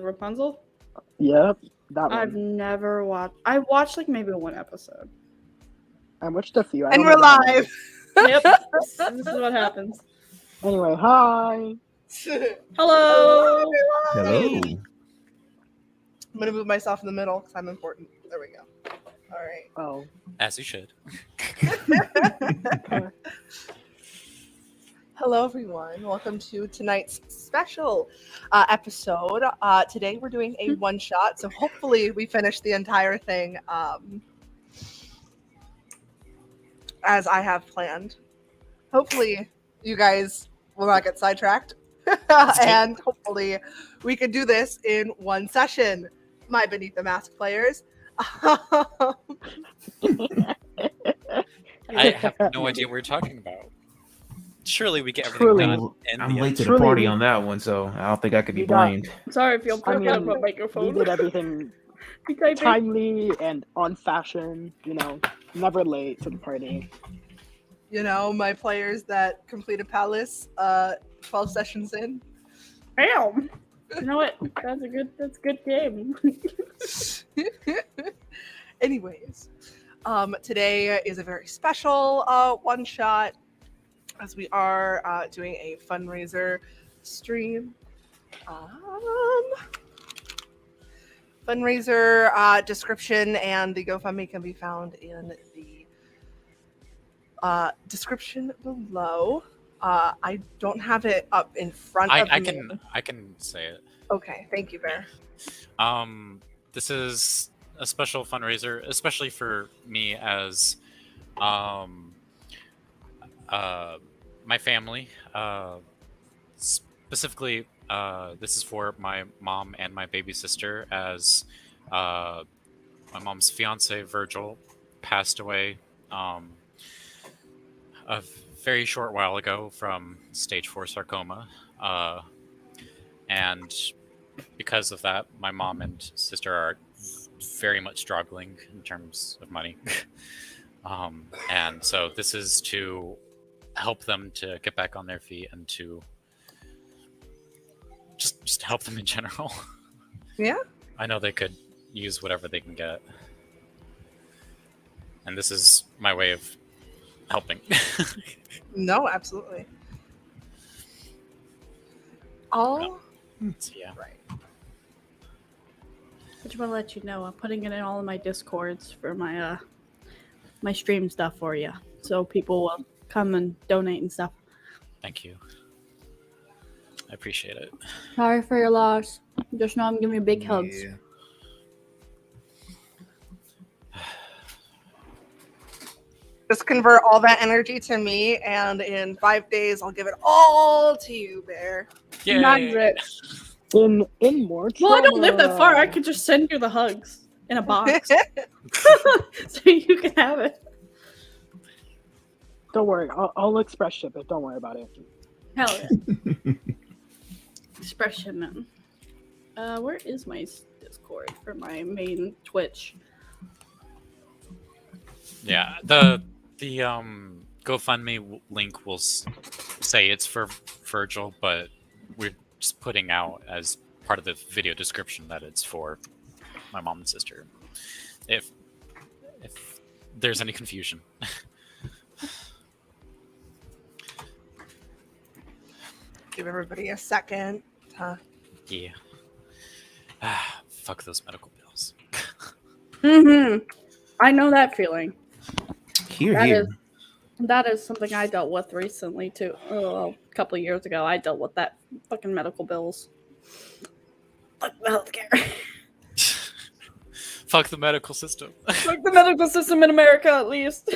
Rapunzel? Yep, that one. I've never watched. I watched like maybe one episode. I watched a few. And we're live. Yep, this is what happens. Anyway, hi. Hello. Hello. I'm gonna move myself in the middle because I'm important. There we go. All right. Oh. As you should. Hello, everyone. Welcome to tonight's special episode. Today we're doing a one-shot, so hopefully we finish the entire thing as I have planned. Hopefully you guys will not get sidetracked, and hopefully we can do this in one session. My Beneath the Mask players. I have no idea what you're talking about. Surely we get everything done. I'm late to the party on that one, so I don't think I could be blamed. Sorry if you'll pick up a microphone. We did everything timely and on fashion, never late to the party. You know, my players that completed Palace 12 sessions in. Damn. You know what? That's a good game. Anyways, today is a very special one shot as we are doing a fundraiser stream. Fundraiser description and the GoFundMe can be found in the description below. I don't have it up in front of me. I can say it. Okay, thank you, Bear. This is a special fundraiser, especially for me as my family. Specifically, this is for my mom and my baby sister, as my mom's fiance Virgil passed away a very short while ago from stage 4 sarcoma, and because of that, my mom and sister are very much struggling in terms of money. And so this is to help them to get back on their feet and to just help them in general. Yeah. I know they could use whatever they can get. And this is my way of helping. No, absolutely. So, yeah. Right. I just want to let you know I'm putting it in all of my Discords for my my stream stuff for you, so people will come and donate and stuff. Thank you. I appreciate it. Sorry for your loss. Just know I'm giving you big hugs. Yeah. Just convert all that energy to me, and in 5 days, I'll give it all to you, Bear. Yay! Not rich. In more Well, I don't live that far. I could just send you the hugs in a box, so you can have it. Don't worry, I'll express ship it. Don't worry about it. Hell yeah. Express shipment. Where is my Discord for my main Twitch? Yeah, the GoFundMe link will say it's for Virgil, but we're just putting out as part of the video description that it's for my mom and sister. If there's any confusion. Give everybody a second. Yeah. Fuck those medical bills. I know that feeling. Here. That is something I dealt with recently too. A couple of years ago, I dealt with that fucking medical bills. Fuck the healthcare. Fuck the medical system. Fuck the medical system in America, at least.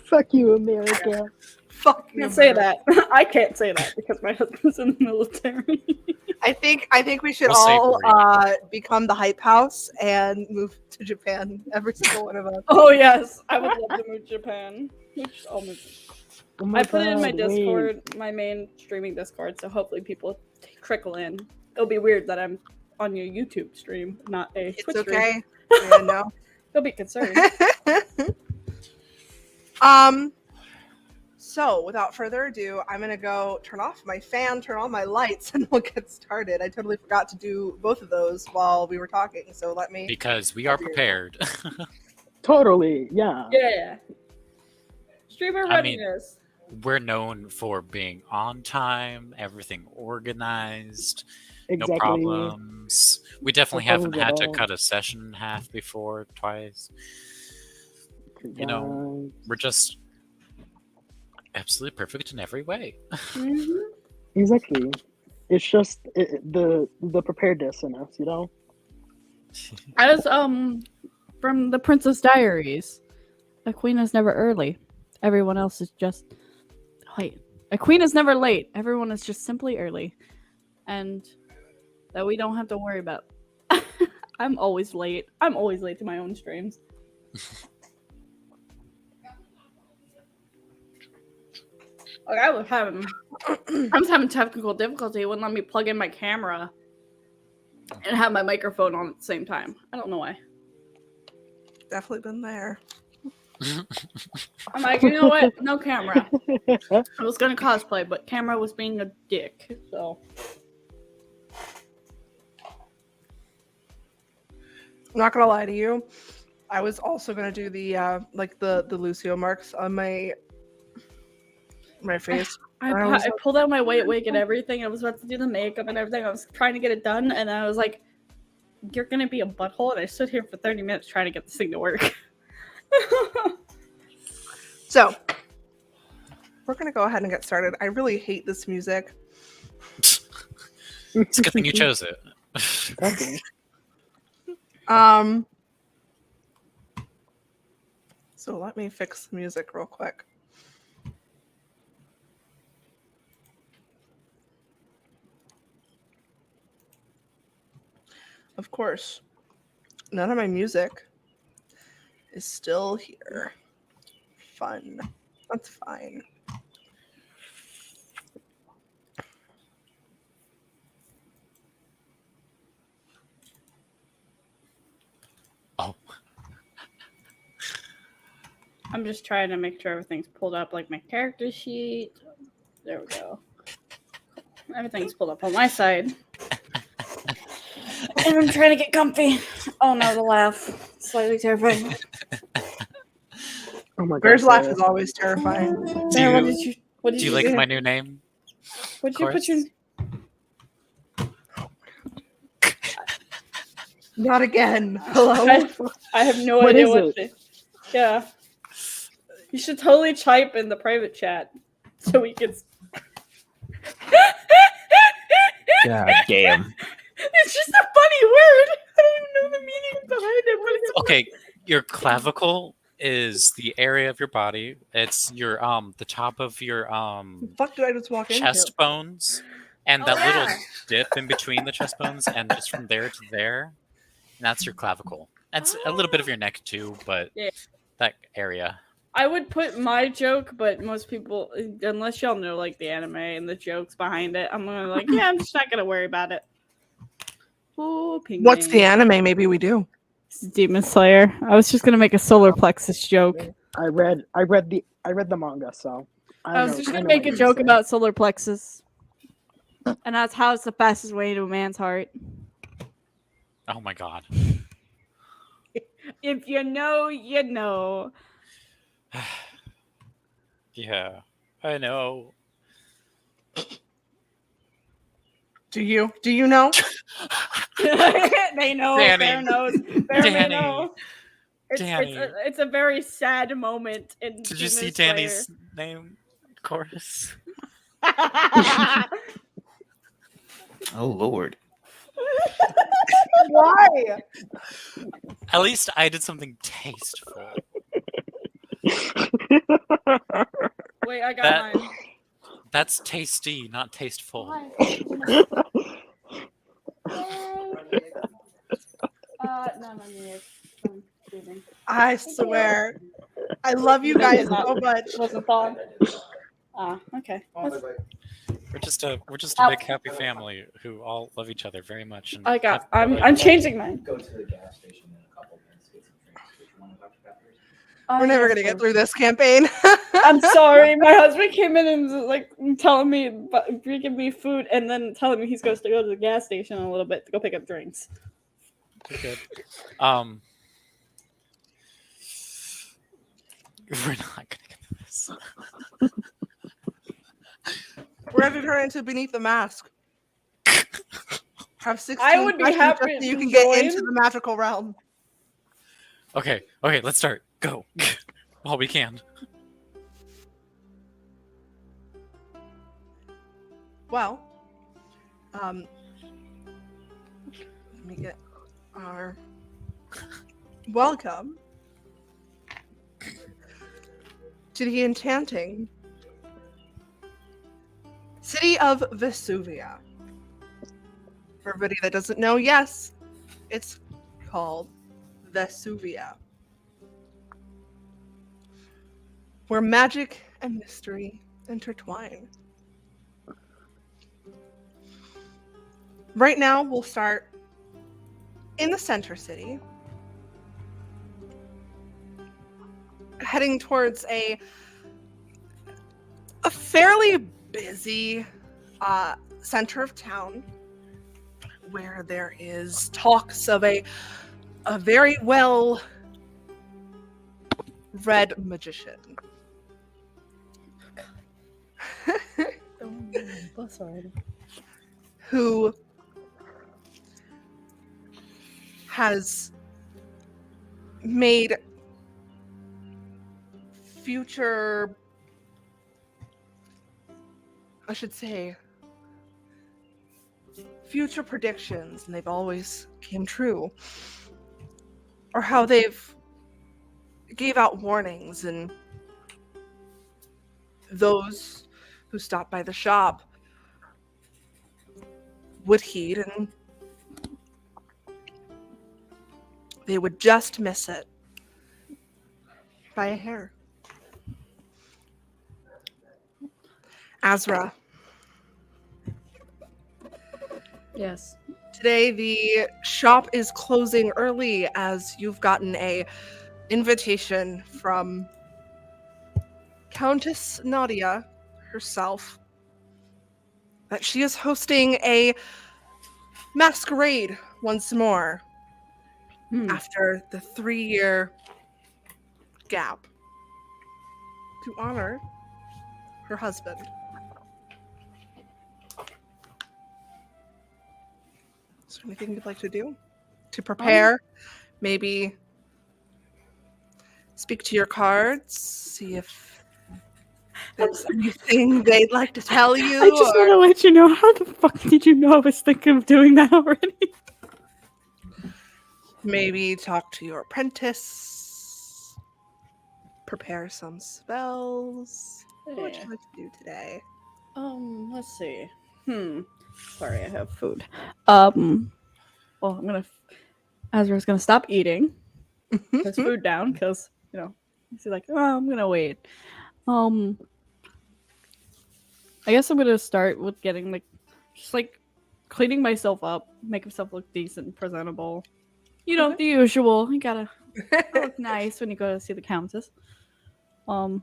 Fuck you, America. Fuck I you. can't say that. I can't say that because my husband's in the military. I think we should We'll say all for become the hype house and move to Japan. Every single one of us. Oh yes, I would love to move to Japan. I'll move. Oh my I put it in my God, wait. Discord, my main streaming Discord, so hopefully people trickle in. It'll be weird that I'm on your YouTube stream, not a It's Twitch okay. stream. Yeah, no. They'll be concerned. So, without further ado, I'm going to go turn off my fan, turn on my lights, and we'll get started. I totally forgot to do both of those while we were talking, so let me... Because we are prepared. Totally, yeah. Yeah. Streamer I mean, readiness. we're known for being on time, everything organized, Exactly. no problems. We definitely No haven't problems had at to all. cut a session in half before, twice. You know, we're just absolutely perfect in every way. Mm-hmm. Exactly. It's just the preparedness in us, you know? As from the Princess Diaries, a queen is never early. Everyone else is just late. A queen is never late. Everyone is just simply early, and that we don't have to worry about. I'm always late. I'm always late to my own streams. Like I was having technical difficulty. It wouldn't let me plug in my camera and have my microphone on at the same time. I don't know why. Definitely been there. I'm like, you know what? No camera. I was gonna cosplay, but camera was being a dick. So I'm not gonna lie to you. I was also gonna do the the Lucio marks on my face. I pulled out my white wig and everything. I was about to do the makeup and everything. I was trying to get it done, and then I was like, "You're gonna be a butthole." And I stood here for 30 minutes trying to get this thing to work. So we're gonna go ahead and get started. I really hate this music. It's a good thing you chose it. Okay. So let me fix the music real quick. Of course, none of my music is still here. Fun. That's fine. Oh. I'm just trying to make sure everything's pulled up, like my character sheet. There we go. Everything's pulled up on my side. And I'm trying to get comfy. Oh no, the laugh. Slightly terrifying. Oh my god. Bear's laugh is always terrifying. Bear, what did Do you like do? my new name? What did you put your... Not again. Hello. I have no What idea is what it? the... Yeah. You should totally type in the private chat so we can... God damn. It's just a funny word. I don't even know the meaning behind it, but it's Okay, your clavicle is the area of your body. It's your the top of your Fuck did I just walk chest into? bones, and Oh, that little yeah. dip in between the chest bones, and just from there to there, and that's your clavicle. That's a little bit of your neck too, but Yeah. that area. I would put my joke, but most people, unless y'all know like the anime and the jokes behind it, I'm gonna like, yeah, I'm just not gonna worry about it. Oh, ping What's the ping. anime? Maybe we do. Demon Slayer. I was just gonna make a solar plexus joke. I read the manga, so I was just gonna make a joke about solar plexus, and that's how it's the fastest way to a man's heart. Oh my god. If you know, you know. Yeah, I know. Do you? Do you know? They know. Danny. Bear knows. Bear may Danny. know. Danny. It's a very sad moment in Did you Demon see Slayer. Danny's name chorus? Oh Lord. Why? At least I did something tasteful. Wait, I got mine. That's tasty, not tasteful. No, I swear. I love you guys so much. wasn't thawed. Okay. We're just a big happy family who all love each other very much. And I'm changing mine. Go to the gas station in a couple minutes, get some drinks. Did you want to talk to peppers? We're never gonna get through this campaign. I'm sorry. My husband came in and was like telling me, bringing me food, and then telling me he's supposed to go to the gas station in a little bit to go pick up drinks. Good. We're not gonna get through this. We're gonna turn into Beneath the Mask. Have 16 I would be questions happy just so you to can get join. into the magical realm. Okay, let's start. Go. While we can. Well, let me get our welcome to the enchanting city of Vesuvia. For everybody that doesn't know, yes, it's called Vesuvia, where magic and mystery intertwine. Right now, we'll start in the center city, heading towards a fairly busy center of town, where there is talks of a very well read magician. Who has made future, I should say, future predictions, and they've always came true. Or how they've gave out warnings, and those who stopped by the shop would heed, and they would just miss it by a hair. Azra, Yes. today the shop is closing early as you've gotten a invitation from Countess Nadia herself that she is hosting a masquerade once more after the 3-year gap to honor her husband. Is there anything you'd like to do to prepare? Maybe speak to your cards, see if there's anything they'd like to tell you. I just want to let you know, how the fuck did you know I was thinking of doing that already? Maybe talk to your apprentice. Prepare some spells. What would you like to do today? Let's see. Sorry, I have food. Well, Azra's gonna stop eating. Put food down, because, she's like, oh, I'm gonna wait. I guess I'm gonna start with getting, just cleaning myself up, make myself look decent and presentable. The usual. You gotta look nice when you go to see the Countess. Gonna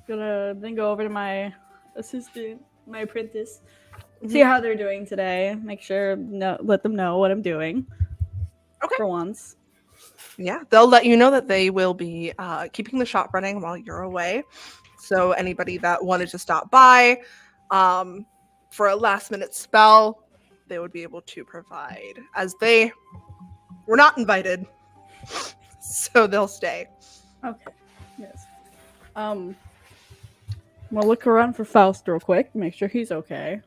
then go over to my assistant, my apprentice, see how they're doing today. Make sure, let them know what I'm doing. Okay. For once. Yeah, they'll let you know that they will be keeping the shop running while you're away. So anybody that wanted to stop by for a last-minute spell, they would be able to provide, as they were not invited. So they'll stay. Okay. Yes. I'm gonna look around for Faust real quick, make sure he's okay.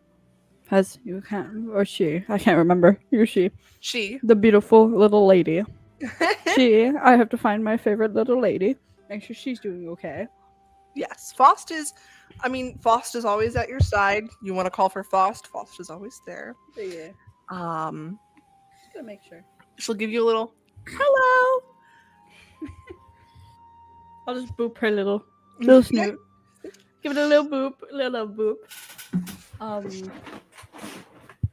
She? I can't remember. She. The beautiful little lady. I have to find my favorite little lady. Make sure she's doing okay. Yes, Faust is always at your side. You want to call for Faust is always there. Yeah. Just gotta make sure. She'll give you a little hello. I'll just boop her little snoot. Give it a little boop.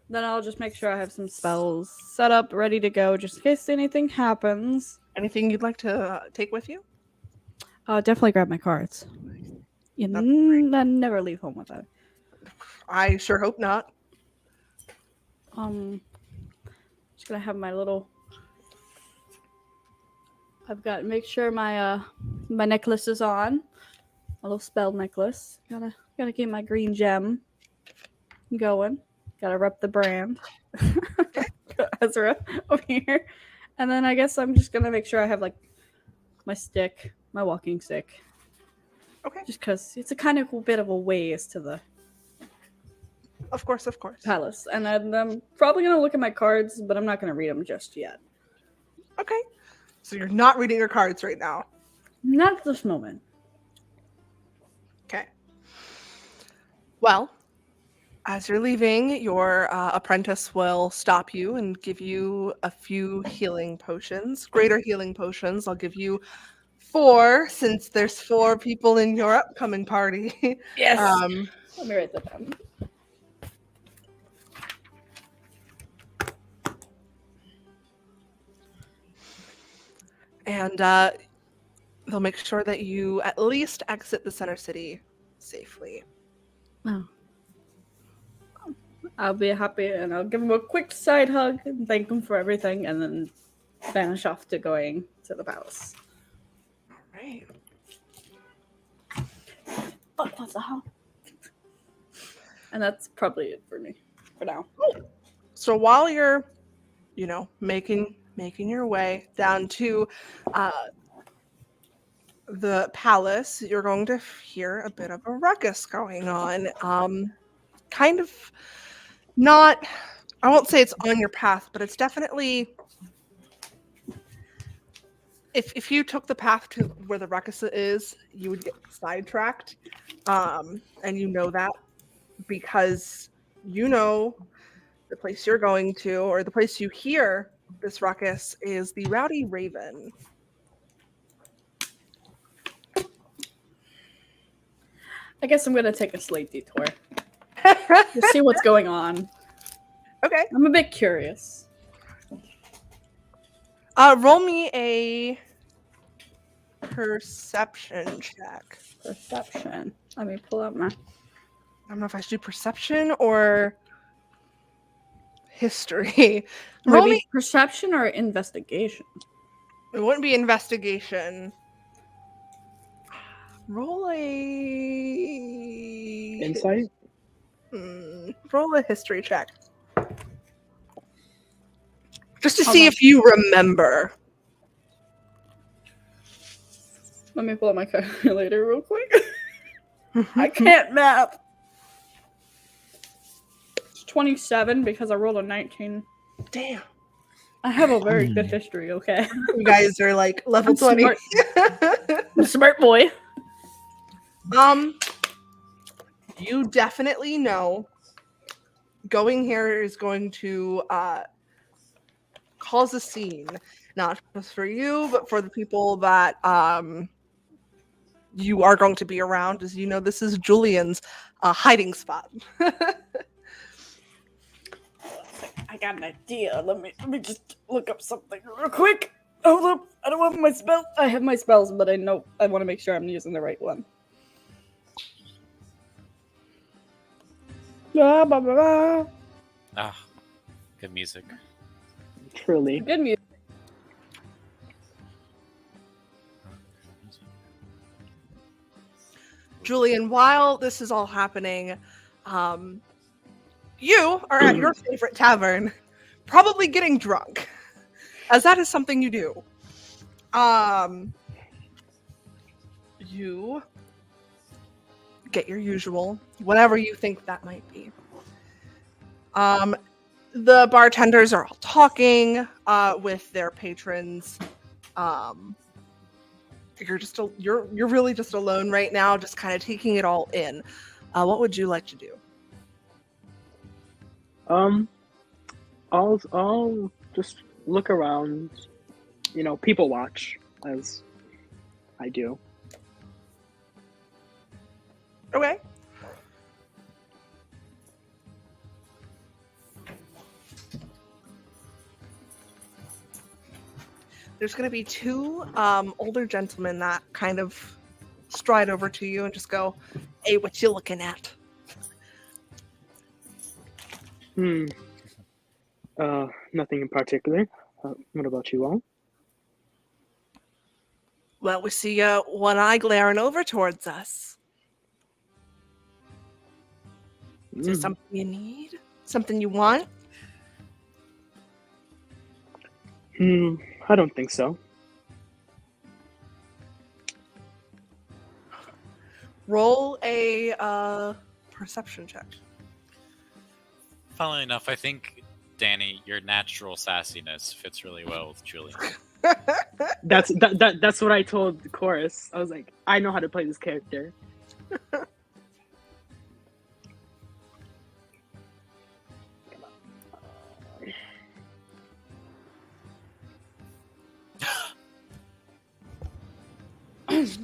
Then I'll just make sure I have some spells set up, ready to go, just in case anything happens. Anything you'd like to take with you? Definitely grab my cards. You never leave home without. I sure hope not. Just gonna have my little. I've got to make sure my my necklace is on. My little spell necklace. Gotta get my green gem going. Gotta rep the brand. Ezra over here. And then I guess I'm just gonna make sure I have like my stick, my walking stick. Okay. Just because it's a kind of a bit of a ways to the Of course. palace. And then I'm probably gonna look at my cards, but I'm not gonna read them just yet. Okay. So you're not reading your cards right now. Not at this moment. Okay. Well, as you're leaving, your apprentice will stop you and give you a few healing potions, greater healing potions. I'll give you 4 since there's 4 people in your upcoming party. Yes. Let me write that down. And they'll make sure that you at least exit the center city safely. Oh. I'll be happy and I'll give him a quick side hug and thank him for everything and then vanish off to going to the palace. Right. What the hell? And that's probably it for me for now. So while you're, making your way down to the palace, you're going to hear a bit of a ruckus going on. Kind of not, I won't say it's on your path, but it's definitely, if you took the path to where the ruckus is, you would get sidetracked. And you know that because the place you're going to, or the place you hear this ruckus, is the Rowdy Raven. I guess I'm gonna take a slight detour to see what's going on. Okay. I'm a bit curious. Roll me a perception check. Perception. Let me pull up my. I don't know if I should do perception or history. Roll Maybe me. perception or investigation. It wouldn't be investigation. Roll a Insight? Roll a history check. Just to see if you remember. Let me pull up my calculator real quick. I can't math. It's 27 because I rolled a 19. Damn. I have a very good history, okay? You guys are like level I'm 20. smart. I'm a smart boy. You definitely know going here is going to cause a scene, not just for you, but for the people that you are going to be around. As you know, this is Julian's hiding spot. I got an idea. Let me just look up something real quick. Hold up. I don't have my spell. I have my spells, but I want to make sure I'm using the right one. Blah, blah, blah, blah. Ah, good music. Truly. Good music. Julian, while this is all happening, you are at your favorite tavern, probably getting drunk, as that is something you do. You get your usual, whatever you think that might be. The bartenders are all talking with their patrons. You're really just alone right now, just kind of taking it all in. What would you like to do? I'll just look around, people watch as I do. Okay. there's going to be two older gentlemen that kind of stride over to you and just go, "Hey, what you looking at?" Nothing in particular. What about you all? Well, we see one eye glaring over towards us. Is there something you need? Something you want? I don't think so. Roll a perception check. Funnily enough, I think, Danny, your natural sassiness fits really well with Julian. That's what I told the chorus. I was like, I know how to play this character.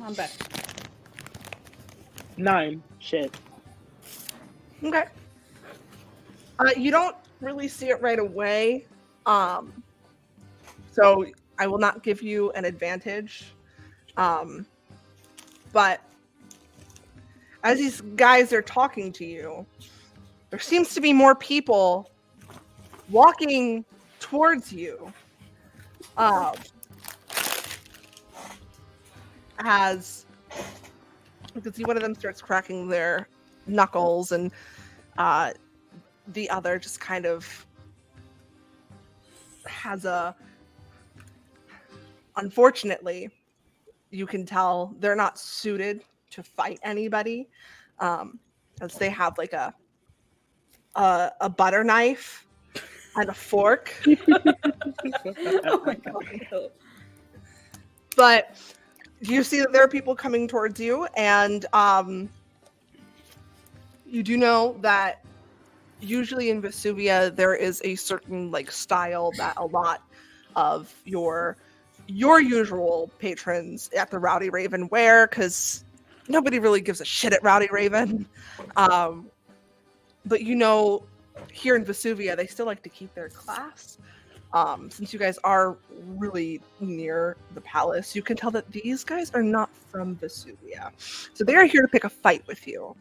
I'm back. 9. Shit. Okay. You don't really see it right away. So I will not give you an advantage. But as these guys are talking to you, there seems to be more people walking towards you. As you can see, one of them starts cracking their knuckles, and the other just kind of has a. Unfortunately, you can tell they're not suited to fight anybody, as they have like a butter knife and a fork. Oh my god. But you see that there are people coming towards you, and you do know that usually in Vesuvia there is a certain like style that a lot of your usual patrons at the Rowdy Raven wear, because nobody really gives a shit at Rowdy Raven. But you know, here in Vesuvia they still like to keep their class. Since you guys are really near the palace, you can tell that these guys are not from Vesuvia. So they are here to pick a fight with you.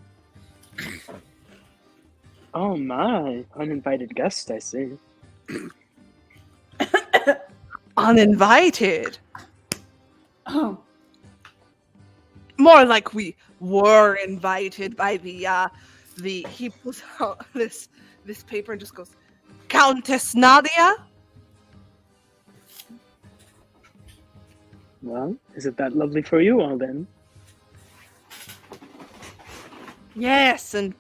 Oh my, uninvited guest, I see. Uninvited? Oh. More like we were invited by the he pulls out this paper and just goes, Countess Nadia? Well, is it that lovely for you all then? Yes, and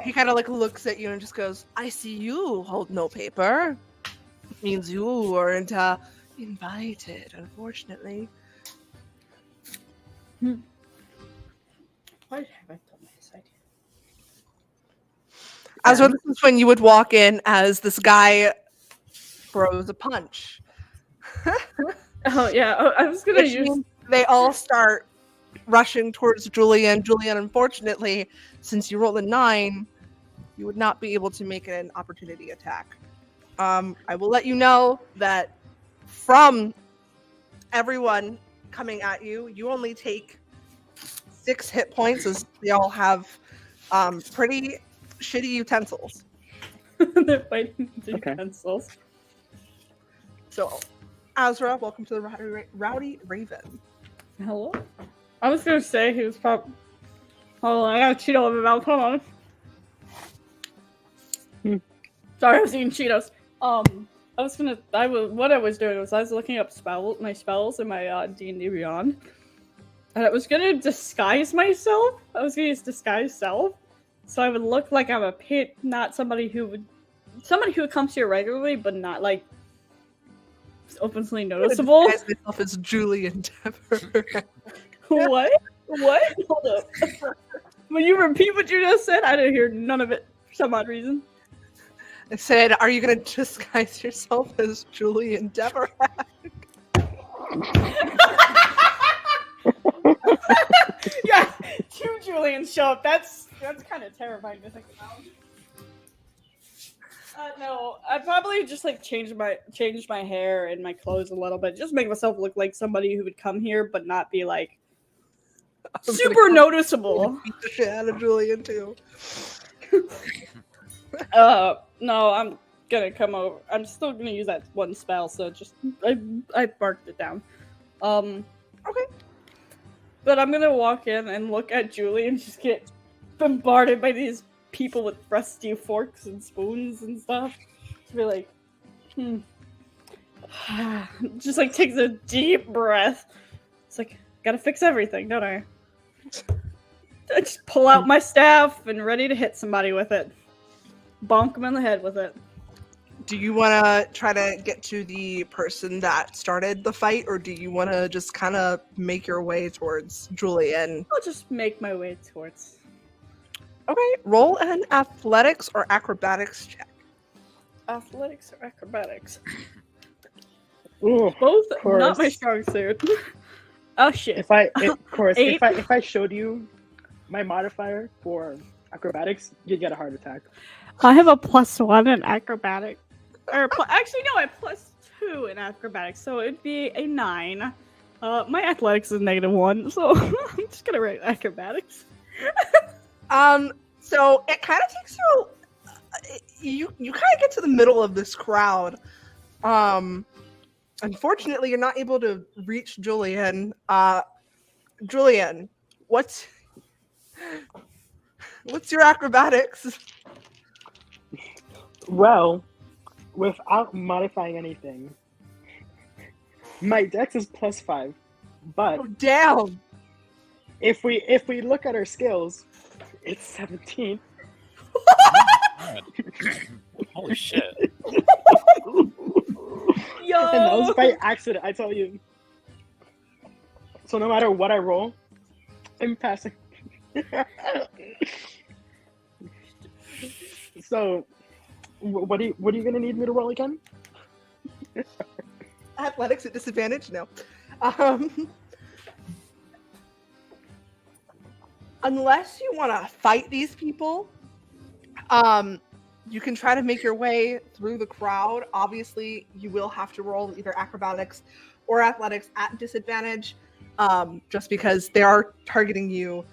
he kind of like looks at you and just goes, I see you hold no paper. It means you weren't invited, unfortunately. Why have I done this idea? As well, this is when you would walk in as this guy throws a punch. Oh yeah, I was gonna Which use. means they all start rushing towards Julian. Julian, unfortunately, since you rolled a 9, you would not be able to make an opportunity attack. I will let you know that from everyone coming at you, you only take 6 hit points, as they all have pretty shitty utensils. They're fighting with Okay. pencils. So, Azra, welcome to the Rowdy Raven. Hello. I was gonna say he was probably. Hold on, I got a Cheeto in my mouth. Hold on. Sorry, I was eating Cheetos. What I was doing was I was looking up my spells in my D&D Beyond, and I was gonna disguise myself. I was gonna use disguise self, so I would look like I'm a pit, not somebody who comes here regularly, but not like openly noticeable. I disguise myself as Julian Dever. What? What? Hold up. Will you repeat what you just said? I didn't hear none of it for some odd reason. I said, are you going to disguise yourself as Julian Dever? Yeah, 2 Julians show up. That's kind of terrifying to think No, I'd probably just like change my hair and my clothes a little bit, just make myself look like somebody who would come here, but not be like super noticeable. Beat the shit out of Julian too. No, I'm gonna come over. I'm still gonna use that one spell, so just I marked it down. Okay. But I'm gonna walk in and look at Julie and just get bombarded by these people with rusty forks and spoons and stuff. To be like, just like takes a deep breath. It's like, gotta fix everything, don't I? I just pull out my staff and ready to hit somebody with it. Bonk them in the head with it. Do you want to try to get to the person that started the fight, or do you want to just kind of make your way towards Julian? I'll just make my way towards. Okay, roll an athletics or acrobatics check. Athletics or acrobatics? Ooh, Both of course. not my strong suit. Oh shit. If I showed you my modifier for acrobatics, you'd get a heart attack. I have a +1 in acrobatic. Actually, no, I have +2 in acrobatics, so it'd be a 9. My athletics is -1, so I'm just gonna write acrobatics. So it kind of takes you kind of get to the middle of this crowd. Unfortunately, you're not able to reach Julian. Julian, what's your acrobatics? Well, without modifying anything, my dex is +5. But Oh, damn. if we look at our skills, it's 17. God. Holy shit. Yo! And that was by accident, I tell you. So no matter what I roll, I'm passing. So, what are you gonna need me to roll again? Athletics at disadvantage? No. Unless you want to fight these people, you can try to make your way through the crowd. Obviously, you will have to roll either acrobatics or athletics at disadvantage, just because they are targeting you.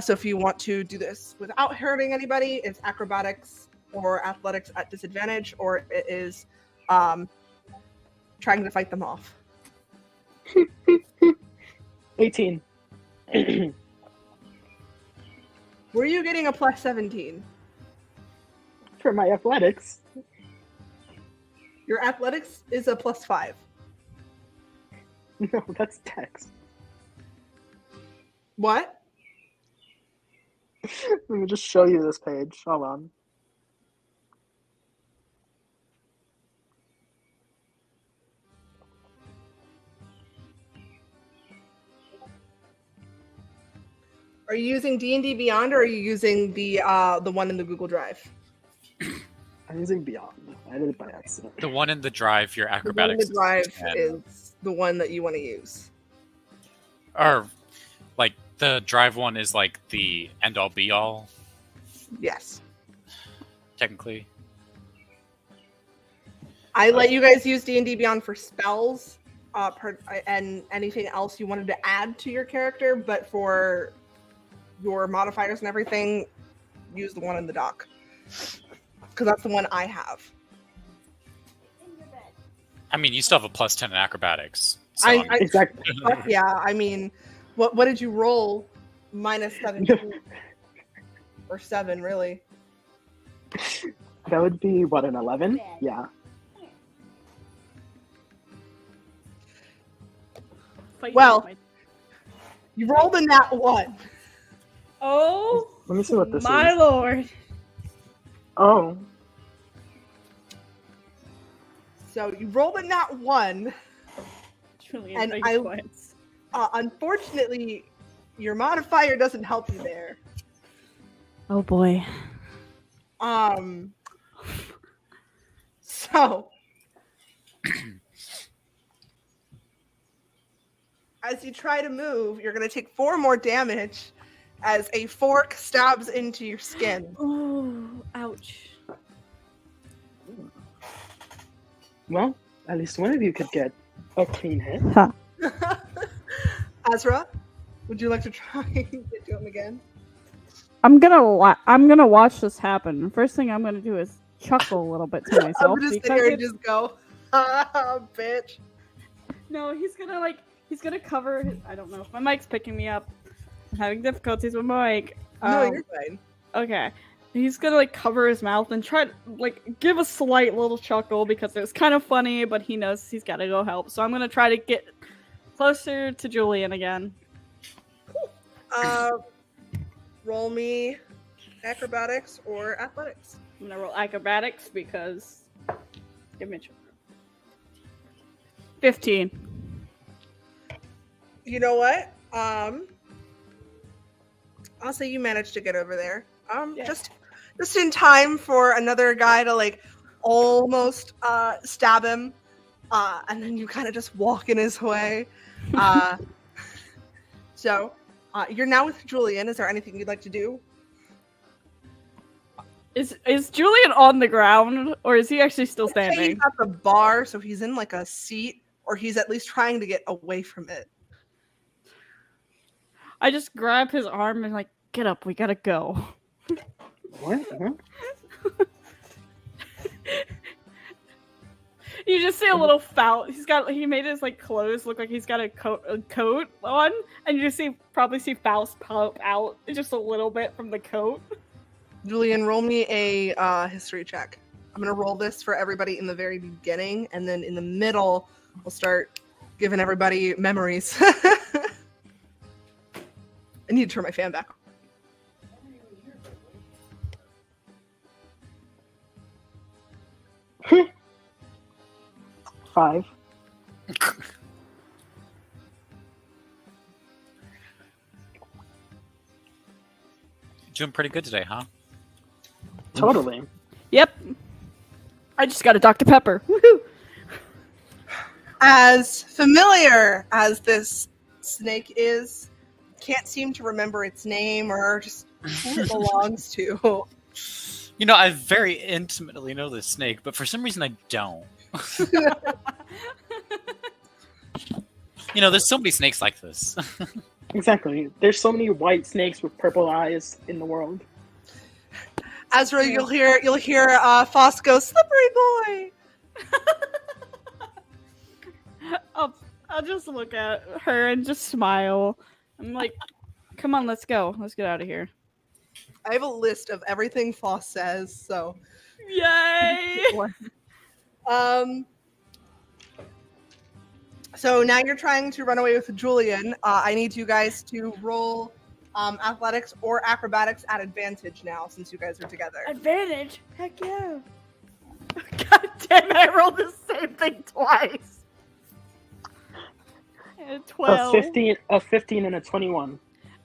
So if you want to do this without hurting anybody, it's acrobatics or athletics at disadvantage, or it is trying to fight them off. 18. Were you getting a +17? For my athletics. Your athletics is a +5. No, that's text. What? Let me just show you this page. Hold on. Are you using D&D Beyond, or are you using the one in the Google Drive? I'm using Beyond. I did it by accident. The one in the drive, your The one in acrobatics. the Drive and- is the one that you want to use. Or, like, the drive one is like the end all be all, Yes. technically. I let you guys use D&D Beyond for spells and anything else you wanted to add to your character, but for your modifiers and everything, use the one in the dock. Because that's the one I have. I mean, you still have a +10 in acrobatics. So Exactly. Yeah, I mean, what did you roll? -17. Or 7, really. That would be, what, an 11? Yeah. Well, you rolled a nat 1. Oh, Let me see what this my is. lord. Oh. So you rolled a nat 1. Julian, And big I- points. Unfortunately, your modifier doesn't help you there. Oh boy. So as you try to move, you're going to take 4 more damage as a fork stabs into your skin. Oh, ouch. Well, at least one of you could get a clean hit. Azra, would you like to try and get to him again? I'm gonna watch this happen. First thing I'm gonna do is chuckle a little bit to myself. I'm gonna sit because here and just go, bitch. No, he's gonna cover his, I don't know if my mic's picking me up. I'm having difficulties with my mic. No, you're fine. Okay. He's gonna like cover his mouth and try to like give a slight little chuckle because it was kind of funny, but he knows he's gotta go help. So I'm gonna try to get closer to Julian again. Roll me acrobatics or athletics. I'm gonna roll acrobatics because give me a 15. You know what? I'll say you managed to get over there. Yeah. Just in time for another guy to like almost stab him, and then you kind of just walk in his way. So you're now with Julian. Is there anything you'd like to do? Is Julian on the ground or is he actually still I'd say standing? he's at the bar, so he's in like a seat, or he's at least trying to get away from it. I just grab his arm and like, get up, we gotta go. What? Huh? You just see a little foul. He made his like clothes look like he's got a coat on, and you just probably see Faust pop out just a little bit from the coat. Julian, roll me a history check. I'm gonna roll this for everybody in the very beginning, and then in the middle, we'll start giving everybody memories. I need to turn my fan back on. 5. Doing pretty good today, huh? Totally. Yep. I just got a Dr. Pepper. Woohoo! As familiar as this snake is, can't seem to remember its name or just who it belongs to. You know, I very intimately know this snake, but for some reason I don't. You know, there's so many snakes like this. Exactly. There's so many white snakes with purple eyes in the world. Azra, you'll hear Foss go, "Slippery boy." I'll just look at her and just smile. I'm like, come on, let's go. Let's get out of here. I have a list of everything Foss says, so. Yay! So now you're trying to run away with Julian. I need you guys to roll athletics or acrobatics at advantage now, since you guys are together. Advantage? Heck yeah. God damn it, I rolled the same thing twice. 12. A 15 and a 21.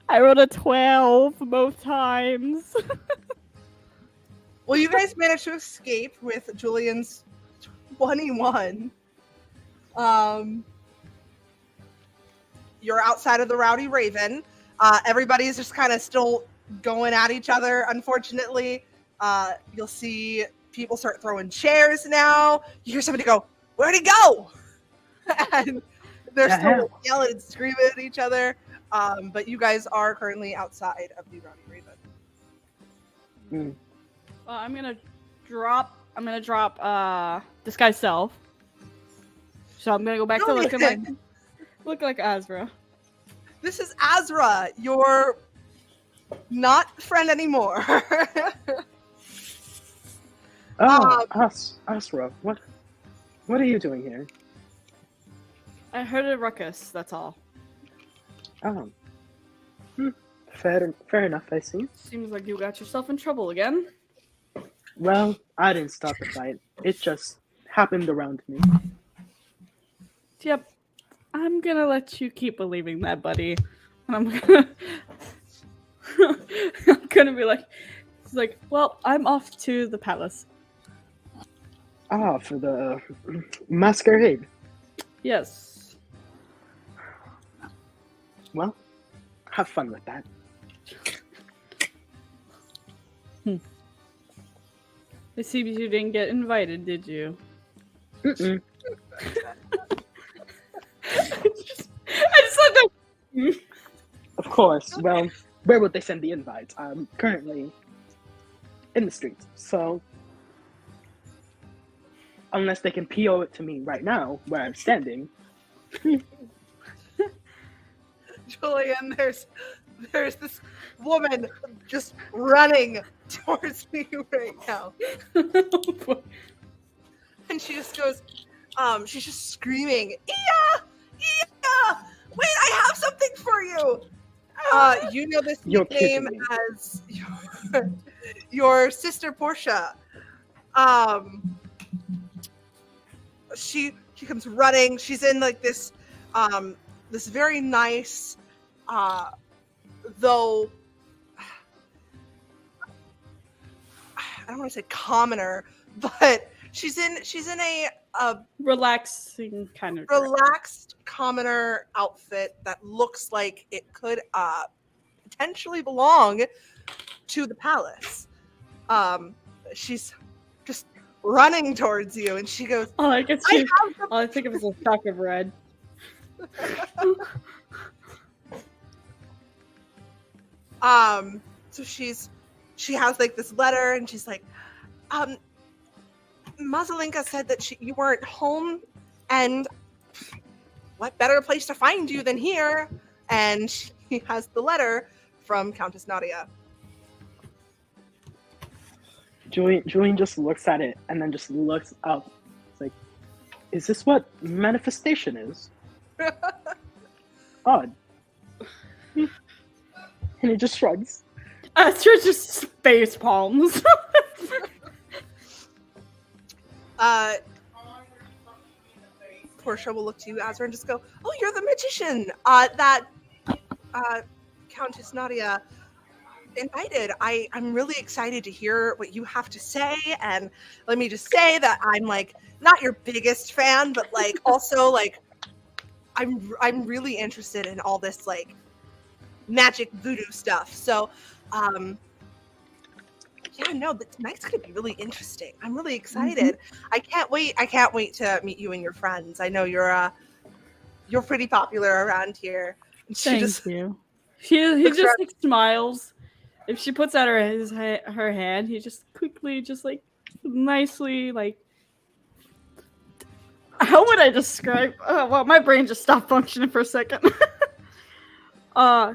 I rolled a 12 both times. Well, you guys managed to escape with Julian's 21. You're outside of the Rowdy Raven. Everybody's just kind of still going at each other, unfortunately. You'll see people start throwing chairs now. You hear somebody go, "Where'd he go?" And they're still yelling and screaming at each other. But you guys are currently outside of the Rowdy Raven. Well, I'm gonna drop disguise self. So I'm gonna go back to looking like Azra. This is Azra, your not friend anymore. Asra, what are you doing here? I heard a ruckus, that's all. Fair enough, I see. Seems like you got yourself in trouble again. Well, I didn't start the fight. It just happened around me. Yep. I'm gonna let you keep believing that, buddy. And I'm gonna be like, it's like, well, I'm off to the palace. For the masquerade. Yes. Well, have fun with that. It seems you didn't get invited, did you? Mm-mm. I just said that. Of course. Well, where would they send the invites? I'm currently in the streets, so unless they can PO it to me right now, where I'm standing. Julian, there's this woman just running towards me right now. And she just goes, she's just screaming, Iya! Iya! Wait, I have something for you! You know this You're nickname kidding me. as your sister Portia. She comes running. She's in like this this very nice though I don't want to say commoner, but she's in a Relaxing kind of. relaxed commoner outfit that looks like it could potentially belong to the palace. She's just running towards you, and she goes, All I can I see, have the all I think of is a shock of red. So she has like this letter, and she's like, Mazalinka said that you weren't home, and what better place to find you than here? And she has the letter from Countess Nadia. Julian just looks at it and then just looks up. It's like, is this what manifestation is? Odd. And he just shrugs. Astrid just face palms. Portia will look to you, Azra, and just go, "Oh, you're the magician that Countess Nadia invited. I'm really excited to hear what you have to say, and let me just say that I'm like not your biggest fan, but like also like I'm really interested in all this like magic voodoo stuff. So yeah, no, tonight's gonna be really interesting. I'm really excited. I can't wait to meet you and your friends. I know you're pretty popular around here." And she Thank just you. He just like smiles. If she puts out her hand, he just quickly, just like nicely, like. How would I describe? Well, my brain just stopped functioning for a second.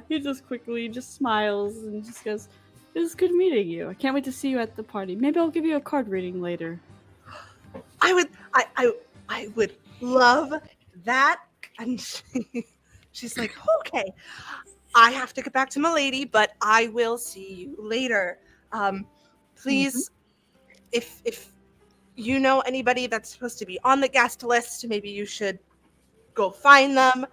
He just quickly just smiles and just goes, "It was good meeting you. I can't wait to see you at the party. Maybe I'll give you a card reading later." I would love that. And she's like, "Okay, I have to get back to my lady, but I will see you later. Please, if you know anybody that's supposed to be on the guest list, maybe you should go find them."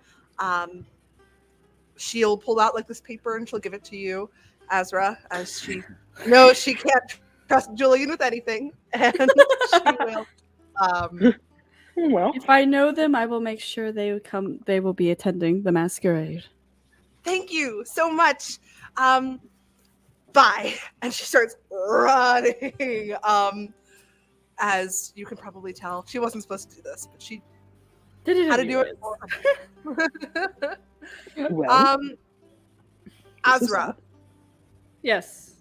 She'll pull out like this paper and she'll give it to you, Azra, as she knows she can't trust Julian with anything, and she will. Well, If I know them, I will make sure they will come. They will be attending the masquerade. Thank you so much. Bye. And she starts running. As you can probably tell, she wasn't supposed to do this, but she had to do it. well. Azra, Yes.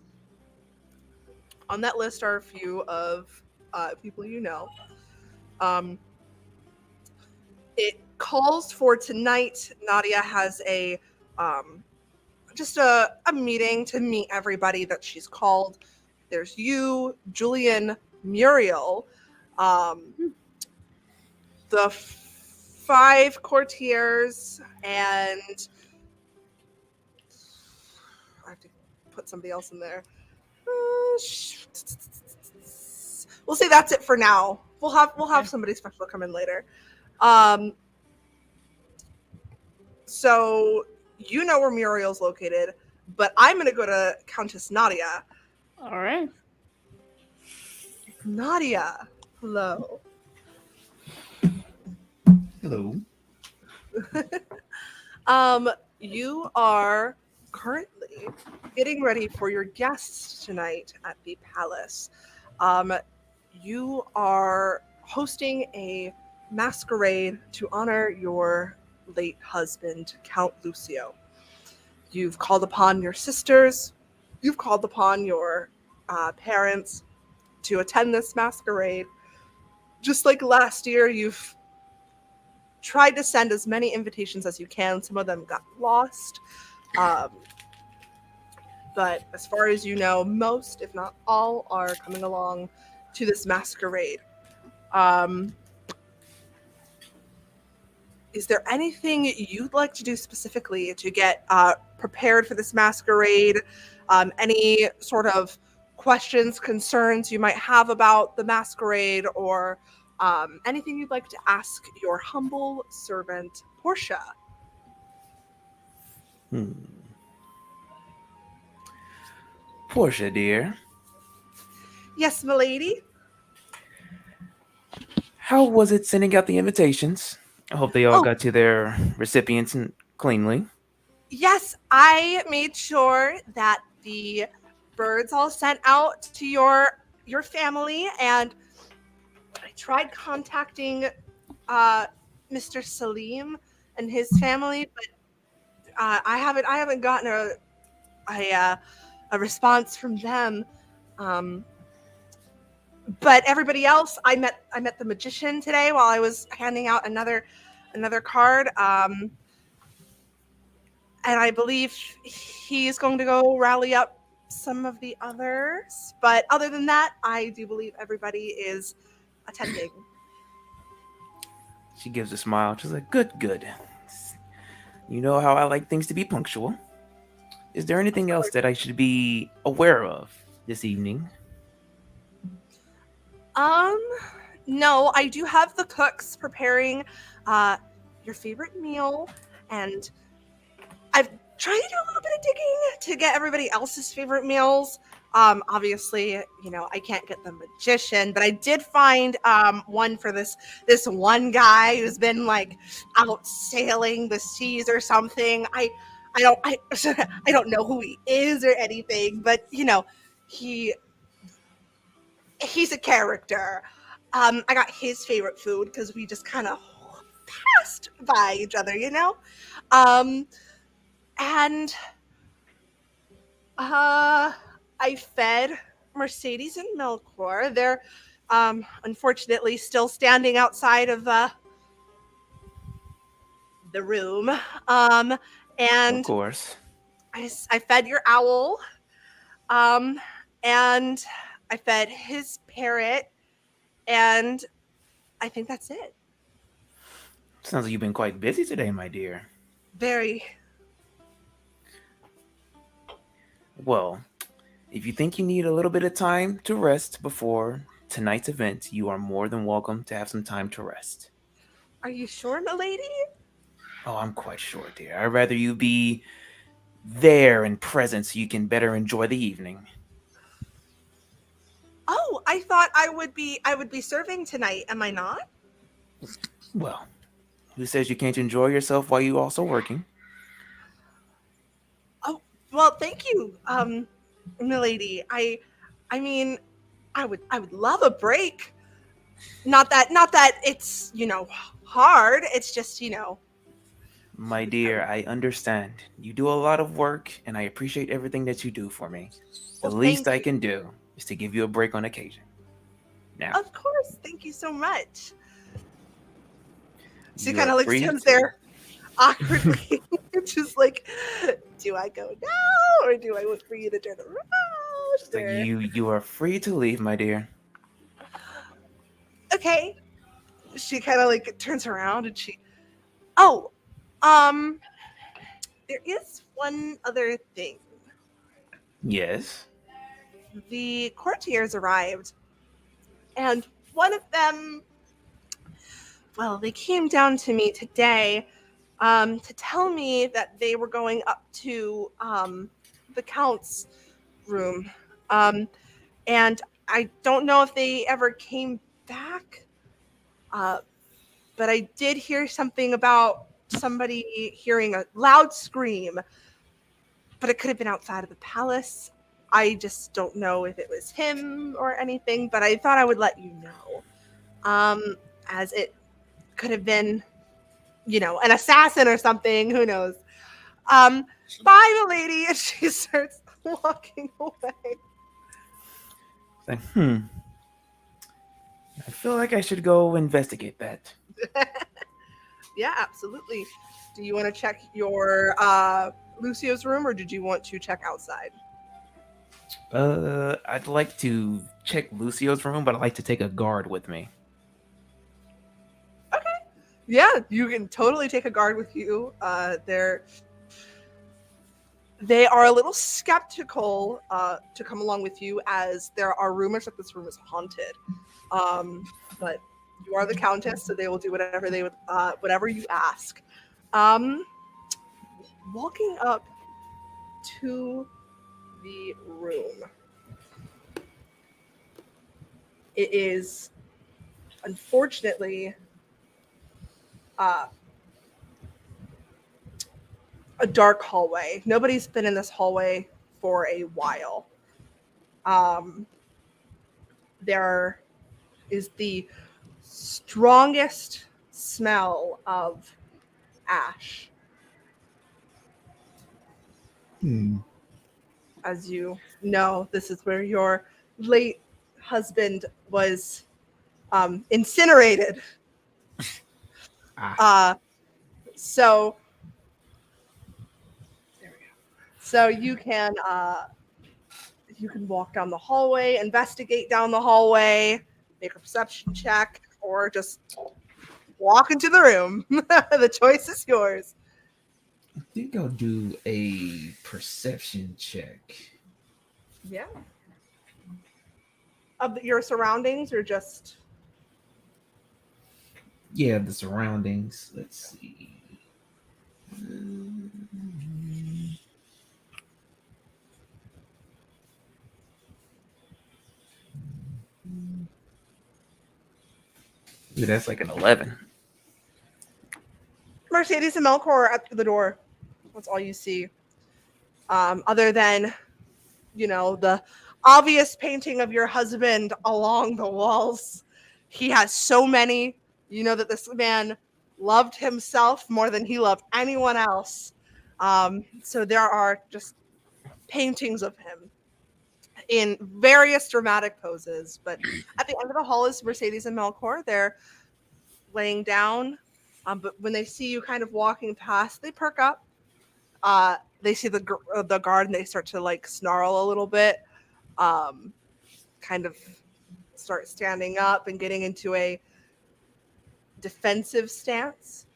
on that list are a few of people you know. It calls for tonight. Nadia has a just a meeting to meet everybody that she's called. There's you, Julian, Muriel, the 5 courtiers, and I have to put somebody else in there. We'll say that's it for now. We'll have somebody special come in later. So you know where Muriel's located, but I'm gonna go to Countess Nadia. All right. Nadia, hello. Hello. You are currently getting ready for your guests tonight at the palace. You are hosting a masquerade to honor your late husband, Count Lucio. You've called upon your sisters, you've called upon your parents to attend this masquerade. Just like last year, you've tried to send as many invitations as you can. Some of them got lost. But as far as you know, most, if not all, are coming along to this masquerade. Is there anything you'd like to do specifically to get prepared for this masquerade? Any sort of questions, concerns you might have about the masquerade, or anything you'd like to ask your humble servant, Portia? Portia, dear, Yes, milady? how was it sending out the invitations? I hope they all Oh. got to their recipients cleanly. Yes, I made sure that the birds all sent out to your family, and I tried contacting Mr. Salim and his family, but I haven't gotten a response from them. But everybody else, I met the magician today while I was handing out another card. And I believe he's going to go rally up some of the others. But other than that, I do believe everybody is attending. She gives a smile. She's like, good. You know how I like things to be punctual. Is there anything else that I should be aware of this evening? No, I do have the cooks preparing your favorite meal, and I've tried to do a little bit of digging to get everybody else's favorite meals. Obviously, I can't get the magician, but I did find one for this one guy who's been like out sailing the seas or something. I don't know who he is or anything, but he's a character. I got his favorite food because we just kind of passed by each other, and I fed Mercedes and Melkor. They're unfortunately still standing outside of the room. And Of course. I fed your owl. And I fed his parrot. And I think that's it. Sounds like you've been quite busy today, my dear. Very. Well, if you think you need a little bit of time to rest before tonight's event, you are more than welcome to have some time to rest. Are you sure, milady? Oh, I'm quite sure, dear. I'd rather you be there and present so you can better enjoy the evening. Oh, I thought I would be serving tonight. Am I not? Well, who says you can't enjoy yourself while you also working? Oh, well, thank you, milady. I mean, I would love a break. Not that it's, hard. It's just, My dear, I understand. You do a lot of work, and I appreciate everything that you do for me. The Well, least thank I you. can do is to give you a break on occasion. Now, Of course. Thank you so much. She you kind are of free stands to- there awkwardly, just like, do I go now or do I wait for you to turn around? It's like you are free to leave, my dear. Okay. She kind of like turns around and there is one other thing. Yes. The courtiers arrived, and one of them, well, they came down to me today to tell me that they were going up to the Count's room. And I don't know if they ever came back, but I did hear something about somebody hearing a loud scream, but it could have been outside of the palace. I just don't know if it was him or anything, but I thought I would let you know. as it could have been, an assassin or something. Who knows? Bye, milady. And she starts walking away. Like, I feel like I should go investigate that. Yeah, absolutely. Do you want to check your Lucio's room, or did you want to check outside? I'd like to check Lucio's room, but I'd like to take a guard with me. Yeah, you can totally take a guard with you. They are a little skeptical to come along with you, as there are rumors that this room is haunted. But you are the countess, so they will do whatever whatever you ask. Walking up to the room, it is unfortunately a dark hallway. Nobody's been in this hallway for a while. There is the strongest smell of ash. As you know, this is where your late husband was incinerated. So there we go. So you can walk down the hallway, investigate down the hallway, make a perception check, or just walk into the room. The choice is yours. I think I'll do a perception check. Yeah. Of your surroundings, or just... Yeah, the surroundings. Let's see. Ooh, that's like an 11. Mercedes and Melkor at the door. That's all you see. Other than, the obvious painting of your husband along the walls. He has so many. You know that this man loved himself more than he loved anyone else. So there are just paintings of him in various dramatic poses. But at the end of the hall is Mercedes and Melkor. They're laying down. But when they see you kind of walking past, they perk up. They see the guard, and they start to snarl a little bit. Kind of start standing up and getting into a defensive stance.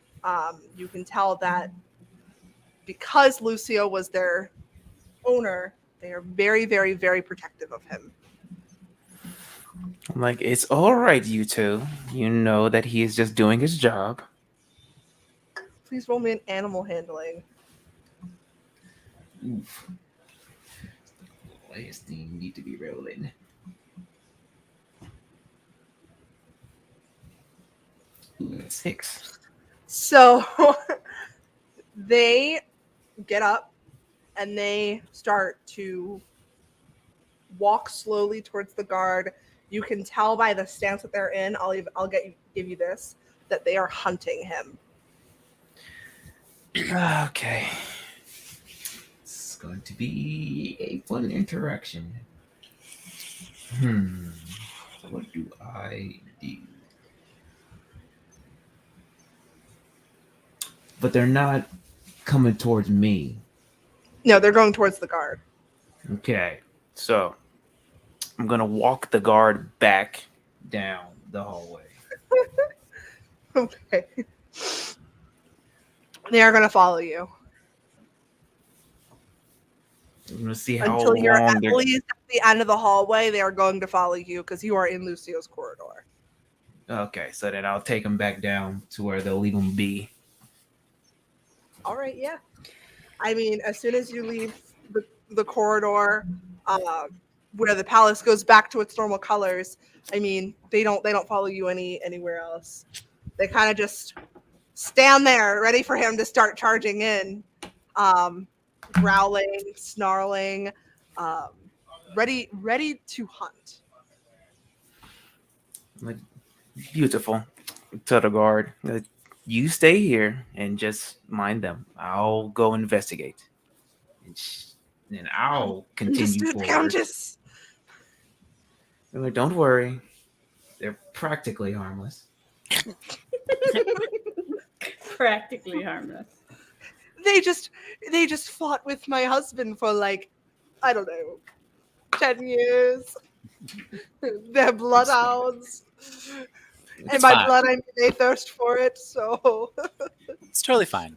You can tell that because Lucio was their owner, they are very, very, very protective of him. I'm like, it's all right, you two. You know that he is just doing his job. Please roll me an animal handling. Oof. Last thing need to be rolling. Ooh, 6. So they get up and they start to walk slowly towards the guard. You can tell by the stance that they're in. I'll give you this, that they are hunting him. Okay. It's going to be a fun interaction. What do I do? But they're not coming towards me. No, they're going towards the guard. Okay. So I'm going to walk the guard back down the hallway. Okay. They are going to follow you. I'm going to see how Until you're long at they're... least at the end of the hallway, they are going to follow you because you are in Lucio's corridor. Okay, so then I'll take them back down to where they'll leave them be. All right, yeah. I mean, as soon as you leave the corridor, where the palace goes back to its normal colors, I mean, they don't follow you anywhere else. They kind of just stand there, ready for him to start charging in, growling, snarling, ready to hunt. Like, Beautiful. To the guard. You stay here and just mind them. I'll go investigate. And I'll continue Understood, forward. Countess. I'm like, don't worry. They're practically harmless. Practically harmless. They just fought with my husband for like, I don't know, 10 years. They're bloodhounds. And It's by fine. blood, I mean they thirst for it, so. It's totally fine.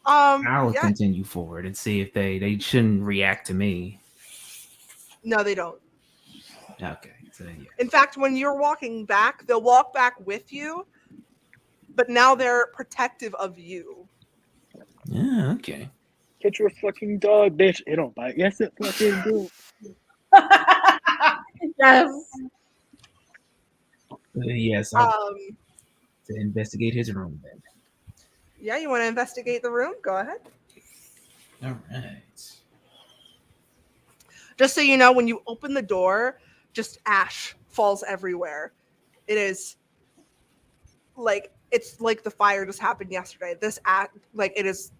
I'll Yeah, continue forward and see if they shouldn't react to me. no, they don't. Okay. So yeah. In fact, when you're walking back, they'll walk back with you, but now they're protective of you. Yeah, okay. Get your fucking dog, bitch. It don't bite. Yes, it fucking do. Yes. Yes, I'll Um, to investigate his room then. yeah, you want to investigate the room? Go ahead. All right. Just so you know, when you open the door, just ash falls everywhere. It is like it's like the fire just happened yesterday. This like it is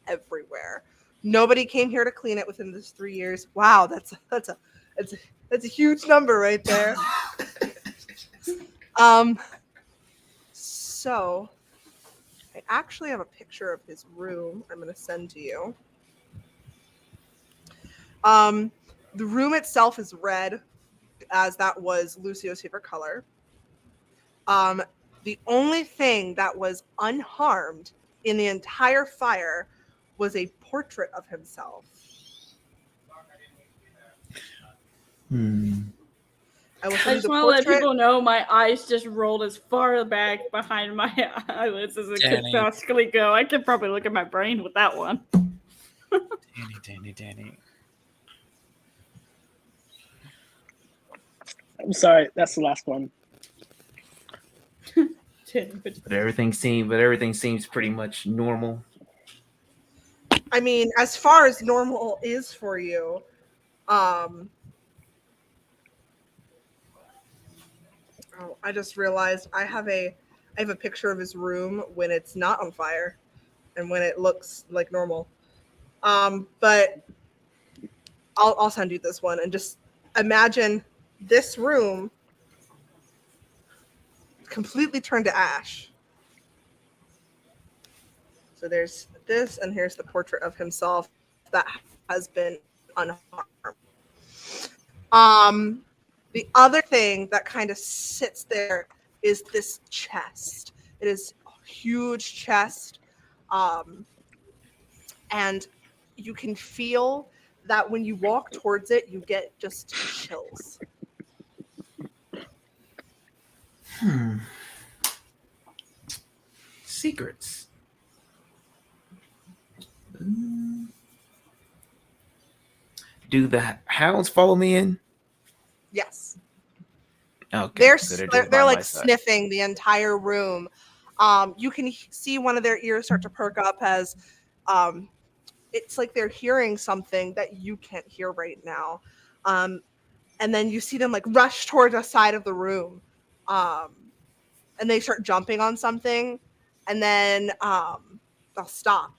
everywhere. Nobody came here to clean it within this 3 years. Wow, that's a huge number right there. So I actually have a picture of his room I'm going to send to you. The room itself is red, as that was Lucio's favorite color. The only thing that was unharmed in the entire fire was a portrait of himself. I will I send you just the want to let portrait. people know my eyes just rolled as far back behind my eyelids as it could Danny. possibly go. I could probably look at my brain with that one. Danny. I'm sorry. That's the last one. But everything seems pretty much normal. I mean, as far as normal is for you, I just realized I have a picture of his room when it's not on fire and when it looks like normal. But I'll send you this one and just imagine this room completely turned to ash. So there's this, and here's the portrait of himself that has been unharmed. The other thing that kind of sits there is this chest. It is a huge chest, and you can feel that when you walk towards it, you get just chills. Secrets. Do the hounds follow me in? Yes. Okay. They're so just by they're my like side. sniffing the entire room. You can see one of their ears start to perk up as it's like they're hearing something that you can't hear right now. And then you see them like rush towards the side of the room. And they start jumping on something, and then they'll stop.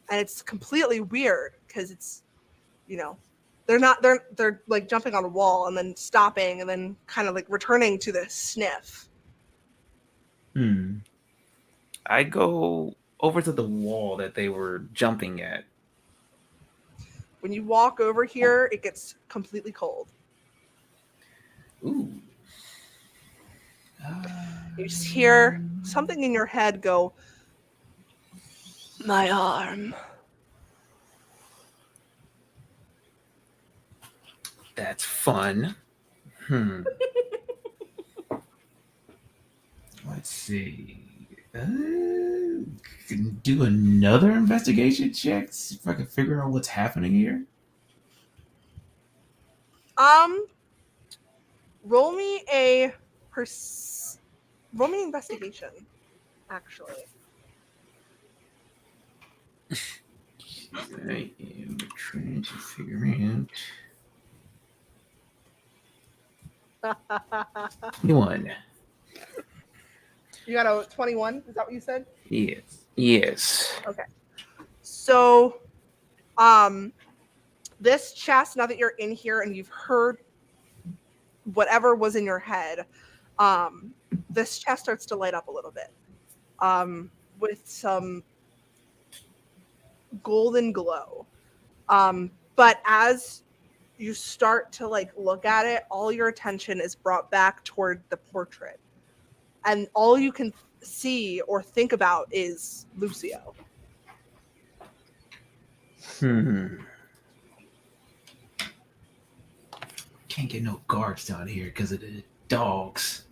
And it's completely weird because it's, they're like jumping on a wall and then stopping and then kind of like returning to the sniff. I go over to the wall that they were jumping at. When you walk over here, it gets completely cold. Ooh. You just hear something in your head go, "My arm." That's fun. Let's see. Can do another investigation check. See if I can figure out what's happening here. Roll me investigation, actually. I am trying to figure out. 21. You got a 21? Is that what you said? Yes. Yes. Okay. So, this chest, now that you're in here and you've heard whatever was in your head, this chest starts to light up a little bit, with some golden glow. But as you start to like look at it, all your attention is brought back toward the portrait, and all you can see or think about is Lucio. Can't get no guards down here because of the dogs.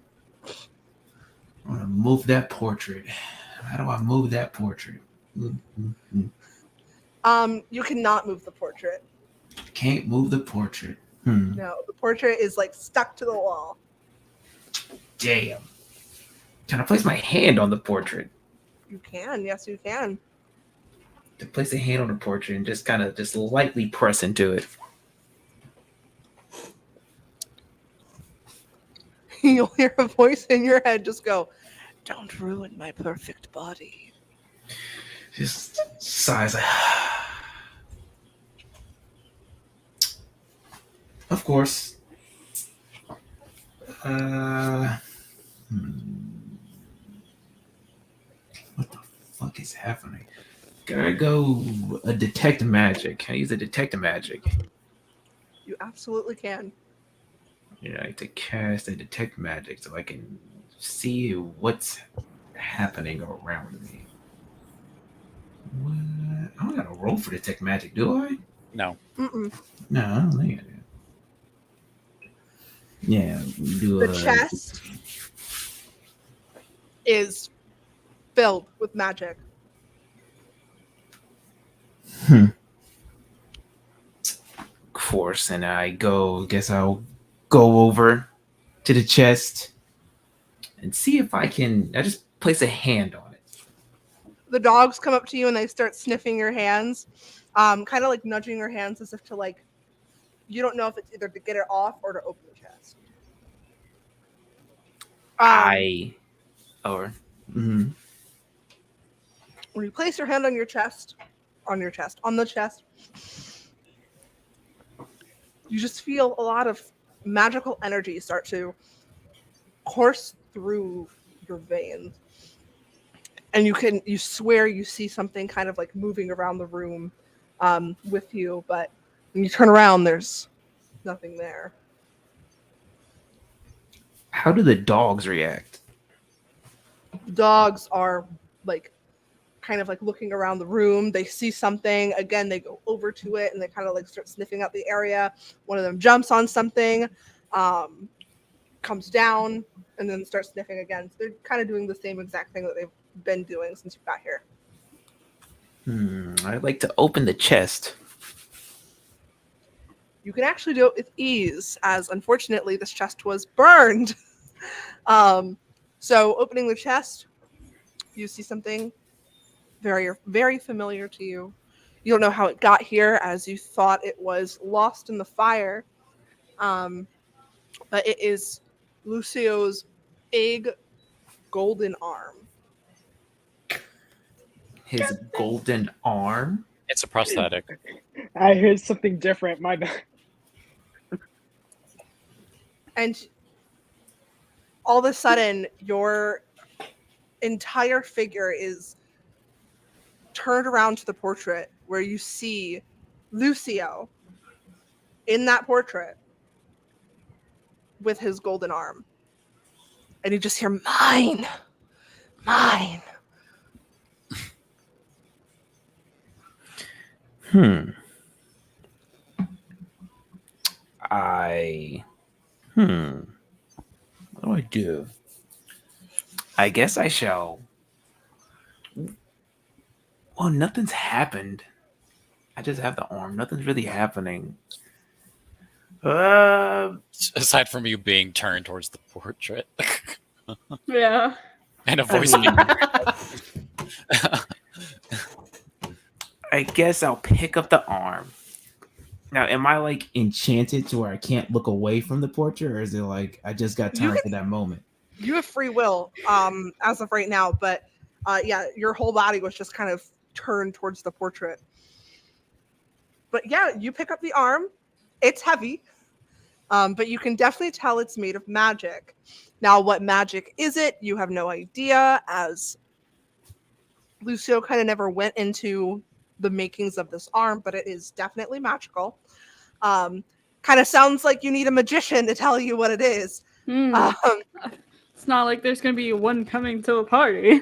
I want to move that portrait. How do I move that portrait? You cannot move the portrait. Can't move the portrait. No, the portrait is like stuck to the wall. Damn. Can I place my hand on the portrait? You can, yes, you can. To place a hand on the portrait and just kind of just lightly press into it. You'll hear a voice in your head just go, "Don't ruin my perfect body." Just sighs. Of course. What the fuck is happening? Gotta go a detect magic. Can I use a detect magic? You absolutely can. You know, I have to cast a detect magic so I can see what's happening around me. What? I don't gotta roll for detect magic, do I? No. Mm-mm. No, I don't think I do. Yeah, do The chest is filled with magic. Of course, and guess I'll go over to the chest and see if I just place a hand on it. The dogs come up to you and they start sniffing your hands, kind of like nudging your hands as if to like, you don't know if it's either to get it off or to open the chest. Mhm. When you place your hand on the chest, you just feel a lot of magical energy start to course through your veins. And you swear you see something kind of like moving around the room with you, but when you turn around, there's nothing there. How do the dogs react? Dogs are like kind of like looking around the room. They see something. Again, they go over to it and they kind of like start sniffing out the area. One of them jumps on something, comes down, and then starts sniffing again. So they're kind of doing the same exact thing that they've been doing since you got here. I'd like to open the chest. You can actually do it with ease, as unfortunately this chest was burned. So opening the chest, you see something very, very familiar to you. You don't know how it got here, as you thought it was lost in the fire. But it is Lucio's big golden arm. His golden arm? It's a prosthetic. I heard something different. My bad. And all of a sudden, your entire figure is turned around to the portrait, where you see Lucio in that portrait with his golden arm. And you just hear, "Mine! Mine!" What do I do? I guess I shall. Well, nothing's happened. I just have the arm. Nothing's really happening. Aside from you being turned towards the portrait. Yeah. And a voice being I guess I'll pick up the arm Now, am I like enchanted to where I can't look away from the portrait, or is it like I just got You time can- for that moment? You have free will as of right now, but yeah, your whole body was just kind of turned towards the portrait. But yeah, you pick up the arm. It's heavy, but you can definitely tell it's made of magic. Now, what magic is it? You have no idea, as Lucio kind of never went into the makings of this arm, but it is definitely magical. Kind of sounds like you need a magician to tell you what it is. It's not like there's gonna be one coming to a party.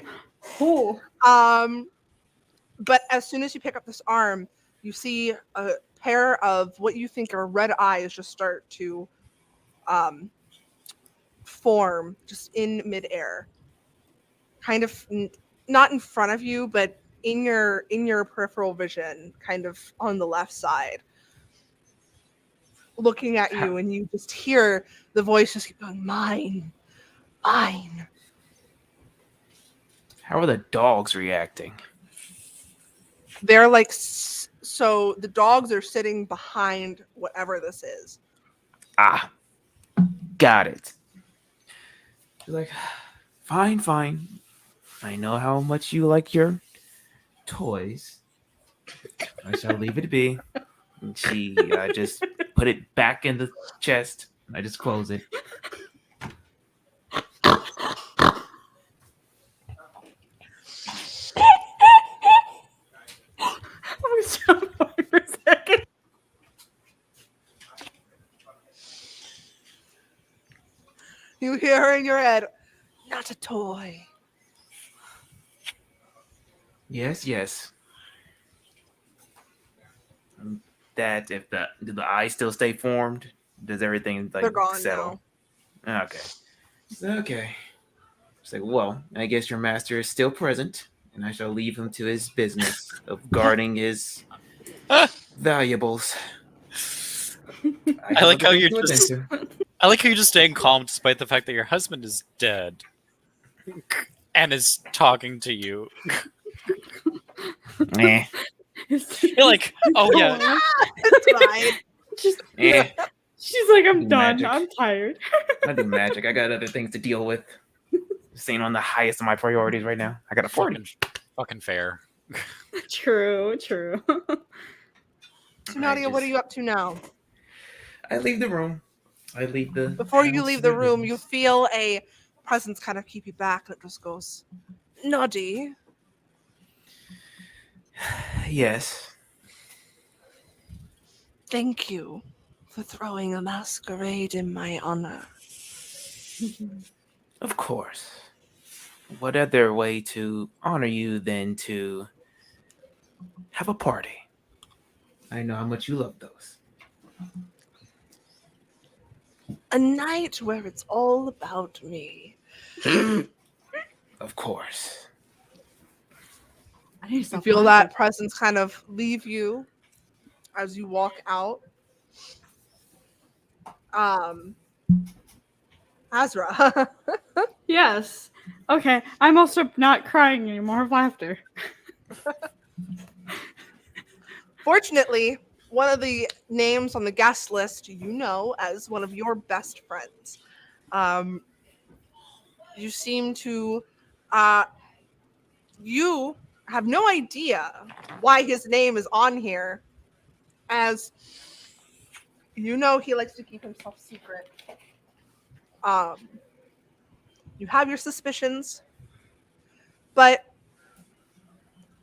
Cool. But as soon as you pick up this arm, you see a pair of what you think are red eyes just start to form just in midair, kind of not in front of you, but in your peripheral vision, kind of on the left side, looking at you, and you just hear the voice just keep going, mine. How are the dogs reacting? They're like, so the dogs are sitting behind whatever this is. Ah, got it. She's like, fine. I know how much you like your toys. I shall leave it be. And she just put it back in the chest. And I just close it. I'm so sorry for a second. You hear her in your head, not a toy. Yes. That if do the eyes still stay formed? Does everything like They're gone settle? Okay. It's like, well, I guess your master is still present, and I shall leave him to his business of guarding his valuables. I like how you're just. I like how you're just staying calm despite the fact that your husband is dead and is talking to you. Eh. You're like, oh yeah, It's fine. Just, Eh. she's like, I'm done. Magic. I'm tired. I do magic. I got other things to deal with. This ain't on the highest of my priorities right now. I got a party. fucking fair. True. So Nadia, what are you up to now? I leave the room. Before you leave the room, you feel a presence kind of keep you back, and it just goes, Noddy. Yes. Thank you for throwing a masquerade in my honor. Of course. What other way to honor you than to have a party? I know how much you love those. A night where it's all about me. Of course. I need You some feel magic. that presence kind of leave you as you walk out. Azra. Yes. Okay. I'm also not crying anymore of laughter. Fortunately, one of the names on the guest list you know as one of your best friends. You seem to you have no idea why his name is on here, as you know he likes to keep himself secret. You have your suspicions, but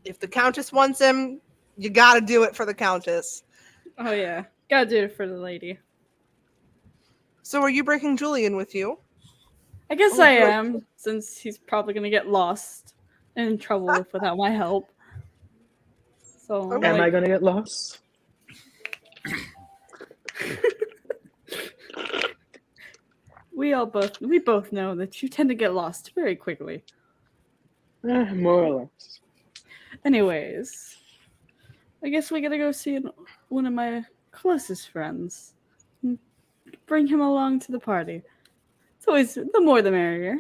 if the Countess wants him, you gotta do it for the Countess. Oh yeah. Gotta do it for the lady. So are you breaking Julian with you? I guess Oh, I good. am, since he's probably gonna get lost and in trouble without my help. So Okay. Am I gonna get lost? we both know that you tend to get lost very quickly. More or less. Anyways, I guess we gotta go see one of my closest friends. Bring him along to the party. It's always the more the merrier.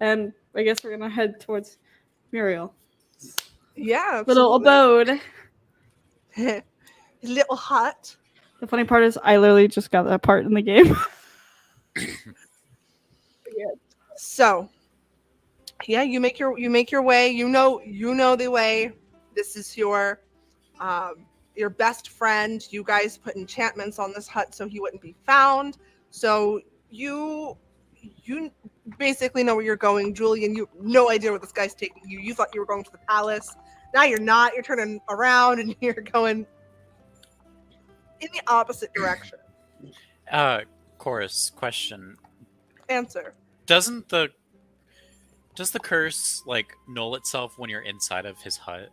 And I guess we're gonna head towards Muriel. Yeah, Little absolutely. abode. little hut. The funny part is, I literally just got that part in the game. So, yeah, you make your way. You know the way. This is your best friend. You guys put enchantments on this hut so he wouldn't be found. So you basically know where you're going, Julian. You have no idea where this guy's taking you. You thought you were going to the palace. Now you're not. You're turning around and you're going in the opposite direction. Chorus question. Answer. Does the curse like null itself when you're inside of his hut?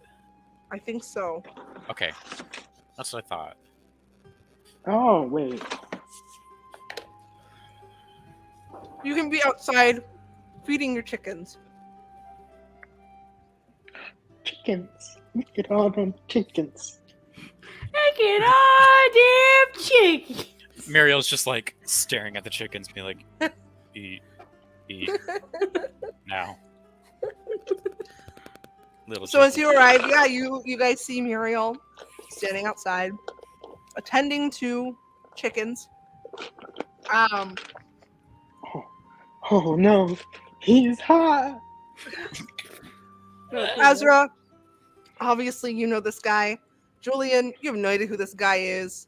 I think so. Okay. That's what I thought. Oh, wait. You can be outside feeding your chickens. Chickens. Look at all them chickens. Look at all them chickens. Muriel's just like staring at the chickens, being like, eat, now. Little So as chicken. you arrive, yeah, you guys see Muriel standing outside, attending to chickens. Oh no, he's hot. Azra, obviously you know this guy. Julian, you have no idea who this guy is.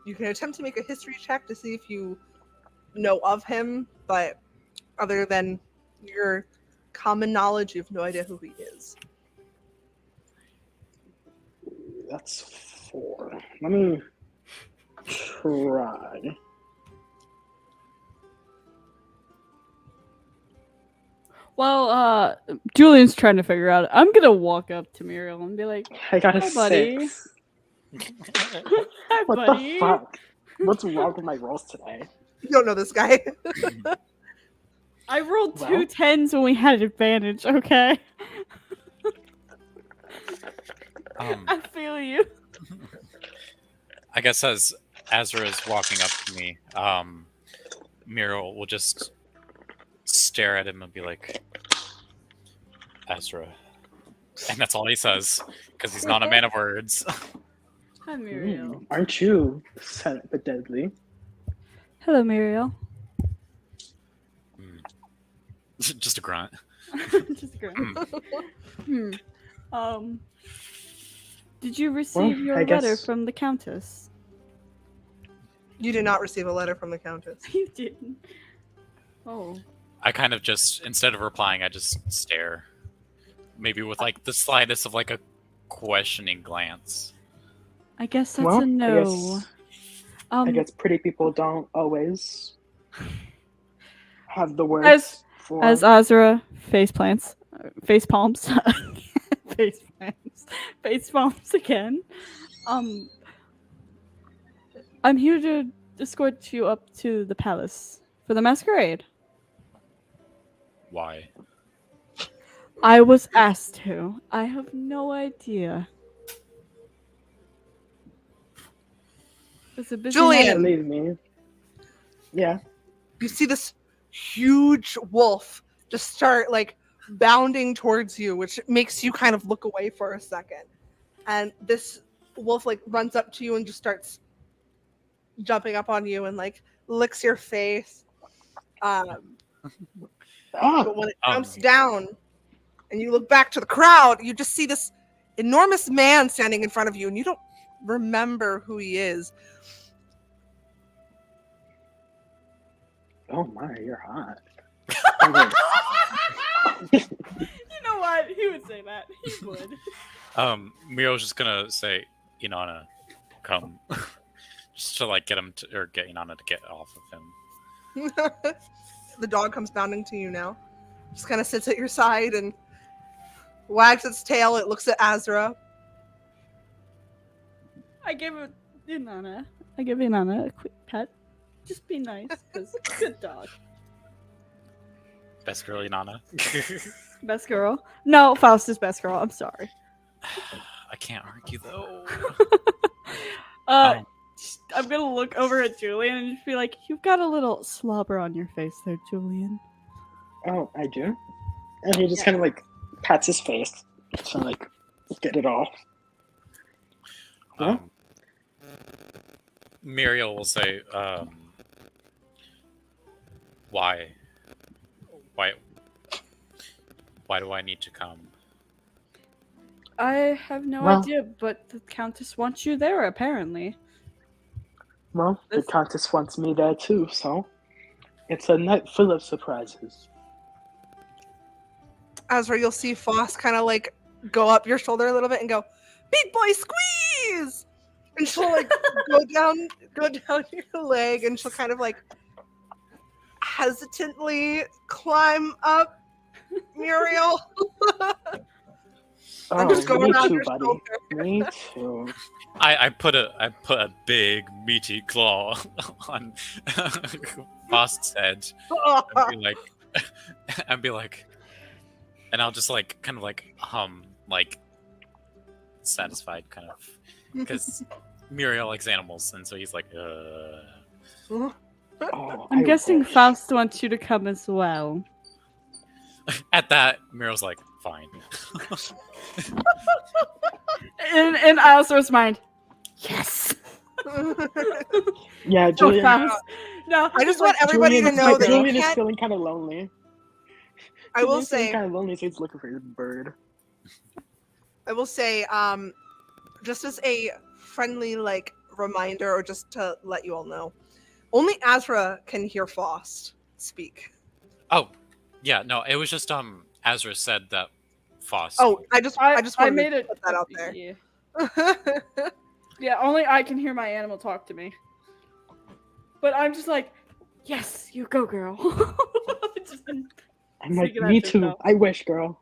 You can attempt to make a history check to see if you know of him, but other than your common knowledge, you have no idea who he is. That's 4. Let me try. Well, Julian's trying to figure out. I'm gonna walk up to Muriel and be like, I got a Hi, buddy. 6. "Hi, What buddy." the fuck? What's wrong with my rolls today? You don't know this guy. I rolled Well. 2 10s when we had advantage. Okay, I feel you. I guess as Azra is walking up to me, Muriel will just stare at him and be like, Azra. And that's all he says, because he's not a man of words. Hi, Muriel. Aren't you silent but deadly? Hello, Muriel. Just a grunt. Just grunt. Did you receive your I letter guess- from the Countess? You did not receive a letter from the Countess. You didn't. Oh. I kind of just, instead of replying, I just stare. Maybe with like the slightest of like a questioning glance. I guess that's Well, a no. I guess pretty people don't always have the words for. As Azra face palms, face palms again. I'm here to escort you up to the palace for the masquerade. Why? I was asked to. I have no idea. It's a busy Julian! night. Believe me. Yeah. You see this huge wolf just start like bounding towards you, which makes you kind of look away for a second. And this wolf like runs up to you and just starts jumping up on you and like licks your face. But when it jumps down and you look back to the crowd, you just see this enormous man standing in front of you and you don't remember who he is. Oh my, you're hot. You know what? He would say that. He would. Muriel's just gonna say, Inanna, come. Just to like get him to, or get Inanna to get off of him. The dog comes bounding to you now. Just kind of sits at your side and wags its tail. It looks at Azra. I give Inanna a quick pet. Just be nice, because good dog. Best girl, Inanna. Best girl. No, Faust is best girl. I'm sorry. I can't argue though. I'm gonna look over at Julian and just be like, "You've got a little slobber on your face there, Julian." Oh, I do? And he just kind of like pats his face to like get it off. Yeah. Muriel will say, why? Why do I need to come? I have no Well- idea, but the Countess wants you there, apparently. Well, the This- Countess wants me there too, so it's a night full of surprises. Azra, you'll see Foss kind of like go up your shoulder a little bit and go, "Big boy squeeze!" And she'll like go down your leg, and she'll kind of like hesitantly climb up Muriel. And just go me around too, your buddy. shoulder. Me too. I put a big meaty claw on Fost's head and be like, and I'll just like kind of like hum, like satisfied kind of, because Muriel likes animals, and so he's like, Oh, I'm I guessing wish. Faust wants you to come as well. At that, Muriel's like, fine. In Alistair's mind, yes. Yeah, So Julian. Faust. No, I just want everybody to Julian, know that you Julian is can't. feeling kind of lonely. I will say, kind of lonely, so he's looking for his bird. just as a friendly like reminder, or just to let you all know, only Azra can hear Faust speak. Oh, yeah, no, it was just Azra said that Foss. Oh, I just I wanted made to it put that out there. Yeah. Yeah, only I can hear my animal talk to me. But I'm just like, yes, you go, girl. Just- I'm like, Speaking me after too. yourself. I wish, girl.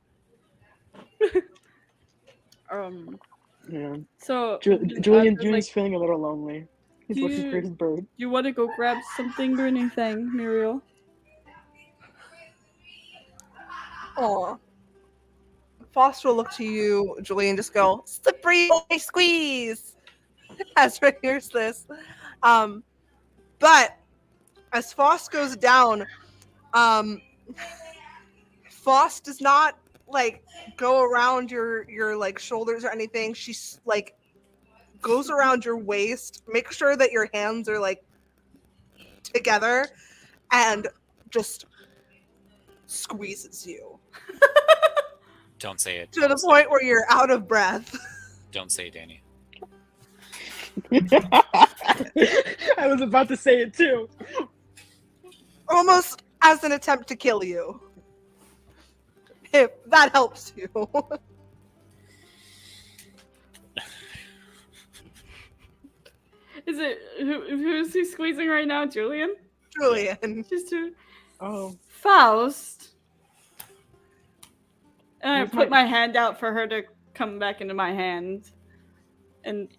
Yeah. So Julian's feeling a little lonely. He's Do looking for you- his bird. you want to go grab something or anything, Muriel? Aw. Foster will look to you, Julie, and just go, "Slippery boy squeeze." Azra hears this. But as Foss goes down, Foss does not like go around your like shoulders or anything. She's like goes around your waist, make sure that your hands are like together, and just squeezes you Don't say it. to the point where you're out of breath. Don't say it, Danny. I was about to say it too. Almost as an attempt to kill you. If that helps you. Is it who's he squeezing right now, Julian? Julian. Just to Oh, Faust. And I Where's put my- my hand out for her to come back into my hand and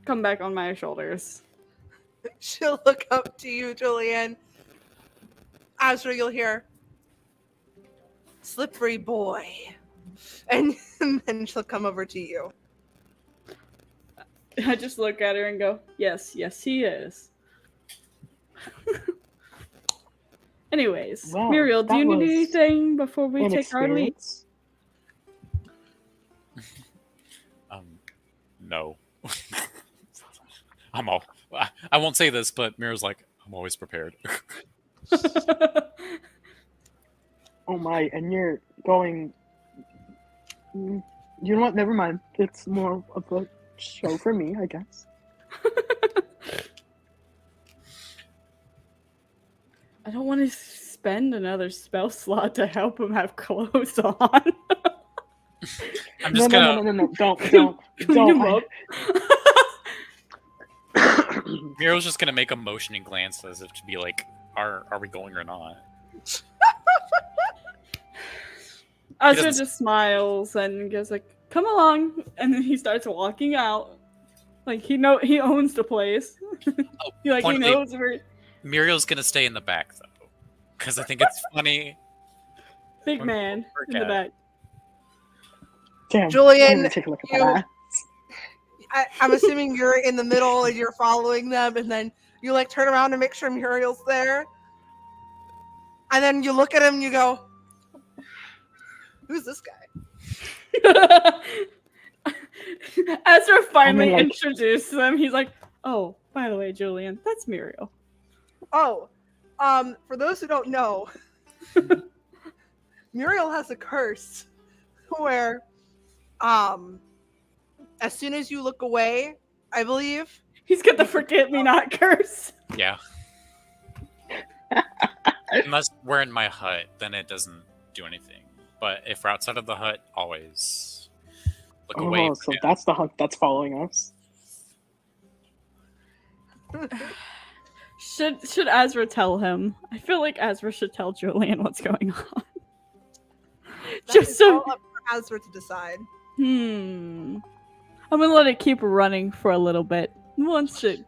come back on my shoulders. She'll look up to you, Julian. Azra, you'll hear, "Slippery boy." And then she'll come over to you. I just look at her and go, yes, he is. Anyways, Wow, Muriel, do that you need was anything before we an take our leave? experience. No. I won't say this, but Mira's like, I'm always prepared. Oh my, and you're going. You know what? Never mind. It's more of a show for me, I guess. I don't want to spend another spell slot to help him have clothes on. I'm just gonna. No. Don't. Clean him I- up. Mira's just gonna make a motioning glance as if to be like, are we going or not? Azra doesn't- just smiles and goes like, "Come along," and then he starts walking out. Like he owns the place. he point they- knows where. Muriel's gonna stay in the back though, because I think it's funny. Big When man work in the at- back. Damn. Julian, I'm gonna take a look at you- that. I'm assuming you're in the middle and you're following them, and then you like turn around to make sure Muriel's there. And then you look at him and you go, "Who's this guy?" Ezra finally like- introduced them. He's like, "Oh, by the way, Julian, that's Muriel." Oh, for those who don't know, Muriel has a curse where, as soon as you look away, I believe. He's got the forget me not curse. Yeah. Unless we're in my hut, then it doesn't do anything. But if we're outside of the hut, always look away. Oh, so that's the hunt that's following us. Should Ezra tell him? I feel like Ezra should tell Julian what's going on. That Just is so. all up for Ezra to decide. I'm gonna let it keep running for a little bit. Once it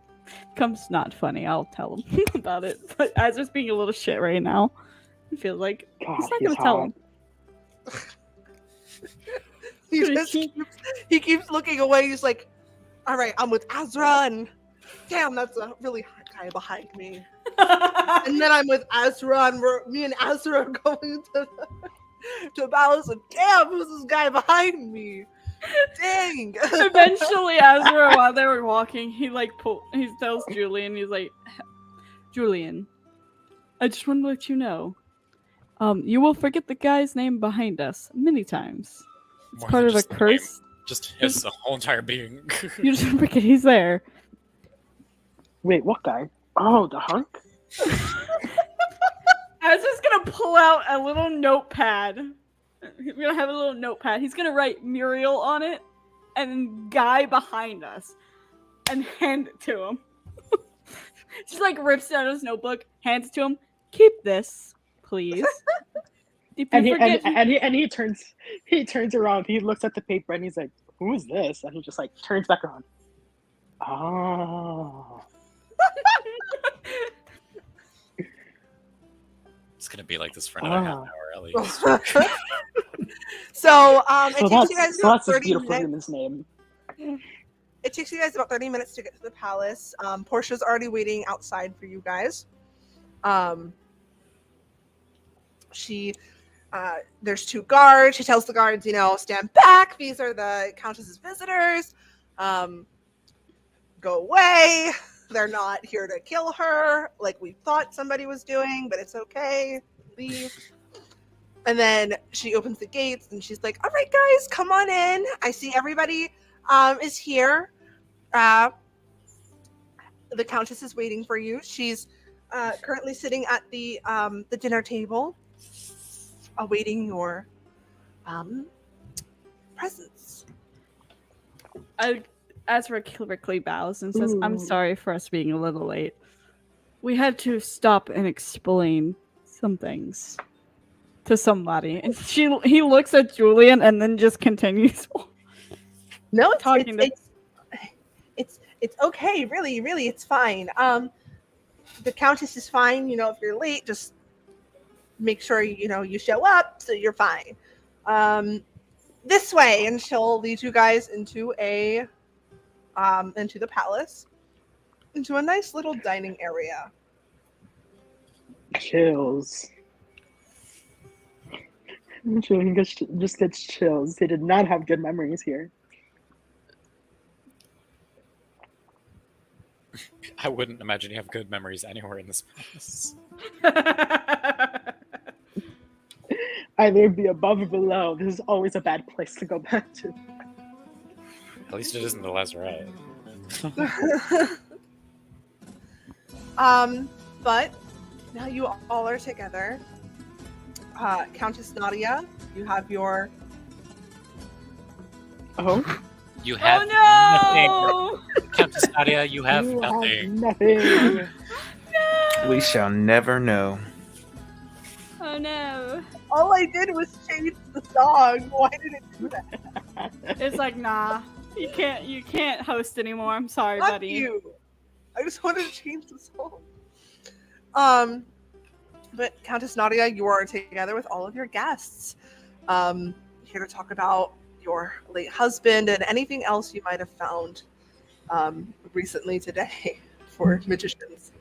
becomes not funny, I'll tell him about it. But Ezra's being a little shit right now. I feel like God, he's not gonna tell him. He Gonna just keep- he keeps looking away. He's like, "All right, I'm with Ezra, and damn, that's a really hot guy behind me." And then I'm with Ezra, and me and Ezra are going to Palace, and damn, who's this guy behind me? Dang. Eventually, Ezra, while they were walking, he tells Julian, he's like, "Julian, I just want to let you know, you will forget the guy's name behind us many times. It's More part than of a just the name. curse. Just his whole entire being. You just forget he's there." Wait, what guy? Oh, the hunk? Ezra's gonna pull out a little notepad. He's gonna have a little notepad. He's gonna write Muriel on it and guy behind us and hand it to him. Just like rips it out of his notebook, hands it to him. "Keep this, please." If you forget, And he turns around, he looks at the paper and he's like, "Who is this?" And he just like turns back around. Oh. It's gonna be like this for another half hour at least. So, So it takes you guys about that's this 30 beautiful minutes. woman's name. It takes you guys about 30 minutes to get to the palace. Portia's already waiting outside for you guys. There's 2 guards. She tells the guards, stand back. These are the Countess's visitors. Go away. They're not here to kill her like we thought somebody was doing, but it's okay. Leave. And then she opens the gates and she's like, "All right, guys, come on in. I see everybody is here. The Countess is waiting for you. She's currently sitting at the dinner table, awaiting your presence." Ezra quickly bows and says, "I'm Ooh. sorry for us being a little late. We had to stop and explain some things to somebody." And he looks at Julian and then just continues. No, Talking it's okay. Really, it's fine. The Countess is fine. If you're late, just make sure you show up so you're fine. This way, and she'll lead you guys into the palace, into a nice little dining area. Chills. Julian just gets chills. They did not have good memories here. I wouldn't imagine you have good memories anywhere in this palace. Either be above or below. This is always a bad place to go back to. At least it isn't the Lazarette. But now you all are together. Countess Nadia, you have your Oh, You have Oh nothing. Countess Nadia, you have you nothing. have nothing. no! We shall never know. Oh no! all I did was change the song. Why did it do that? It's like, nah, you can't host anymore. I'm sorry, Fuck buddy. you. I just wanted to change the song. But Countess Nadia, you are together with all of your guests. Here to talk about your late husband and anything else you might have found recently today for magicians.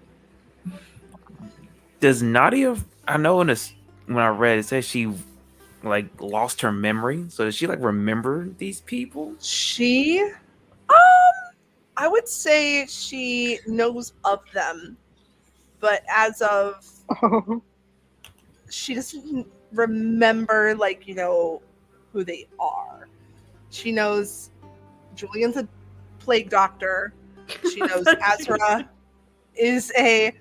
Does Nadia? I know when I read it says she like lost her memory? So does she like remember these people? She, I would say she knows of them, but as of Oh, she doesn't remember, like, who they are. She knows Julian's a plague doctor. She knows Azra is a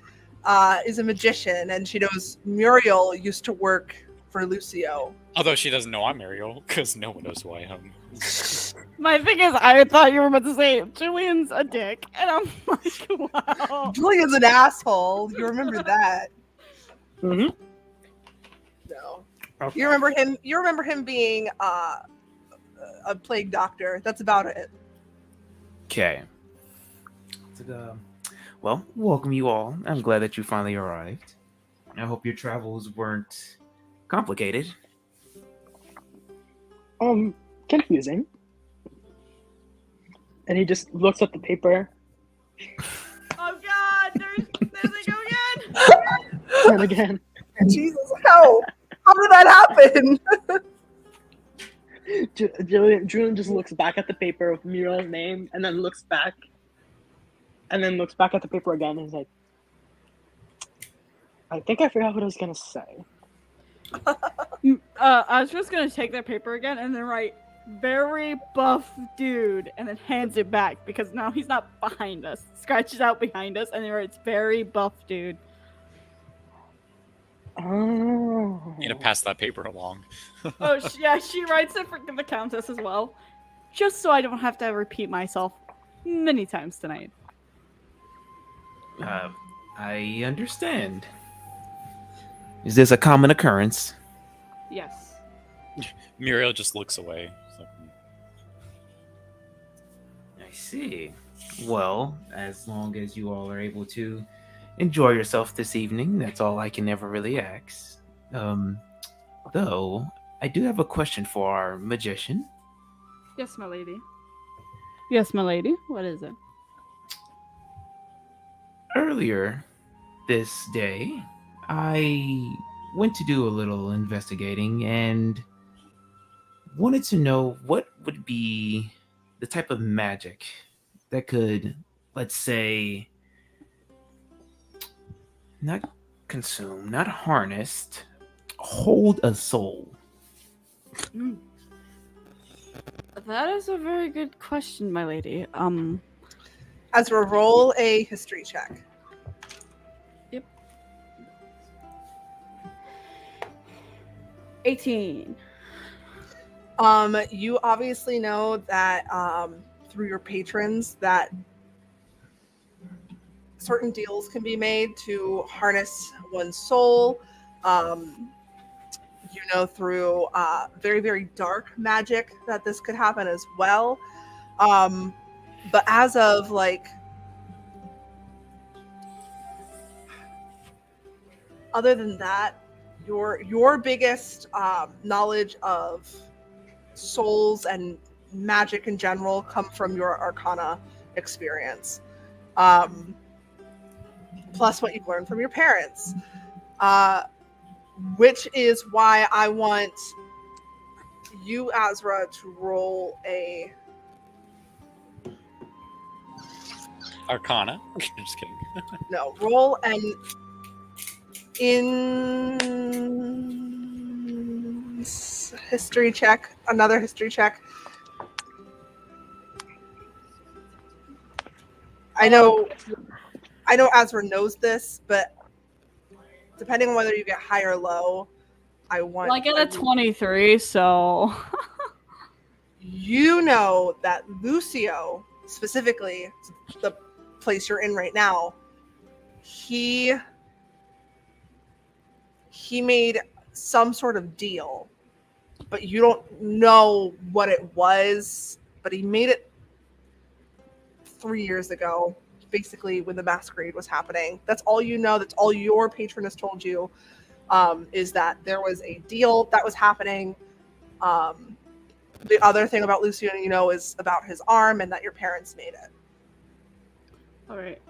magician, and she knows Muriel used to work for Lucio. Although she doesn't know I'm Ariel, because no one knows who I am. My thing is, I thought you were about to say Julian's a dick, and I'm like, wow. Julian's an asshole. You remember that? mhm. No. Okay. You remember him being a plague doctor. That's about it. Okay. Well, welcome you all. I'm glad that you finally arrived. I hope your travels weren't complicated. Confusing. And he just looks at the paper Oh God, there they go again. and again. Jesus, how did that happen? Julian just looks back at the paper with Muriel's name, and then looks back at the paper again, and he's like, I think I forgot what I was gonna say. I was just gonna take that paper again and then write very buff dude and then hands it back because now he's not behind us. Scratches out behind us and then writes very buff dude. Oh. You need to pass that paper along. Oh yeah, she writes it for the countess as well, just so I don't have to repeat myself many times tonight. I understand. Is this a common occurrence? Yes. Muriel just looks away. It's like, I see. Well, as long as you all are able to enjoy yourself this evening, that's all I can ever really ask. Though, I do have a question for our magician. Yes, my lady. Yes, my lady. What is it? Earlier this day, I went to do a little investigating and wanted to know what would be the type of magic that could, let's say, not consume, not harnessed, hold a soul. That is a very good question, my lady. Ezra, roll a history check. Yep. 18. You obviously know that through your patrons that certain deals can be made to harness one's soul. You know through very, very dark magic that this could happen as well. But as of other than that, your biggest knowledge of souls and magic in general come from your Arcana experience, plus what you've learned from your parents, which is why I want you, Azra, to roll a Arcana. Just kidding. roll an history check, another history check. I know Azra knows this, but depending on whether you get high or low, I want. Well, I get a 23, so. You know that Lucio, specifically, the place you're in right now, he made some sort of deal, but you don't know what it was, but he made it 3 years ago, basically when the masquerade was happening. That's all you know. That's all your patron has told you, is that there was a deal that was happening. The other thing about Lucio, is about his arm and that your parents made it. All right.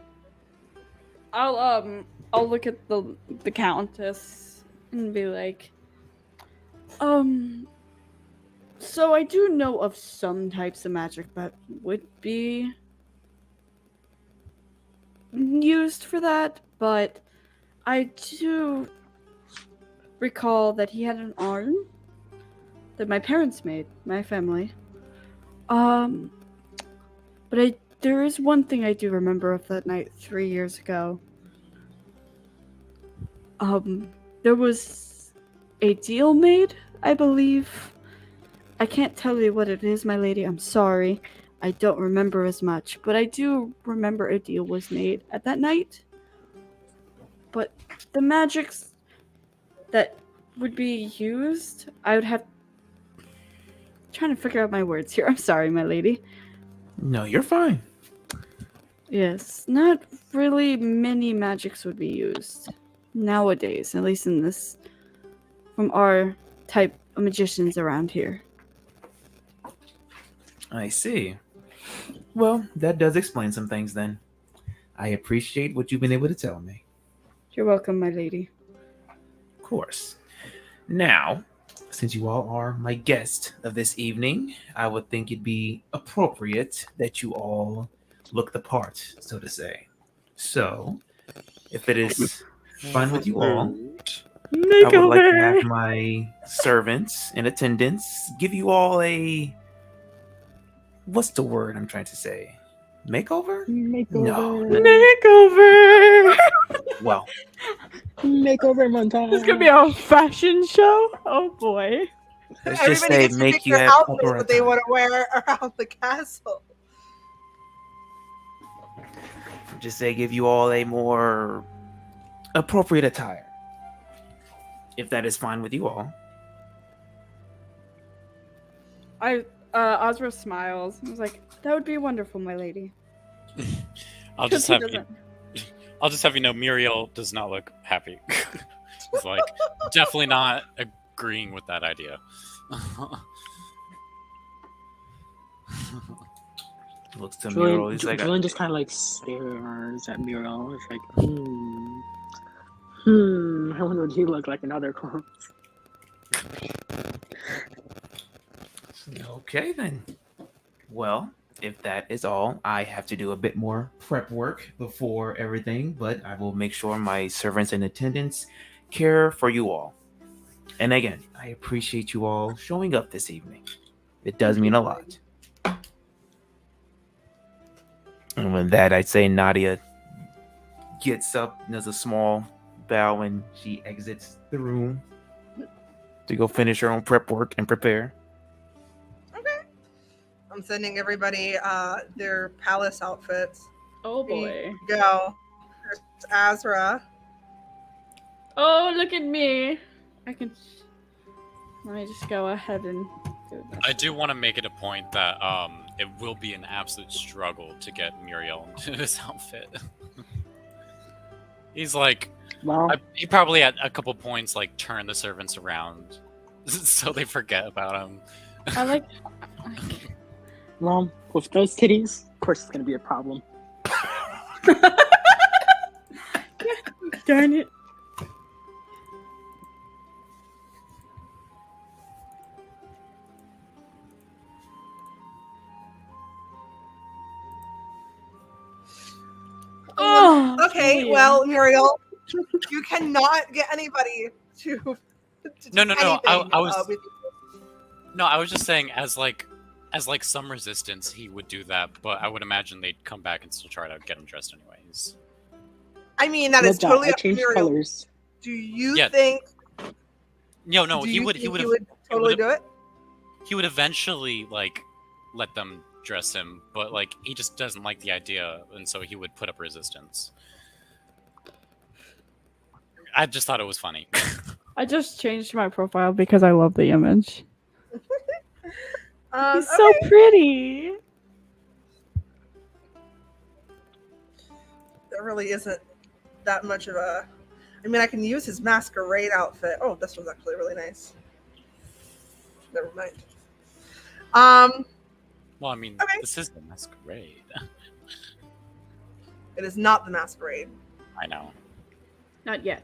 I'll look at the countess and be like, So I do know of some types of magic that would be used for that, but I do recall that he had an arm that my parents made, my family. But there is one thing I do remember of that night 3 years ago. There was a deal made, I believe. I can't tell you what it is, my lady. I'm sorry. I don't remember as much, but I do remember a deal was made at that night. But the magics that would be used, I would have... trying to figure out my words here. I'm sorry, my lady. No, you're fine. Yes, not really many magics would be used nowadays, at least in this, from our type of magicians around here. I see. Well, that does explain some things then. I appreciate what you've been able to tell me. You're welcome, my lady. Of course. Now, since you all are my guest of this evening, I would think it'd be appropriate that you all look the part, so to say. So, if it is fine with you all, I would like to have my servants in attendance give you all a... what's the word I'm trying to say? Makeover? Makeover. Makeover! Well, Makeover montage. This could be a fashion show? Oh boy. let's just Everybody say gets to make pick you their have outfit proper that they attire. want to wear around the castle. Just say give you all a more appropriate attire. If that is fine with you all. Ozra smiles. I was like, that would be wonderful, my lady. I'll just have you know, Muriel does not look happy. She's like, definitely not agreeing with that idea. Looks to Muriel. He's like, Julian just kind of like stares at Muriel. It's like, I wonder what he look like in other clothes. okay then. Well, if that is all, I have to do a bit more prep work before everything, but I will make sure my servants in attendance care for you all. And again, I appreciate you all showing up this evening. It does mean a lot. And with that, I'd say Nadia gets up and does a small bow and she exits the room to go finish her own prep work and prepare. I'm sending everybody their palace outfits. Oh Here boy. you go. There's Azra. Oh, look at me. Let me just go ahead and do that. I do want to make it a point that it will be an absolute struggle to get Muriel into this outfit. He's like, Well, he probably at a couple points like turn the servants around so they forget about him. I like... well, with those titties, of course it's gonna be a problem. Darn it. Oh, Okay, Julian. well, Muriel, you cannot get anybody to do No. anything, I was with- no, I was just saying as some resistance, he would do that, but I would imagine they'd come back and still try to get him dressed anyways. I mean, that Love is totally I up to changed Muriel. colors. Do you Yeah. think? No, do he you would think would've- totally do it. He would eventually like let them dress him, but like he just doesn't like the idea, and so he would put up resistance. I just thought it was funny. I just changed my profile because I love the image. He's so Okay. pretty. There really isn't that much of a. I mean, I can use his masquerade outfit. Oh, this one's actually really nice. Never mind. Well, I mean, Okay. this is the masquerade. It is not the masquerade. I know. Not yet.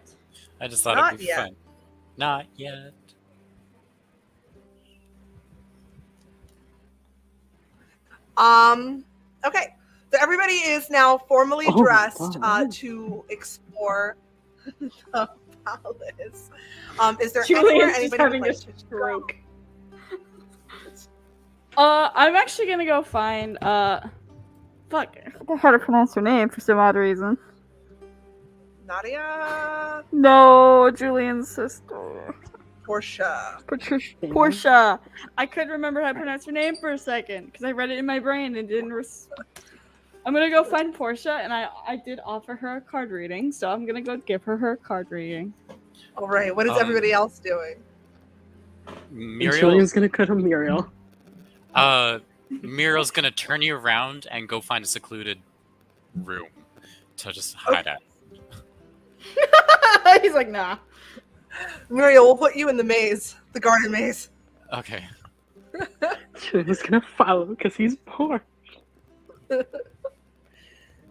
I just thought Not it'd be yet. fun. Not yet. Okay. So everybody is now formally Oh my dressed God. to explore the palace. Is there Julian's anywhere just anybody having would a like to stroke. I'm actually gonna go find fuck, I forgot how to pronounce her name for some odd reason. Nadia? No, Julian's sister. Portia. Patricia. Yeah. Portia. I couldn't remember how to pronounce her name for a second because I read it in my brain and didn't. I'm gonna go find Portia, and I did offer her a card reading, so I'm gonna go give her card reading. All right. What is everybody else doing? Muriel, Julian's gonna cut a Muriel. Muriel's gonna turn you around and go find a secluded room to just hide at. He's like, nah. Muriel, we'll put you in the maze, the garden maze. Okay. Julian's gonna follow because he's poor.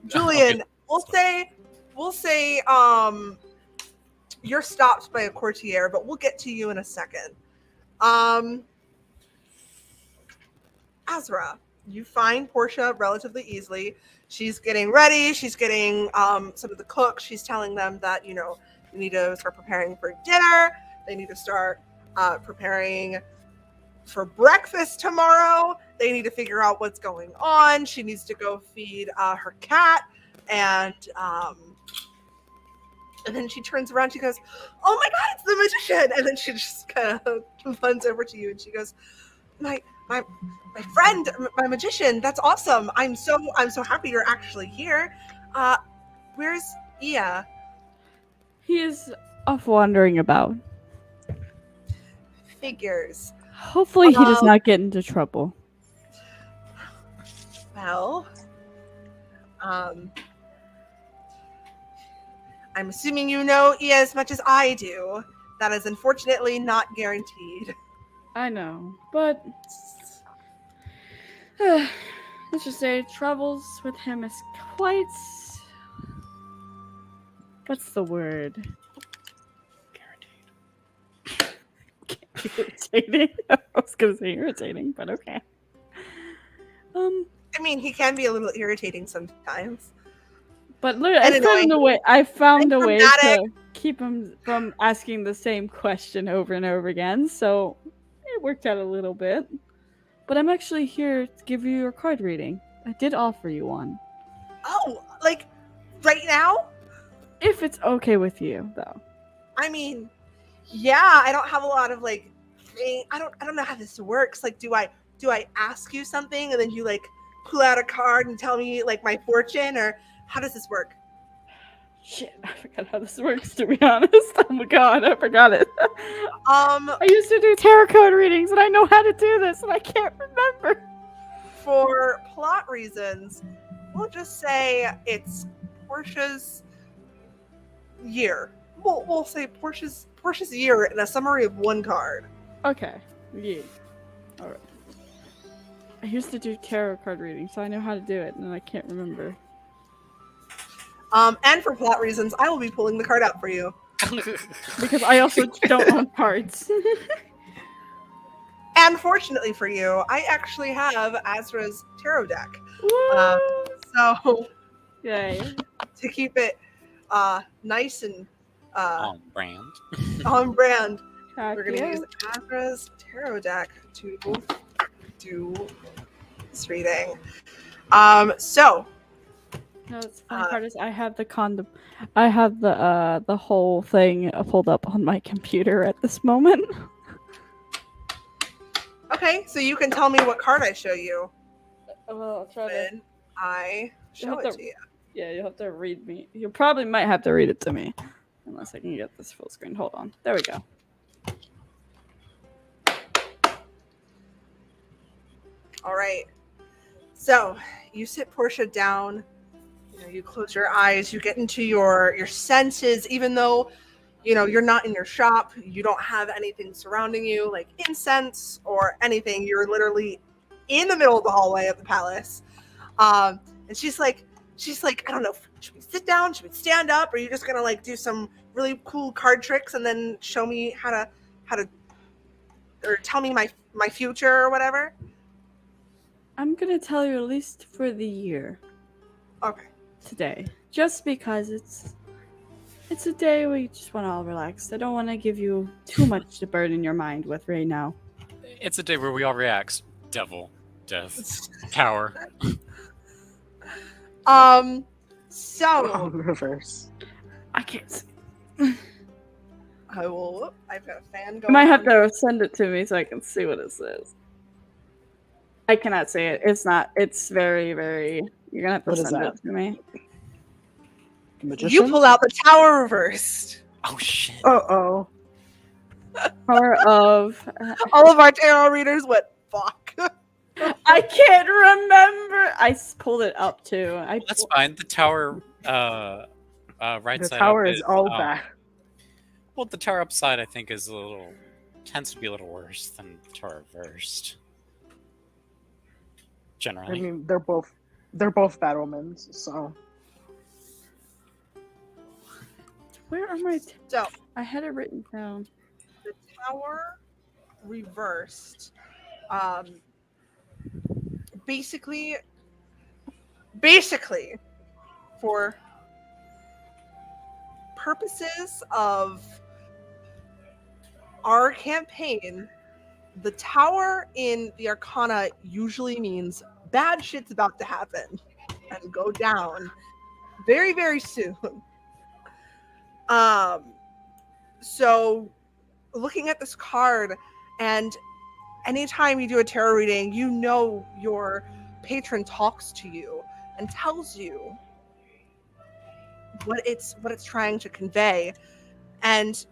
Julian, we'll say you're stopped by a courtier, but we'll get to you in a second. Azra, you find Portia relatively easily. She's getting ready. She's getting some of the cooks. She's telling them that, you need to start preparing for dinner. They need to start preparing for breakfast tomorrow. They need to figure out what's going on. She needs to go feed her cat. And then she turns around. She goes, "Oh my God, it's the magician!" And then she just kind of runs over to you and she goes, "My friend, my magician. That's awesome. I'm so happy you're actually here. Where's Ia?" He is off wandering about. Figures. Hopefully, he does not get into trouble. Well, I'm assuming you know Ia as much as I do. That is unfortunately not guaranteed. I know, but let's just say troubles with him is quite. What's the word? Irritating. I was gonna say irritating, but okay. I mean, he can be a little irritating sometimes. But look, I found a way dramatic. to keep him from asking the same question over and over again, so it worked out a little bit. But I'm actually here to give you your card reading. I did offer you one. Oh, like right now? If it's okay with you, though. I mean, yeah, I don't have a lot of I don't know how this works. Like, do I ask you something and then you like pull out a card and tell me like my fortune, or how does this work? Shit, I forgot how this works, to be honest. Oh my God, I forgot it. I used to do tarot card readings and I know how to do this and I can't remember. For plot reasons, we'll just say it's Portia's year. We'll say Portia's year in a summary of one card. Okay. Yeah. Alright. I used to do tarot card readings, so I know how to do it, and I can't remember. And for plot reasons, I will be pulling the card out for you. Because I also don't own cards. And fortunately for you, I actually have Azra's tarot deck. So, Yay. to keep it nice and On brand. on brand, Heck we're going to yeah. use Azra's tarot deck to do this reading. So, No, the funny part is I have the condom. I have the whole thing pulled up on my computer at this moment. okay, so you can tell me what card I show you Well, I'll try to. when I show it to you. Yeah, you'll have to read me. You probably might have to read it to me, unless I can get this full screen. Hold on. There we go. All right. So you sit Portia down. You close your eyes. You get into your senses, even though you're not in your shop. You don't have anything surrounding you, like incense or anything. You're literally in the middle of the hallway of the palace. And she's like, I don't know. Should we sit down? Should we stand up? Or are you just gonna like do some really cool card tricks and then show me how to, or tell me my future or whatever? I'm gonna tell you at least for the year Okay. today, just because it's a day we just want to all relax. I don't want to give you too much to burden your mind with right now. It's a day where we all react. Devil, death, power. So Reverse. I can't see. I will. I've got a fan You going. might have on. to send it to me so I can see what it says. I cannot say it. It's not. It's very, very. You're gonna have to What is send that? it to me. Magician? You pull out the tower reversed. Oh shit. Uh-oh. Power of. All of our tarot readers went fuck. I can't remember. Pulled it up too. That's fine. The tower, right The side tower up is all oh. bad. Well, the tower upside, I think, tends to be a little worse than the tower reversed. I Generally. mean, they're both bad omens, so. Where are my? So I had it written down. the tower reversed. Basically, for purposes of our campaign, the tower in the Arcana usually means bad shit's about to happen and go down very, very soon. So looking at this card, and anytime you do a tarot reading, you know your patron talks to you and tells you what it's trying to convey. And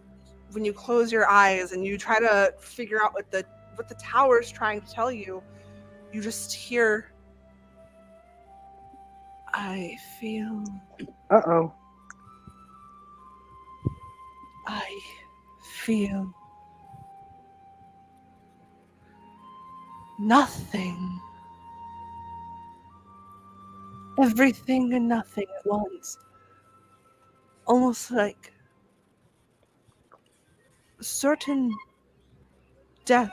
when you close your eyes and you try to figure out what the tower is trying to tell you, you just hear, I feel, Uh-oh. I feel nothing. Everything and nothing at once. Almost like certain death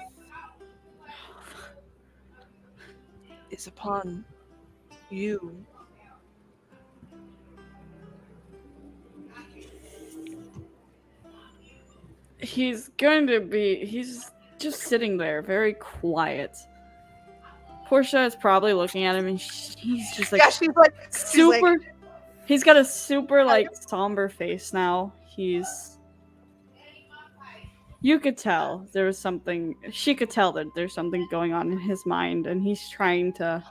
is upon you. He's just sitting there, very quiet. Portia is probably looking at him, and he's just like Yeah, she's like super. He's got a super like somber face now. You could tell there was something. She could tell that there's something going on in his mind, and he's trying to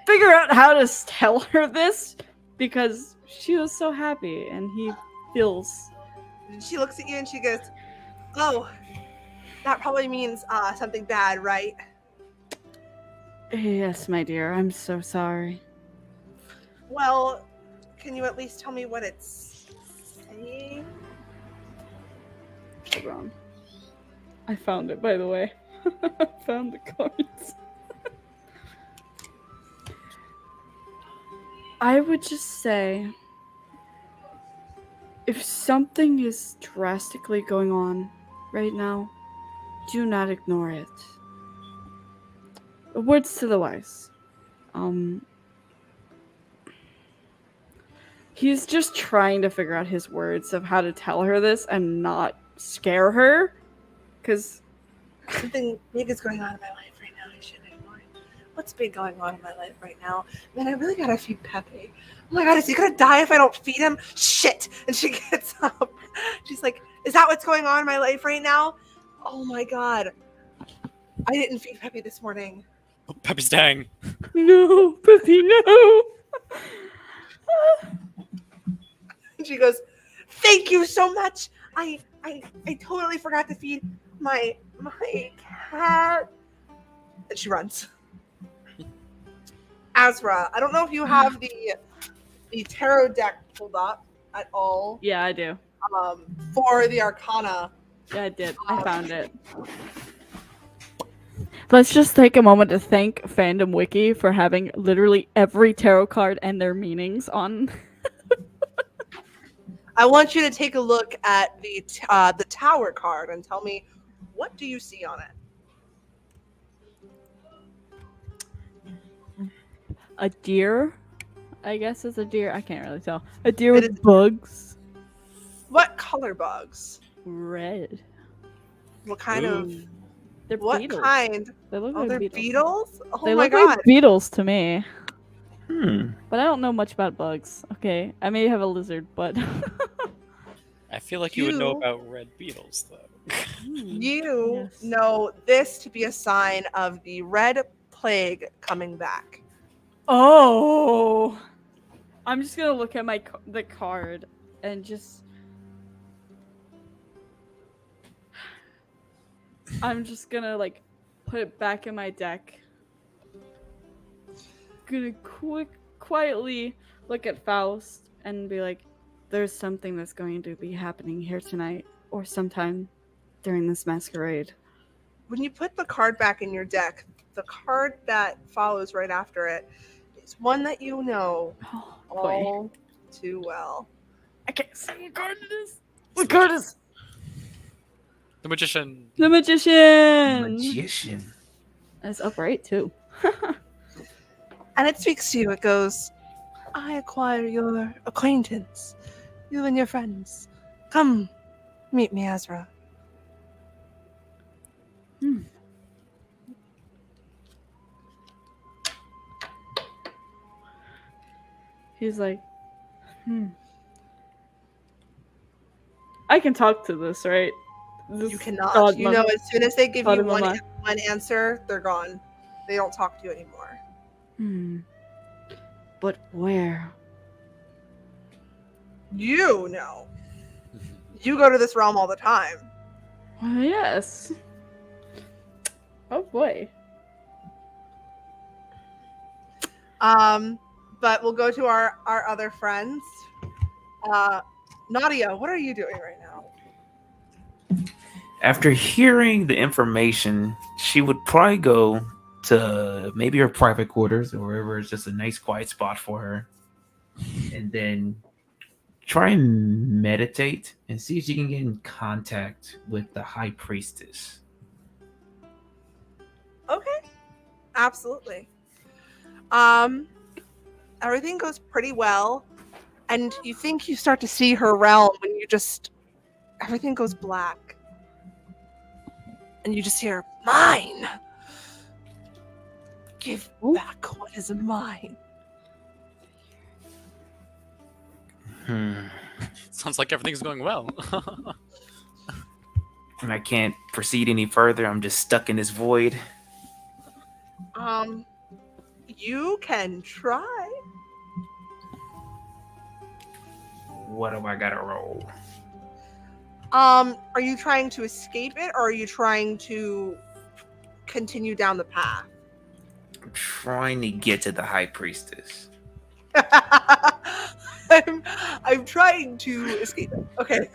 figure out how to tell her this because she was so happy, and he feels. She looks at you and she goes, "Oh, that probably means something bad, right?" Yes, my dear. I'm so sorry. Well, can you at least tell me what it's saying? Hold on. I found it, by the way. I found the cards. I would just say, if something is drastically going on right now, do not ignore it. Words to the wise. He's just trying to figure out his words of how to tell her this and not scare her. Because Something big is going on in my life right now. I shouldn't ignore it. What's big going on in my life right now? Man, I really gotta feed Pepe. Oh my god, is he gonna die if I don't feed him? Shit! And she gets up. She's like, is that what's going on in my life right now? Oh my god. I didn't feed Pepe this morning. Pepe's dying. no, Puppy, no. And she goes, thank you so much. I totally forgot to feed my cat. And she runs. Azra, I don't know if you have the tarot deck pulled up at all. Yeah, I do. For the Arcana. Yeah, I did. I found it. Let's just take a moment to thank Fandom Wiki for having literally every tarot card and their meanings on. I want you to take a look at the Tower card and tell me, what do you see on it? a deer. I guess it's a deer. I can't really tell. A deer It with is- bugs. What color bugs? Red. What kind of? They're What beetles. kind? They look Oh, like they're beetles. beetles. Oh They my look god. like beetles to me. Hmm. But I don't know much about bugs. Okay, I may have a lizard, but I feel like you would know You- about red beetles, though. You Yes. know this to be a sign of the red plague coming back. Oh, I'm just gonna look at the card and just. I'm just gonna like put it back in my deck. Gonna quietly look at Faust and be like, "There's something that's going to be happening here tonight, or sometime during this masquerade." When you put the card back in your deck, the card that follows right after it is one that you know Oh boy, all too well. I can't see what card it is. What card is The magician. the magician? Magician. It's upright too. And it speaks to you. It goes, I acquire your acquaintance, you and your friends. Come, meet me, Ezra. He's like, I can talk to this, right? This You cannot. god You know, as soon as they give you Mama. one answer, they're gone. They don't talk to you anymore. But where? You know. You go to this realm all the time. Yes. Oh boy. But we'll go to our other friends. Nadia, what are you doing right now? After hearing the information, she would probably go to maybe her private quarters or wherever is just a nice quiet spot for her. And then try and meditate and see if she can get in contact with the high priestess. Okay. Absolutely. Everything goes pretty well. And you think you start to see her realm when you just everything goes black. And you just hear, mine. Give back what is mine. Sounds like everything's going well. And I can't proceed any further. I'm just stuck in this void. You can try. What do I gotta roll? Are you trying to escape it or are you trying to continue down the path? I'm trying to get to the high priestess. I'm trying to escape it. Okay.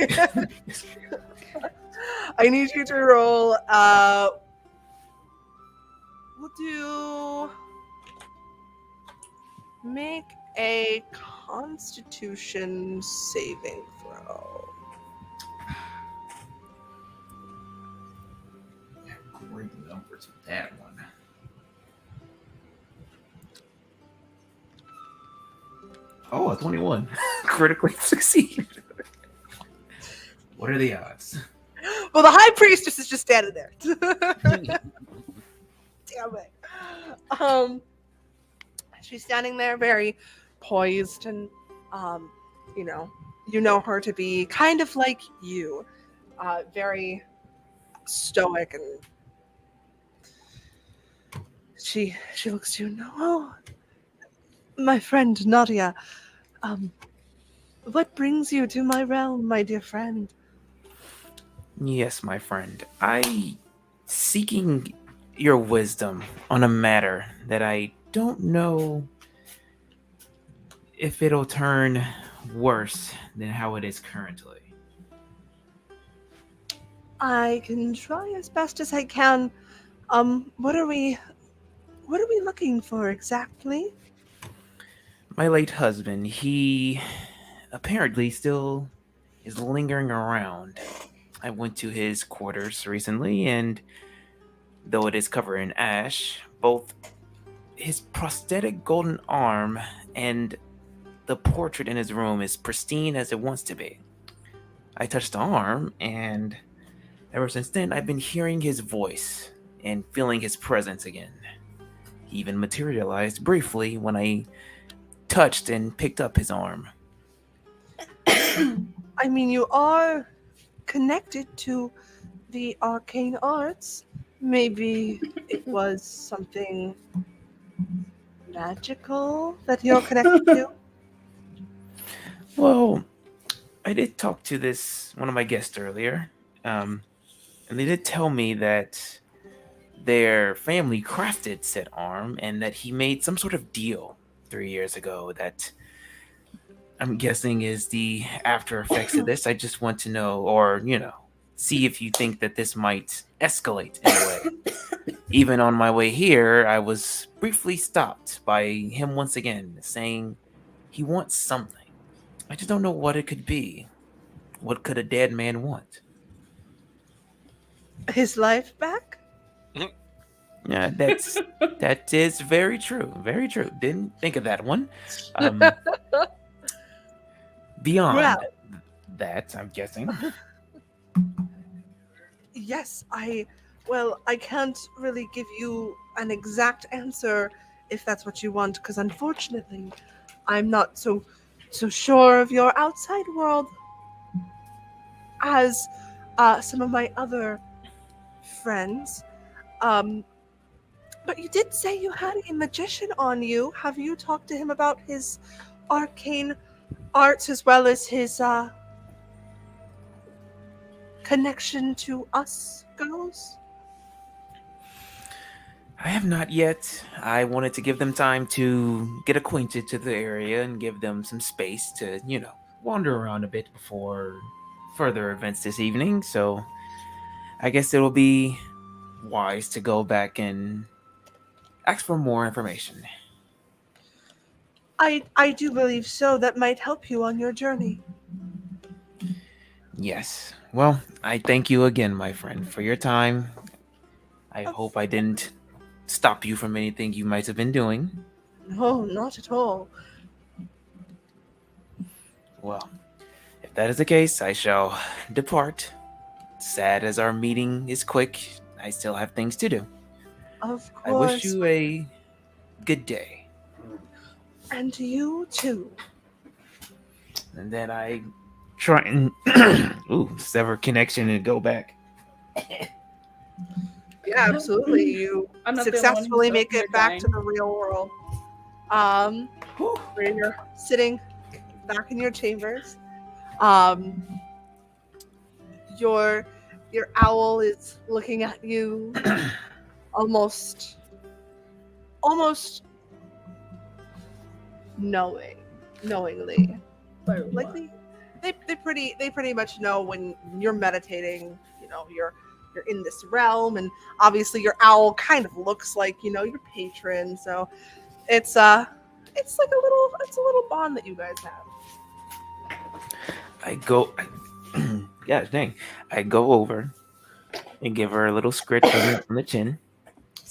I need you to roll we'll do make a constitution saving throw. Great numbers with that one. Oh, a 21. Critically succeed. What are the odds? Well, the high priestess is just standing there. Damn it. She's standing there very poised and you know her to be kind of like you. Very stoic, and she looks to you and, oh, my friend Nadia, what brings you to my realm, my dear friend? Yes, my friend. I seeking your wisdom on a matter that I don't know if it'll turn worse than how it is currently. I can try as best as I can. What are we looking for exactly? My late husband, he apparently still is lingering around. I went to his quarters recently, and though it is covered in ash, both his prosthetic golden arm and the portrait in his room is pristine as it wants to be. I touched the arm, and ever since then, I've been hearing his voice and feeling his presence again. He even materialized briefly when I touched and picked up his arm. I mean, you are connected to the arcane arts. Maybe it was something magical that you're connected to. Well, I did talk to one of my guests earlier, and they did tell me that their family crafted said arm and that he made some sort of deal 3 years ago that I'm guessing is the after effects of this. I just want to know, or, see if you think that this might escalate in a way. Even on my way here, I was briefly stopped by him once again, saying he wants something. I just don't know what it could be. What could a dead man want? His life back? Yeah, that is very true. Very true. Didn't think of that one. Beyond Well. that, I'm guessing. Yes, I can't really give you an exact answer if that's what you want, because unfortunately, I'm not so sure of your outside world as some of my other friends. But you did say you had a magician on you. Have you talked to him about his arcane arts as well as his connection to us girls? I have not yet. I wanted to give them time to get acquainted to the area and give them some space to, wander around a bit before further events this evening. So I guess it'll be wise to go back and ask for more information. I do believe so. That might help you on your journey. Yes. Well, I thank you again, my friend, for your time. I hope I didn't stop you from anything you might have been doing. No, not at all. Well, if that is the case, I shall depart. Sad as our meeting is quick, I still have things to do. Of course. I wish you a good day. And you too. And then I try and sever connection and go back. Yeah, absolutely. You I'm not the only one successfully who's make over it here back dying. to the real world. Where you're sitting back in your chambers. Your owl is looking at you almost knowingly. Like they pretty much know when you're meditating, you're in this realm, and obviously your owl kind of looks like, your patron, so it's like a little bond that you guys have. Gosh dang. I go over and give her a little scritch on the chin.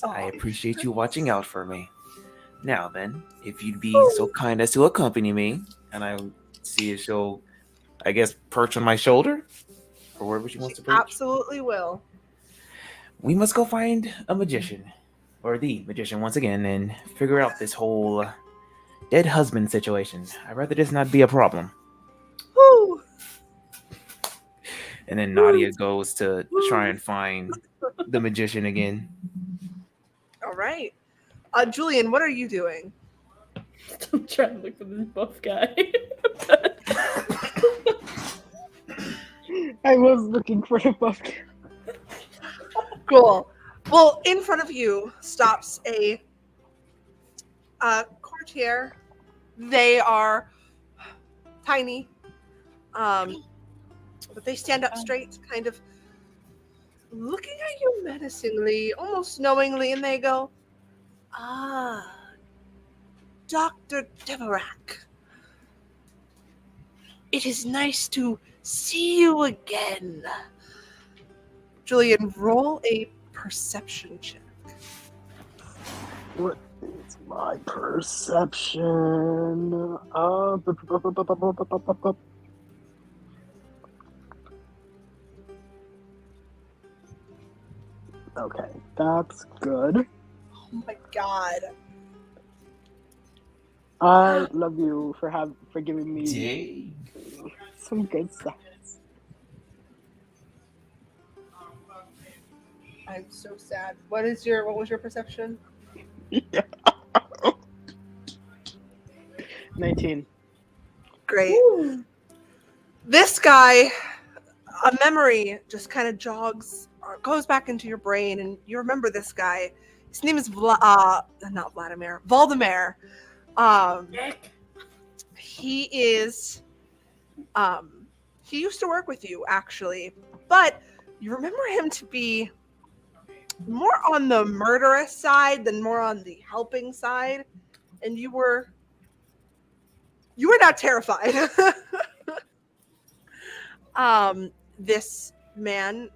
I appreciate you watching out for me. Now then, if you'd be so kind as to accompany me, and I see if she'll, I guess, perch on my shoulder, or wherever she wants to perch. Absolutely will. We must go find a magician, or the magician once again, and figure out this whole dead husband situation. I'd rather this not be a problem. Woo! And then Nadia goes to try and find the magician again. All right. Julian, what are you doing? I'm trying to look for this buff guy. I was looking for a buff. Cool. Well, in front of you stops a courtier. They are tiny, but they stand up straight, kind of looking at you menacingly, almost knowingly, and they go, Dr. Deverak. It is nice to see you again. Julian, roll a perception check. What is my perception? Okay, that's good. Oh my god. I love you for giving me Dang. some good stuff. I'm so sad. What was your perception? 19. Great. This guy, a memory just kind of jogs or goes back into your brain, and you remember this guy. His name is not Vladimir, Valdemar. He is, he used to work with you actually, but you remember him to be more on the murderous side than more on the helping side, and you were not terrified. This man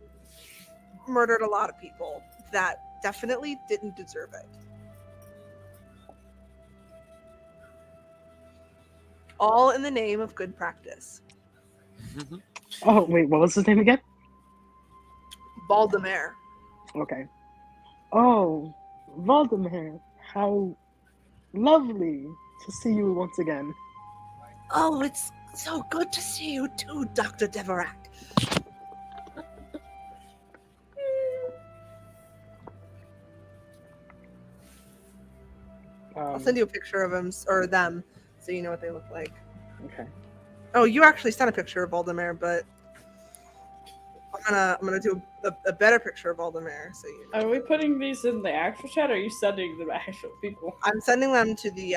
murdered a lot of people that definitely didn't deserve it. All in the name of good practice. Oh, wait, what was his name again? Valdemar. Okay. Oh, Valdemar, how lovely to see you once again. Oh, it's so good to see you too, Dr. Devorak. I'll send you a picture of him or them so you know what they look like. Okay. Oh, you actually sent a picture of Valdemar, but I'm gonna do a better picture of Valdemar so you know. Are we putting these in the actual chat, or are you sending them to actual people? I'm sending them to the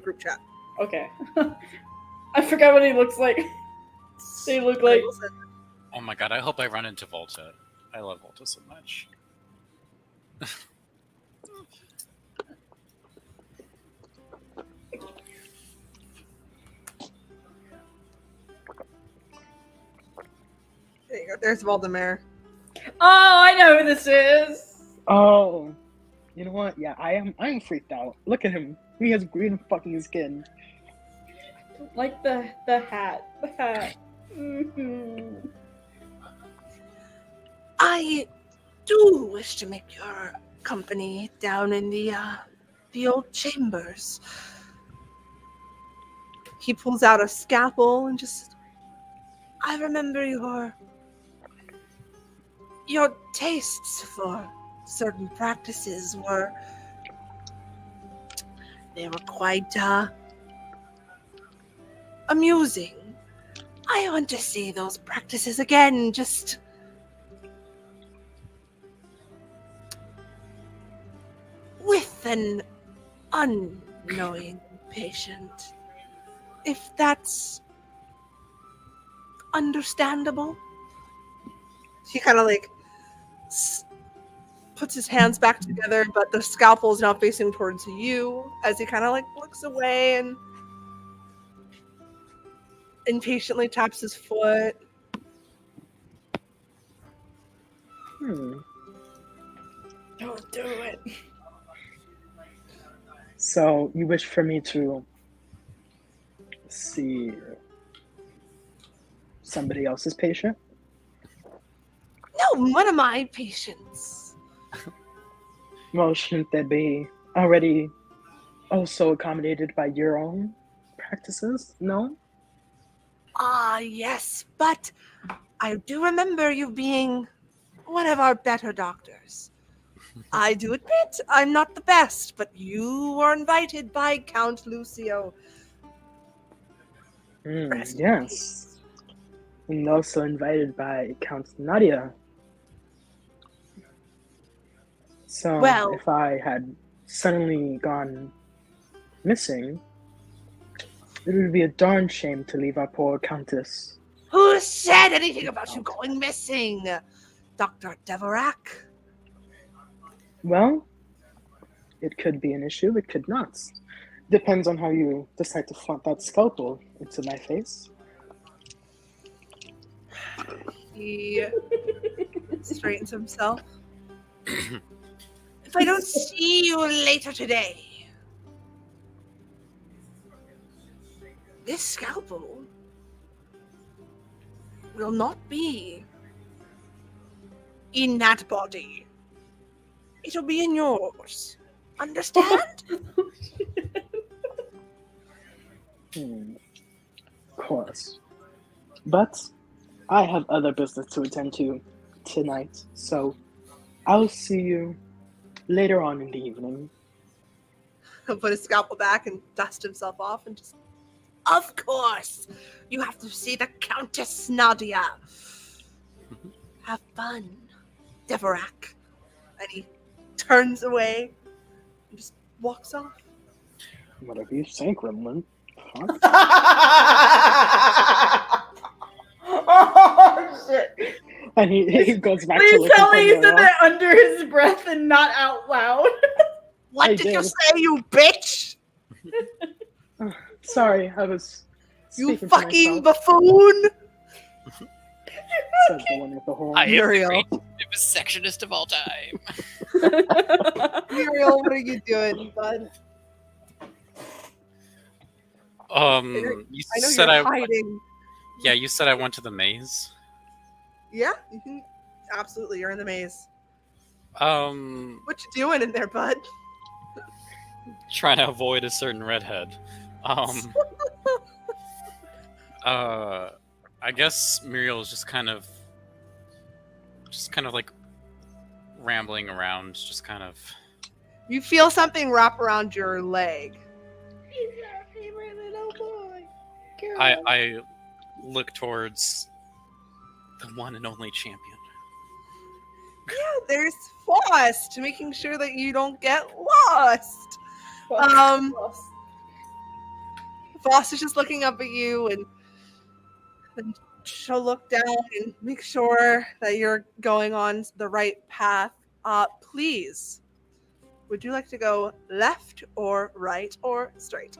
group chat. Okay. I forgot what he looks like. They look like... Oh my god, I hope I run into Volta. I love Volta so much. There you go. There's Valdemar. Oh, I know who this is! Oh, you know what? Yeah, I'm freaked out. Look at him. He has green fucking skin. Like the hat. The hat. Mm-hmm. I do wish to make your company down in the old chambers. He pulls out a scalpel and just... I remember your tastes for certain practices were quite amusing. I want to see those practices again, just with an unknowing patient, if that's understandable. He kind of like puts his hands back together, but the scalpel is now facing towards you as he kind of like looks away and impatiently taps his foot. Don't do it. So you wish for me to see somebody else's patient? No, one of my patients. Well, shouldn't they be already also accommodated by your own practices? No? Ah, yes, but I do remember you being one of our better doctors. I do admit I'm not the best, but you were invited by Count Lucio. Rest in Yes. peace. And also invited by Count Nadia. So Well- if I had suddenly gone missing, it would be a darn shame to leave our poor Countess. Who said anything about you going missing? Dr. Devorak? Well, it could be an issue, it could not. Depends on how you decide to flaunt that scalpel into my face. He straightens himself. If I don't see you later today, this scalpel will not be in that body. It'll be in yours. Understand? Of course. But I have other business to attend to tonight, so I'll see you later on in the evening. He'll put his scalpel back and dust himself off and just, of course, you have to see the Countess Nadia. Have fun, Devorak. And he turns away and just walks off. Whatever you say, Gremlin. Huh? Oh shit! And he goes back to Please looking tell for me you said Nora. that under his breath and not out loud. What I did you did. say, you bitch? Sorry, I was You speaking to fucking myself, buffoon! says the one with the horn. I am Muriel. the greatest sectionist of all time. Muriel, what are you doing, bud? You I know said you're hiding. Yeah, you said I went to the maze. Yeah, you can. Absolutely, you're in the maze. Um, What you doing in there, bud? trying to avoid a certain redhead. I guess Muriel is just kind of like rambling around, just kind of. You feel something wrap around your leg. He's our favorite little boy. I look towards the one and only champion. Yeah, there's Fost, making sure that you don't get lost. Fost is just looking up at you, and she'll look down and make sure that you're going on the right path. Please, would you like to go left or right or straight?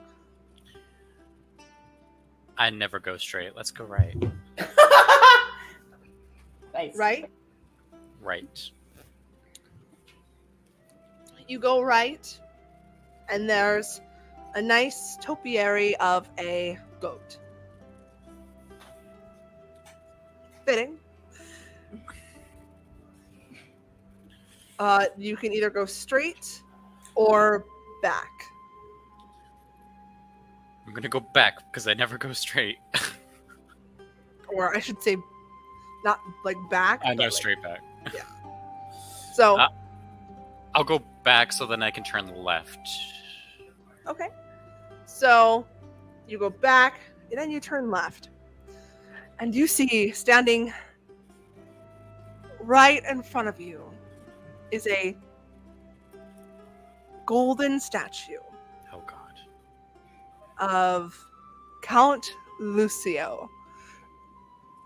I never go straight. Let's go right. Nice. Right? Right. You go right, and there's a nice topiary of a goat. Fitting. You can either go straight or back. I'm gonna go back because I never go straight. Or I should say, not like back. I but know like- straight back. So, I'll go back so then I can turn left. okay. So, you go back, and then you turn left. And you see, standing right in front of you, is a golden statue Oh god. of Count Lucio.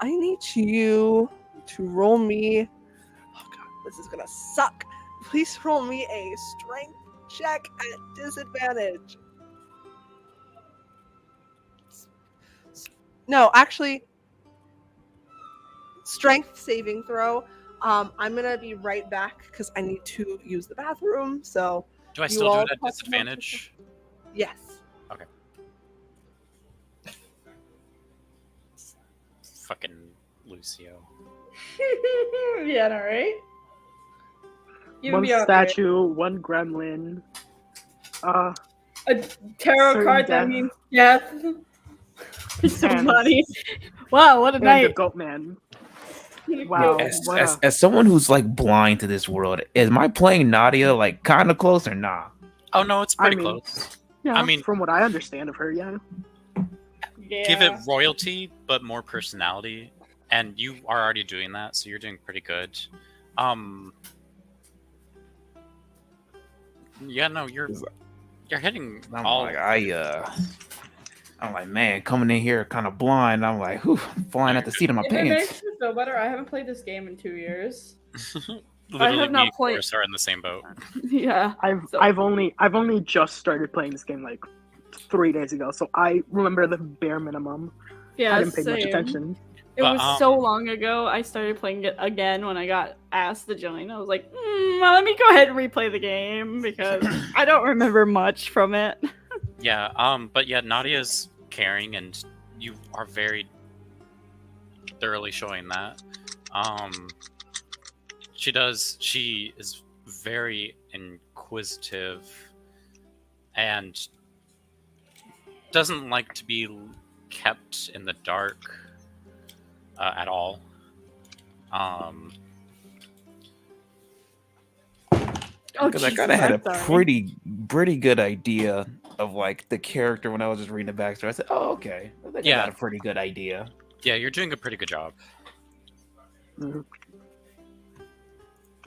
I need you to roll me. Oh god, this is gonna suck. Please roll me a strength check at disadvantage. No, actually, strength saving throw. I'm gonna be right back because I need to use the bathroom. So Do I You still do all it at talk disadvantage? yes. Fucking Lucio. Yeah, all right. You One be all right. statue, one gremlin. A tarot Certain card that death. means death. So And- funny. Wow, what a and night. the goat man. Wow. As, what as, a- as someone who's like blind to this world, am I playing Nadia like kind of close or nah? Oh no, it's pretty mean- close. yeah, I mean- from what I understand of her, yeah. Yeah. Give it royalty, but more personality. And you are already doing that, so you're doing pretty good. Yeah, no, you're hitting I'm all. like, I'm like, man, coming in here kind of blind. I'm like, whew, flying at the seat of my If it makes pants. you feel better, I haven't played this game in 2 years. Literally, have not me and played- Forrest are in the same boat. Yeah. So- I've only just started playing this game like 3 days ago, so I remember the bare minimum. Yeah. I didn't pay much same. attention. It But, was so long ago. I started playing it again when I got asked to join. I was like, let me go ahead and replay the game because I don't remember much from it. Yeah, but yeah, Nadia's caring, and you are very thoroughly showing that. She is very inquisitive and doesn't like to be kept in the dark at all. Because I kind of had a pretty good idea of like the character when I was just reading the backstory. I said, "Oh, okay, I think I got a pretty good idea." Yeah, you're doing a pretty good job. Mhm.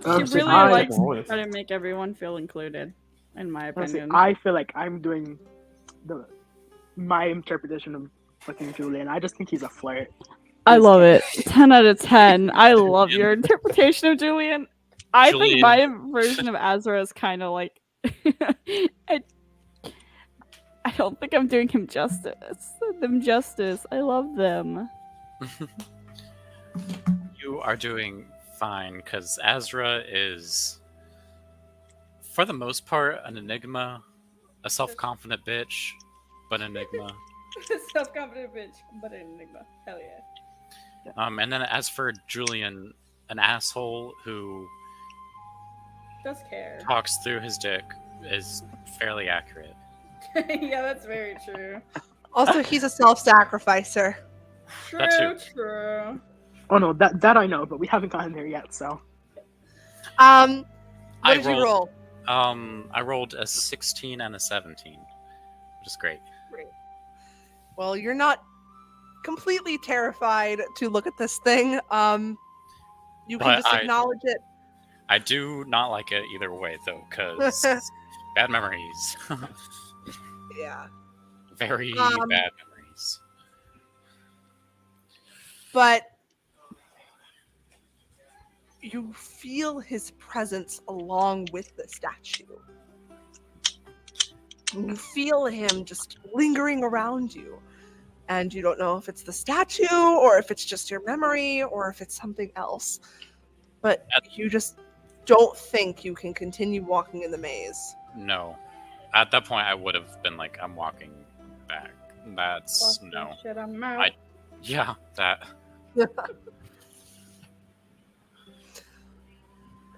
She Honestly, really I- likes to try to make everyone feel included, in my honestly, opinion. I feel like I'm doing my interpretation of fucking Julian. I just think he's a flirt. I love it. 10 out of 10. I love your interpretation of Julian. I think my version of Azra is kind of like... I don't think I'm doing him justice. I love them. You are doing fine, because Azra is, for the most part, an enigma, a self-confident bitch, but an enigma. Self-confident bitch, but an enigma. Hell yeah. And then as for Julian, an asshole who Does care. talks through his dick is fairly accurate. Yeah, that's very true. Also, he's a self-sacrificer. True, That too. true. Oh no, that I know, but we haven't gotten there yet. So What I did you roll? I rolled a 16 and a 17, which is great. Well, you're not completely terrified to look at this thing. You can But just acknowledge it. I do not like it either way, though, because bad memories. Yeah. Very bad memories. But you feel his presence along with the statue. You feel him just lingering around you. And you don't know if it's the statue, or if it's just your memory, or if it's something else. But you just don't think you can continue walking in the maze. No. At that point, I would have been like, I'm walking back. That's Fuck no. that shit, I'm out. Yeah, that.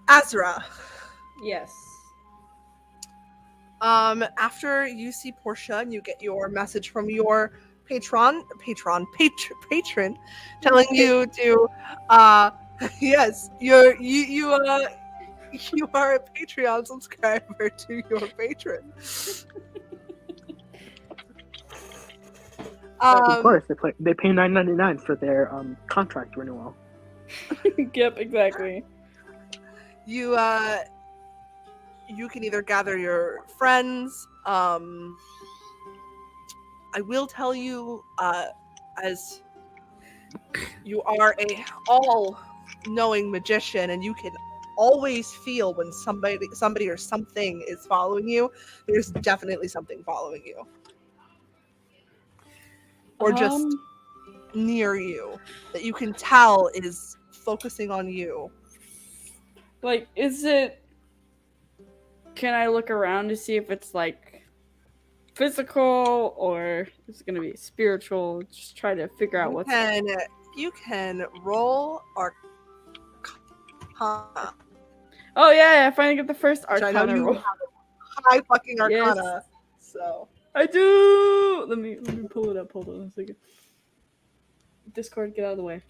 Azra. Yes. After you see Portia and you get your message from your patron telling you to yes, you are a Patreon subscriber to your patron. of course they pay $9.99 for their contract renewal. Yep, exactly. You can either gather your friends. I will tell you, as you are a all-knowing magician, and you can always feel when somebody or something is following you. There's definitely something following you, or just near you that you can tell is focusing on you. Like, is it... Can I look around to see if it's, like, physical, or is it going to be spiritual? Just try to figure out what's... You can roll Arcana. Oh, yeah, I finally get the first Which I know Arcana you roll. have a high fucking Arcana. Yes. So I do! Let me pull it up. Hold on a second. Discord, get out of the way.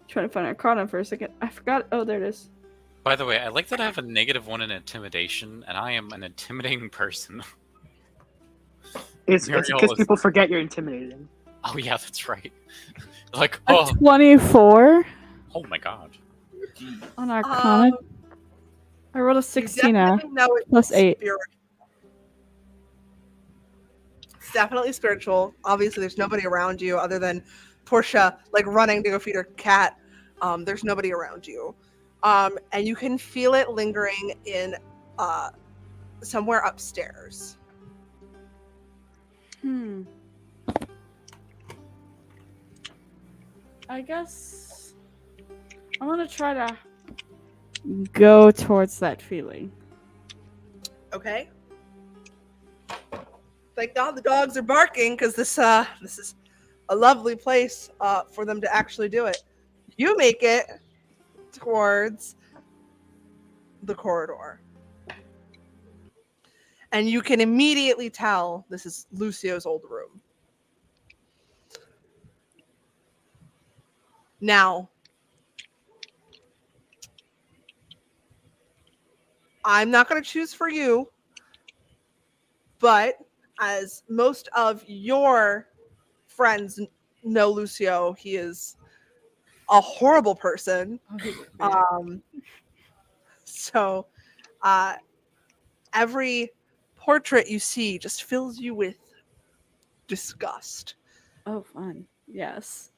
Trying to find Arcana for a second. I forgot. Oh, there it is. By the way, I like that I have a -1 in intimidation, and I am an intimidating person. It's Muriel because is- people forget you're intimidating. Oh yeah, that's right. Like, A oh 24 my god. on Arcana. I rolled a 16 plus 8. It's definitely spiritual. Obviously, there's nobody around you other than Portia, like running to go feed her cat. There's nobody around you. And you can feel it lingering in somewhere upstairs. I guess I'm gonna try to go towards that feeling. Okay. Thank God the dogs are barking because this is a lovely place for them to actually do it. You make it towards the corridor. And you can immediately tell this is Lucio's old room. Now, I'm not going to choose for you, but as most of your friends know Lucio, he is a horrible person. So every portrait you see just fills you with disgust. Oh, fun. Yes.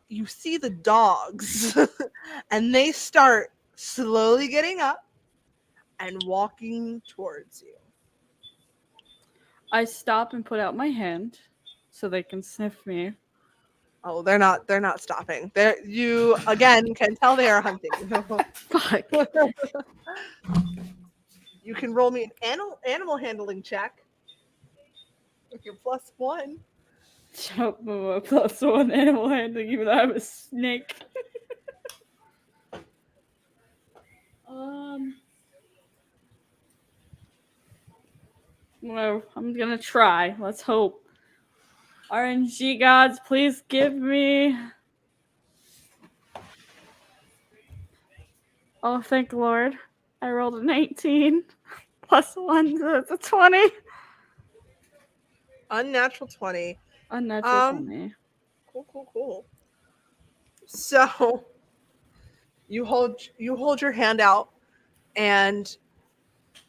You see the dogs and they start slowly getting up and walking towards you. I stop and put out my hand so they can sniff me. Oh, they're not stopping. You again can tell they are hunting you. Fuck. You can roll me an animal handling check with your +1. Jump +1 animal handling, even though I'm a snake. Well, I'm gonna try. Let's hope. RNG gods, please give me. Oh, thank the Lord. I rolled a 19. +1, so it's a 20. Unnatural 20. Unnatural 20. Cool. So you hold your hand out and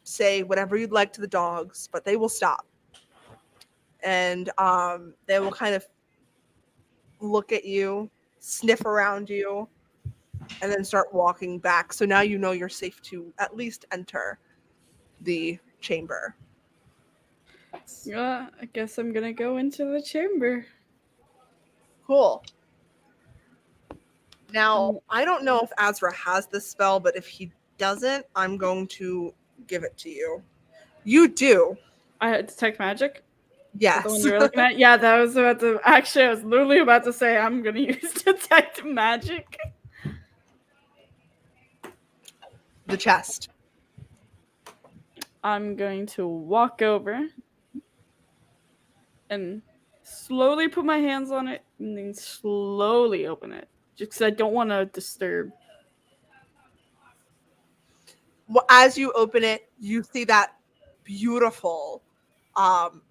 say whatever you'd like to the dogs, but they will stop. And they will kind of look at you, sniff around you, and then start walking back. So now you know you're safe to at least enter the chamber. Yeah, I guess I'm gonna go into the chamber. Cool. Now, I don't know if Azra has this spell, but if he doesn't, I'm going to give it to you. You do. I detect magic? Yes. The one you were looking at? Yeah, that was about to. Actually, I was literally about to say I'm gonna use detect magic. The chest. I'm going to walk over and slowly put my hands on it and then slowly open it. Just because I don't want to disturb. Well, as you open it, you see that beautiful,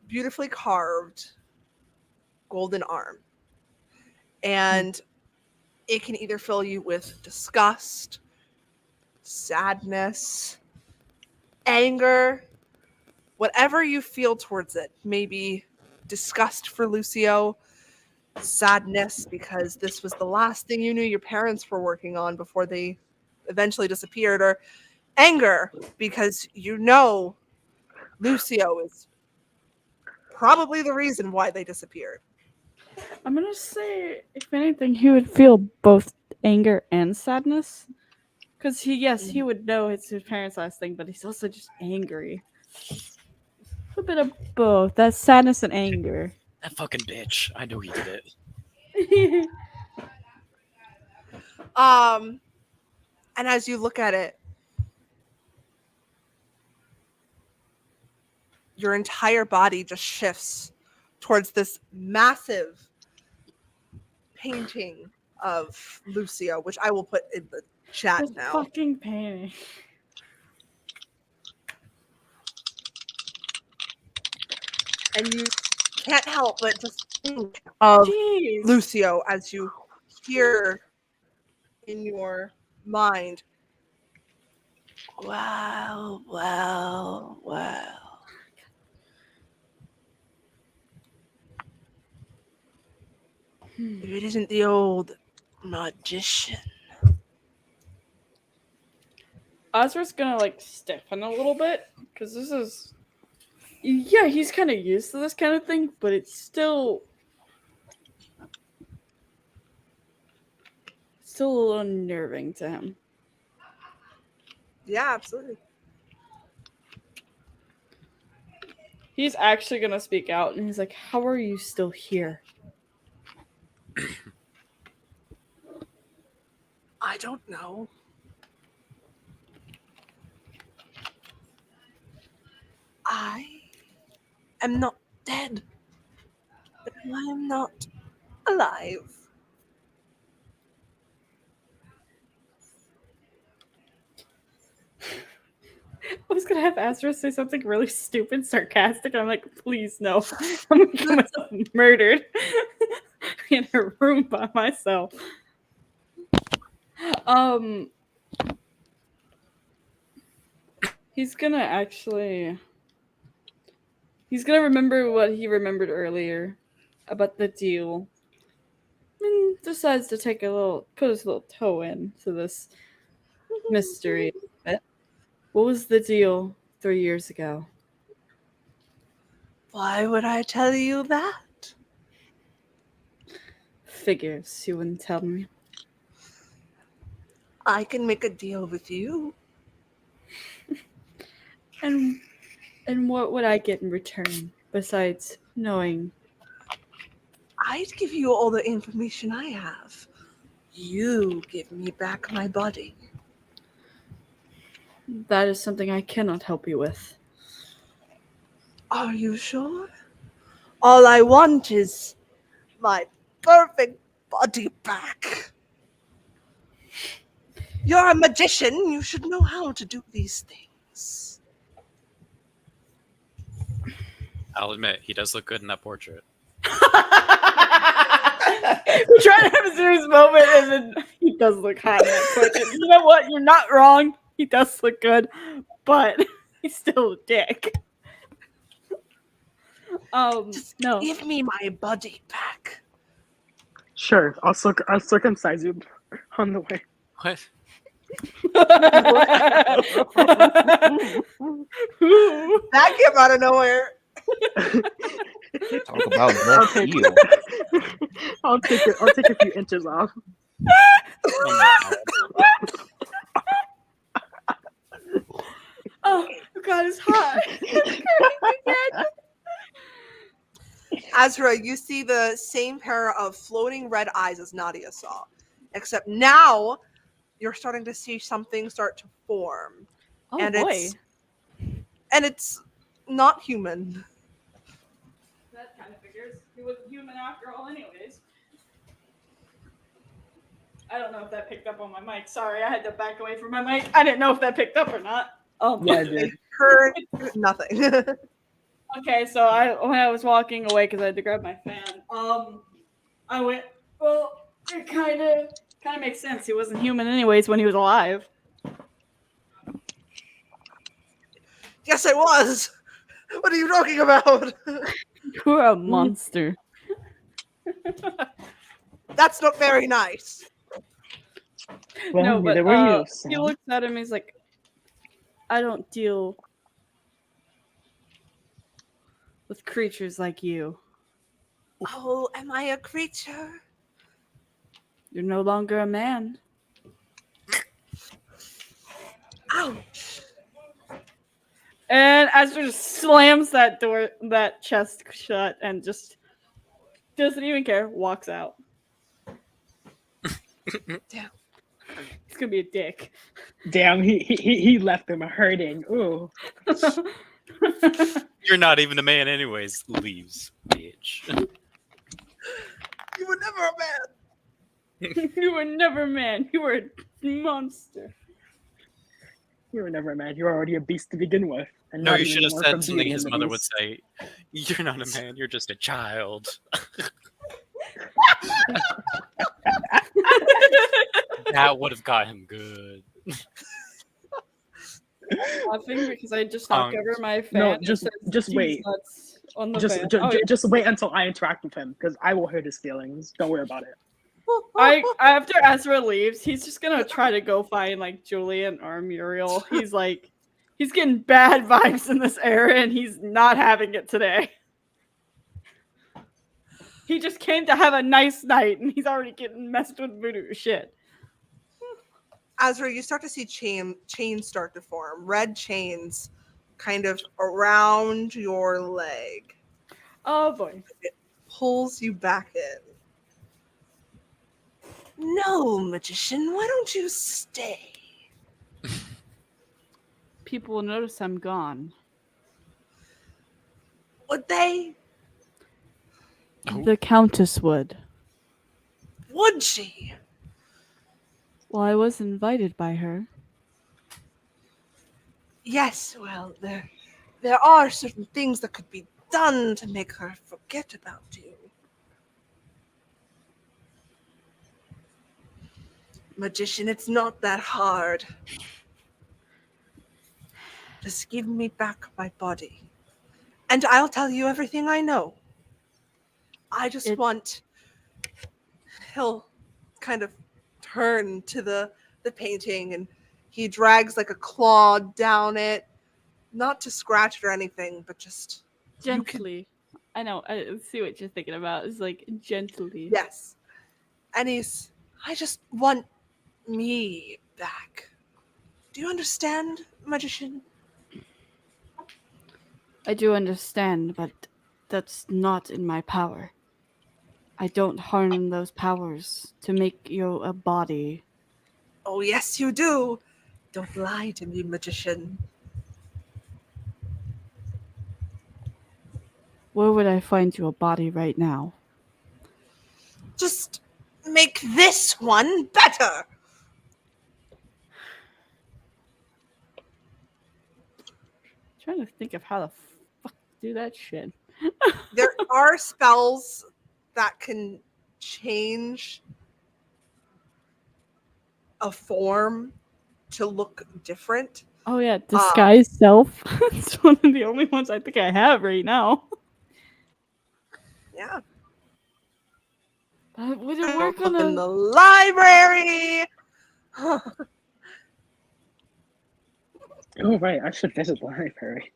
beautifully carved golden arm. And it can either fill you with disgust, sadness, anger, whatever you feel towards it. Maybe disgust for Lucio, sadness because this was the last thing you knew your parents were working on before they eventually disappeared, or anger because you know Lucio is probably the reason why they disappeared. I'm gonna say, if anything, he would feel both anger and sadness. Because he would know it's his parents' last thing, but he's also just angry. A bit of both. That's sadness and anger. That fucking bitch. I know he did it. And as you look at it, your entire body just shifts towards this massive painting of Lucio, which I will put in the chat This now. fucking painting. And you can't help but just think of Jeez. Lucio as you hear in your mind, wow. If it isn't the old magician. Azra's gonna stiffen a little bit because this is Yeah, he's kind of used to this kind of thing, but it's still a little unnerving to him. Yeah, absolutely. He's actually gonna speak out, and he's like, "How are you still here?" I don't know. I am not dead, but I am not alive. I was gonna have Azra say something really stupid, sarcastic. And I'm like, please no. I'm gonna get myself murdered in a room by myself. He's gonna remember what he remembered earlier about the deal. And decides to put his little toe into this mystery. What was the deal 3 years ago? Why would I tell you that? Figures you wouldn't tell me. I can make a deal with you. And what would I get in return besides knowing? I'd give you all the information I have. You give me back my body. That is something I cannot help you with. Are you sure? All I want is my perfect body back. You're a magician. You should know how to do these things. I'll admit, he does look good in that portrait. We're trying to have a serious moment, and then he does look hot in that portrait. You know what? You're not wrong. He does look good, but he's still a dick. Just No. give me my body back. Sure, I'll circumcise you on the way. What? That came out of nowhere. Talk about left heel. I'll take a few inches off. Oh God, it's hot. Azra, you see the same pair of floating red eyes as Nadia saw, except now you're starting to see something start to form. Oh and boy. It's not human. That kind of figures. He wasn't human after all, anyways. I don't know if that picked up on my mic. Sorry, I had to back away from my mic. I didn't know if that picked up or not. Yeah, I did. Heard nothing. Okay, so when I was walking away because I had to grab my fan, I went, well, it kind of makes sense. He wasn't human anyways when he was alive. Yes, I was. What are you talking about? You're a monster. That's not very nice. Well, No, but neither were you. he looks at him. He's like, I don't deal with creatures like you. Oh, am I a creature? You're no longer a man. Ouch. And Azra just slams that chest shut, and just doesn't even care. Walks out. Damn. He's gonna be a dick. Damn, he left him hurting. Ooh. You're not even a man anyways. Leaves, bitch. You were never a man. You were never a man. You were a monster. You were never a man. You were already a beast to begin with. And No, not you even should have more said from something being his in the mother would beast. say. You're not a man, you're just a child. That would have got him good. Laughing because I just knocked over my fan. No, and just says, wait. "Cheese nuts" on the Just, fan. ju- Oh, ju- just wait until I interact with him, because I will hurt his feelings. Don't worry about it. After Ezra leaves, he's just gonna try to go find like Julian or Muriel. He's like, He's getting bad vibes in this area, and he's not having it today. He just came to have a nice night, and he's already getting messed with voodoo shit. Azra, you start to see chains start to form. Red chains kind of around your leg. Oh boy. It pulls you back in. No, magician, why don't you stay? People will notice I'm gone. Would they? The Countess would. Would she? Well, I was invited by her. Yes, well, there are certain things that could be done to make her forget about you. Magician, it's not that hard. Just give me back my body, and I'll tell you everything I know. I just want... He'll kind of turn to the painting, and he drags like a claw down it, not to scratch it or anything, but just... Gently. I know, I see what you're thinking about. It's like, gently. Yes. And I just want me back. Do you understand, magician? I do understand, but that's not in my power. I don't harness those powers to make you a body. Oh, yes, you do. Don't lie to me, magician. Where would I find you a body right now? Just make this one better. I'm trying to think of how the fuck to do that shit. There are spells that can change a form to look different. Oh yeah, disguise self. It's one of the only ones I think I have right now. Yeah. Would it work on in the library? Oh, right. I should visit the library.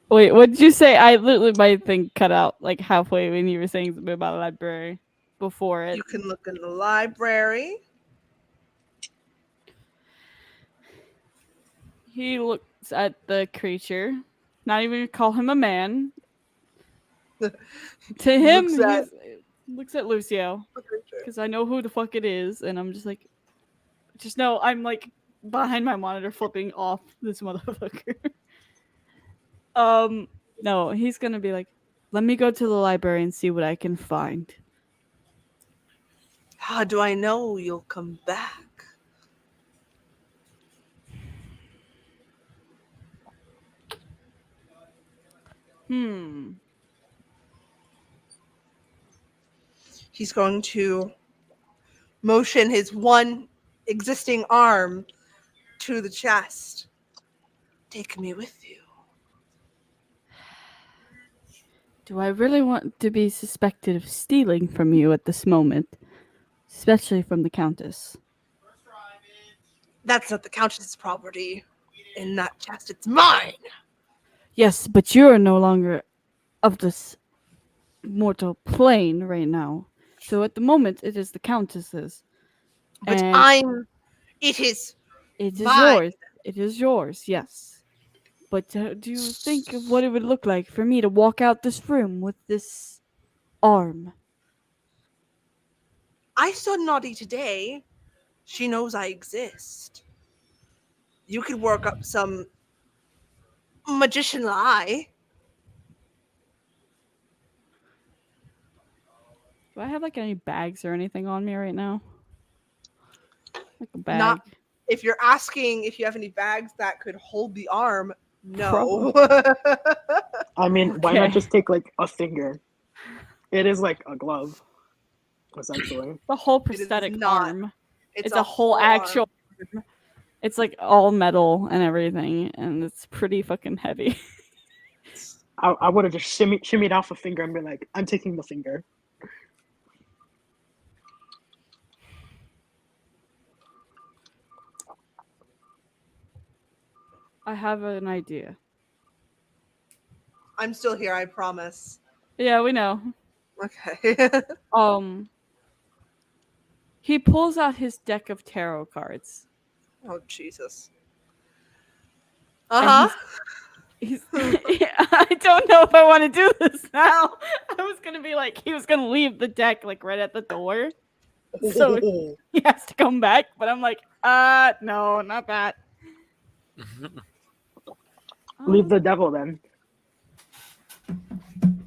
Wait, what did you say? I literally, my thing cut out like halfway when you were saying something about a library before it. You can look in the library. He looks at the creature, not even call him a man. To him, he looks at Lucio, because I know who the fuck it is, and I'm just like, just know I'm like behind my monitor flipping off this motherfucker. No, he's gonna be like, let me go to the library and see what I can find. How do I know you'll come back? He's going to motion his one existing arm to the chest. Take me with you. Do I really want to be suspected of stealing from you at this moment? Especially from the Countess. That's not the Countess's property. In that chest, it's mine. Yes, but you're no longer of this mortal plane right now. So at the moment, it is the Countess's. But it is mine. Yours. It is yours, yes. But do you think of what it would look like for me to walk out this room with this arm? I saw Naughty today. She knows I exist. You could work up some magician lie. Do I have like any bags or anything on me right now? Like a bag? Not if you're asking if you have any bags that could hold the arm. No. I mean, why not just take like a finger? It is like a glove, essentially. The whole prosthetic arm. It's a whole actual arm. It's like all metal and everything, and it's pretty fucking heavy. I would have just shimmied off a finger and been like, I'm taking the finger. I have an idea. I'm still here, I promise. Yeah, we know. Okay. He pulls out his deck of tarot cards. Oh, Jesus. And Uh-huh. He's I don't know if I want to do this now. I was gonna be like, he was gonna leave the deck like right at the door. So he has to come back, but I'm like, no, not that. Leave the devil then.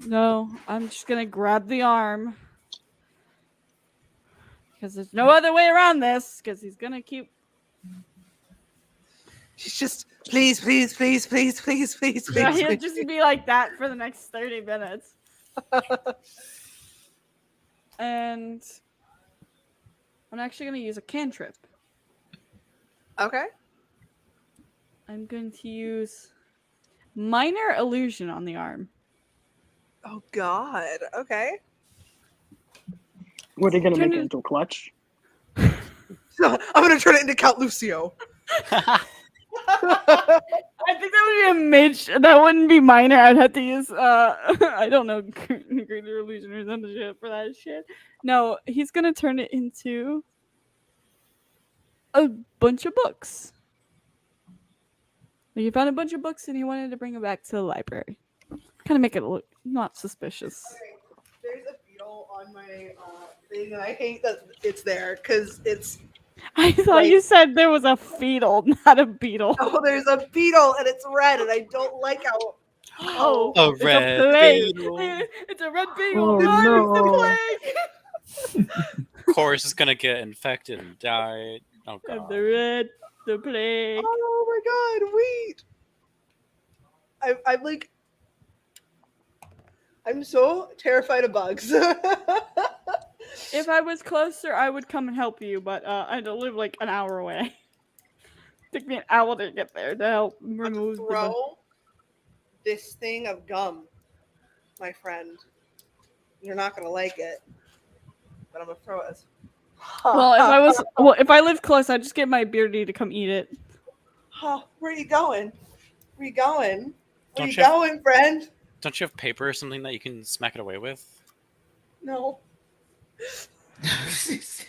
No, I'm just gonna grab the arm. Because there's no other way around this, because he's gonna keep. She's just, please, please, please, please, please, please, Yeah, please. he'll please. just be like that for the next 30 minutes. And I'm actually gonna use a cantrip. Okay. I'm going to use minor illusion on the arm. Oh, God. Okay. Were they gonna Turn make it it- into a clutch? I'm going to turn it into Count Lucio. I think that would be a mage. That wouldn't be minor. I'd have to use I don't know, greater illusion or some shit for that shit. No, he's gonna turn it into a bunch of books. Like, he found a bunch of books and he wanted to bring them back to the library. Kind of make it look not suspicious. Okay. There's a beetle on my thing, and I hate that it's there because it's. I thought like- you said there was a fetal, not a beetle. Oh, there's a beetle, and it's red, and I don't like how. Oh, A it's red a plague. beetle. It's a red beetle. Oh, Run, no. it's the plague. Chorus is gonna get infected and die. Oh And god. the plague. Oh my God! Wait. I'm like. I'm so terrified of bugs. If I was closer, I would come and help you, but I had to live like an hour away. Took me an hour to get there to help remove the bug. Throw this thing of gum, my friend. You're not gonna like it, but I'm gonna throw it. Well, if I lived close, I'd just get my beardy to come eat it. Where are you going? Where you going? Where Don't you you have- going, friend? Don't you have paper or something that you can smack it away with? No.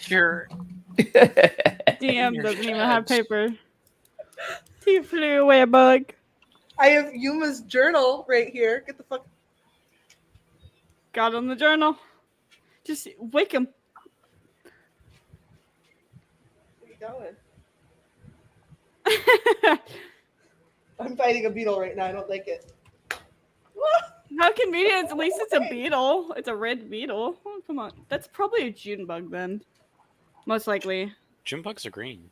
You're DM Your doesn't even have judge. paper. He flew away a bug. I have Yuma's journal right here. Get the fuck. Got on the journal. Just wake him. Where you going? I'm fighting a beetle right now. I don't like it. How convenient. At least it's a beetle. It's a red beetle. Oh, come on. That's probably a June bug then. Most likely. June bugs are green.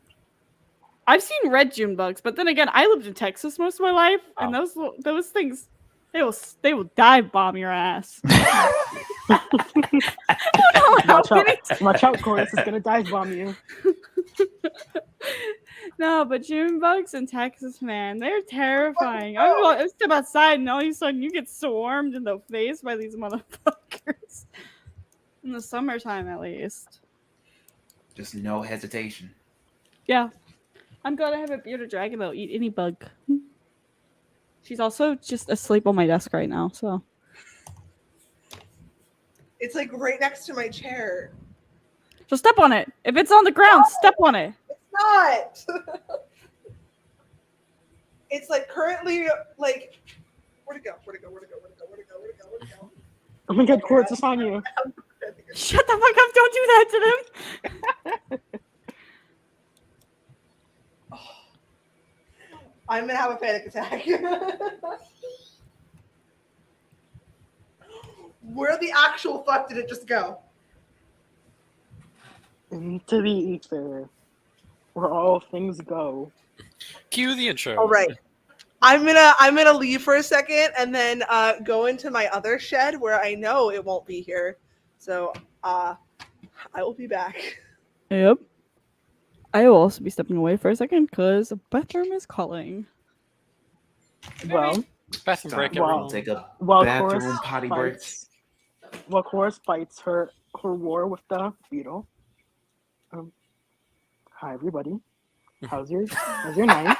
I've seen red June bugs, but then again, I lived in Texas most of my life, and Oh. those things, they will dive bomb your ass. I don't know how Watch out, Chorus is gonna dive bomb you. No, but June bugs in Texas, man, they're terrifying. I step outside, and all of a sudden you get swarmed in the face by these motherfuckers. In the summertime, at least. Just no hesitation. Yeah. I'm glad I have a bearded dragon that'll eat any bug. She's also just asleep on my desk right now, so. It's like right next to my chair. So step on it. If it's on the ground, step on it. It's not. It's like currently like. Where'd it go? Where'd it go? Where'd it go? Where'd it go? Where'd it go? Where'd it go? Where'd it go? Oh my God, Chorus is on you. Shut the fuck up. Don't do that to them. I'm gonna have a panic attack. Where the actual fuck did it just go? Into the ether, where all things go. Cue the intro. All right. I'm gonna leave for a second and then go into my other shed where I know it won't be here. So I will be back. Yep. I will also be stepping away for a second because the bathroom is calling. Well, Bathroom break, Wow. everyone. Take a while bathroom Chorus potty break. fights, while Chorus fights her war with the beetle. Hi everybody. How's your night?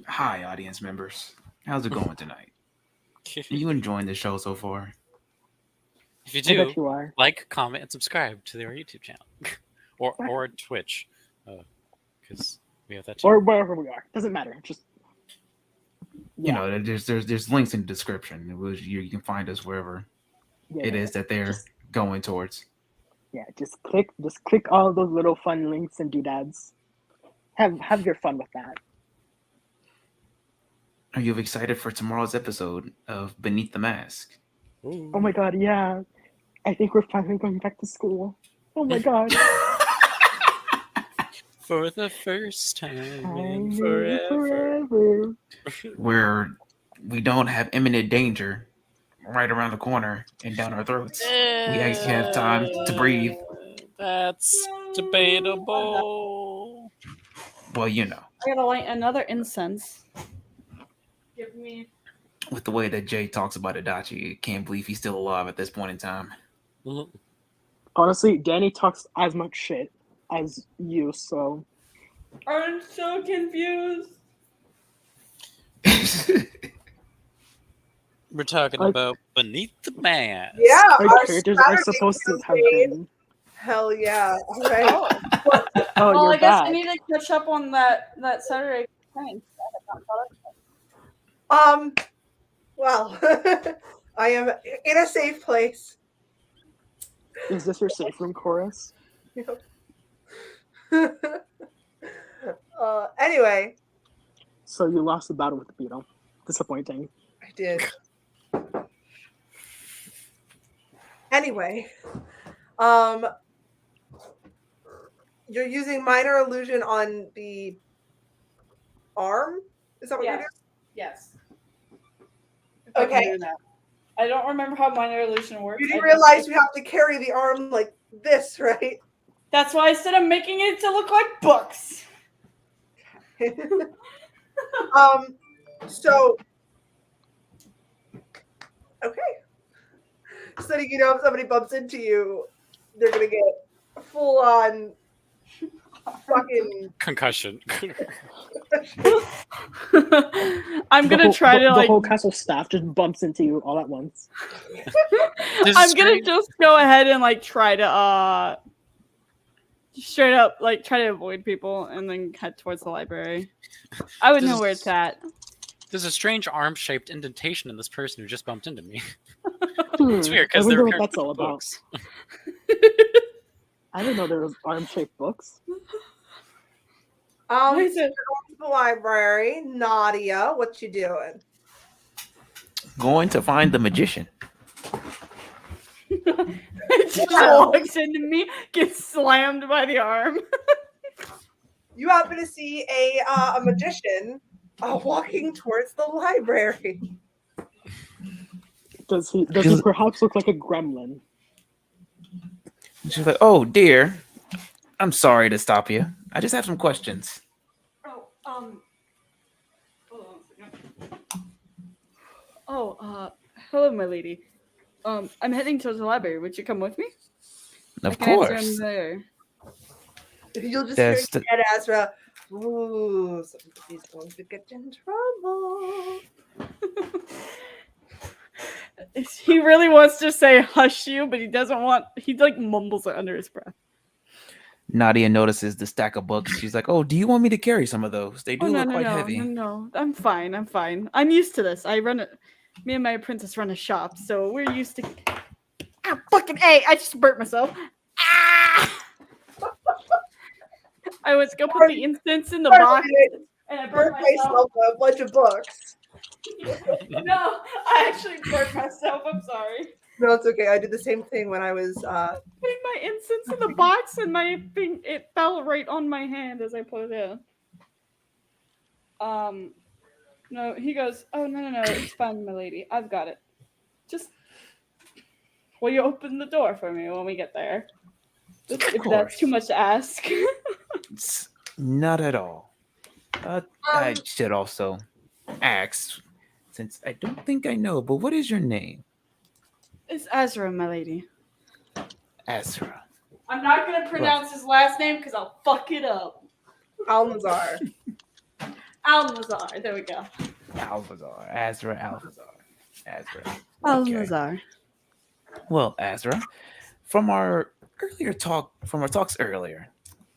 Hi, audience members. How's it going tonight? Are you enjoying the show so far? If you I bet do, you are. like, comment, and subscribe to our YouTube channel or Twitch, because we have that too. Or wherever we are. Doesn't matter. Just You know, there's links in the description. You can find us wherever it is that they're going towards. Yeah, just click all those little fun links and doodads. Have your fun with that. Are you excited for tomorrow's episode of Beneath the Mask? Ooh. Oh my god, yeah. I think we're finally going back to school. Oh my god. For the first time in forever. Where we don't have imminent danger right around the corner and down our throats. We actually have time to breathe. That's debatable. Well, you know. I gotta light another incense. Give me. With the way that Jay talks about Adachi, I can't believe he's still alive at this point in time. Honestly, Danny talks as much shit as you, so. I'm so confused. We're talking about Beneath the Mask. Yeah, Our our characters are Saturday supposed to have campaign. been. Hell yeah. All right. Oh, Well, you're I guess back. I need to catch up on that Saturday campaign. Well, I am in a safe place. Is this your safe room chorus? Anyway, So you lost the battle with the beetle. Disappointing. I did. Anyway, you're using minor illusion on the arm? Is that what you're doing? Yes. If I can Okay. do that. I don't remember how minor illusion works. You do I realize just- you have to carry the arm like this, right? That's why I said I'm making it to look like books. So okay. So you know, if somebody bumps into you, they're gonna get full on fucking Concussion. I'm gonna try to the like. whole castle staff just bumps into you all at once. I'm gonna just go ahead and like try to straight up like try to avoid people and then head towards the library. I would know where it's at. There's a strange arm-shaped indentation in this person who just bumped into me. Hmm, It's weird I because wonder they're what that's all about. books. I didn't know there was arm-shaped books. Why is you're it- going to the library. Nadia, what you doing? Going to find the magician. It just walks into me, gets slammed by the arm. You happen to see a magician walking towards the library. Does he perhaps look like a gremlin? She's like, "Oh dear, I'm sorry to stop you. I just have some questions." Oh, hold on a second. Oh, hello, my lady. I'm heading towards the library. Would you come with me? Of I can answer course. them there. You'll just That's hear Ed Azra. Ooh, somebody's going to get in trouble. He really wants to say hush you, but he doesn't want. He like mumbles it under his breath. Nadia notices the stack of books. She's like, "Oh, do you want me to carry some of those? They do look quite heavy." No. I'm fine. I'm used to this. Me and my apprentice run a shop, so we're used to. Ah, fucking A! I just burnt myself. Ah! I went to go put the incense in the box, and I burnt Burn myself. myself a bunch of books. No, I actually burnt myself. I'm sorry. No, it's okay. I did the same thing when I was. Putting my incense in the box, and it fell right on my hand as I put it in. No, he goes, "Oh no, it's fine, my lady. I've got it. Just will you open the door for me when we get there? If that's course. too much to ask." It's not at all. I should also ask, since I don't think I know, but what is your name? It's Azra, my lady. Azra. I'm not gonna pronounce his last name because I'll fuck it up. Almazar. Almazar. There we go. Alvazar. Azra Alvazar. Azra. Okay. Almazar. Well, Azra, from our talks earlier,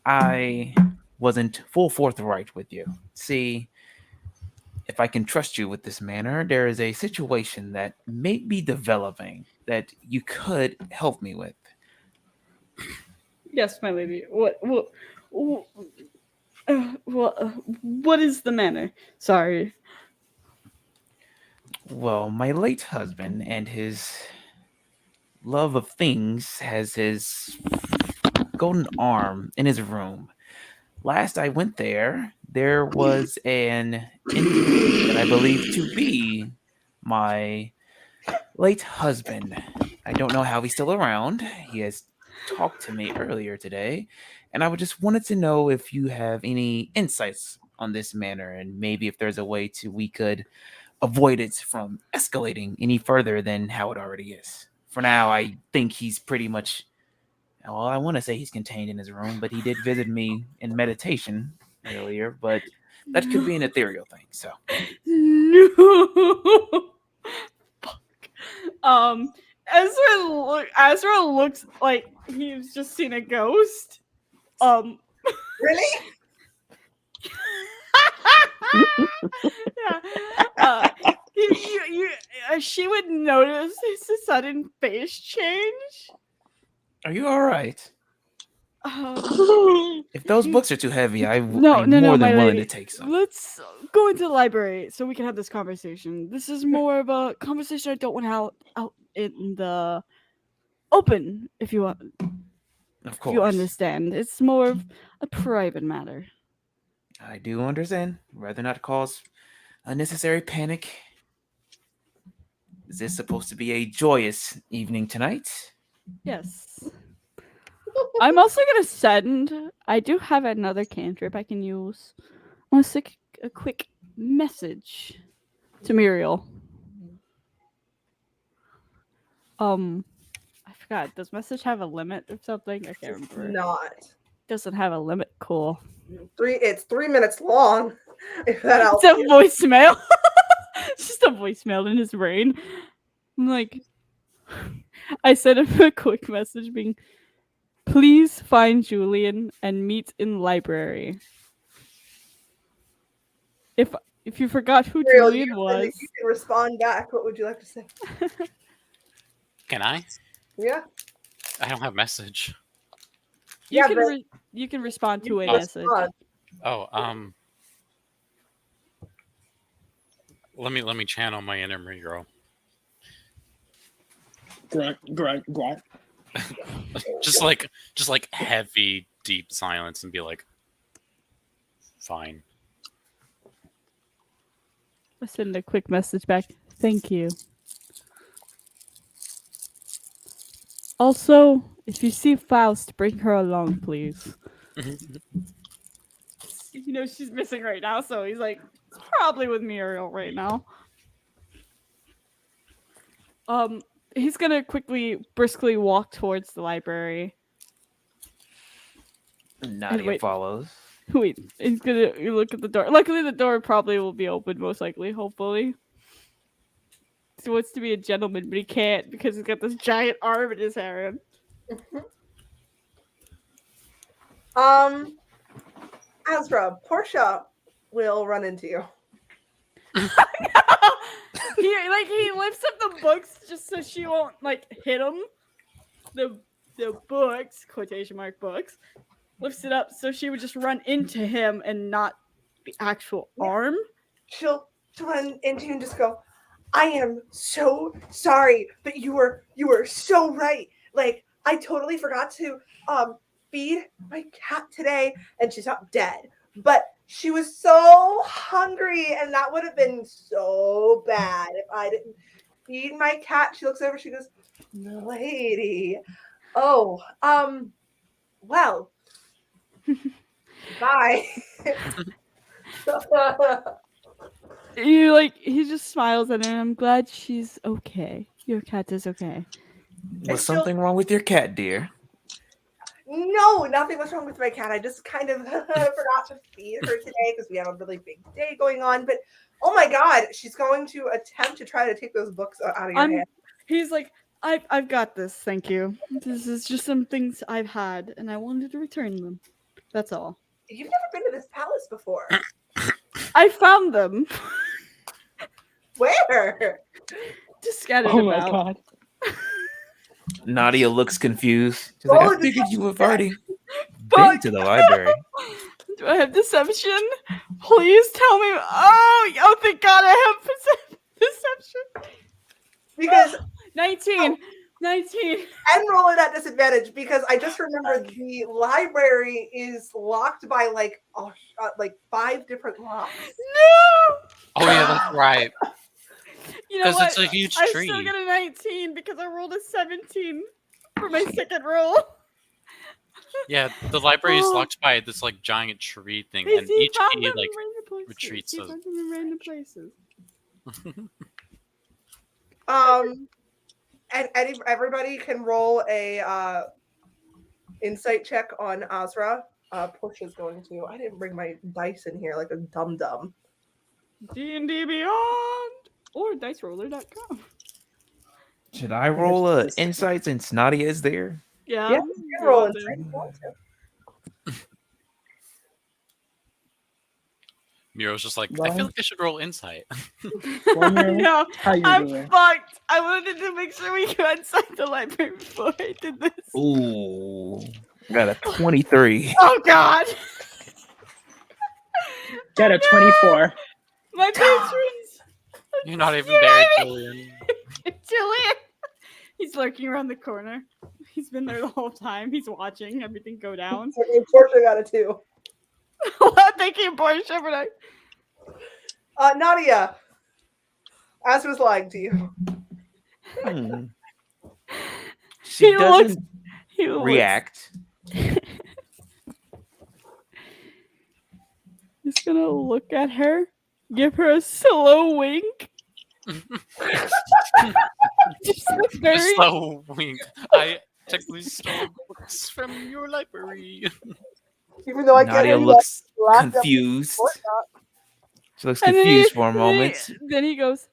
I wasn't full forthright with you. See, if I can trust you with this matter, there is a situation that may be developing that you could help me with. Yes, my lady. What is the manner? Sorry. Well, my late husband and his love of things has his golden arm in his room. Last I went there, there was an entity that I believe to be my late husband. I don't know how he's still around. He has talked to me earlier today, and I would just wanted to know if you have any insights on this matter, and maybe if there's a way we could avoid it from escalating any further than how it already is. For now, I think he's pretty much, well, I want to say he's contained in his room, but he did visit me in meditation earlier, but that could be an ethereal thing, so. No. Fuck. Ezra looks like he's just seen a ghost. Really? Yeah. She would notice his sudden face change. Are you all right? Um, If those books are too heavy, I'm no, more than my willing lady. to take some. Let's go into the library so we can have this conversation. This is more of a conversation I don't want out in the open, if you want. Of If course. you understand. It's more of a private matter. I do understand. Rather not cause unnecessary panic. Is this supposed to be a joyous evening tonight? Yes. I'm also gonna send. I do have another cantrip I can use. I want to stick a quick message to Muriel. I forgot. Does message have a limit or something? I can't remember. Not. Doesn't have a limit. Cool. It's 3 minutes long. If that helps. It's a voicemail. It's just a voicemail in his brain. I'm like, I sent him a quick message being, please find Julian and meet in library. If you forgot who Real, Julian was, you can respond back. What would you like to say? Can I? Yeah. I don't have message. you Yeah, can but you can respond to a can message. respond. Oh, let me channel my inner me girl. Grunt. just like heavy, deep silence, and be like, fine. I send a quick message back. Thank you. Also, if you see Faust, bring her along, please. You know she's missing right now, so he's like probably with Muriel right now. He's gonna briskly walk towards the library. Nadia follows. Wait, he's gonna look at the door. Luckily, the door probably will be open, most likely, hopefully. He wants to be a gentleman, but he can't because he's got this giant arm in his hand. Azra, Portia will run into you. He lifts up the books just so she won't hit him. The books, quotation mark books, lifts it up so she would just run into him and not the actual arm. She'll run into you and just go, I am so sorry, but you were so right. Like, I totally forgot to feed my cat today, and she's not dead, but she was so hungry, and that would have been so bad if I didn't feed my cat. She looks over, she goes, lady. Oh, well, bye. He just smiles at her, and I'm glad she's okay. Your cat is okay. Was something wrong with your cat, dear? No, nothing was wrong with my cat. I just kind of forgot to feed her today because we have a really big day going on. But oh my god, she's going to attempt to try to take those books out of your hand. He's like, I've got this, thank you. This is just some things I've had, and I wanted to return them. That's all. You've never been to this palace before. I found them. Where? Just scattered Oh my about. god. Nadia looks confused. She's like, Oh, I figured you have already been Fuck. to the library. Do I have deception? Please tell me. Oh, thank God I have deception. Because 19. 19. and roll it at disadvantage because I just remember the library is locked by like 5 different locks. No. Oh yeah, that's right. You know Because what? it's a huge I tree. still get a 19 because I rolled a 17 for my second roll. Yeah, the library is locked by this like giant tree thing, and He each found key them like in random places. retreats He those. found them in random places. And everybody can roll a insight check on Azra. Portia's going to. I didn't bring my dice in here like a dum-dum. D&D Beyond or diceroller.com. Should I roll a Just- insight since Nadia is there? Yeah. Yeah, you can roll insight if you want to. Miro's just like, I Well- feel like I should roll insight. Well, Mary, No, how you I'm doing? fucked. I wanted to make sure we got inside the library before I did this. Ooh, I got a 23. Oh God, Get a 24. my patrons. You're not even there, Julian. Julian. He's lurking around the corner. He's been there the whole time. He's watching everything go down. Portia got a 2. Thank you, Portia, for that. Nadia, Azra's lying to you. Hmm. She He looks- doesn't He looks- react. He's gonna look at her, give her a slow wink. Just look A very slow wink. I technically stole books from your library. Even though I Nadia can't looks locked up confused. Portia. She looks And then confused he- for a moment. Then he goes,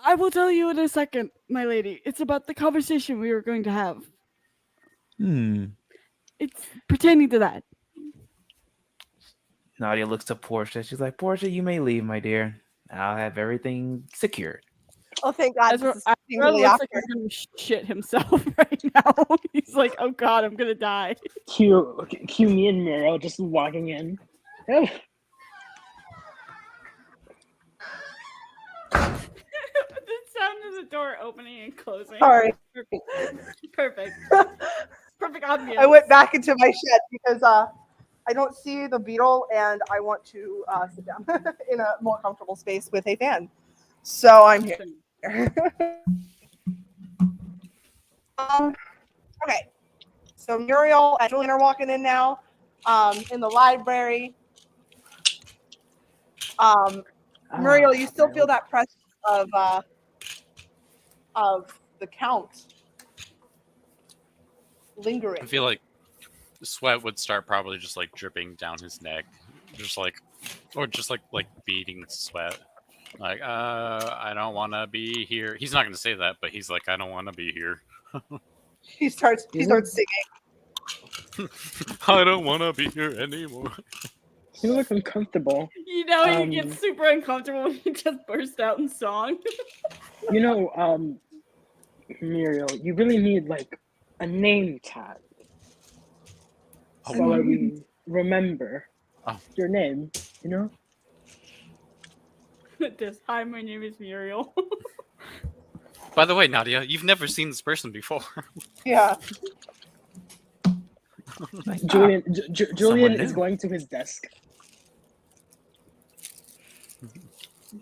I will tell you in a second, my lady. It's about the conversation we were going to have. It's pertaining to that. Nadia looks to Portia. She's like, Portia, you may leave, my dear. I'll have everything secured. Oh, thank God. Ezra, This is Ezra really looks like awkward. he's gonna shit himself right now. He's like, oh God, I'm gonna die. Cue me and Muriel just walking in. Oh, The sound of the door opening and closing. Sorry. Perfect. Perfect ambience. I went back into my shed because I don't see the beetle and I want to sit down in a more comfortable space with a fan. So I'm here. Okay. So Muriel and Julian are walking in now in the library. Muriel, you still feel that presence of the Count lingering. I feel like the sweat would start probably just like dripping down his neck, just like, or just like beading sweat. Like, I don't want to be here. He's not gonna say that, but he's like, I don't want to be here. He starts singing. I don't want to be here anymore. you look uncomfortable. You know, he Um, gets super uncomfortable when he just bursts out in song. You know, Muriel, you really need like a name tag. So that we remember your name, you know? This, hi, my name is Muriel. By the way, Nadia, you've never seen this person before. Yeah. Like, Julian, Julian Someone is new. going to his desk.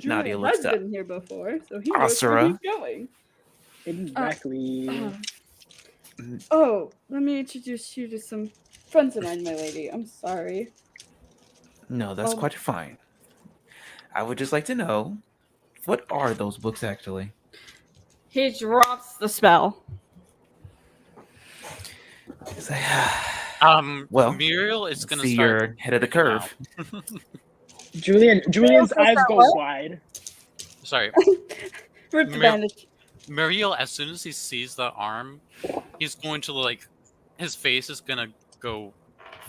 Nadia Julian looks has up. been here before, so he knows where Asura. he's going. Exactly. Oh, let me introduce you to some friends of mine, my lady. I'm sorry. No, that's quite fine. I would just like to know, what are those books actually? He drops the spell. He's like, well, Muriel is gonna see, start you're ahead of the curve. Julian's eyes go what? wide. Sorry. Rip the bandage. Muriel, as soon as he sees the arm, he's going to like, his face is gonna go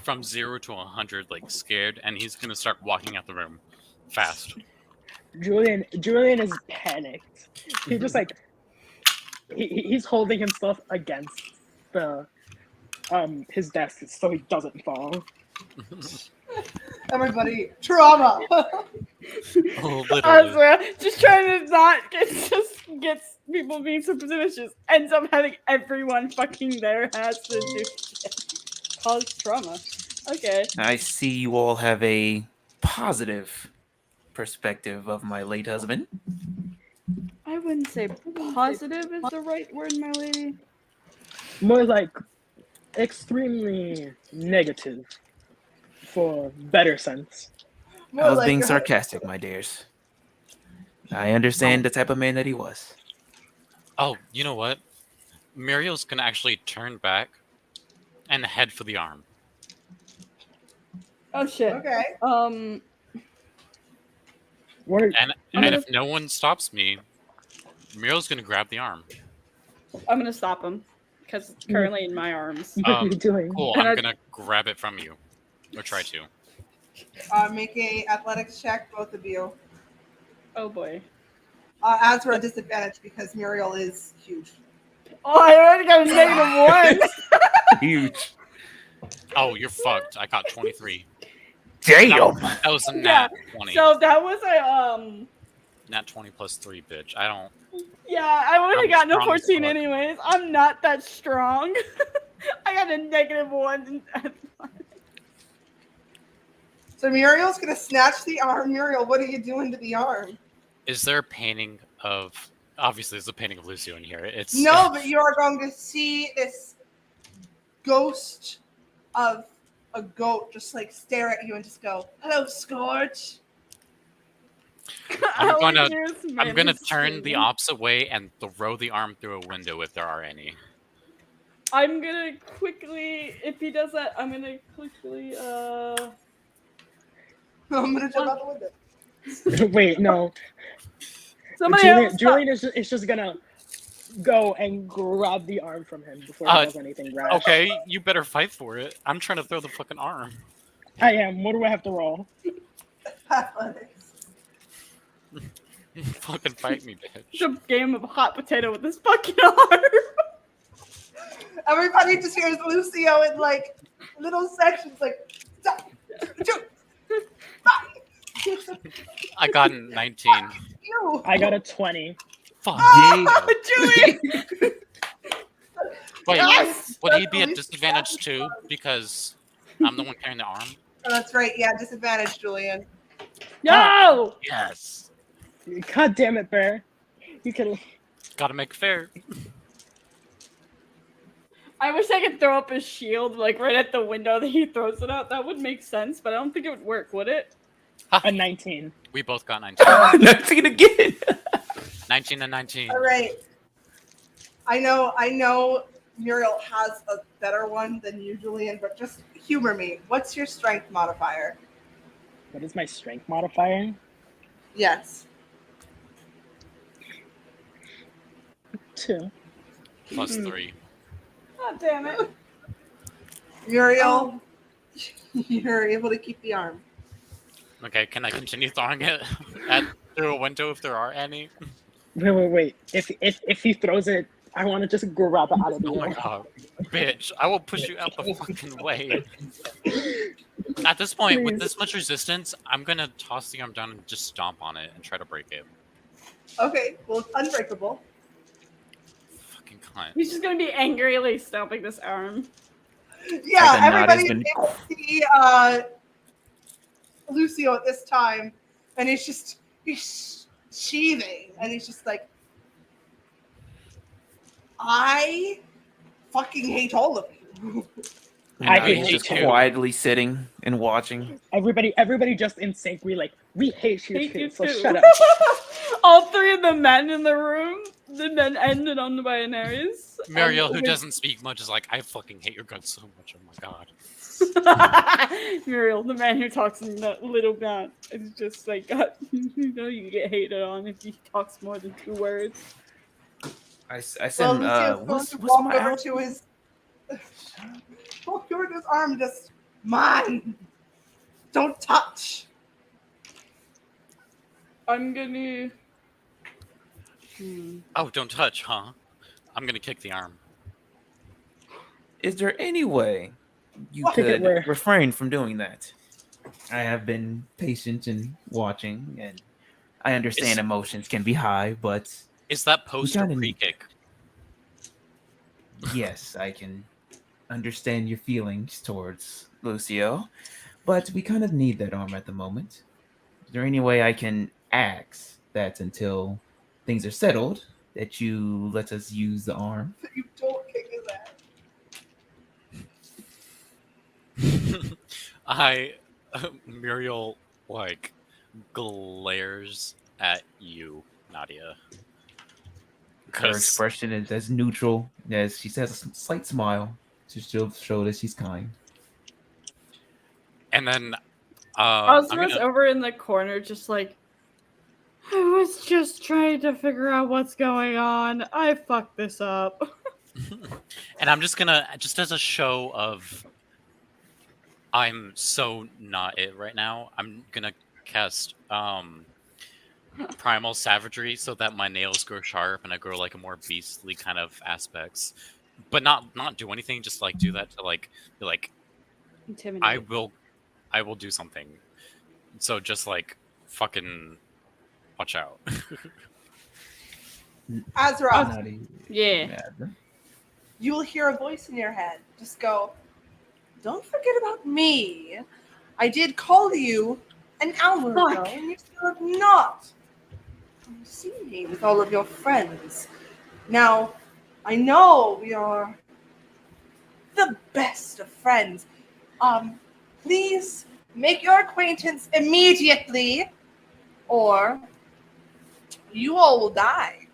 from 0 to 100, like scared, and he's gonna start walking out the room fast. Julian is panicked. He just like he's holding himself against the his desk so he doesn't fall. Everybody, trauma. Oh, I literally. swear, just trying to not get people being suspicious. Ends up having everyone fucking there has to do shit. Cause trauma. Okay. I see you all have a positive perspective of my late husband. I wouldn't say positive is the right word, my lady. More like extremely negative for better sense. I was being sarcastic, my dears. I understand the type of man that he was. Oh, you know what? Muriel's gonna actually turn back and head for the arm. Oh shit. Okay. What are, And if no one stops me, Muriel's gonna grab the arm. I'm gonna stop him because it's currently in my arms. what are you doing? Cool, And I'm I- gonna grab it from you. Or try to. Make a athletics check, both of you. Oh boy. As for a disadvantage because Muriel is huge. Oh, I already got a -1. Huge. Oh, you're fucked. I got 23. Damn. That was a Yeah, nat 20. So that was a Nat 20 plus 3, bitch. I don't... Yeah, I would have I'm gotten a strong as 14 fuck. anyways. I'm not that strong. I got a -1. So Muriel's gonna snatch the arm. Muriel, what are you doing to the arm? Is there a painting of... Obviously, there's a painting of Lucio in here. It's No, but you are going to see this ghost of a goat just like stare at you and just go, "Hello, Scorch." I'm gonna manage turn the screaming. opposite way and throw the arm through a window if there are any. I'm gonna quickly, if he does that, I'm gonna quickly, I'm gonna jump out the window. Wait, no. somebody else. Julian is just gonna go and grab the arm from him before he does anything rash. Okay, you better fight for it. I'm trying to throw the fucking arm. I am. What do I have to roll? Athletics. Fucking fight me, bitch. It's a game of hot potato with this fucking arm. Everybody just hears Lucio in like little sections, like. "Stop, shoot, stop." I got a 19. You. I got a 20. Fuck. Julie! Wait, Yes! would he be at That's disadvantage too? Because I'm the one carrying the arm? Oh, that's right. Yeah, disadvantage, Julian. No! Yes. God damn it, Bear. You could. Gotta make it fair. I wish I could throw up his shield like right at the window that he throws it out. That would make sense, but I don't think it would work, would it? A 19. We both got 19. 19 again. 19 and 19. All right. I know Muriel has a better one than you, Julian, but just humor me. What's your strength modifier? What is my strength modifier? Yes. 2. Plus 3. God damn it. Muriel, you're able to keep the arm. Okay, can I continue throwing it through a window if there are any? Wait. If he throws it, I want to just grab it out of the Oh my air. god. Bitch, I will push you out the fucking way. At this point, with this much resistance, I'm gonna toss the arm down and just stomp on it and try to break it. Okay, well, it's unbreakable. Fucking cunt. He's just gonna be angrily stomping this arm. Yeah, Like a knot has everybody's been- able to see Lucio at this time, and he's sheathing, and he's just like, I fucking hate all of you. I And hate he's you just too. quietly sitting and watching. Everybody just in sync. We like We hate you Hate too, you so too. shut up. All three of the men in the room, the men and the non-binaries. Muriel, who And doesn't speak much, is like, I fucking hate your guts so much. Oh my god. Muriel, the man who talks in that little bit, is just like, God, you know you get hated on if he talks more than 2 words. I Well, said, Lucio's going what's to my walk over arm? to his walk over to his arm, just mine. Don't touch. I'm gonna. Oh, don't touch, huh? I'm gonna kick the arm. Is there any way you Kick it could where? refrain from doing that? I have been patient and watching, and I understand Is- emotions can be high, but Is that post or kinda pre need- kick? yes, I can understand your feelings towards Lucio, but we kind of need that arm at the moment. Is there any way I can ask that until things are settled, that you let us use the arm? You don't kick his ass. Muriel, like, glares at you, Nadia. Her 'Cause- expression is as neutral as she says a slight smile to show that she's kind. and then, Ozra's over in the corner, just like, I was just trying to figure out what's going on. I fucked this up. and I'm just gonna, just as a show of, I'm so not it right now, I'm gonna cast, primal savagery so that my nails grow sharp and I grow like a more beastly kind of aspects, but not do anything. Just like do that to like be like Intimidate. I will do something. So just like fucking watch out. Azra, Yeah. you will hear a voice in your head. Just go, don't forget about me. I did call you an hour ago, and you still have not seen me with all of your friends. Now, I know we are the best of friends. Please make your acquaintance immediately, or you all will die.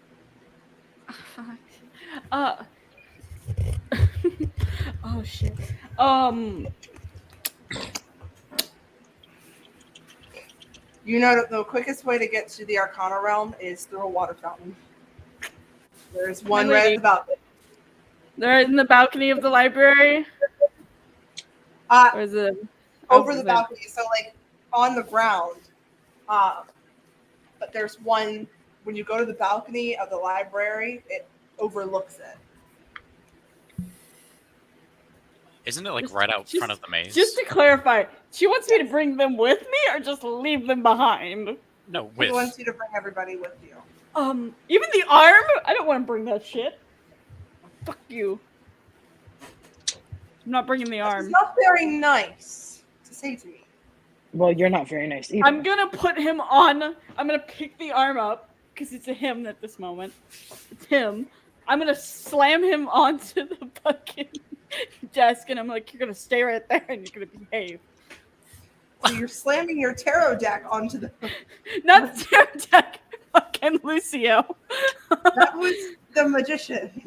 Oh shit. You know that the quickest way to get to the Arcana realm is through a water fountain. There's one Hi, right lady. about it. They're in the balcony of the library. Or is it Over the balcony, so like on the ground. But there's one when you go to the balcony of the library, it overlooks it. Isn't it like right out front of the maze? Just to clarify, she wants me to bring them with me or just leave them behind? No, She with. wants you to bring everybody with you. Even the arm? I don't want to bring that shit. Fuck you. I'm not bringing the It's arm. not very nice to say to me. Well, you're not very nice either. I'm gonna put him on. I'm gonna pick the arm up because it's a him at this moment. It's him. I'm gonna slam him onto the fucking desk, and I'm like, "You're gonna stay right there, and you're gonna behave." So you're slamming your tarot deck onto the. Not the tarot deck, fucking Lucio. That was the magician.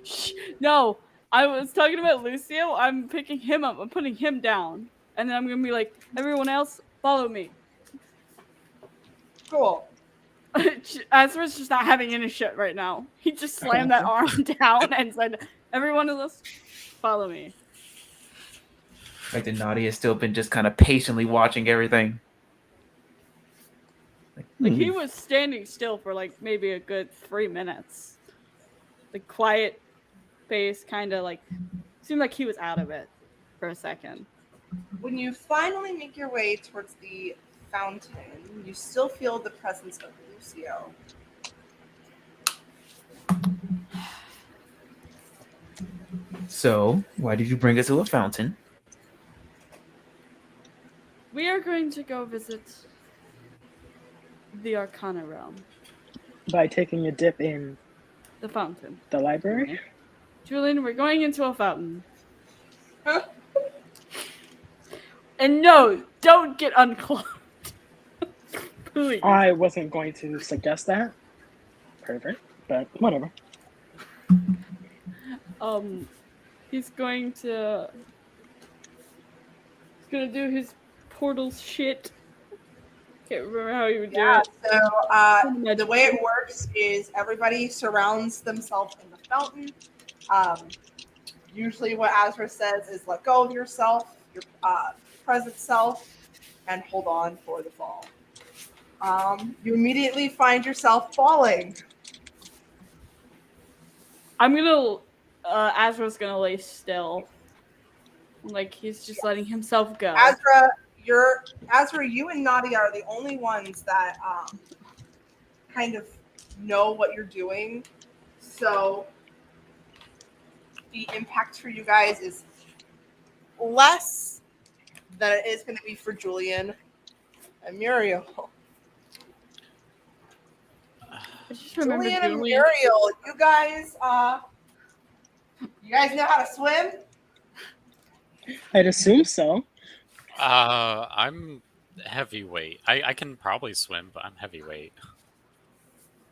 Shh. No, I was talking about Lucio. I'm picking him up. I'm putting him down, and then I'm gonna be like, "Everyone else, follow me." Cool. Azra's just not having any shit right now. He just slammed that arm down and said, "Everyone else, follow me." Like the Nadia has still been just kind of patiently watching everything. Like he was standing still for like maybe a good 3 minutes. The quiet face kind of like seemed like he was out of it for a second. When you finally make your way towards the fountain, you still feel the presence of Lucio. So, why did you bring us to a fountain? We are going to go visit the Arcana realm, By taking a dip in the fountain. the library? Julian, we're going into a fountain. And no, don't get unclothed. Please. I wasn't going to suggest that. Perfect, but whatever. He's going to do his portal shit. Can't remember how he would do it. So the way it works is everybody surrounds themselves in the fountain. Usually what Azra says is let go of yourself, your present self, and hold on for the fall. You immediately find yourself falling. I'm gonna Azra's gonna lay still. Like he's just letting himself go. Azra, you and Nadia are the only ones that kind of know what you're doing. So the impact for you guys is less than it is going to be for Julian and Muriel. I just remember Julian and Muriel, you guys know how to swim? I'd assume so. I'm heavyweight. I can probably swim, but I'm heavyweight.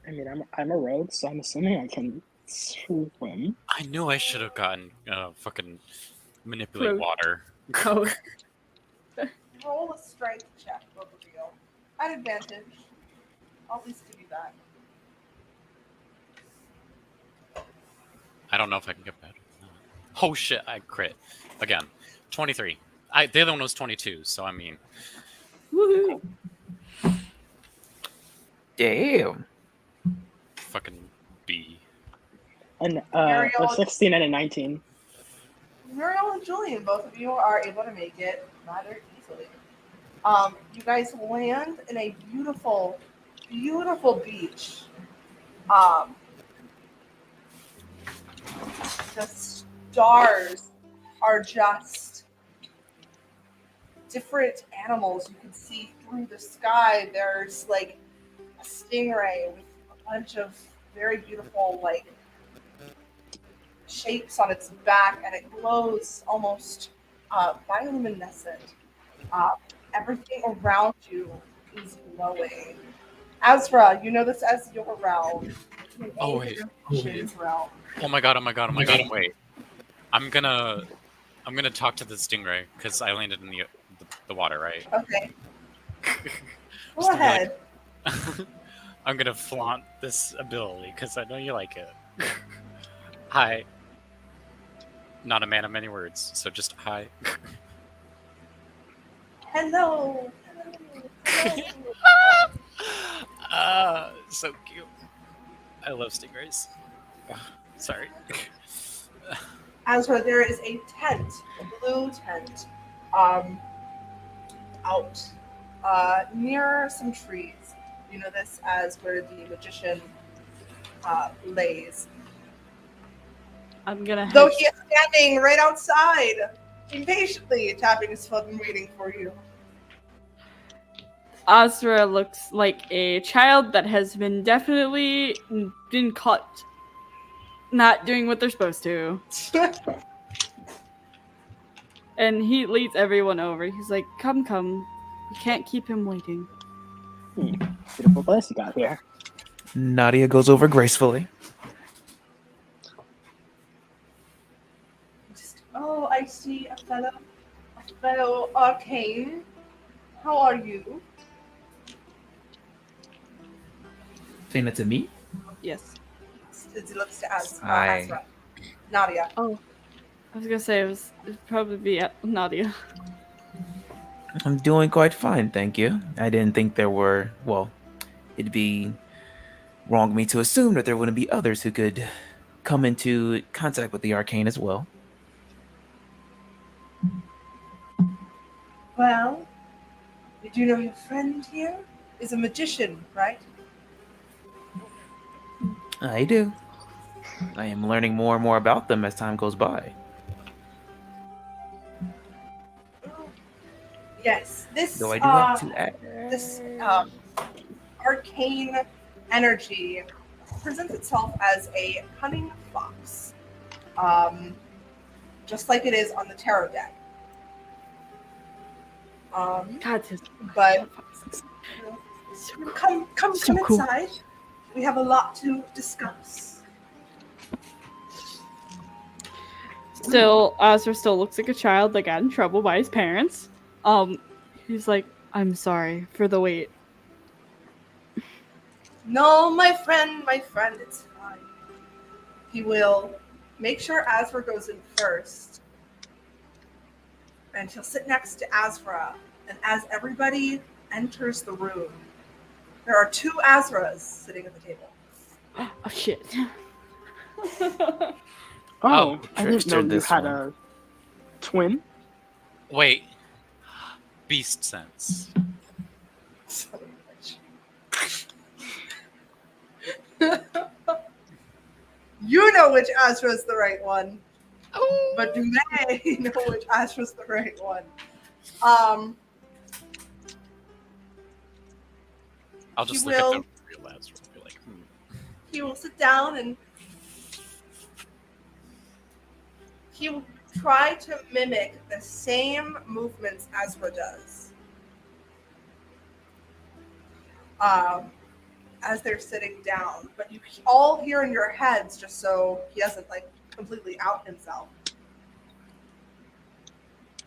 I mean, I'm a rogue, so I'm assuming I can swim. I knew I should have gotten fucking manipulate water. Oh. Roll a strength check, both of you. At advantage. I'll at least give you that. I don't know if I can get better. Oh shit! I crit again. 23. The other one was 22. So I mean, Woohoo! Damn. fucking B. And a 16 and a 19. Muriel and Julian, both of you are able to make it rather easily. You guys land in a beautiful, beautiful beach. The stars are just different animals you can see through the sky. There's like a stingray with a bunch of very beautiful like shapes on its back, and it glows almost bioluminescent. Everything around you is glowing. Azra, you know this as your realm. Oh wait. Realm. Oh my god. Wait. I'm gonna talk to the stingray because I landed in the water, right? Okay. Go ahead. I'm gonna flaunt this ability because I know you like it. Hi. Not a man of many words, so just hi. Hello. So cute. I love stingrays. Sorry. Azra, there is a tent, a blue tent, out near some trees. You know this as where the magician lays. I'm gonna. Though he is standing right outside, impatiently tapping his foot and waiting for you. Azra looks like a child that has been definitely been caught not doing what they're supposed to. And he leads everyone over. He's like, come. We can't keep him waiting. Beautiful place you got here. Nadia goes over gracefully. Oh, I see a fellow Arcane. How are you? Saying it to me? Yes. It looks to Azra. Hi. Nadia. Oh, I was gonna say it'd probably be Nadia. I'm doing quite fine, thank you. I didn't think there were, well, it'd be wrong of me to assume that there wouldn't be others who could come into contact with the arcane as well. Well, did you know your friend here is a magician, right? I do. I am learning more and more about them as time goes by. Yes, this Though I do have to add. this arcane energy presents itself as a cunning fox, just like it is on the tarot deck. God, But Come So cool. inside. We have a lot to discuss. Still, Azra still looks like a child that got in trouble by his parents. He's like, I'm sorry for the wait. No, my friend, it's fine. He will make sure Azra goes in first. And he'll sit next to Azra. And as everybody enters the room, there are 2 Azras sitting at the table. Oh shit. Oh, I didn't trickster know you this had one. a twin. Wait. Beast sense. Son of a bitch. You know which Azra's the right one. But do they know which Azra's the right one? I'll just He look will- at the real Azra and be like, He will sit down and he will try to mimic the same movements Azra does. As they're sitting down, but you all hear in your heads, just so he doesn't like completely out himself.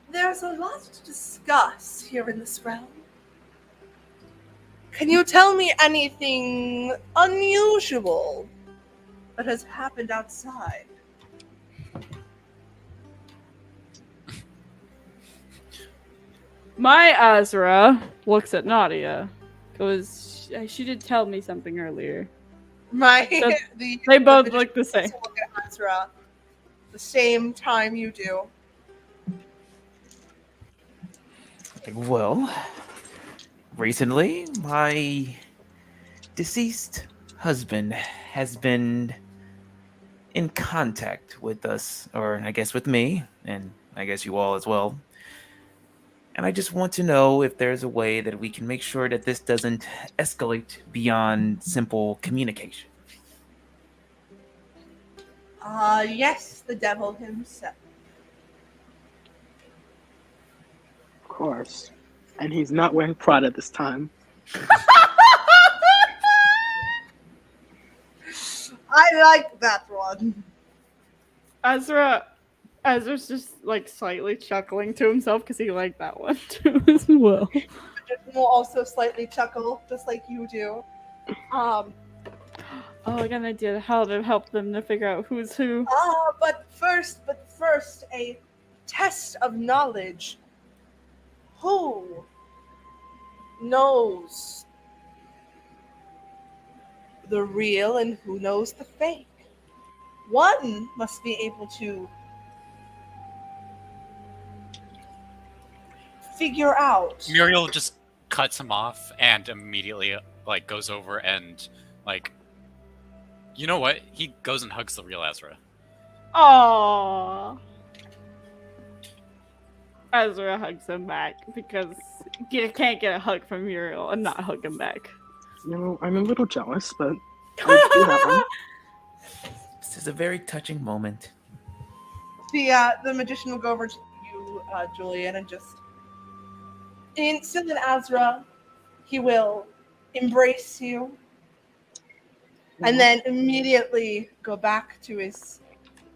There's a lot to discuss here in this realm. Can you tell me anything unusual that has happened outside? My Azra looks at Nadia. Goes, she did tell me something earlier. My So the They both the look the same. magicians look at Azra the same time you do. Well, recently, my deceased husband has been in contact with us, or I guess with me, and I guess you all as well. And I just want to know if there's a way that we can make sure that this doesn't escalate beyond simple communication. Yes, the devil himself. Of course. And he's not wearing Prada this time. I like that one. Azra's just like slightly chuckling to himself because he liked that one too as well. Magician will also slightly chuckle, just like you do. Oh, I got an idea how to help them to figure out who's who. But first, a test of knowledge. Who knows the real and who knows the fake? One must be able to figure out. Muriel just cuts him off and immediately like goes over and like, you know what? He goes and hugs the real Azra. Aww. Azra hugs him back because you can't get a hug from Muriel and not hug him back. You know, I'm a little jealous, but I do have one. This is a very touching moment. The magician will go over to you, Julian, and just still in Azra, he will embrace you, and then immediately go back to his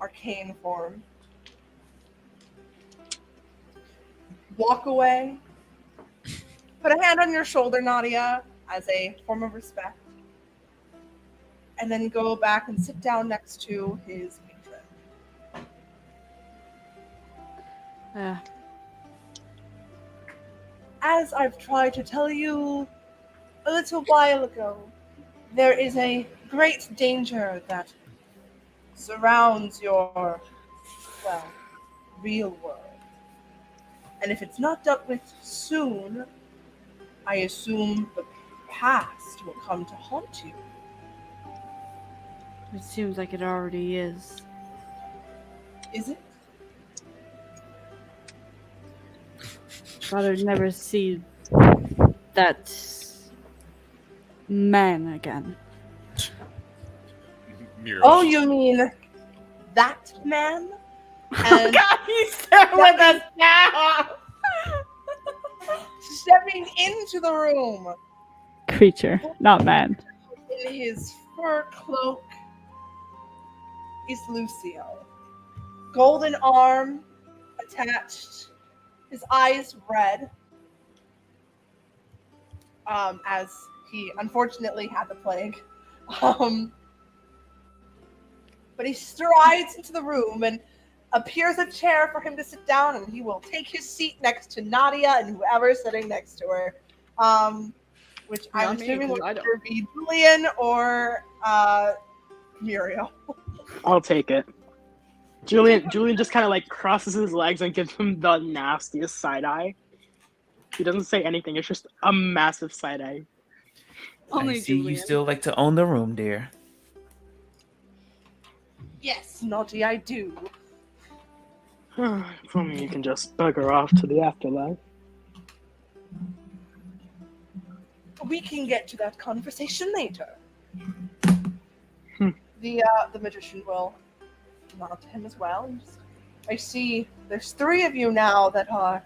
arcane form. Walk away. Put a hand on your shoulder, Nadia, as a form of respect. And then go back and sit down next to his patron. As I've tried to tell you a little while ago, there is a great danger that surrounds your, well, real world. And if it's not dealt with soon, I assume the past will come to haunt you. It seems like it already is. Is it? Thought I'd never see that man again. Muriel. Oh, you mean that man? And God, he's there with us now! stepping into the room creature, not man. In his fur cloak is Lucio. Golden arm attached, his eyes red, as he unfortunately had the plague. But he strides into the room and appears a chair for him to sit down, and he will take his seat next to Nadia and whoever is sitting next to her. Which I'm Not me, assuming would because I don't- either be Julian or Muriel. I'll take it. Julian just kind of like crosses his legs and gives him the nastiest side eye. He doesn't say anything. It's just a massive side eye. Only I see you Julian. still like to own the room, dear. Yes, Naughty, I do. If only you can just bugger off to the afterlife. We can get to that conversation later. The magician will nod to him as well. And I see there's 3 of you now that are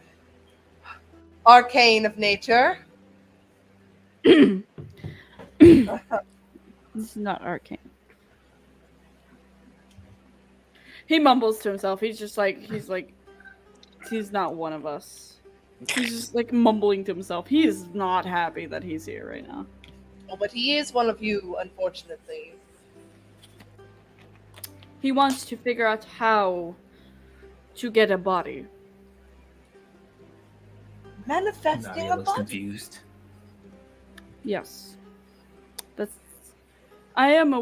arcane of nature. This is not arcane. He mumbles to himself. He's not one of us. He's just like mumbling to himself. He is not happy that he's here right now. Oh, but he is one of you, unfortunately. He wants to figure out how to get a body. Manifesting Nadia a looks body. confused. Yes. I am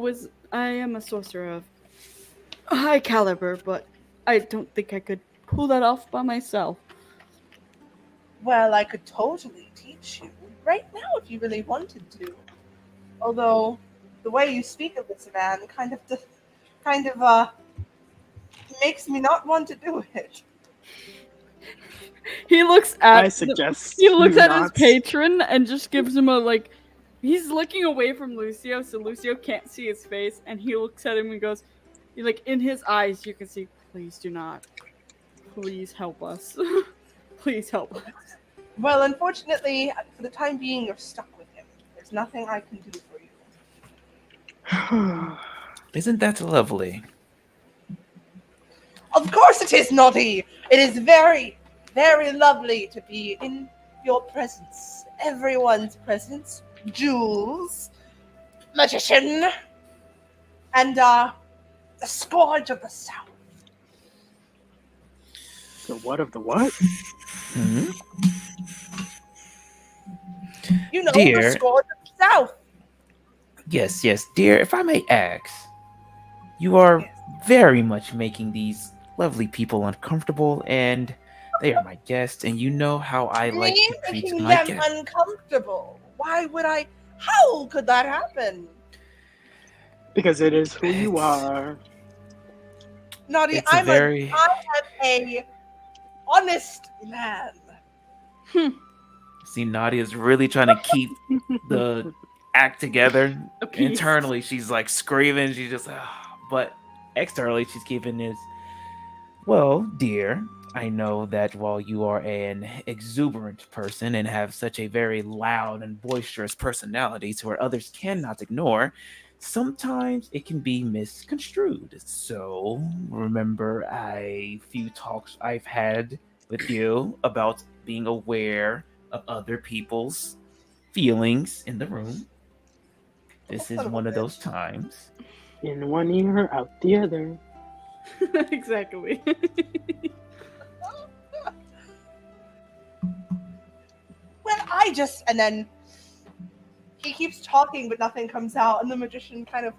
a sorcerer of high caliber, but I don't think I could pull that off by myself. Well, I could totally teach you right now if you really wanted to. Although the way you speak of this man kind of makes me not want to do it. He looks at I suggest he looks you at his not. patron and just gives him a like. He's looking away from Lucio, so Lucio can't see his face, and he looks at him and goes, like in his eyes, you can see, please do not. Please help us. Please help us. Well, unfortunately, for the time being, you're stuck with him. There's nothing I can do for you. Isn't that lovely? Of course it is, Naughty! It is very, very lovely to be in your presence. Everyone's presence. Jules, magician, and the scourge of the south. The what of the what? Hmm? You know, Dear. the scourge of the south. Yes, dear. If I may ask, you are very much making these lovely people uncomfortable, and they are my guests, and you know how I like Me to treat making my them guests. uncomfortable. Why would I? How could that happen? Because it is who you are. Naughty, It's a very- I am a honest man. See, Nadia's really trying to keep the act together. Appeased. Internally, she's like screaming. She's just, but externally, she's keeping this. Well, dear, I know that while you are an exuberant person and have such a very loud and boisterous personality to where others cannot ignore, sometimes it can be misconstrued. So remember a few talks I've had with you about being aware of other people's feelings in the room. This is one of those times. In one ear, out the other. Exactly. Well, and then he keeps talking, but nothing comes out, and the magician kind of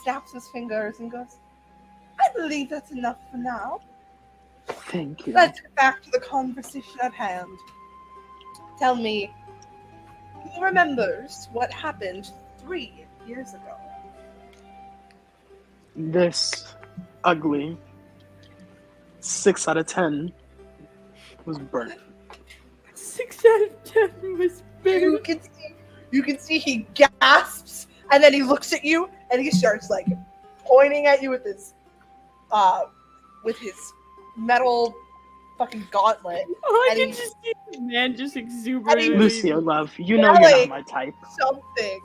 snaps his fingers and goes, I believe that's enough for now. Thank you. Let's get back to the conversation at hand. Tell me, who remembers what happened 3 years ago? This ugly 6 out of 10 was burnt. 6 out of 10 was You big. can see he gasps, and then he looks at you, and he starts like pointing at you with his metal fucking gauntlet. I And can he- just see the man just exuberantly. Lucio, love, you know you're not my type. Something.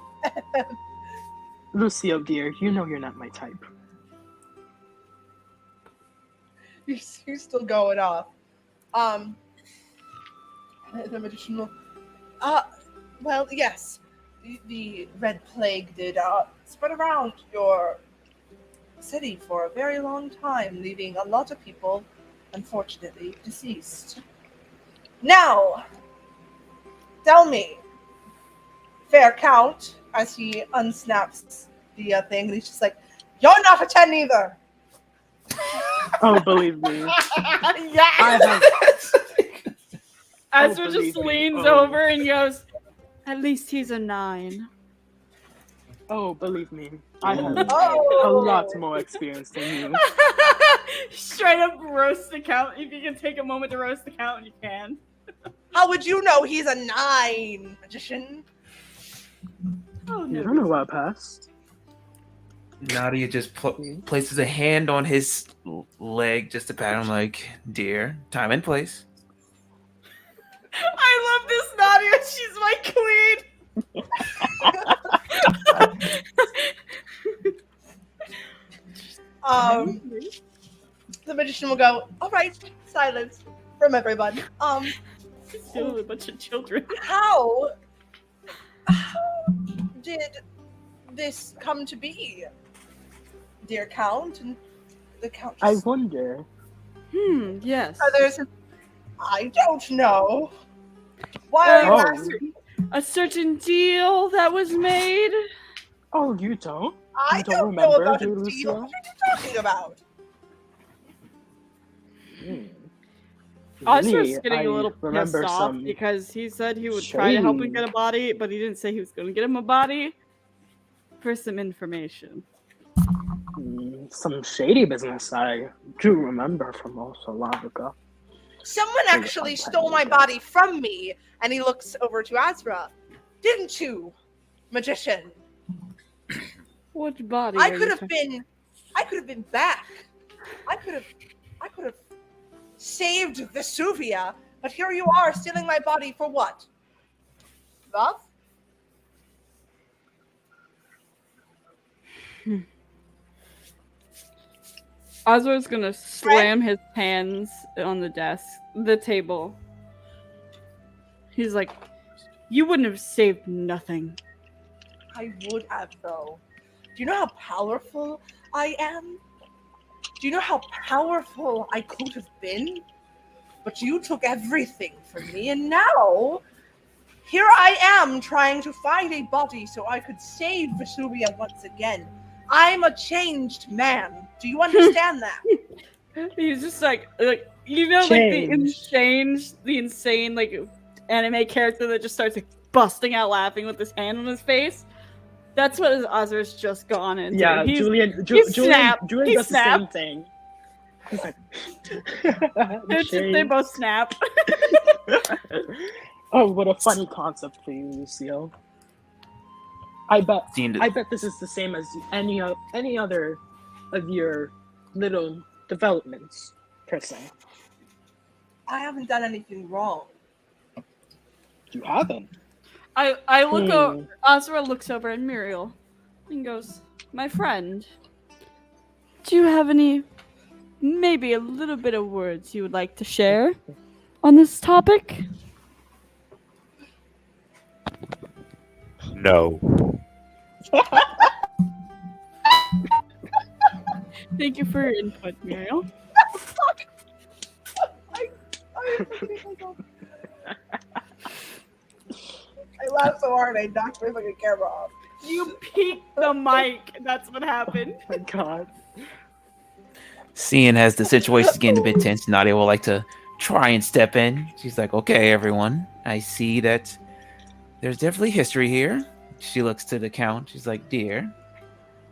Lucio, dear, you know you're not my type. He's still going off. The magician will. Well, yes. The Red Plague did spread around your city for a very long time, leaving a lot of people, unfortunately, deceased. Now, tell me, fair count, as he unsnaps the thing, and he's just like, "You're not a 10 either." Oh, believe me. Yes. Ezra believe just me. leans Oh. over and goes, "At least he's a 9." Oh, believe me. I have Oh. a lot more experience than you. Straight up roast the count. If you can take a moment to roast the count, you can. How would you know he's a 9, magician? Oh You no. don't know our past. Nadia just places a hand on his leg just to pat him, like, dear, time and place. I love this Nadia. She's my queen. The magician will go, "All right, silence from everyone. Still a bunch of children. How did this come to be, dear Count?" And the Count I just, wonder. Yes. I don't know. Why are you Oh. asking? A certain deal that was made. Oh, you don't? I You don't know remember, about do a you, deal. Lucio? What are you talking about? Oscar's Really, getting I a little pissed remember off some because he said he would try to help him shady- get a body, but he didn't say he was going to get him a body for some information. some shady business I do remember from also long ago. Someone actually stole my body from me, and he looks over to Azra. Didn't you, magician? What body? I are could you have been back. I could have saved Vesuvia, but here you are stealing my body for what? Love? Oswald's gonna slam his hands on the table. He's like, "You wouldn't have saved nothing." I would have, though. Do you know how powerful I am? Do you know how powerful I could have been? But you took everything from me, and now here I am trying to find a body so I could save Vesuvia once again. I'm a changed man. Do you understand that? He's just like you know, Changed. the insane like anime character that just starts like busting out laughing with his hand on his face. That's what Ozra's just gone into. Yeah, He's- Julian he snapped. Julian He does snapped. the same thing. He's like, they both snap. Oh, what a funny concept for you, Lucio. I bet this is the same as any other of your little developments, per se. I haven't done anything wrong. You haven't. I look over. Ozra looks over at Muriel and goes, "My friend, do you have maybe a little bit of words you would like to share on this topic?" No. Thank you for your input, Muriel. I laughed so hard I knocked my fucking camera off. You peeked the mic. That's what happened. Oh my god. Seeing as the situation's getting a bit tense, Nadia will like to try and step in. She's like, okay, everyone, I see that there's definitely history here. She looks to the Count. She's like, dear,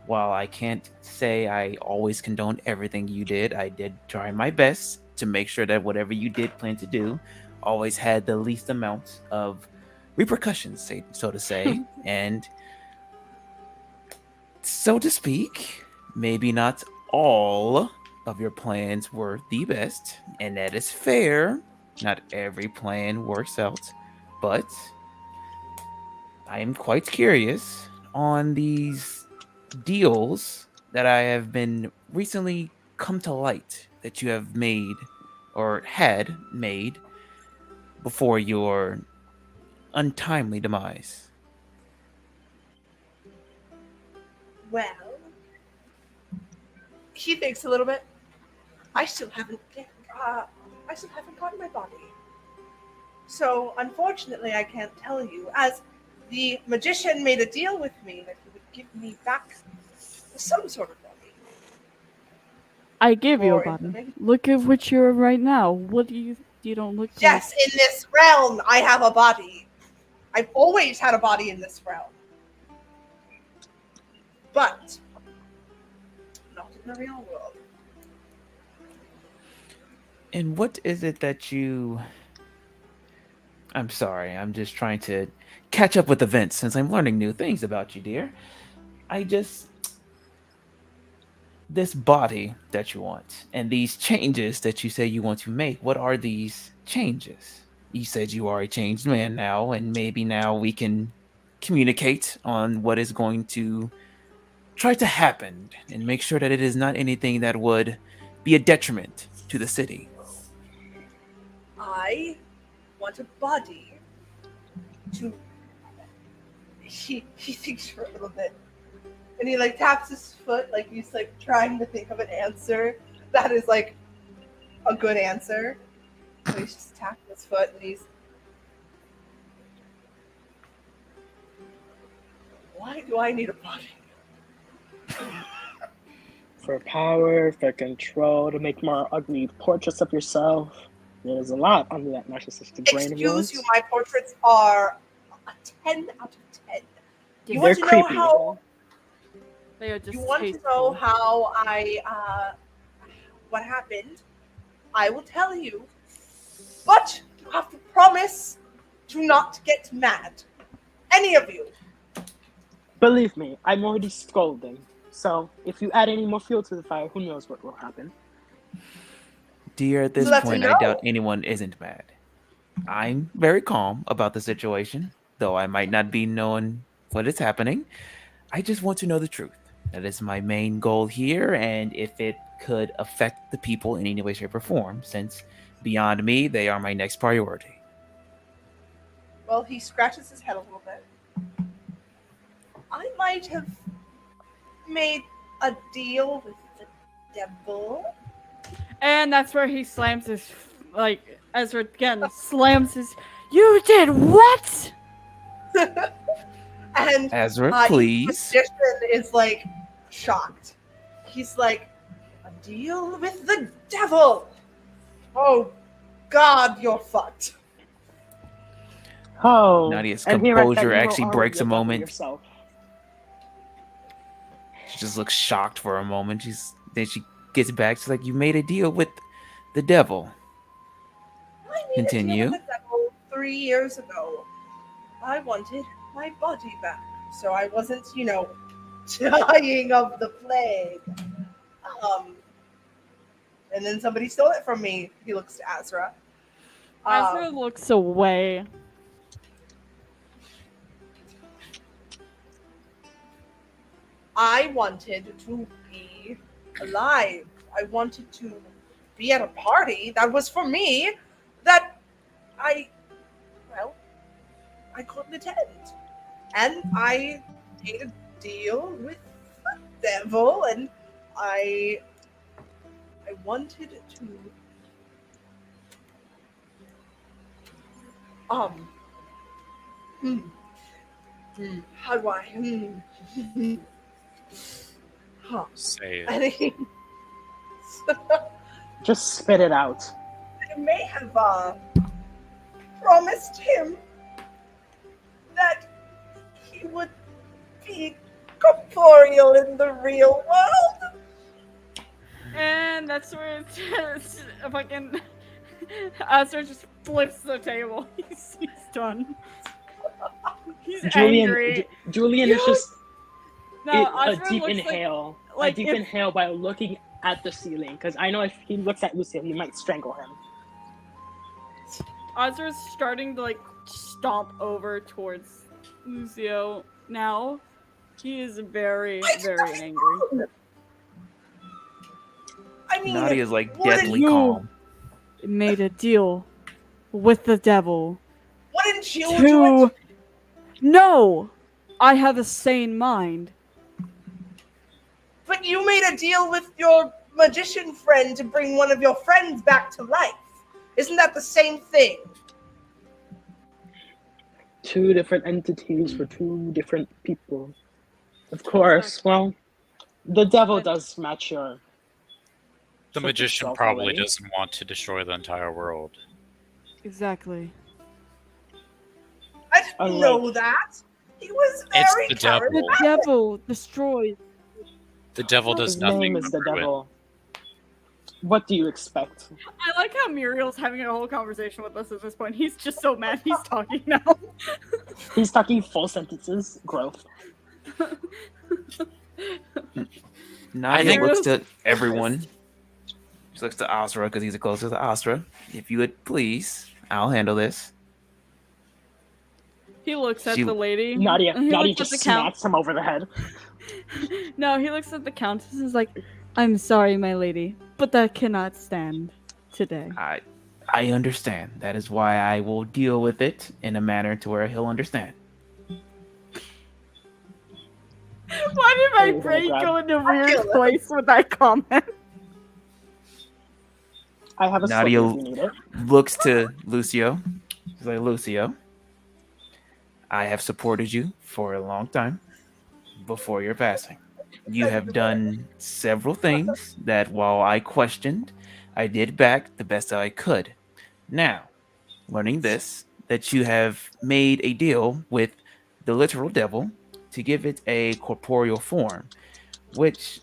while I can't say I always condone everything you did, I did try my best to make sure that whatever you did plan to do always had the least amount of repercussions, so to say. And so to speak, maybe not all of your plans were the best, and that is fair. Not every plan works out, but I am quite curious on these deals that I have been recently come to light that you have made or had made before your untimely demise. Well, he thinks a little bit. I still haven't gotten my body. So unfortunately, I can't tell you. As the magician made a deal with me that he would give me back some sort of body. I give you a Or body. information. Look at what you're right now. What do you don't look Yes, in this realm, I have a body. I've always had a body in this realm. But not in the real world. And what is it that you... I'm sorry, I'm just trying to catch up with events since I'm learning new things about you, dear. This body that you want and these changes that you say you want to make, what are these changes? You said you are a changed man now, and maybe now we can communicate on what is going to try to happen and make sure that it is not anything that would be a detriment to the city. I want a body to... He thinks for a little bit. And he like taps his foot like he's like trying to think of an answer that is like a good answer. So he's just tapping his foot and he's... Why do I need a body? For power, for control, to make more ugly portraits of yourself. There's a lot under that narcissistic brain of yours. Excuse you, my portraits are a 10 out of 10. You They're want to know creepy. how... They are just You want to tasteful. know how what happened? I will tell you. But you have to promise to not get mad. Any of you. Believe me, I'm already scolding. So if you add any more fuel to the fire, who knows what will happen. Dear, at this So that's a point, no. I doubt anyone isn't mad. I'm very calm about the situation, though I might not be knowing what is happening. I just want to know the truth. That is my main goal here, and if it could affect the people in any way, shape, or form, since beyond me, they are my next priority. Well, he scratches his head a little bit. I might have made a deal with the devil. And that's where he slams his, like, Ezra again slams his. You did what? And Ezra, please. The magician is like shocked. He's like, a deal with the devil. Oh, God, you're fucked. Oh, Nadia's and here at that, composure you know actually already breaks a about moment. yourself. She just looks shocked for a moment. Then she gets back. She's like, "You made a deal with the devil." I made Continue. a deal with the devil 3 years ago. I wanted my body back, so I wasn't, dying of the plague. And then somebody stole it from me. He looks to Azra. Ezra looks away. I wanted to be alive. I wanted to be at a party that was for me that I couldn't attend. And I made a deal with the devil, and I wanted to how do I Say it. and he, Just spit it out. I may have promised him that he would be corporeal in the real world. And that's where it's fucking. Ezra just flips the table. He's done. He's angry. Julian is just No, a Ezra deep looks inhale. like a deep if- inhale by looking at the ceiling, because I know if he looks at Lucio, he might strangle him. Ozra's starting to like stomp over towards Lucio now. He is very, very angry. I mean, Nadia's like wouldn't deathly you- calm. Made a deal with the devil. Wouldn't you do it? No! I have a sane mind. But you made a deal with your magician friend to bring one of your friends back to life. Isn't that the same thing? Two different entities for two different people. Of course. Well, the devil does match your. The Flip magician itself probably already. doesn't want to destroy the entire world. Exactly. I didn't Alright. know that. He was It's very the devil. The charismatic. devil destroys. The devil does His nothing name is but the ruin. devil. What do you expect? I like how Muriel's having a whole conversation with us at this point. He's just so mad he's talking now. He's talking full sentences. Growth. Nadia think- looks to everyone. She looks to Asra because he's the closest to Asra. If you would please, I'll handle this. He looks at She- the lady. Nadia He looks just at the count. smacks him over the head. No, he looks at the countess and is like, I'm sorry, my lady, but that cannot stand today. I understand. That is why I will deal with it in a manner to where he'll understand. Why did my Oh, brain God. go into a weird place with that comment? I have a Nadia- sword if you need it. Looks to Lucio. She's like, Lucio, I have supported you for a long time before your passing. You have done several things that, while I questioned, I did back the best that I could. Now, learning this, that you have made a deal with the literal devil to give it a corporeal form, which,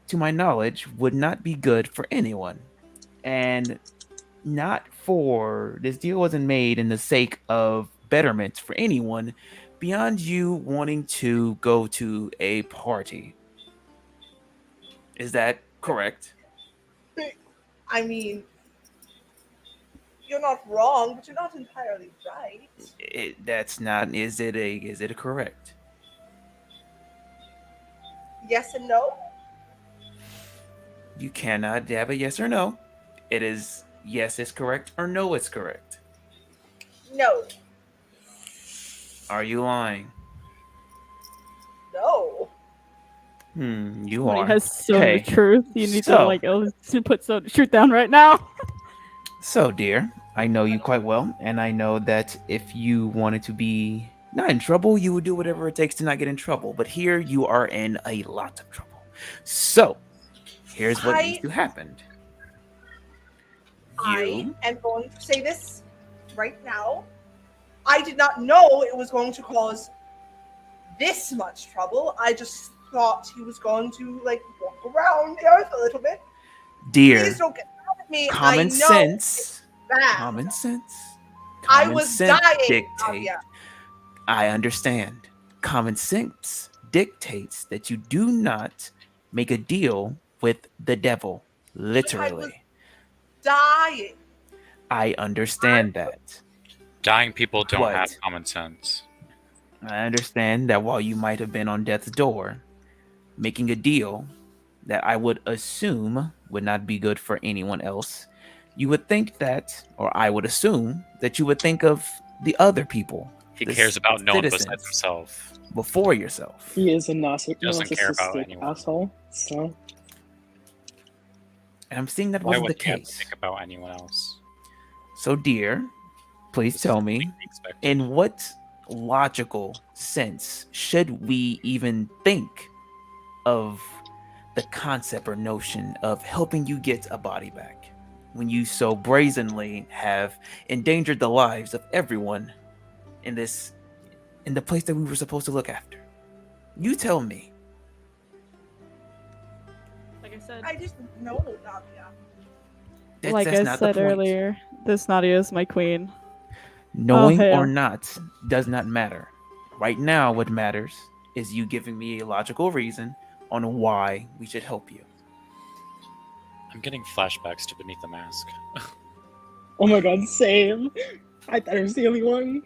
to my knowledge, would not be good for anyone. And this deal wasn't made in the sake of betterment for anyone beyond you wanting to go to a party. Is that correct? I mean, you're not wrong, but you're not entirely right. That's not. Is it a correct? Yes and no? You cannot have a yes or no. It is yes is correct or no is correct. No. Are you lying? No. You When are. he has so Okay. much truth, you need to So- like put some truth down right now. So, dear, I know you quite well, and I know that if you wanted to be not in trouble, you would do whatever it takes to not get in trouble. But here you are in a lot of trouble. So, here's what needs to happen. I am going to say this right now. I did not know it was going to cause this much trouble. I just thought he was going to like walk around the earth a little bit. Dear, Please don't get mad at me. common I know sense. it's bad. Common sense. I Common was sense dying. dictate. Yeah. I understand. Common sense dictates that you do not make a deal with the devil. Literally. Dying. I understand that. Dying people don't What? have common sense. I understand that while you might have been on death's door, making a deal that I would assume would not be good for anyone else, you would think that, or I would assume that you would think of the other people. He the cares about no one citizens, besides himself. before yourself. He is a Doesn't care about narcissistic anyone. asshole. So And I'm seeing that Why wasn't the would he have to case. think about anyone else? So, dear, please tell me, Completely expected. in what logical sense should we even think of the concept or notion of helping you get a body back when you so brazenly have endangered the lives of everyone in the place that we were supposed to look after? You tell me. Like I said, I just know Nadia. That's not the point. earlier, this Nadia is my queen. Knowing hell. or not does not matter. Right now, what matters is you giving me a logical reason on why we should help you. I'm getting flashbacks to Beneath the Mask. Oh my god, same. I thought I was the only one.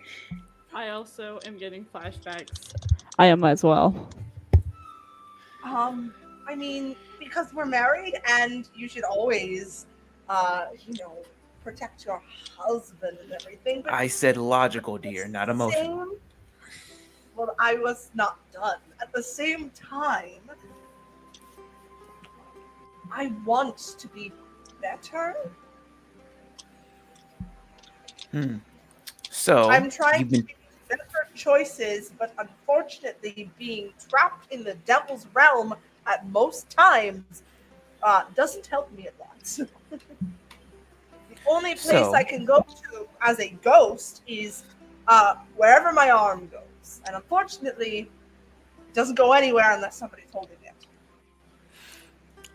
I also am getting flashbacks. I am as well. I mean, because we're married and you should always, protect your husband and everything. But I said logical, dear, not emotional. Well, I was not done. At the same time, I want to be better. So I'm trying to make better choices, but unfortunately, being trapped in the devil's realm at most times doesn't help me a lot. The only place I can go to as a ghost is wherever my arm goes, and unfortunately, it doesn't go anywhere unless somebody's holding it.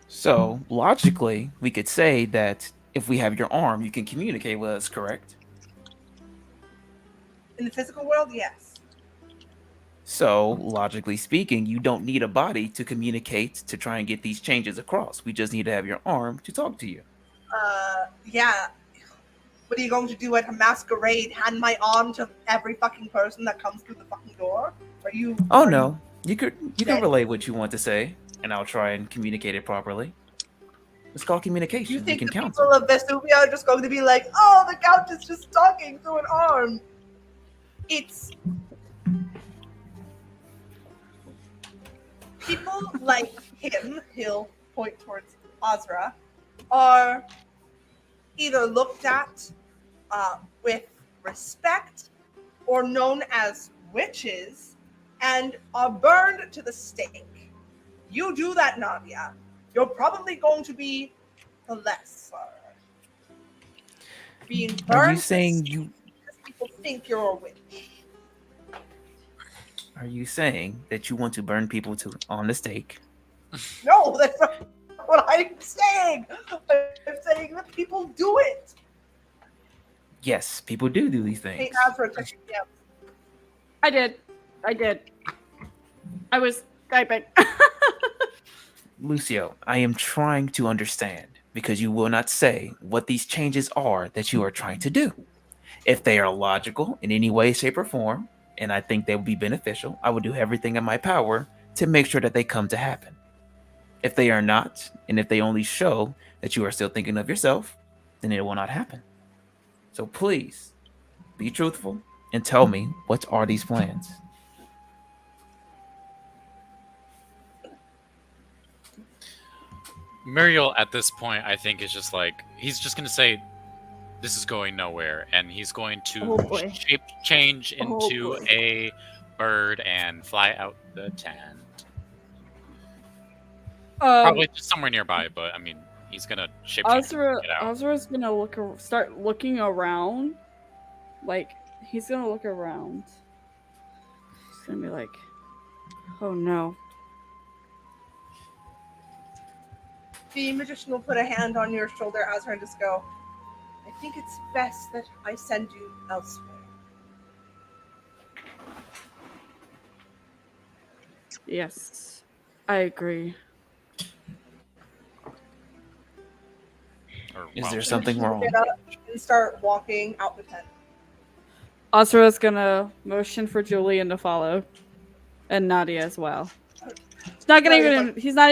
So logically, we could say that if we have your arm, you can communicate with us, correct? In the physical world, yes. So logically speaking, you don't need a body to communicate to try and get these changes across. We just need to have your arm to talk to you. Yeah. What are you going to do at a masquerade? Hand my arm to every fucking person that comes through the fucking door? No. You can relay what you want to say, and I'll try and communicate it properly. It's called communication. You think we the can people of Vesuvia are just going to be like, oh, the count is just talking through an arm? It's people like him, he'll point towards Azra, are either looked at with respect or known as witches and are burned to the stake. You do that, Nadia, you're probably going to be the lesser. Being burned Are you saying because people think you're a witch. Are you saying that you want to burn people on the stake? No, that's not what I'm saying. I'm saying that people do it. Yes, people do these things. Hey, Azra, check your DMs. I did. I was typing. Lucio, I am trying to understand because you will not say what these changes are that you are trying to do. If they are logical in any way, shape, or form, and I think they will be beneficial, I will do everything in my power to make sure that they come to happen. If they are not, and if they only show that you are still thinking of yourself, then it will not happen. So please, be truthful and tell me, what are these plans? Muriel, at this point, I think is just like, he's just going to say, this is going nowhere, and he's going to shape change into a bird and fly out the tent. Probably just somewhere nearby, but I mean, he's gonna shape change and get out. Azra's gonna start looking around. Like, he's gonna look around. He's gonna be like, oh no. The magician will put a hand on your shoulder, Azra, and just go, I think it's best that I send you elsewhere. Yes, I agree. Is there something wrong? Get up and start walking out the tent. Azra's gonna motion for Julian to follow, and Nadia as well. He's not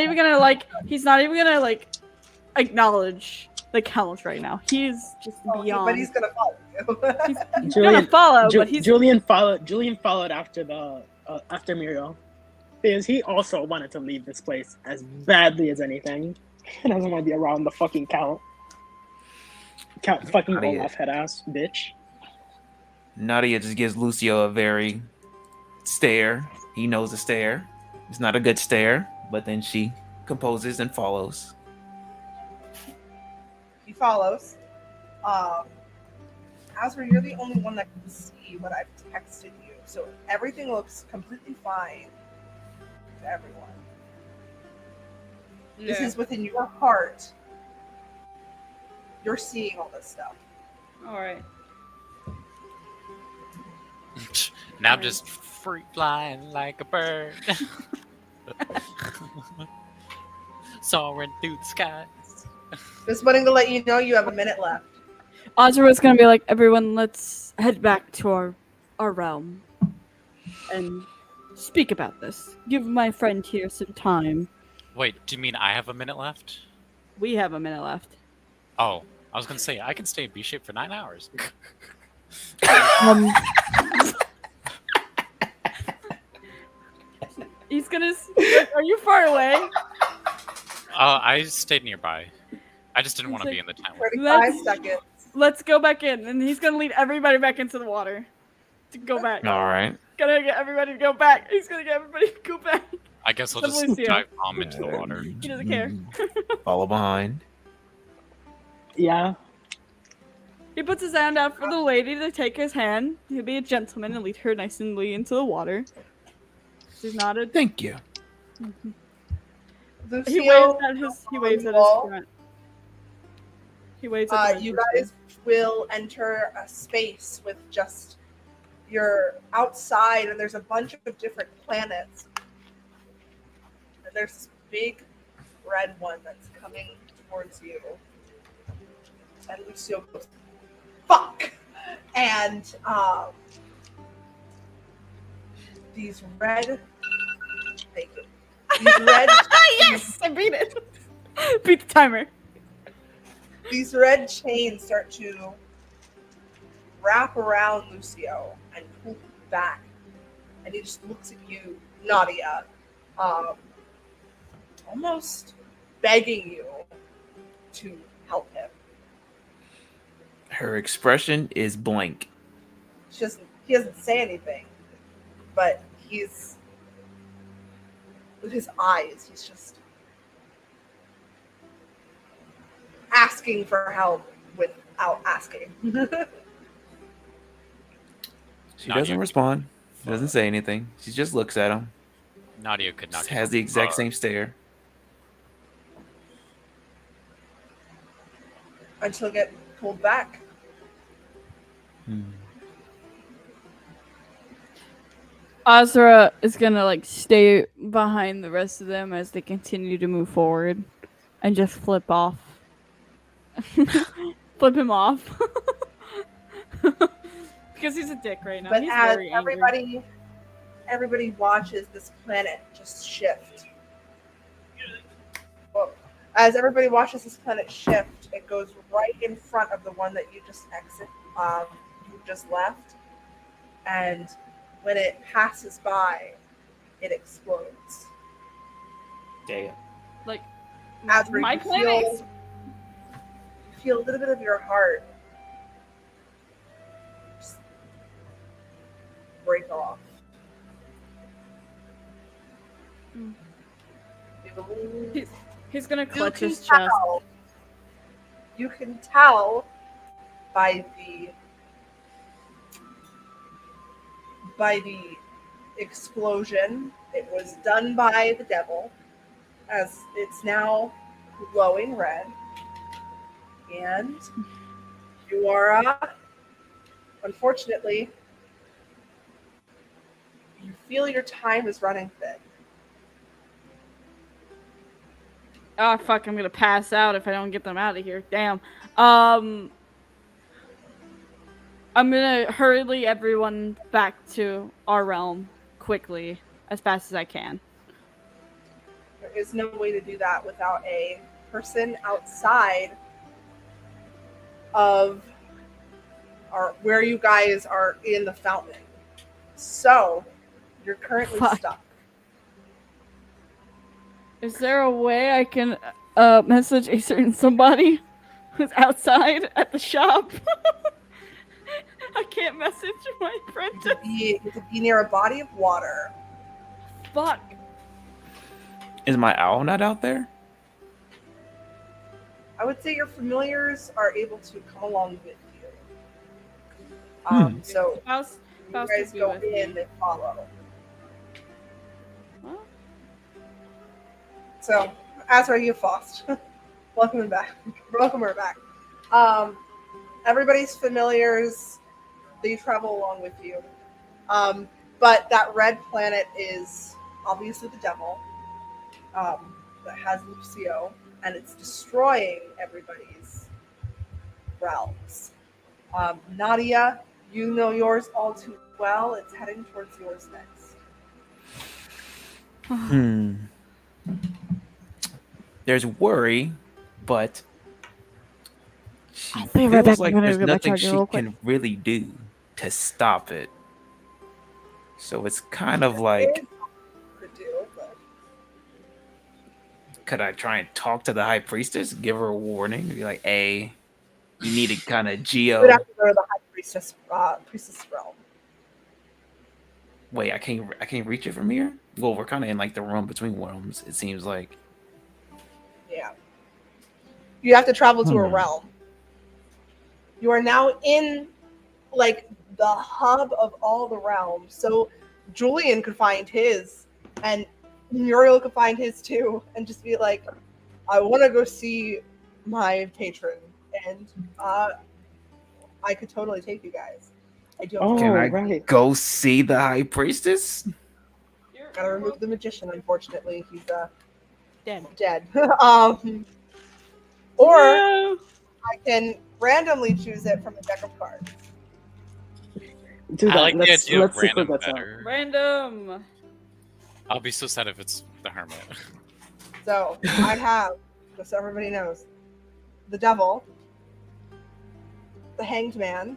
even gonna acknowledge the count right now. He's just beyond. But he's gonna follow you. He's gonna follow, but he's Julian followed after Muriel, because he also wanted to leave this place as badly as anything. He doesn't want to be around the fucking count. Count fucking Olaf head ass bitch. Nadia just gives Lucio a very stare. He knows the stare. It's not a good stare, but then she composes and follows. He follows. Azra, you're the only one that can see what I've texted you, so everything looks completely fine to everyone. Yeah. This is within your heart. You're seeing all this stuff. All right. Now I'm just free flying like a bird. Soaring through the skies. Just wanting to let you know you have a minute left. Azra's gonna be like, everyone, let's head back to our realm and speak about this. Give my friend here some time. Wait, do you mean I have a minute left? We have a minute left. Oh, I was gonna say I can stay in B shape for 9 hours. He's gonna. Are you far away? I stayed nearby. I just didn't want to It's be in the time. 35 seconds. Let's go back in, and he's gonna lead everybody back into the water. To go back. All right. Gonna get everybody to go back. He's gonna get everybody to go back. I guess I'll Except just Lucio. dive bomb into the water. He doesn't care. Follow behind. Yeah. He puts his hand out for the lady to take his hand. He'll be a gentleman and lead her nicely into the water. She's not a. Thank you. He Lucio, waves at his wall. front. He waves at the you entrance. guys will enter a space with just you're outside, and there's a bunch of different planets. And there's this big red one that's coming towards you. And Lucio goes, "Fuck!" And these red. Thank you. These red. Yes, I beat it. Beat the timer. These red chains start to wrap around Lucio and pull him back. And he just looks at you, Nadia, almost begging you to help him. Her expression is blank. He doesn't say anything, but he's, with his eyes, he's just asking for help without asking. She Nadia. doesn't respond. Doesn't say anything. She just looks at him. Nadia could not. Just has the exact same stare. Until get pulled back. Azra is gonna stay behind the rest of them as they continue to move forward, and just flip off. Flip him off. Because he's a dick right now. But He's as very angry. everybody watches this planet just shift. Well, as everybody watches this planet shift, it goes right in front of the one that you just you just left, and when it passes by, it explodes. Damn. As My you planet. feel a little bit of your heart just break off. Mm. You He's gonna clutch can his chest. tell. You can tell by the explosion. It was done by the devil, as it's now glowing red. And you are, unfortunately, you feel your time is running thin. Oh fuck! I'm gonna pass out if I don't get them out of here. Damn. I'm gonna hurry everyone back to our realm quickly, as fast as I can. There is no way to do that without a person outside of where you guys are in the fountain. So you're currently Fuck. stuck. Is there a way I can message a certain somebody who's outside at the shop? I can't message my apprentice. You have to be near a body of water. Fuck. Is my owl not out there? I would say your familiars are able to come along with you. So Faust you would guys be go with me. in and follow. Well, So, Azra, you Faust. Welcome back. Welcome her back. Everybody's familiars, they travel along with you. But that red planet is obviously the devil that has Lucio. and it's destroying everybody's realms. Nadia, you know yours all too well. It's heading towards yours next. There's worry, but she I'll be right back. feels I'm like gonna there's get my nothing charger she real quick. can really do to stop it. So it's kind of like, Could do, but could I try and talk to the high priestess, give her a warning, be like, "Hey, you need to kind of you would geo." have to go to the high priestess realm. Wait, I can't reach it from here. Well, we're kind of in like the room between realms. It seems like. Yeah. You have to travel to a realm. You are now in like the hub of all the realms. So Julian could find his, and Muriel could find his too, and just be like, I want to go see my patron, and I could totally take you guys. I do have to Can I right. go see the high priestess? gotta remove the magician, unfortunately. He's Dead. Or Yeah. I can randomly choose it from a deck of cards. Do I that. like the let's idea of let's see who random gets out. better. Random. I'll be so sad if it's the hermit. So I have, just so everybody knows, the devil, the hanged man,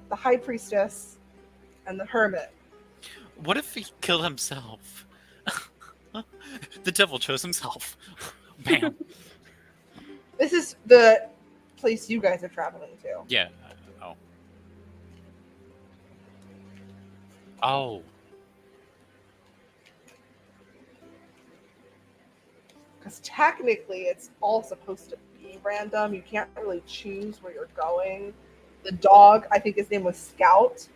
the high priestess, and the hermit. What if he killed himself? The devil chose himself. Bam. This is the place you guys are traveling to. Yeah. Oh. Oh. Because technically it's all supposed to be random. You can't really choose where you're going. The dog, I think his name was Scout,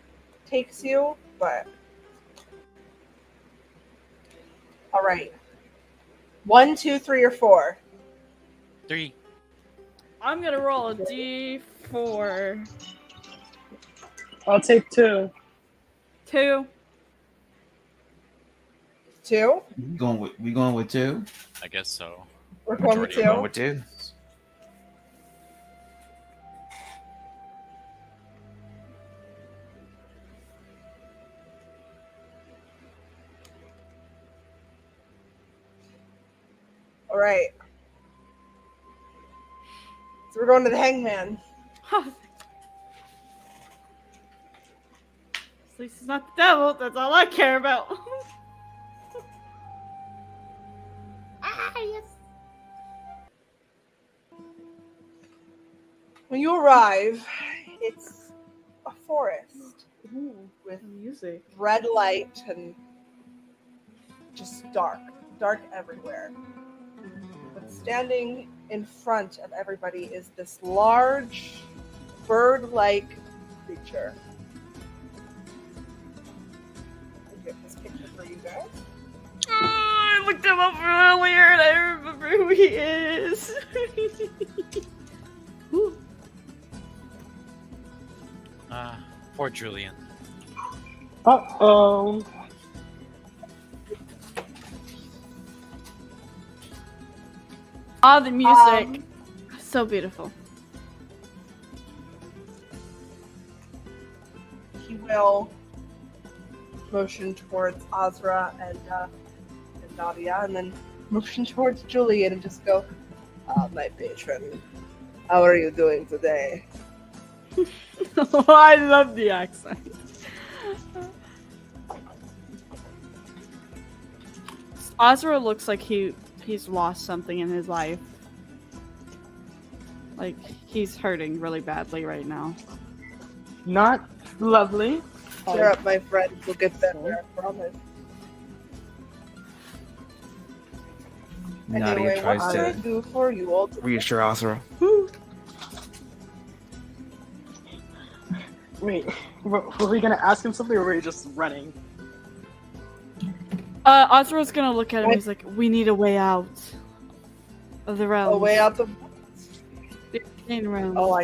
takes you, but... All right. 1, 2, 3, or 4. 3. I'm gonna roll a d4. I'll take 2. 2. 2? We going with 2? I guess so. We're going with Majority 2. of Going with 2. All right. So we're going to the hangman. At least it's not the devil. That's all I care about. Yes. When you arrive, it's a forest Ooh, with music. red light and just dark everywhere. But standing in front of everybody is this large bird-like creature. I'll get this picture for you guys. I looked him up earlier and I remember who he is. Poor Julian. Uh-oh. Ah, the music. So beautiful. He will motion towards Azra and Nadia, and then motion towards Julian and just go, my patron, how are you doing today? Oh, I love the accent. Azra looks like he's lost something in his life. Like he's hurting really badly right now. Not lovely. Cheer up, my friend. We'll get better, I promise. Nadia Anyway, what tries can I to do for you all today? reassure Asura. Wait, were we gonna ask him something, or were we just running? Azra's gonna look at him. He's like, "We need a way out of the realm. A way out the... The insane realm." Oh,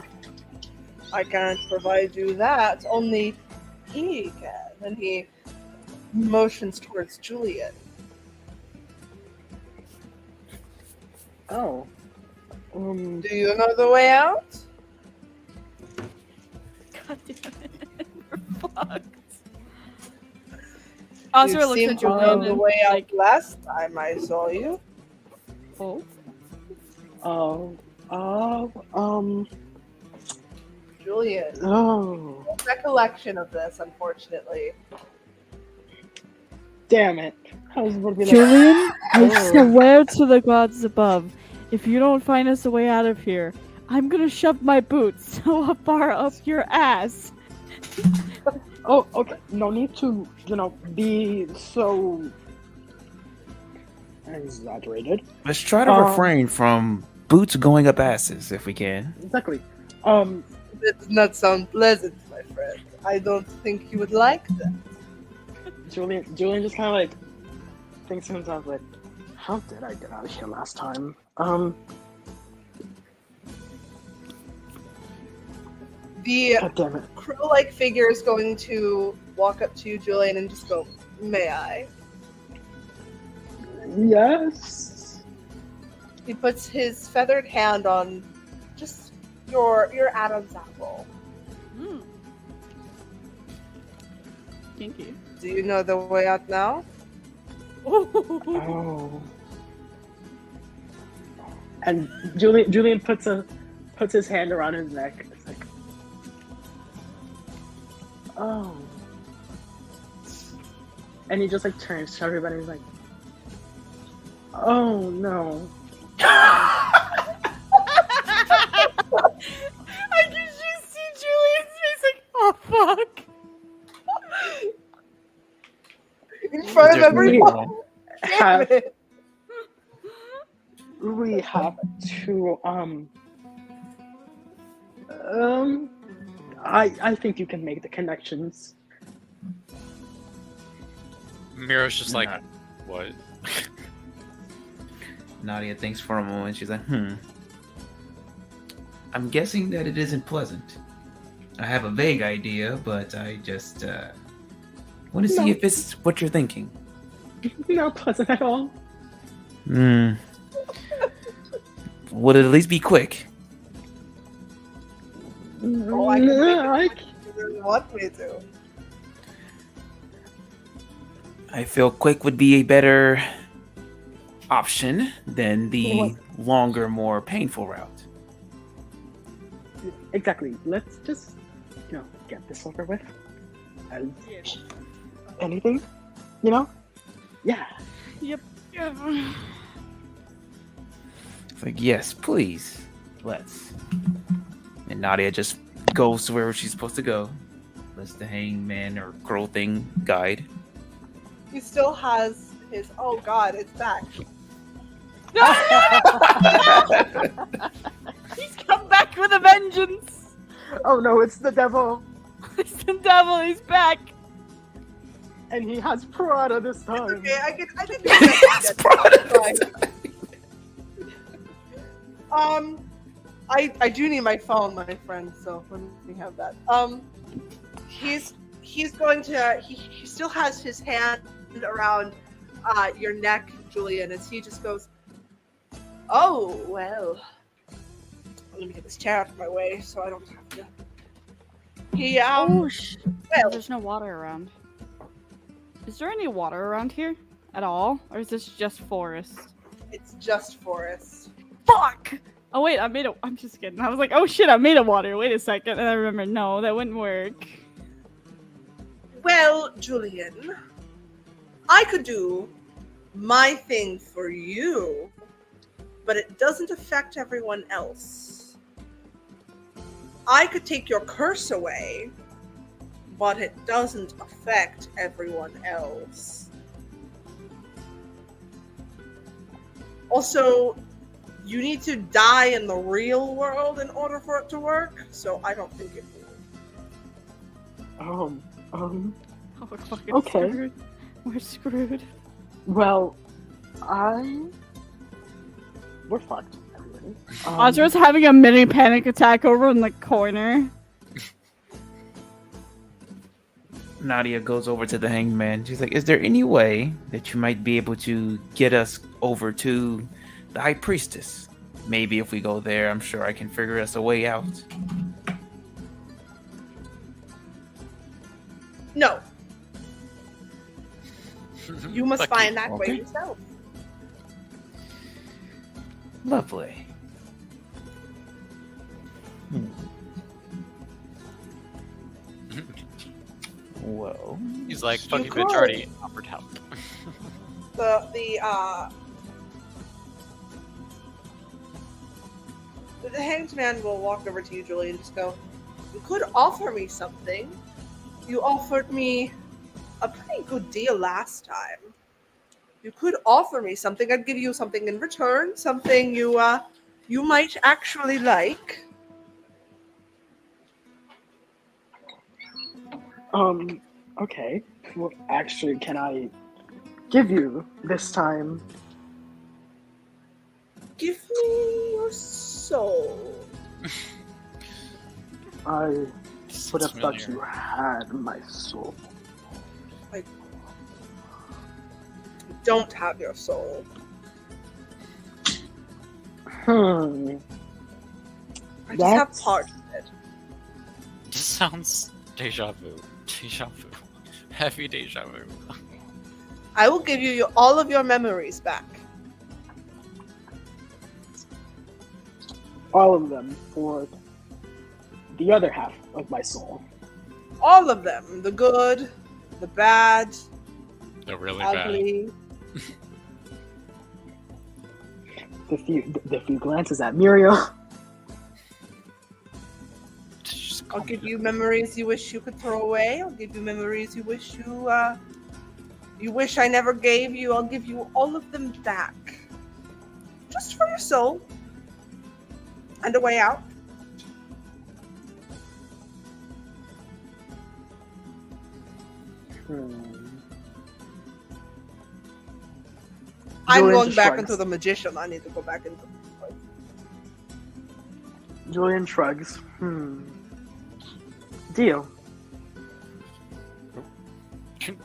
I can't provide you that. Only he can. And he motions towards Julian. Oh. Do you know the way out? God damn it. We're fucked. You Oscar looks seemed at to know Julian the and way out like, last time I saw you. oh, Julian, Oh. no recollection of this, unfortunately. Damn it. I was about to be like, Julian, I Oh. swear to the gods above, if you don't find us a way out of here, I'm gonna shove my boots so far up your ass. Oh, okay. No need to, be so exaggerated. Let's try to refrain from boots going up asses if we can. Exactly. That does not sound pleasant, my friend. I don't think you would like that. Julian just kind of like thinks to himself like, how did I get out of here last time? The God damn it. crow-like figure is going to walk up to you, Julian, and just go, "May I?" Yes. He puts his feathered hand on just your Adam's apple. Mm. Kinky. Do you know the way out now? Oh. And Julian puts his hand around his neck. It's like, oh. And he just like turns to everybody and he's like, oh no. I can just see Julian's face like, oh fuck. In front of everyone. Damn Have, it. we have to I think you can make the connections. Miro's just like, Nah. what? Nadia thinks for a moment. She's like, I'm guessing that it isn't pleasant. I have a vague idea, but I just want to see No. if it's what you're thinking. Not pleasant at all. Would it at least be quick? Oh, I can make I- it if you really want me to. I feel quick would be a better option than the What? longer, more painful route. Exactly. Let's just, get this over with. As anything, Yeah. Yep. It's like, yes, please, let's. And Nadia just goes to wherever she's supposed to go. Lets the hangman or girl thing guide. He still has his. Oh God, it's back. He's come back with a vengeance. Oh no, it's the devil, It's the devil. He's back. and he has Prada this time. Okay, I can It's I do need my phone, my friend, so let me have that. He's going to he still has his hand around your neck, Julian, as he just goes, "Oh, well. Let me get this chair out of my way so I don't have to." He well, There's no water around. Is there any water around here at all, or is this just forest? it's just forest. Fuck! Oh wait, I'm just kidding. I was like, oh shit, I made a water. Wait a second, and I remember, no, that wouldn't work. Well, Julian, I could do my thing for you, but it doesn't affect everyone else. I could take your curse away, but it doesn't affect everyone else. Also, you need to die in the real world in order for it to work, so I don't think it will. Oh, we're fucking Okay. screwed. We're screwed. Well, we're fucked, everybody. Ozra's having a mini panic attack over in the corner. Nadia goes over to the hangman. She's like, is there any way that you might be able to get us over to the High Priestess. Maybe if we go there, I'm sure I can figure us a way out. No. You must Lucky. find that way Okay. yourself. Lovely. Well, He's like, You fuck you, could. bitch, already offered help. The hanged man will walk over to you, Julie, and just go, "You could offer me something. You offered me a pretty good deal last time. You could offer me something. I'd give you something in return, something you might actually like." Okay. Well, actually, can I give you this time? Give me your soul. I would have thought Familiar. you had my soul. I don't have your soul. Hmm. I just have That's- part of it. This sounds deja vu. Deja vu. Heavy deja vu. I will give you all of your memories back. All of them for the other half of my soul. All of them. The good, the bad, They're really bad. ugly. The few glances at Muriel. Just I'll calm give down. you memories you wish you could throw away. I'll give you memories you wish you wish I never gave you. I'll give you all of them back. Just for your soul. And a way out. I'm Julian going just back shrugs. into the magician. I need to go back into Julian shrugs. Deal.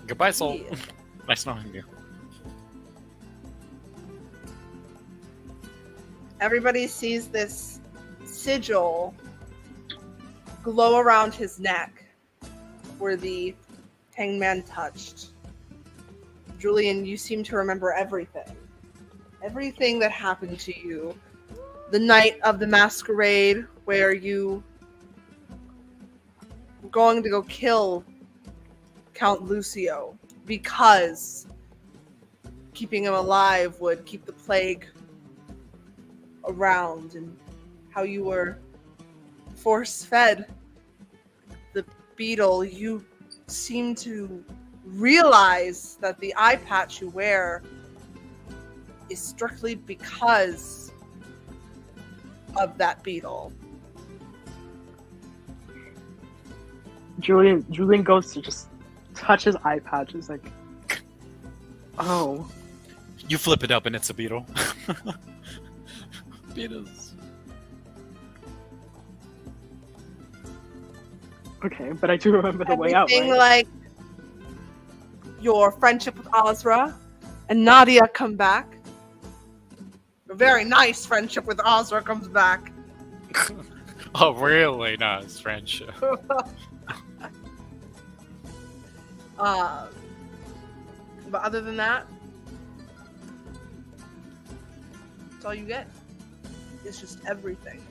Goodbye, soul. Yeah. Nice knowing you. Everybody sees this sigil glow around his neck where the hangman touched. Julian, you seem to remember everything. Everything that happened to you. The night of the masquerade where you were going to go kill Count Lucio because keeping him alive would keep the plague around, and how you were force-fed the beetle. You seem to realize that the eye patch you wear is strictly because of that beetle. Julian goes to just touch his eye patch. He's like, oh. You flip it up and it's a beetle. Beetles. Okay, but I do remember the way out, Everything right? like your friendship with Azra and Nadia come back. A very nice friendship with Azra comes back. Oh, really nice friendship. But other than that, that's all you get. It's just everything.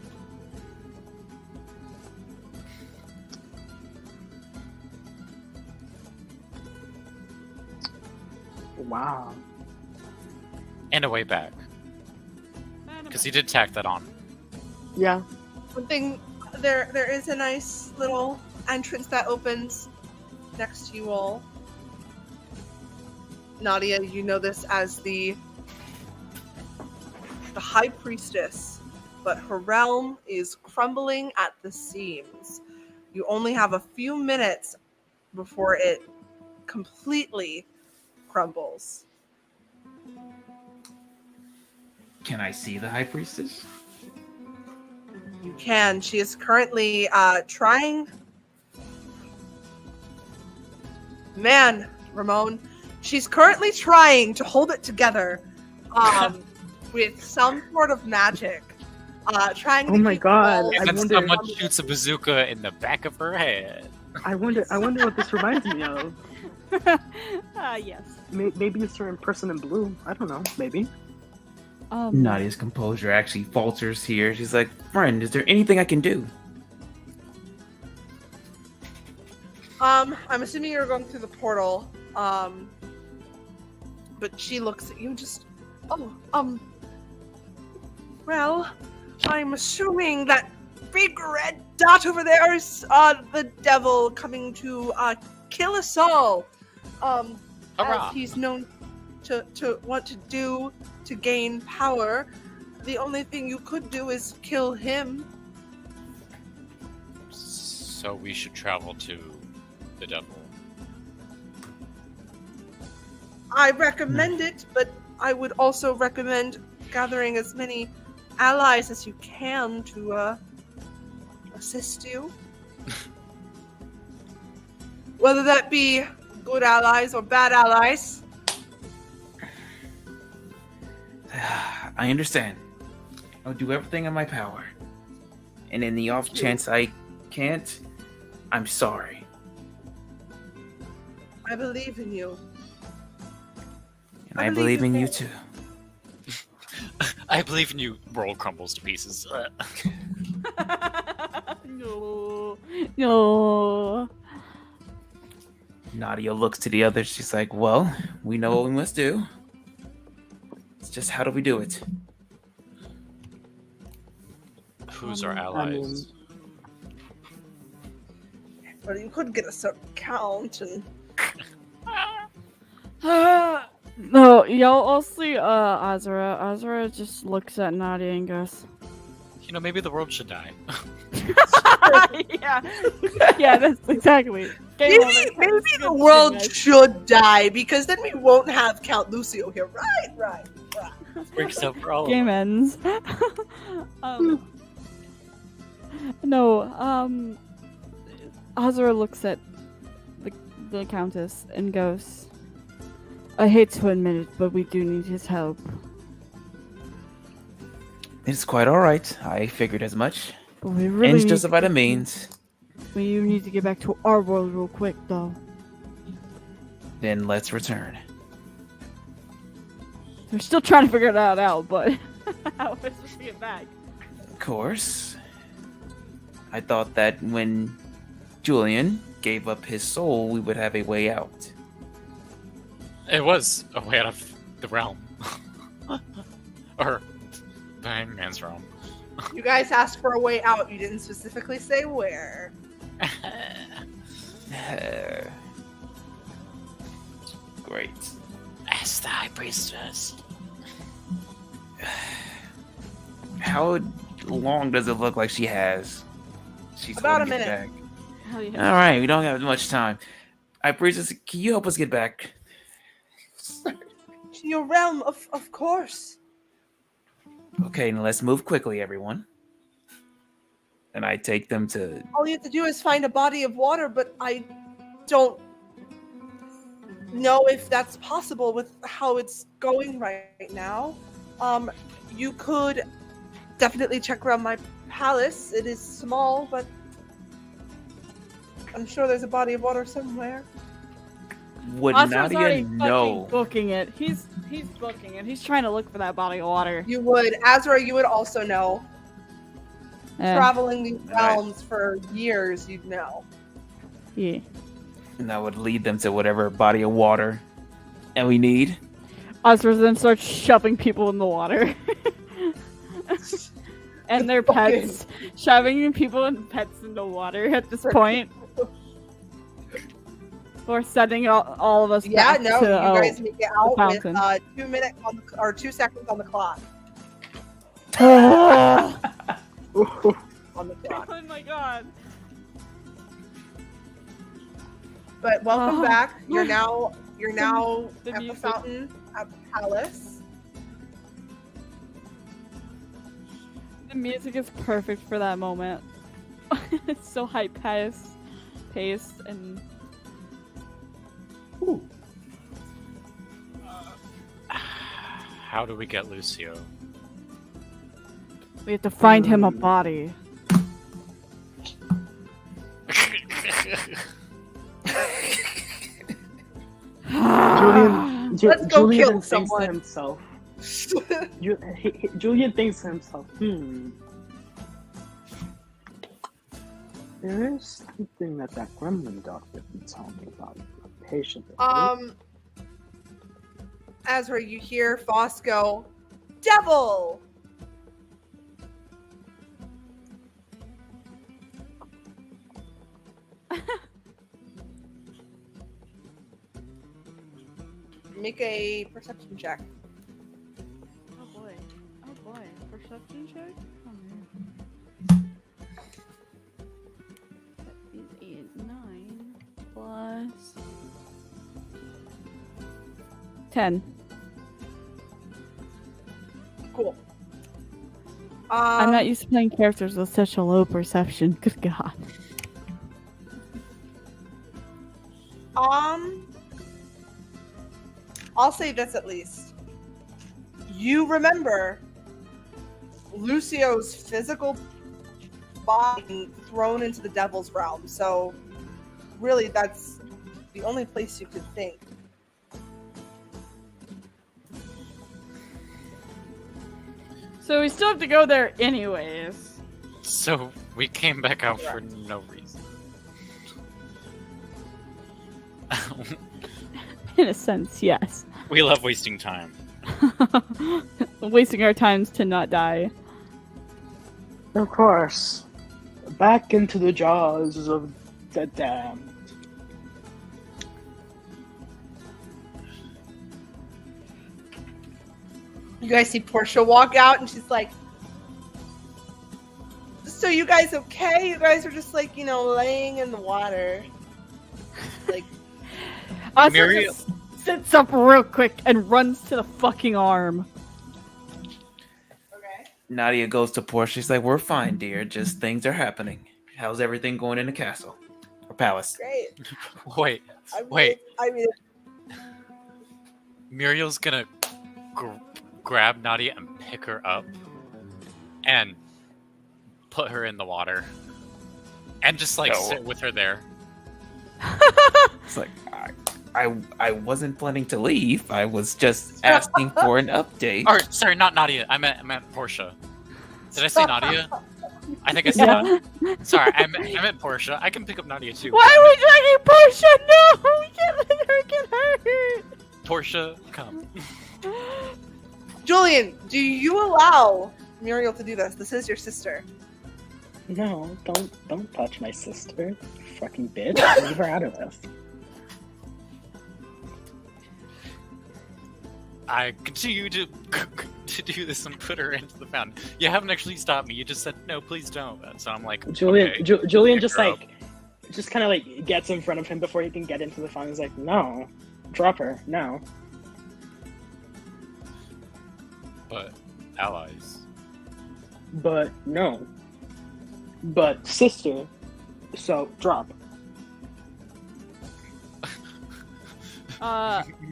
Wow. And a way back. Because he did tack that on. Yeah. One thing, there is a nice little entrance that opens next to you all. Nadia, you know this as the High Priestess, but her realm is crumbling at the seams. You only have a few minutes before it completely crumbles. Can I see the High Priestess? You can. She is currently trying. Man, Ramon, she's currently trying to hold it together. with some sort of magic, trying to Oh my keep the God, walls I And then wonder- someone shoots a bazooka in the back of her head. I wonder what this reminds me of. Yes. Maybe a certain person in blue. I don't know. Maybe. Nadia's composure actually falters here. She's like, "Friend, is there anything I can do?" I'm assuming you're going through the portal. But she looks at you and just, well, I'm assuming that big red dot over there is the devil coming to kill us all. Hurrah. As he's known to want to do to gain power. The only thing you could do is kill him. So we should travel to the devil. I recommend it, but I would also recommend gathering as many allies as you can to assist you. Whether that be good allies or bad allies. I understand. I'll do everything in my power. And in the off chance I can't, I'm sorry. I believe in you. And I believe in you too. I believe in you. Roll crumbles to pieces. No. No. Nadia looks to the others. She's like, "Well, we know what we must do. It's just how do we do it?" Who's our allies? But you could get a certain count and No, y'all all see Azra. Azra just looks at Nadia and goes, You know, maybe the world should die. yeah. Yeah, that's exactly. maybe the world should die, because then we won't have Count Lucio here. Right. Works out for all Game of us. ends. No, Azra looks at the Countess and goes, I hate to admit it, but we do need his help. It's quite all right. I figured as much. But we really Ends need justify the means. We need to get back to our world real quick, though. Then let's return. We're still trying to figure that out, but how we're supposed to get back? Of course. I thought that when Julian gave up his soul, we would have a way out. It was a way out of the realm. Or the hangman's realm. You guys asked for a way out. You didn't specifically say where. Great. Ask the high priestess. How long does it look like she has? She's About holding a it minute. back. Hell yeah. All right, we don't have much time. I priestess, can you help us get back? To your realm, of course. Okay, now let's move quickly, everyone. And I take them to. All you have to do is find a body of water, but I don't know if that's possible with how it's going right now. You could definitely check around my palace. It is small, but I'm sure there's a body of water somewhere. Would Oscar's already Nadia fucking know? booking it. He's booking it. He's trying to look for that body of water. You would, Azra, you would also know. Yeah. Traveling these Right. realms for years, you'd know. Yeah. And that would lead them to whatever body of water and we need. Oscar then starts shoving people in the water. And their pets. Shoving people and pets in the water at this point. We're sending all of us Yeah, back no, to, you guys make it out with fountain. 2 minutes or 2 seconds on the clock. Oh On the clock. my god. But welcome Oh. back. You're now The at the music. fountain at the palace. The music is perfect for that moment. It's so high paced and How do we get Lucio? We have to find him a body. Let's go Julian kill thinks someone. to himself. Julian thinks to himself, there is something that gremlin doctor can tell me about the patient. Ezra, you hear Foss go, devil! Make a perception check. Oh boy. Perception check? Oh man. That is 9 plus 10. Cool. I'm not used to playing characters with such a low perception. Good God. I'll say this at least. You remember Lucio's physical body being thrown into the devil's realm, so really that's the only place you could think. So we still have to go there anyways. So we came back out for no reason. In a sense, yes. We love wasting time. Wasting our times to not die. Of course. Back into the jaws of the damned. You guys see Portia walk out and she's like, so you guys okay? You guys are just like, laying in the water. Like, Asa Muriel- just sits up real quick and runs to the fucking arm. okay. Nadia goes to Portia. She's like, "We're fine, dear. Just things are happening. How's everything going in the castle or palace?" Great. Wait, I mean, Wait. I mean, Muriel's gonna grab Nadia and pick her up and put her in the water and just like No. sit with her there. It's like, I wasn't planning to leave. I was just asking for an update. Or sorry, not Nadia. I meant Portia. Did I say Nadia? I think I said. Yeah. Sorry, I meant Portia. I can pick up Nadia too. Why are we dragging Portia? No! We can't let her get hurt! Portia, come. Julian, do you allow Muriel to do this? This is your sister. No, don't touch my sister, fucking bitch. Leave her out of this. I continue to do this and put her into the fountain. You haven't actually stopped me. You just said no, please don't. So I'm like, Julian, okay. Julian Pick just her like, just kind of like gets in front of him before he can get into the fountain. He's like, no, drop her, no. But allies. But no. But sister, so drop.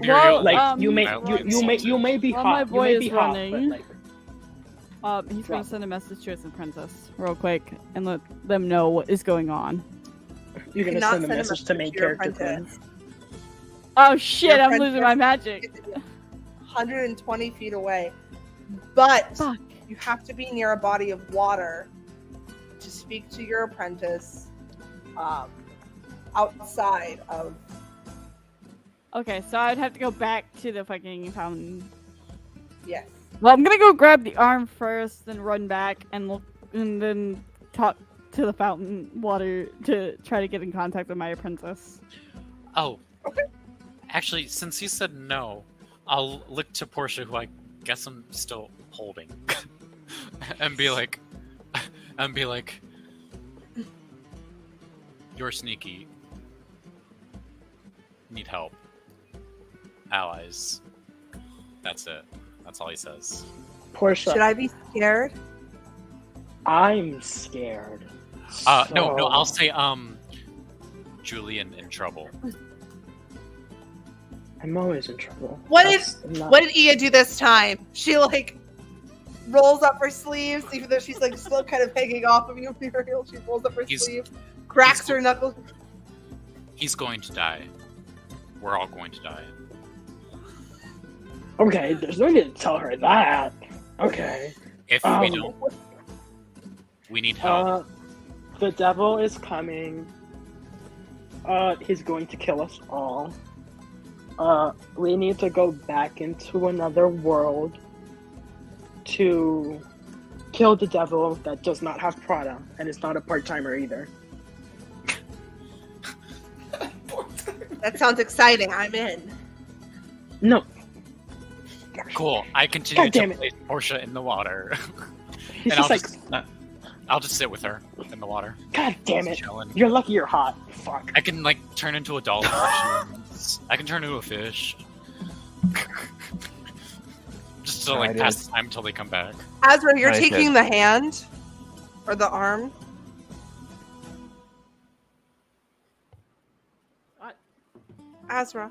Muriel, Like you may well, you may be while hot. my boy you may is be hot, running, but like, he's Drop. gonna send a message to us and Princess real quick and let them know what is going on. you're gonna Cannot send a message to main your character apprentice. friends. Oh shit, Your I'm losing my princess magic. is 120 feet away. But Fuck. you have to be near a body of water to speak to your apprentice outside of. Okay, so I'd have to go back to the fucking fountain. Yes. Well, I'm gonna go grab the arm first, then run back and look, and then talk to the fountain water to try to get in contact with my apprentice. Oh. Okay. Actually, since you said no, I'll look to Portia, who I guess I'm still holding, and be like, "You're sneaky. Need help. Allies." That's it. That's all he says. Portia, Should I be scared? I'm scared. No, So- I'll say, Julian in trouble. I'm always in trouble. What That's not- What did Ia do this time? She like rolls up her sleeves, even though she's like still kind of hanging off of you, Muriel. She rolls up her sleeve, cracks her knuckles. He's going to die. We're all going to die. Okay, there's no need to tell her that. Okay. If we don't, we need help. The devil is coming. He's going to kill us all. We need to go back into another world to kill the devil that does not have Prada and is not a part-timer either. That sounds exciting. I'm in. No. Cool. I continue God damn to it. place Portia in the water. He's And just I'll just sit with her in the water. God damn it. Chilling. You're lucky you're hot. Fuck. I can like turn into a dolphin. I can turn into a fish. Just to like Right, pass the time until they come back. Azra, you're Right, taking the hand or the arm. What? Azra.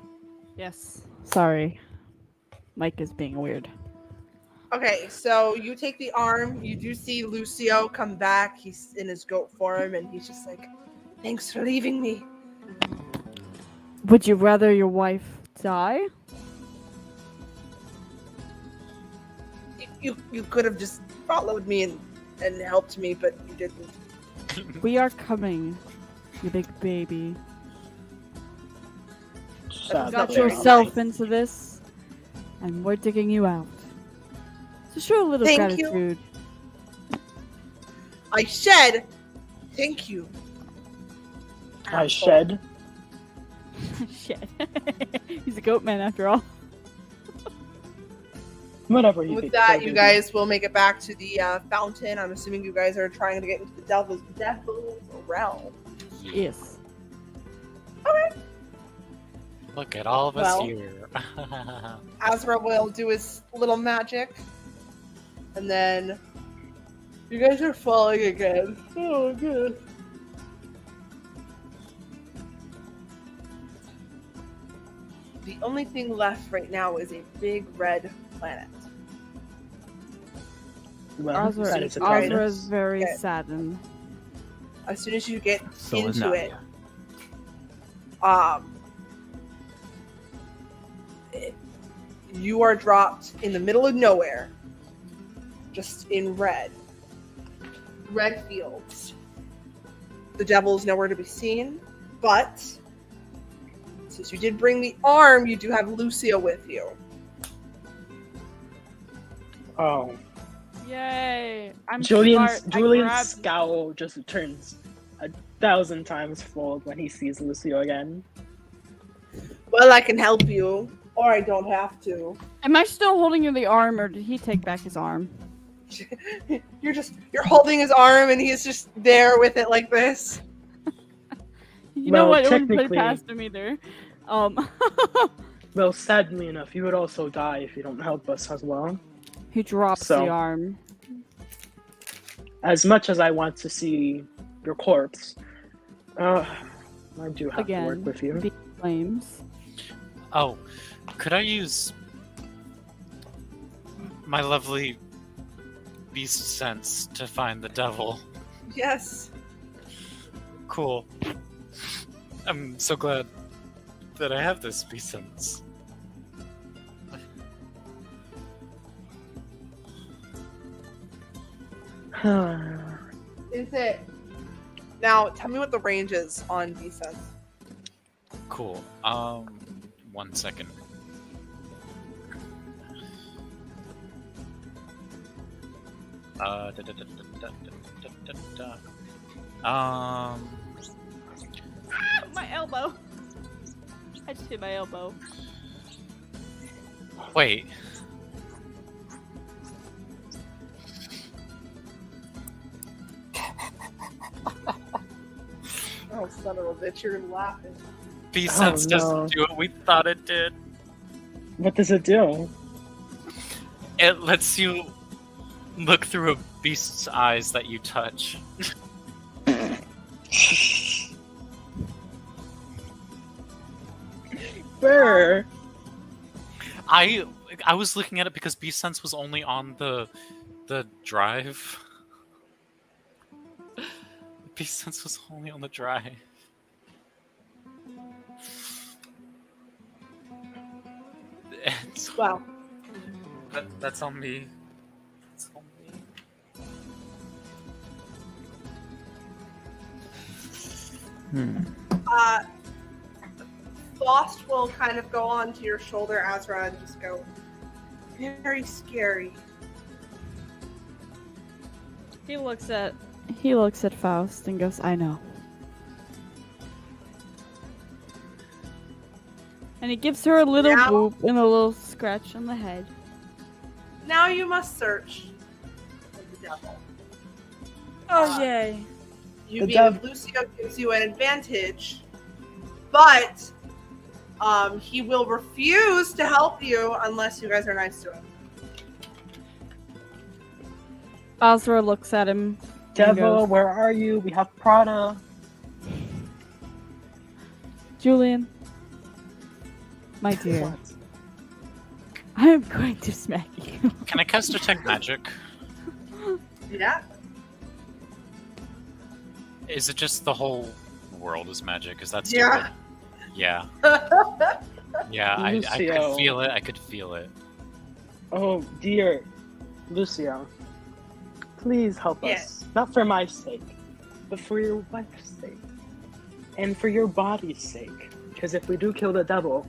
Yes. Sorry. Mike is being weird. Okay, so you take the arm. You do see Lucio come back. He's in his goat form, and he's just like, "Thanks for leaving me." Would you rather your wife die? You could have just followed me and helped me, but you didn't. We are coming, you big baby. Sad Got Very yourself into this, and we're digging you out. So show a little Thank you. gratitude. I shed. Thank you. I shed. Shit. He's a goat man after all. Whatever you With think, that, so you busy. guys will make it back to the fountain. I'm assuming you guys are trying to get into the devil's realm. Yes. Look at all of us Well. here. Azra will do his little magic, and then you guys are falling again. Oh, good. The only thing left right now is a big red planet. Well, Azra, that is a Azra Azra bonus. is very Okay. saddened. As soon as you get So is into it, Nadia. you are dropped in the middle of nowhere, just in red fields. The devil is nowhere to be seen, but since you did bring the arm, you do have Lucio with you. Oh. Yay! I'm Julian's smart. I Julian's grabbed- scowl just turns 1,000 times fold when he sees Lucio again. Well, I can help you, or I don't have to. Am I still holding you the arm, or did he take back his arm? You're holding his arm, and he's just there with it like this. You know Well, what? I wouldn't put it technically- past him either. Well, sadly enough, you would also die if you don't help us as well. He drops So- the arm. As much as I want to see your corpse, I do have to work Again, with you. the flames. Oh, could I use my lovely beast sense to find the devil? Yes. Cool. I'm so glad that I have this beast sense. Is it? Now, tell me what the range is on defense. Cool. 1 second. My elbow. I just hit my elbow. Wait. Oh, son of a bitch, you're laughing. Beast Oh, sense no. doesn't do what we thought it did. What does it do? It lets you look through a beast's eyes that you touch. Burr. I was looking at it because Beast Sense was only on the the drive. The beast sense was only on the drive. Well, That's on me. That's on me. Lost will kind of go on to your shoulder, Azra, and just go, very scary. He looks at Faust and goes, I know. And he gives her a little Now- boop and a little scratch on the head. Now you must search for the devil. Oh, yay. You The being Lucio gives you an advantage, but he will refuse to help you unless you guys are nice to him. Azra looks at him. and Devil, goes, where are you? We have Prada. Julian, my dear, What? I am going to smack you. Can I cast Detect Magic? Yeah. Is it just the whole world is magic? Is that Yeah. stupid? Yeah. Yeah, I Lucio. could feel it. I could feel it. Oh, dear Lucio. Please help us. Yes. Not for my sake, but for your wife's sake. And for your body's sake. Because if we do kill the devil,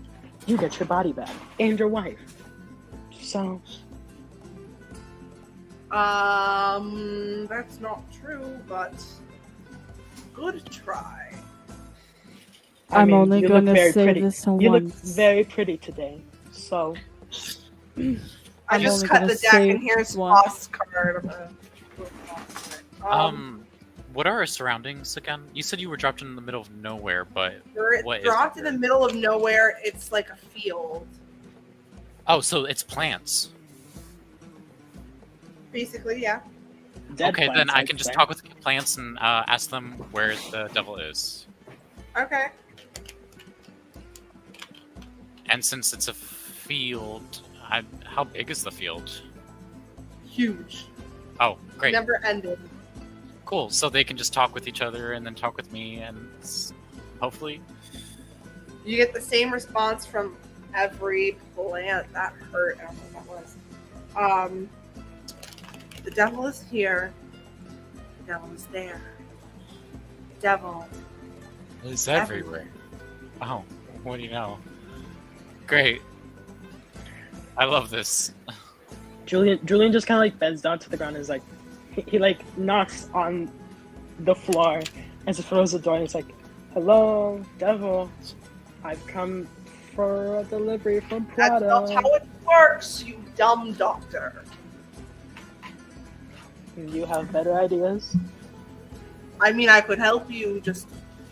you get your body back. And your wife. So, That's not true, but good try. I'm only you going look to very say pretty. this You look once. very pretty today. So, I I'm just only cut gonna the deck, say and here's once. boss card. I'm gonna put it on. What are our surroundings again? You said you were dropped in the middle of nowhere, but We're what is dropped in it? the middle of nowhere. It's like a field, Oh, so it's plants. basically. Yeah. dead Okay, then plants, I I'd can just say. talk with the plants and ask them where the devil is. Okay. And since it's a field, how big is the field? Huge. Oh, great. Never ended. Cool. So they can just talk with each other and then talk with me, and hopefully. You get the same response from every plant. That hurt. I don't know what that was. The devil is here. The devil is there. Devil. It's everywhere. Oh, what do you know? Great. I love this. Julian just kind of like bends down to the ground and is like, he like knocks on the floor and just throws the door and he's like, "Hello, devil. I've come for a delivery from That's Prada." not how it works, you dumb doctor. You have better ideas? I mean, I could help you just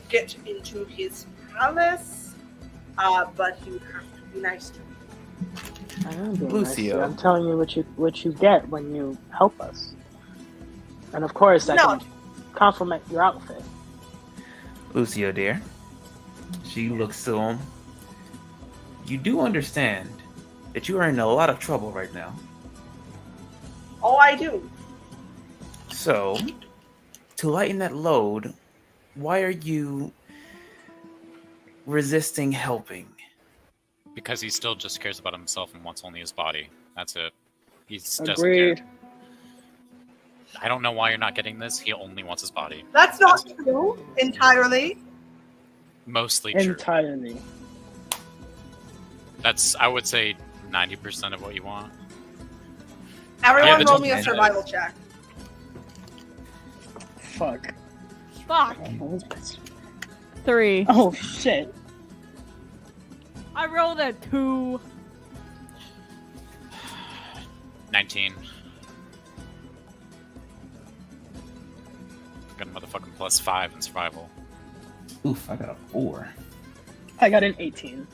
get into his palace, but you would have to be nice to me. I am being Lucio. nice to you. I'm telling you what you get when you help us. And of course, I No. can compliment your outfit. Lucio, dear. She looks to him. You do understand that you are in a lot of trouble right now. Oh, I do. So, to lighten that load, why are you resisting helping? Because he still just cares about himself and wants only his body. That's it. He doesn't care. Agreed. I don't know why you're not getting this. He only wants his body. That's not true entirely. Mostly true. Entirely. That's, I would say, 90% of what you want. Everyone the roll me a judgment. survival check. Fuck. Fuck. 3. Oh shit. I rolled a 2. 19. Got a motherfucking +5 in survival. Oof, I got a 4. I got an 18.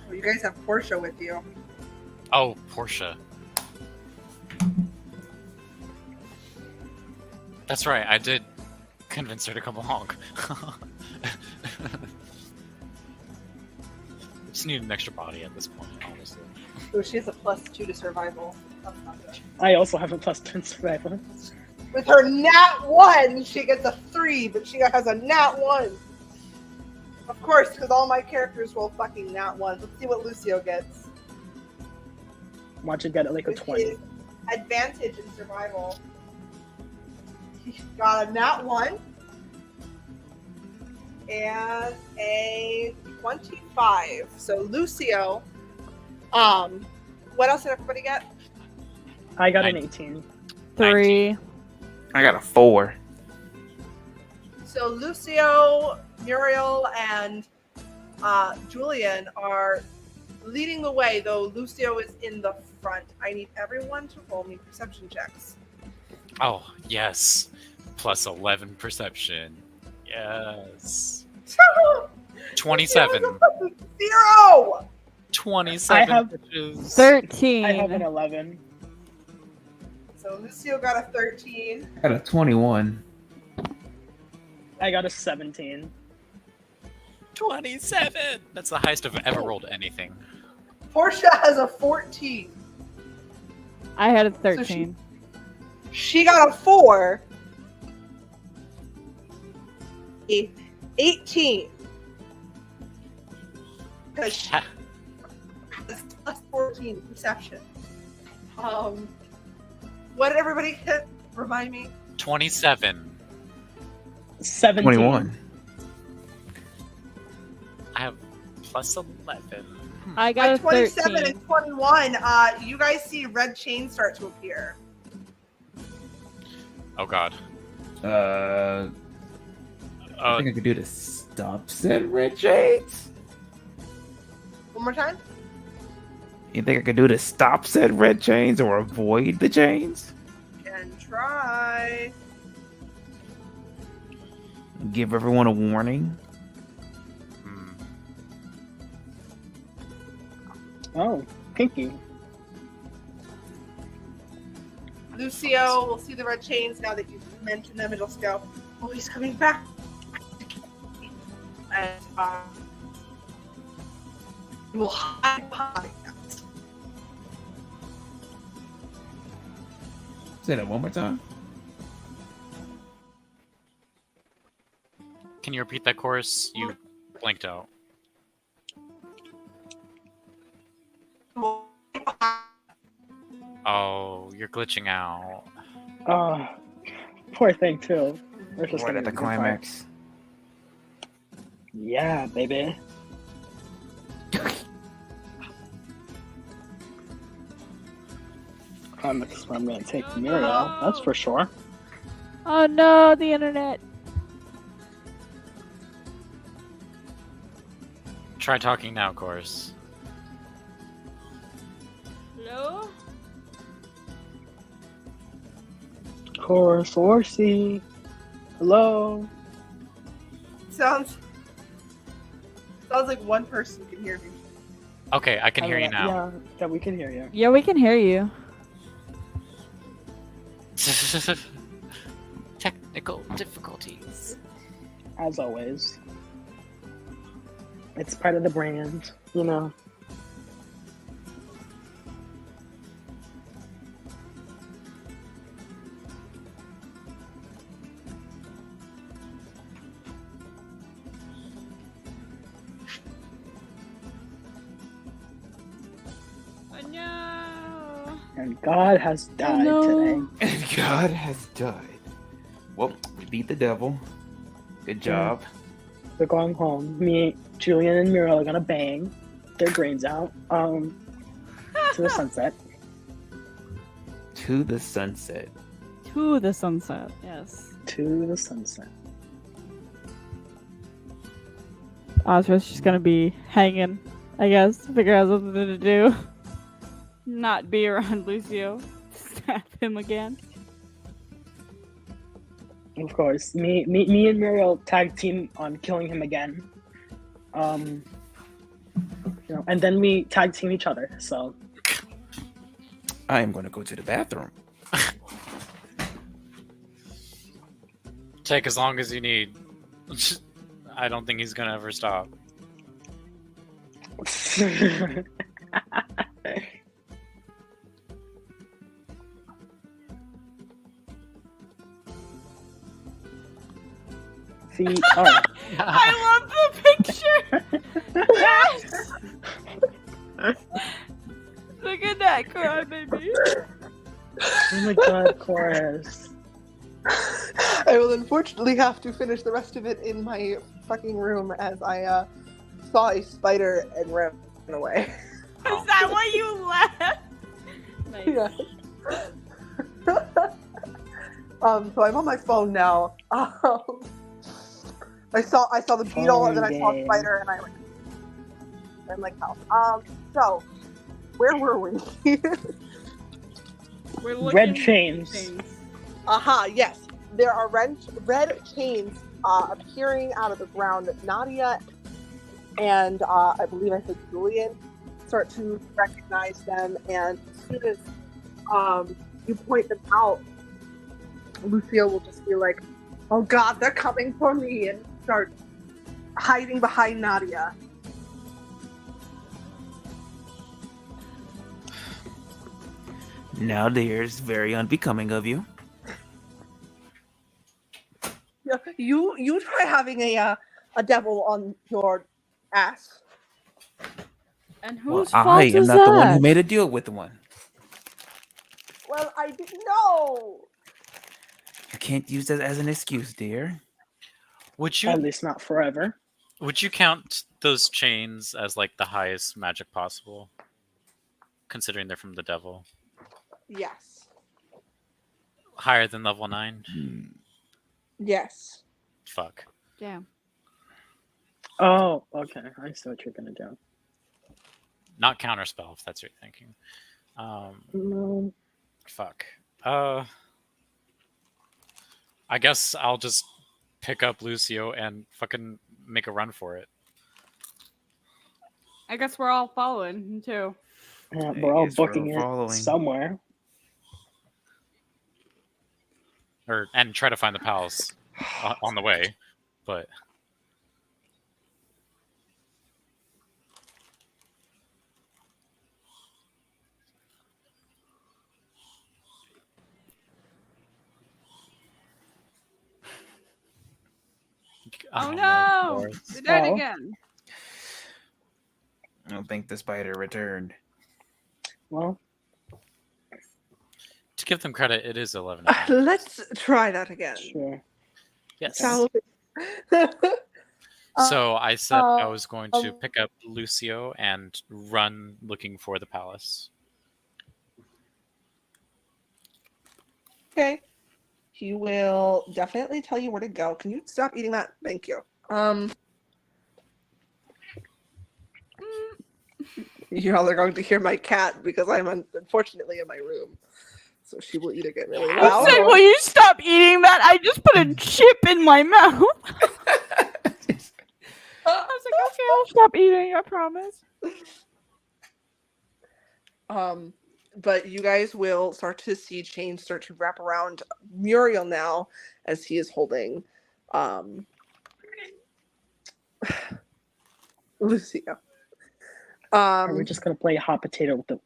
Oh, you guys have Portia with you. Oh, Portia. That's right, I did convince her to come along. just need an extra body at this point, honestly. So she has a +2 to survival. That's not good. I also have a +2 survival. With her nat 1, she gets a 3, but she has a nat 1. Of course, because all my characters roll fucking nat 1. Let's see what Lucio gets. Watch it get like a With 20. his advantage in survival. He got a nat 1 and a 25. So Lucio, what else did everybody get? I got an 18. 3. I got a 4. So Lucio, Muriel, and Julian are leading the way, though Lucio is in the front. I need everyone to roll me perception checks. Oh, yes. Plus 11 perception. Yes. 27. 0! 27. I have- which is 13. I have an 11. So Lucio got a 13. I got a 21. I got a 17. 27. That's the highest I've ever rolled anything. Portia has a 14. I had a 13. She got a 4. 18. Because she Ha- has plus 14 perception. What did everybody get? Remind me. 27. 17. 21. I have plus 11. I got At a 27 13. and 21, you guys see red chains start to appear. Oh god. I think I could do the stop said red chains. One more time. You think I could do the stop said red chains or avoid the chains? Can try. Give everyone a warning. Hmm. Oh, pinky. Lucio will see the red chains now that you've mentioned them. It'll just go, oh, he's coming back. And he will hide behind that. Say that one more time. Can you repeat that chorus? You blanked out. Oh, you're glitching out. Oh, poor thing too. We're just Right gonna at the be fine. climax. Yeah, baby. Climax is where I'm gonna take Muriel. That's for sure. Oh no, the internet. Try talking now, chorus. Hello? Chorus or C. Hello. Sounds like one person can hear me. Okay, I can hear you now. Yeah, we can hear you. Yeah, we can hear you. Technical difficulties. As always. It's part of the brand, you know. Oh no! And God has died no. today. And God has died. Well, we beat the devil. Good job. We're going home. Me, Julian, and Muriel are gonna bang their brains out. To the sunset. To the sunset. To the sunset. Yes. To the sunset. Ozra's just gonna be hanging, I guess. Figure out something to do. Not be around Lucio. Stab him again. Of course. Me and Muriel tag team on killing him again. You know, and then we tag team each other, so I am going to go to the bathroom. Take as long as you need. I don't think he's gonna ever stop. See, oh, I love the picture. Yes. Look at that cry, baby. oh my god, chorus. I will unfortunately have to finish the rest of it in my fucking room as I saw a spider and ran away. Is that why you left? Nice. Yeah. So I'm on my phone now. I saw the beetle and then I saw a spider and I'm like, oh. So where were we? We're looking Red at chains. Aha, yes. There are red chains appearing out of the ground. Nadia and I believe I said Julian start to recognize them, and as soon as you point them out, Lucio will just be like, oh god, they're coming for me, and start hiding behind Nadia. Now, dears, very unbecoming of you. Yeah, you try having a devil on your ass. And Well, whose I fault am is not the one who that? made a deal with one. Well, I didn't know. You can't use that as an excuse, dear. Would At you least not forever. count those chains as like the highest magic possible, considering they're from the devil? Yes. Higher than level 9? Yes. Fuck. Damn. Oh, okay. I see what you're gonna do. Not counterspell, if that's what you're thinking. No. Fuck. I guess I'll just pick up Lucio and fucking make a run for it. I guess we're all following too. Yeah, I we're all guess we're booking it following. somewhere. And try to find the palace on the way, but Oh no! We died Oh. again. I don't think the spider returned. Well, to give them credit, it is 11. Let's try that again. sure. Yes. Shall we? So I said I was going to pick up Lucio and run looking for the palace. Okay. He will definitely tell you where to go. Can you stop eating that? Thank you. Y'all are going to hear my cat because I'm unfortunately in my room. So she will eat again really I loud. said, will you stop eating that? I just put a chip in my mouth. I was like, okay, I'll stop eating, I promise. But you guys will start to see chains start to wrap around Muriel now as he is holding Lucio. Are we just gonna play hot potato with the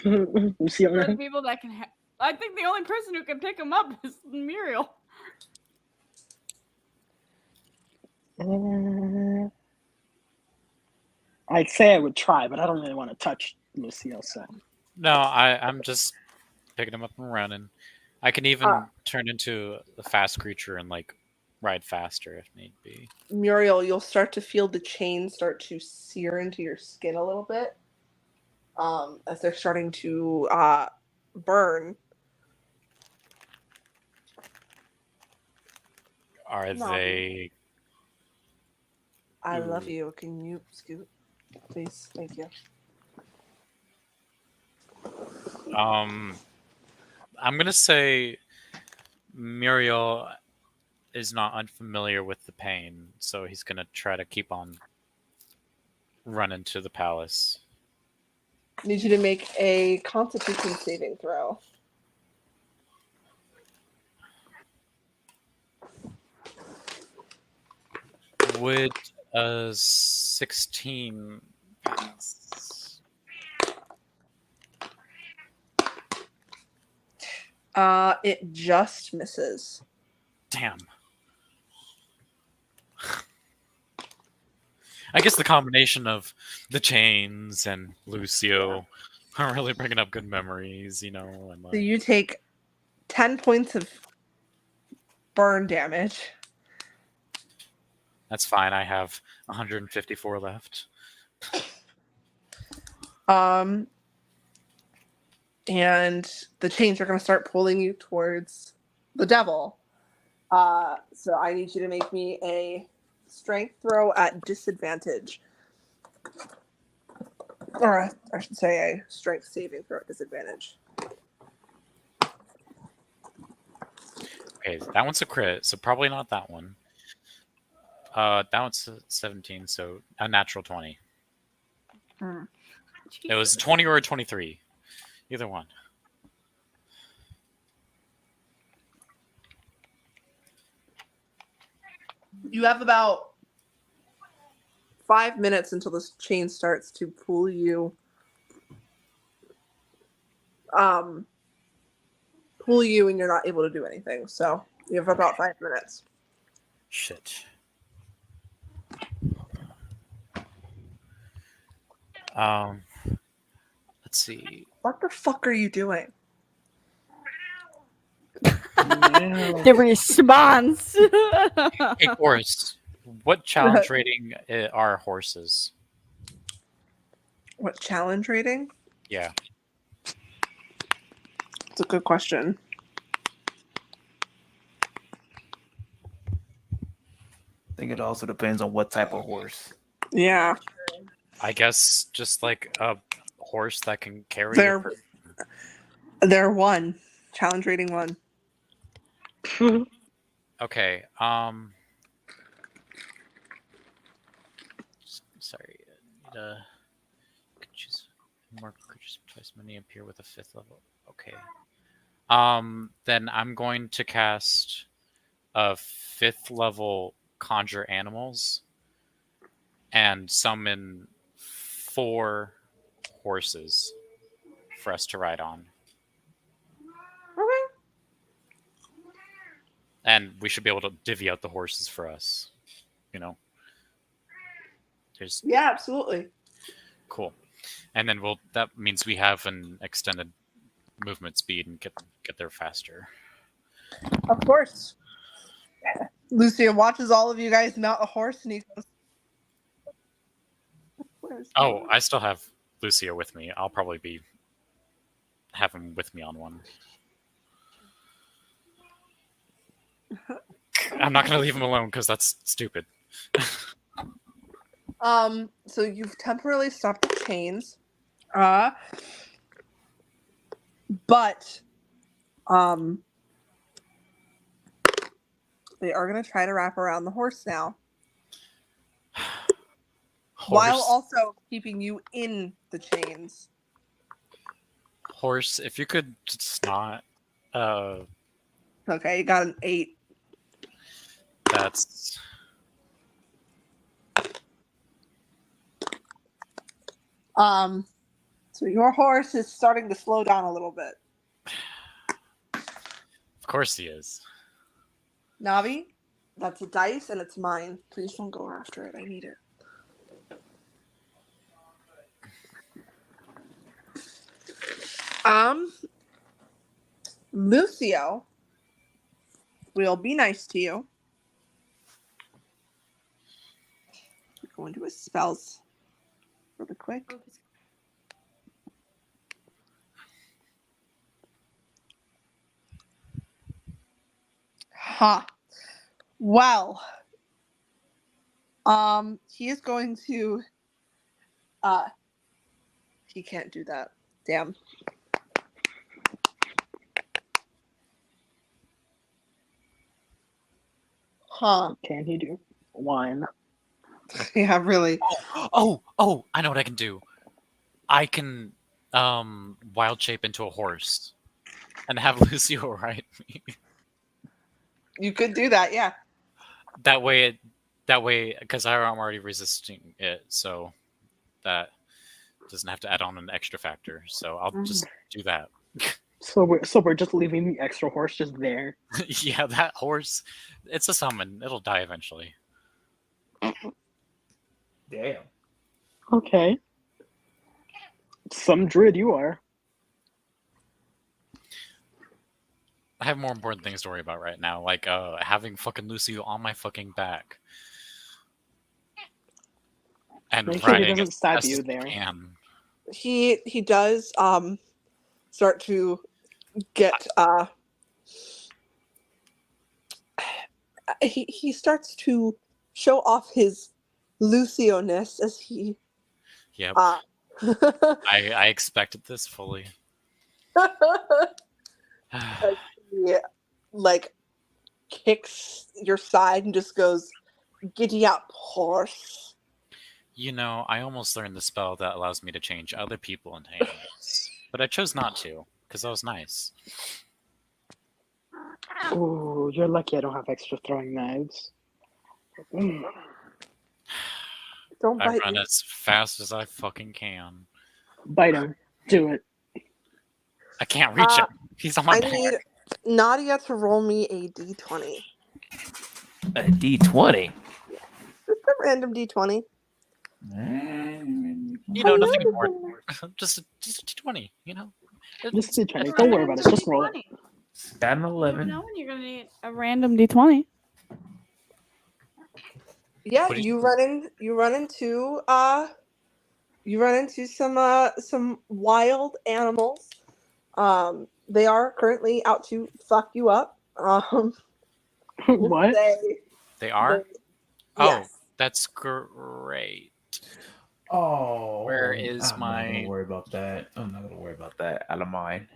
Lucio For the now? people that can I think the only person who can pick him up is Muriel. I'd say I would try, but I don't really want to touch Lucio, so. No, I'm just picking him up and running. I can even turn into a fast creature and like ride faster if need be. Muriel, you'll start to feel the chains start to sear into your skin a little bit as they're starting to burn. Are No. they? I love you. Can you scoot, please? Thank you. I'm gonna say Muriel is not unfamiliar with the pain, so he's gonna try to keep on running to the palace. I need you to make a Constitution saving throw. Would 16 pass. It just misses. Damn. I guess the combination of the chains and Lucio are really bringing up good memories, And, So you take 10 points of burn damage. that's fine. I have 154 left. And the chains are going to start pulling you towards the devil. So I need you to make me a strength throw at disadvantage. Or I should say a strength saving throw at disadvantage. Okay, that one's a crit, so probably not that one. That one's 17, so a natural 20. It was 20 or a 23. Either one. You have about 5 minutes until this chain starts to pull you. Pull you, and you're not able to do anything. So you have about 5 minutes. Shit. Let's see. What the fuck are you doing? The response. Hey, horse. What challenge rating are horses? What challenge rating? Yeah. It's a good question. I think it also depends on what type of horse. Yeah. I guess just like a horse that can carry. They're 1. Challenge rating 1. Okay. Sorry. Could choose more creatures twice many appear with a 5th level. Okay. Then I'm going to cast a 5th level conjure animals and summon 4 horses for us to ride on. Okay. And we should be able to divvy out the horses for us. There's Yeah, absolutely. cool. And then that means we have an extended movement speed and get there faster. Of course. Lucia watches all of you guys mount a horse, and he goes, Oh, I still have Lucio with me. I'll probably have him with me on one. I'm not going to leave him alone because that's stupid. So you've temporarily stopped the chains. But they are going to try to wrap around the horse now. While also keeping you in the chains. Horse, if you could just not. Okay, you got an 8. That's. So your horse is starting to slow down a little bit. Of course he is. Navi, that's a dice and it's mine. Please don't go after it. I need it. Lucio will be nice to you. Go into his spells really quick. Well, he is going to he can't do that. Damn. Can he do one? Yeah, really. Oh, I know what I can do. I can wild shape into a horse and have Lucio ride me. You could do that, yeah. That way That way, because I'm already resisting it, so that doesn't have to add on an extra factor. So I'll just do that. So we're just leaving the extra horse just there. Yeah, that horse, it's a summon. It'll die eventually. Damn. Okay. Some druid you are. I have more important things to worry about right now, like having fucking Lucy on my fucking back. And Make sure he riding doesn't as stab fast you as there. can. He does start to get he starts to show off his Lucio-ness as he Yep. uh I expected this fully. he, like kicks your side and just goes, "Giddy up, horse." You know, I almost learned the spell that allows me to change other people into animals. But I chose not to, because that was nice. Oh, you're lucky I don't have extra throwing knives. Mm. Don't I bite run me. as fast as I fucking can. Bite him. Do it. I can't reach him. He's on my I back. need Nadia to roll me a d20. A D20. Just a random d20. You know, nothing important. just a D20, you know? Just do try. Don't worry about it. Just roll it. Got an You 11. know when you're gonna need a random d20. Yeah, What do you run into some wild animals. They are currently out to fuck you up. We'll What? say They are? they- Oh, yes. that's great. Oh, Where is I'm not my- gonna worry about that. I'm not gonna worry about that. Out of mind.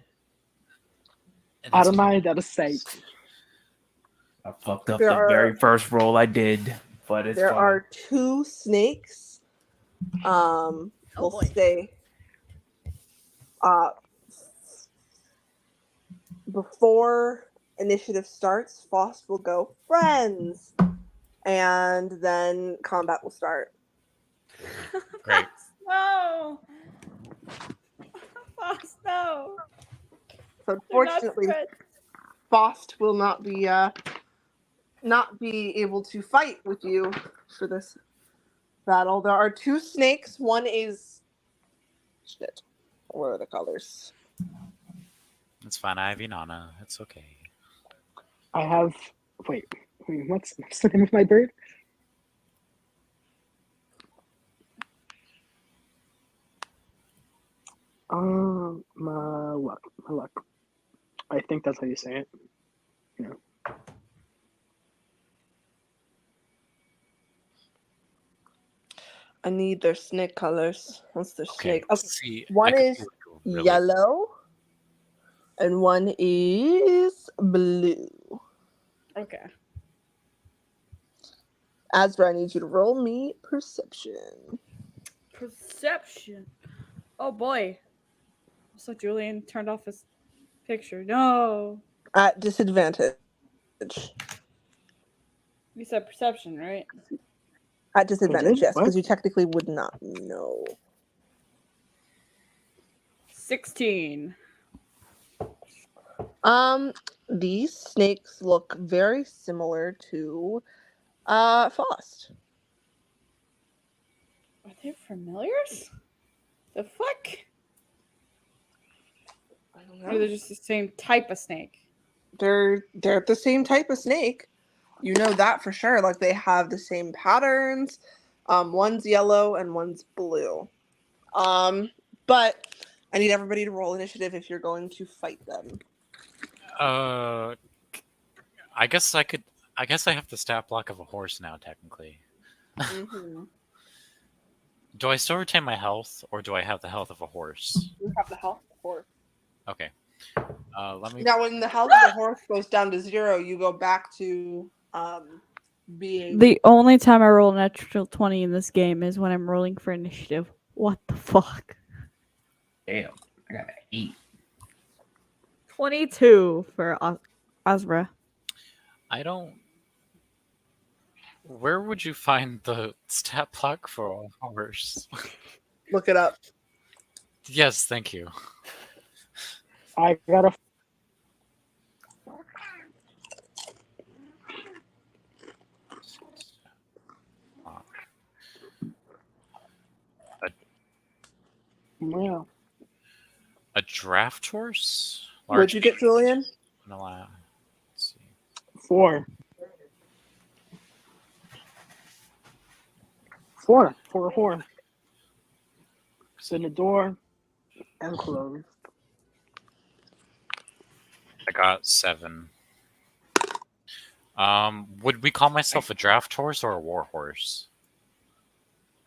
Out of mind, out of sight. I fucked up There the are- very first roll I did, but it's There fine. are 2 snakes. We'll boy. say before initiative starts, Faust will go friends, and then combat will start. Great. No. Fox, no. So They're not unfortunately, friends. Faust will not be able to fight with you for this battle. There are 2 snakes. One is shit. What are the colors? It's fine. I have Inanna. It's okay. I have. Wait. What's the name of my bird? Malak. Malak. I think that's how you say it. Yeah. I need their snake colors. What's their Okay. snake? Okay. See, One I could is do really- yellow, and one is blue. Okay. Azra, I need you to roll me perception. Perception. Oh boy. So Julian turned off his picture. No. At disadvantage. You said perception, right? At disadvantage, yes, What? because you technically would not know. 16. These snakes look very similar to Faust. Are they familiars? The fuck? I don't Or they're just the same type of snake? They're the same type of snake. You know that for sure. Like they have the same patterns. One's yellow and one's blue. But I need everybody to roll initiative if you're going to fight them. I guess I could. I guess I have the stat block of a horse now, technically. Mm-hmm. Do I still retain my health, or do I have the health of a horse? You have the health of the horse. Okay. Let me. Now, when the health of the horse goes down to 0, you go back to being. The only time I roll a natural 20 in this game is when I'm rolling for initiative. What the fuck? Damn, I gotta eat. 22 for Azra. I don't. Where would you find the stat block for a horse? Look it up. Yes, thank you. I got a yeah. A draft horse? What'd you get, Julian? No, let's see. 4. 4. 4. 4. It's in the door and closed. I got 7. Would we call myself a draft horse or a war horse?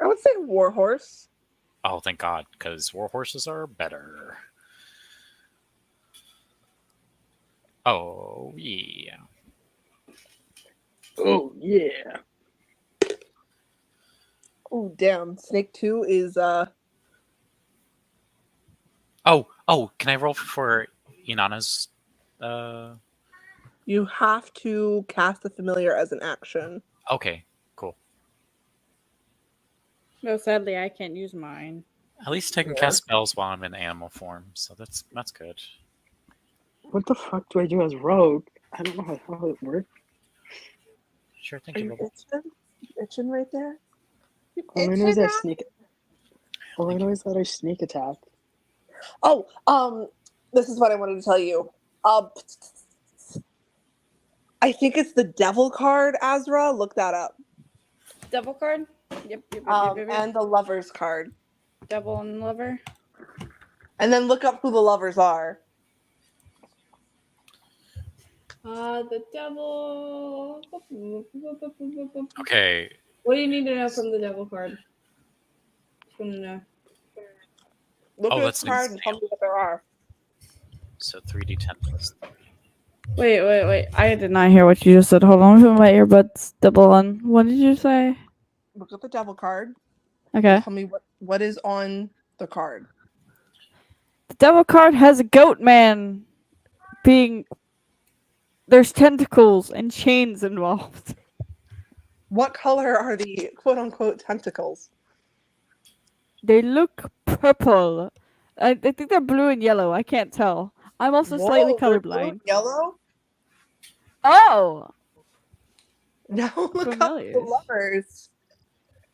I would say warhorse. Oh, thank God, because war horses are better. Oh, yeah. Oh yeah. Oh damn! Snake 2 is Oh, can I roll for Inanna's? You have to cast the familiar as an action. Okay, cool. No, sadly, I can't use mine. At least I can cast spells while I'm in animal form, so that's good. What the fuck do I do as rogue? I don't know how it works. Sure, thank Are you. you itching right there? All I know is that sneak. All I know is that I sneak attack. Oh, this is what I wanted to tell you. I think it's the devil card, Azra. Look that up. Devil card? Yep. And the lovers card. Devil and lover. And then look up who the lovers are. The devil. Okay, What do you need to know from the devil card? Just want to know. Look Oh, at that's this card and tell me what there are. so 3d10 plus 3. Wait. I did not hear what you just said. Hold on, put my earbuds double on. What did you say? Look at the devil card. Okay. Tell me what is on the card. The devil card has a goat man being. There's tentacles and chains involved. What color are the quote-unquote tentacles? They look purple. I think they're blue and yellow. I can't tell. I'm also slightly Whoa, they're blue colorblind. and yellow? Oh! Now look up the Familiars. lovers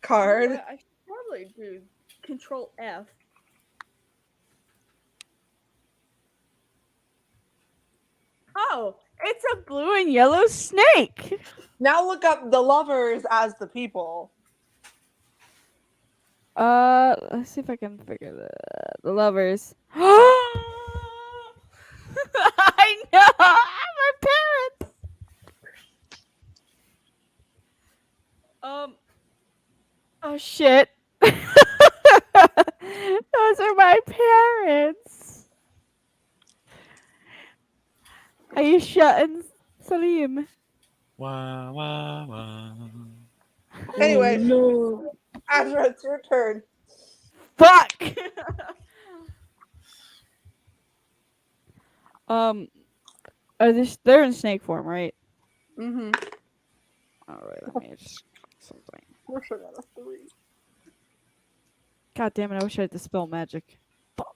card. I should probably do Control F. Oh, it's a blue and yellow snake. Now look up the lovers as the people. Let's see if I can figure the lovers. I know. My parents. Oh shit. Those are my parents. Aisha and Salim. Wah, wah, wah. Anyway, no. Azra, it's your turn. Fuck. They're in snake form, right? Mm-hmm. All right, let me just something. Wish I got a 3. God damn it! I wish I had dispel magic. Fuck.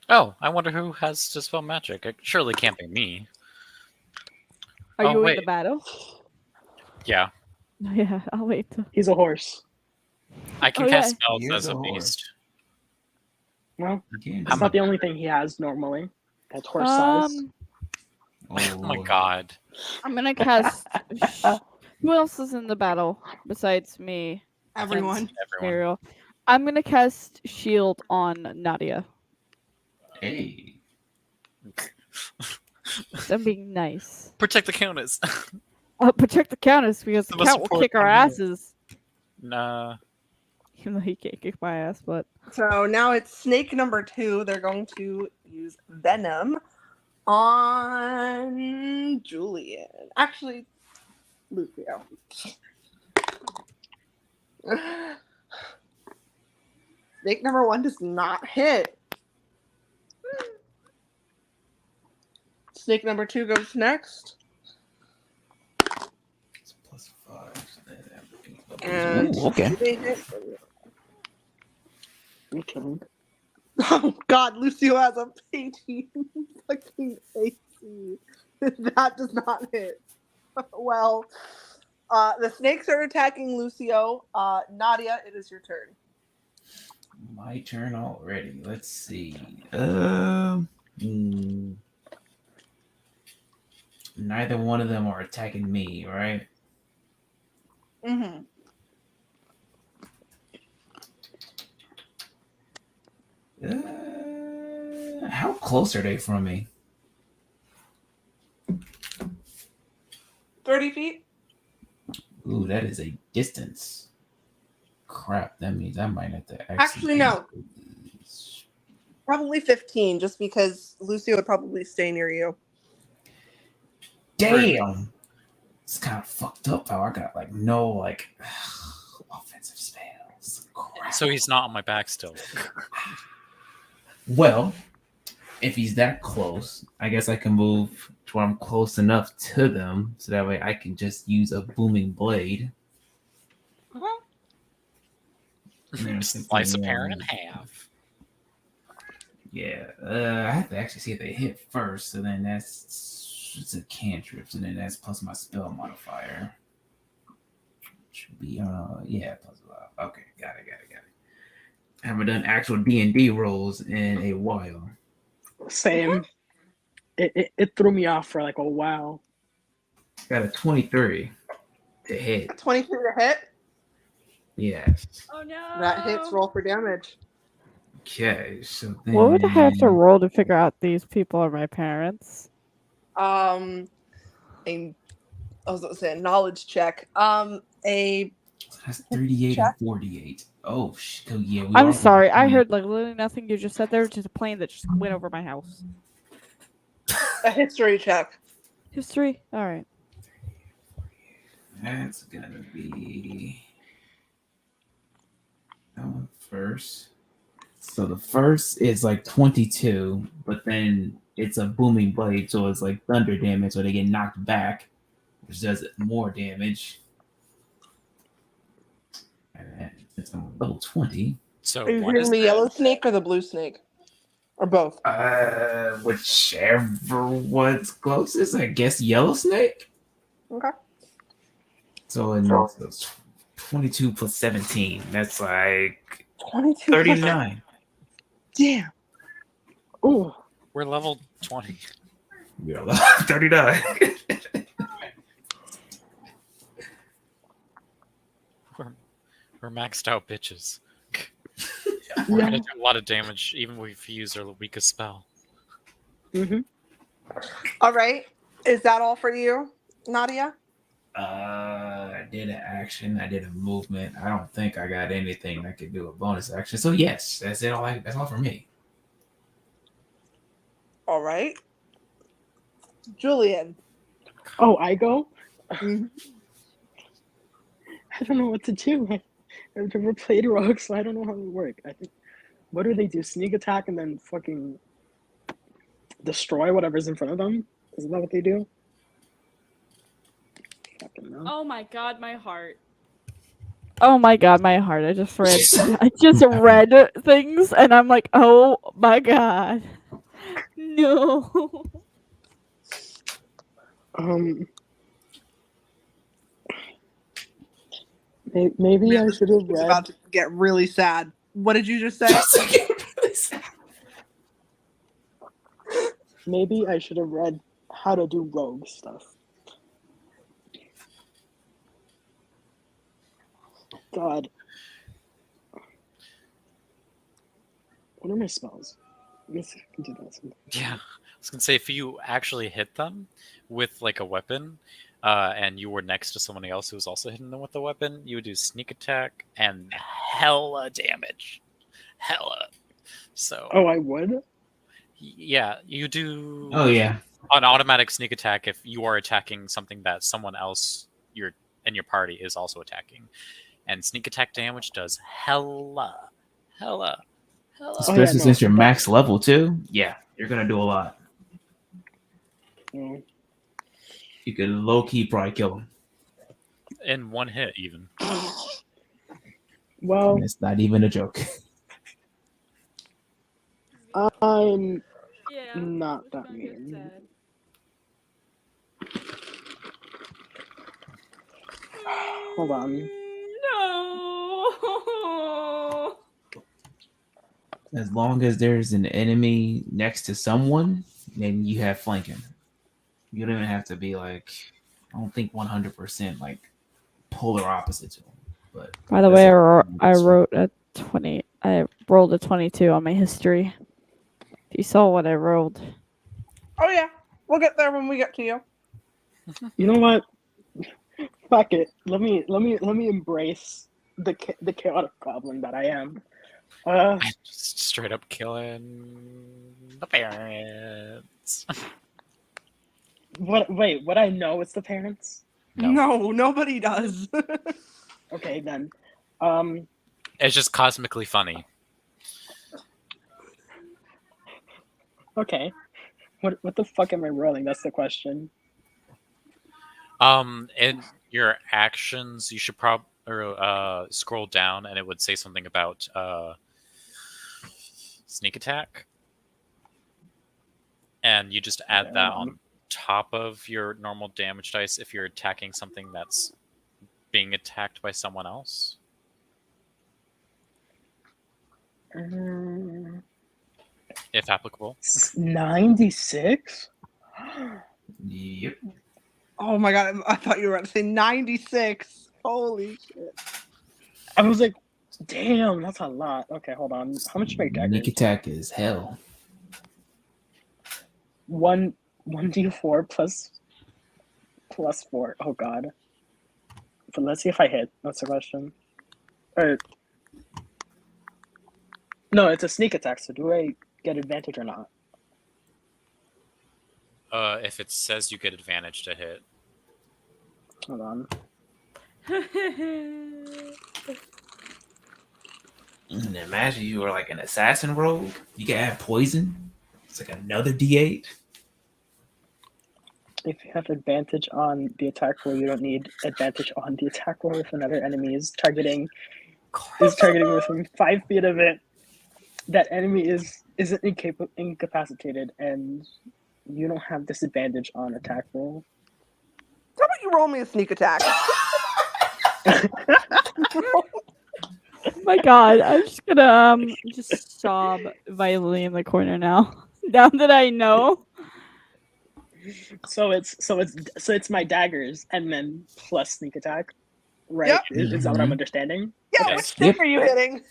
Oh, I wonder who has dispel magic. It surely can't be me. Are Oh, you in wait. the battle? Yeah, Yeah, I'll wait. He's a horse. I can Oh, cast yeah. spells He is as a a horse. beast. Well, Again, it's not the only thing he has normally. That's horse size. Oh my God. I'm gonna cast. Who else is in the battle besides me? Everyone. Everyone. Ariel. I'm gonna cast shield on Nadia. hey, I'm being nice. Protect the countess. I'll protect the countess because the The most count will important kick our one here. asses. Nah. Even though he can't kick my ass, but So now it's snake number 2. They're going to use venom on Julian. Actually, Lucio. Snake number 1 does not hit. Snake number 2 goes next. And Ooh, okay. do they hit? Okay. Oh God, Lucio has a 18 fucking AC. That does not hit. Well, the snakes are attacking Lucio. Nadia, it is your turn. My turn already. Let's see. Neither one of them are attacking me, right? Mm-hmm. How close are they from me? 30 feet? Ooh, that is a distance. Crap, that means I might have to Actually, no. Probably 15, just because Lucio would probably stay near you. Damn! It's kind of fucked up how I got no offensive spells. Crap. So he's not on my back still. Well, if he's that close, I guess I can move to where I'm close enough to them, so that way I can just use a booming blade. Slice a parent in half. Yeah, I have to actually see if they hit first, so then it's a cantrip, and then that's plus my spell modifier. Should be yeah, plus okay, got it. I haven't done actual D&D rolls in a while. Same. It threw me off for like a while. Got a 23 to hit. 23 to hit? Yes. Oh no! That hits. Roll for damage. Okay, so then... What would I have to roll to figure out these people are my parents? I was going to say a knowledge check. That's 38 check. and 48. Oh, shit. Oh, yeah. I'm sorry. I heard literally nothing you just said. There was just a plane that just went over my house. A history check. History? Alright. That's gonna be... that one first. So the first is 22, but then it's a booming blade, so it's thunder damage, so they get knocked back, which does more damage. And it's on level 20. So Are you what hitting is the that? yellow snake or the blue snake? Or both? Whichever one's closest, I guess yellow snake. Okay. So in 22 plus 17, that's 22. 39. Damn. Ooh. We're level 20. Yeah, 39. We're maxed out bitches. We're gonna do a lot of damage, even if we use our weakest spell. Mm-hmm. All right. Is that all for you, Nadia? I did an action. I did a movement. I don't think I got anything that could do a bonus action. So yes, that's it. That's all for me. All right. Julian. Oh, I go? Mhm. I don't know what to do. I've never played rogue, so I don't know how they work. I think, what do they do? Sneak attack and then fucking destroy whatever's in front of them? Isn't that what they do? Fucking no. Oh my god, my heart. Oh my god, my heart. I just read things and I'm like, oh my god. No. Maybe I should have It's read. about to get really sad. What did you just say? Maybe I should have read how to do rogue stuff. God. What are my spells? I guess I can do that sometime. Yeah, I was gonna say if you actually hit them with a weapon, and you were next to someone else who was also hitting them with a weapon, you would do sneak attack and hella damage. Hella. So. Oh, I would? Yeah, you do. Oh yeah. An automatic sneak attack if you are attacking something that someone else in your party is also attacking, and sneak attack damage does hella. Especially since you're max level too. Yeah, you're gonna do a lot. Mm. You could low key probably kill him. in one hit, even. Well, It's not even a joke. I'm Yeah. not it's that gonna get mean. sad. Hold on. No. As long as there's an enemy next to someone, then you have flanking. You don't even have to be like, I don't think 100% like polar opposite to them. But By the that's way, a- I wrote a 20. I rolled a 22 on my history. If you saw what I rolled. Oh yeah, we'll get there when we get to you. You know what? Fuck it. Let me embrace the chaotic goblin that I am. Just straight up killing the parents. What? Wait, what? I know it's the parents. No. Nobody does. Okay, then. It's just cosmically funny. Okay. What the fuck am I rolling? That's the question. In your actions, you should probably scroll down, and it would say something about sneak attack, and you just add that on top of your normal damage dice if you're attacking something that's being attacked by someone else. If applicable. 96? Yep. Oh my god, I thought you were about to say 96. Holy shit. I was like, damn, that's a lot. Okay, hold on. How much my dagger? Sneak attack is hell. 1d4 plus 4. Oh god. But let's see if I hit. That's the question. Or no, it's a sneak attack. So do I get advantage or not? If it says you get advantage to hit. Hold on. And imagine you were like an assassin rogue. You can add poison. It's like another D8. If you have advantage on the attack roll, you don't need advantage on the attack roll if another enemy is targeting within 5 feet of it. That enemy isn't incapacitated, and you don't have disadvantage on attack roll. How about you roll me a sneak attack? Oh my god, I'm just gonna just sob violently in the corner now. Now that I know. So it's my daggers and then plus sneak attack, right? Yep. Is that what I'm understanding? Yeah, Okay. which stick are you hitting?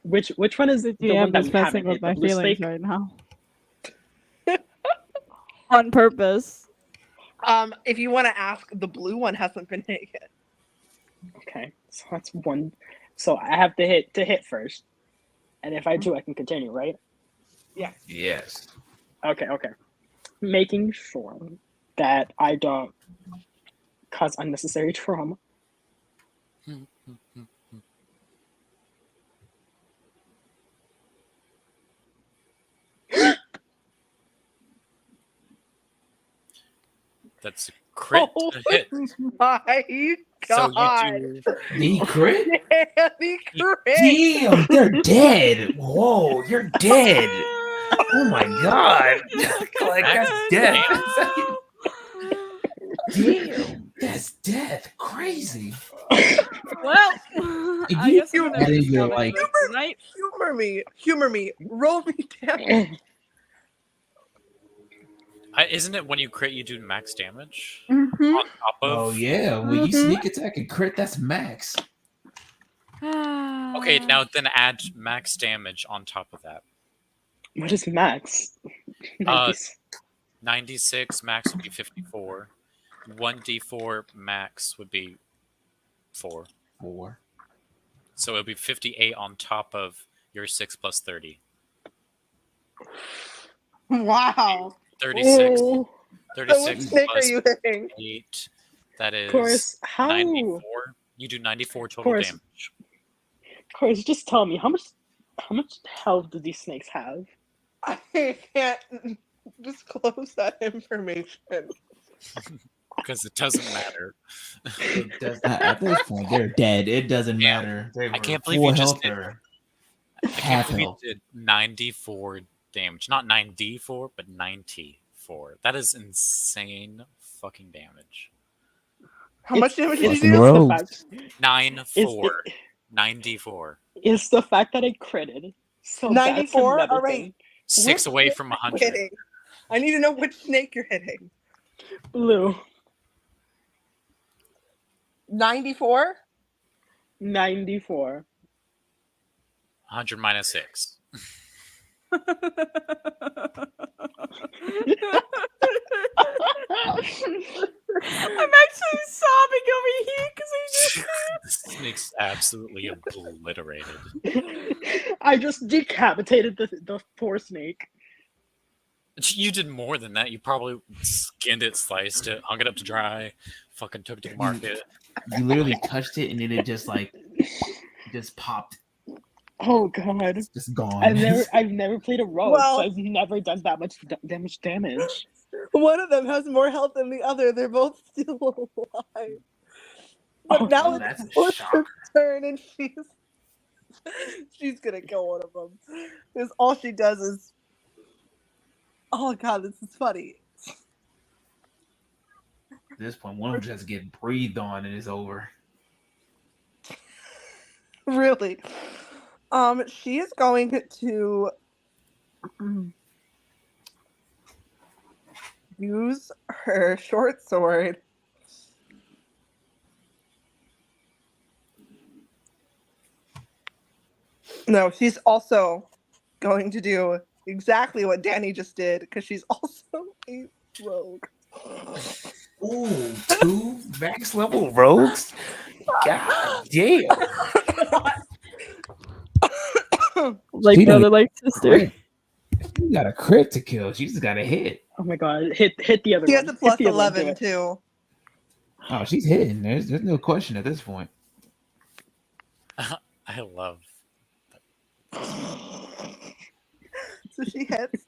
Which one is The the one DM that is we messing haven't with hit? my The blue feelings snake? right now. On purpose. If you want to ask, the blue one hasn't been hit yet. Okay, so that's one. So I have to hit first, and if I do, I can continue, right? Yes. Okay. Making sure that I don't cause unnecessary trauma. That's a crit Oh to hit. my So god! you do. The crit? Yeah, the crit! Damn, they're dead. Whoa, you're dead. Oh my god. Like that's death. Damn, that's death. Crazy. Well, If I you guess I'm added your, gonna like- tonight. Humor me. Roll me down. Isn't it when you crit, you do max damage Mm-hmm. on top of? Oh yeah, when you sneak attack and crit, that's max. Okay, now then add max damage on top of that. What is max? 96 max would be 54. 1d4 max would be 4. 4. So it would be 58 on top of your 6 plus 30. Wow. 36. Oh, 36 So which snake are plus you hitting? 8. That is Course, how? 94. You do 94 total Course. damage. Course, just tell me how much health do these snakes have? I can't disclose that information. because it doesn't matter. It does at this point they're dead. It doesn't Yeah. matter. They I were can't believe full you just health did- or I half can't believe health. he did 94 damage. Not 9d4, but 94. That is insane fucking damage. How much damage did you It's do? the Rogues. fact, 9-4. 9d4. it's the fact that I critted. So 94? that's All another right. thing. 6 Which away snake from are you 100. hitting? I need to know which snake you're hitting. Blue. 94? 94. 100 minus 6. I'm actually sobbing over here because I just The snake's absolutely obliterated. I just decapitated the poor snake. You did more than that. You probably skinned it, sliced it, hung it up to dry, fucking took it to the market. You literally touched it and then it just popped. Oh god. It's just gone. I've never played a rogue, Well- so I've never done that much damage. One of them has more health than the other. They're both still alive. But Oh, now that's it's a her shock. turn, and she's gonna kill one of them. Because all she does is, oh god, this is funny. At this point, one of them just get breathed on and it's over. Really. She is going to use her short sword. No, she's also going to do exactly what Danny just did because she's also a rogue. Ooh, 2 max level rogues? God damn. Like She don't brother, like sister. You got a crit to kill. She just got a hit. Oh my god, hit the other She one. has a Hit plus the other one, do 11 it. too. Oh, she's hitting. There's no question at this point. I love. So she hits.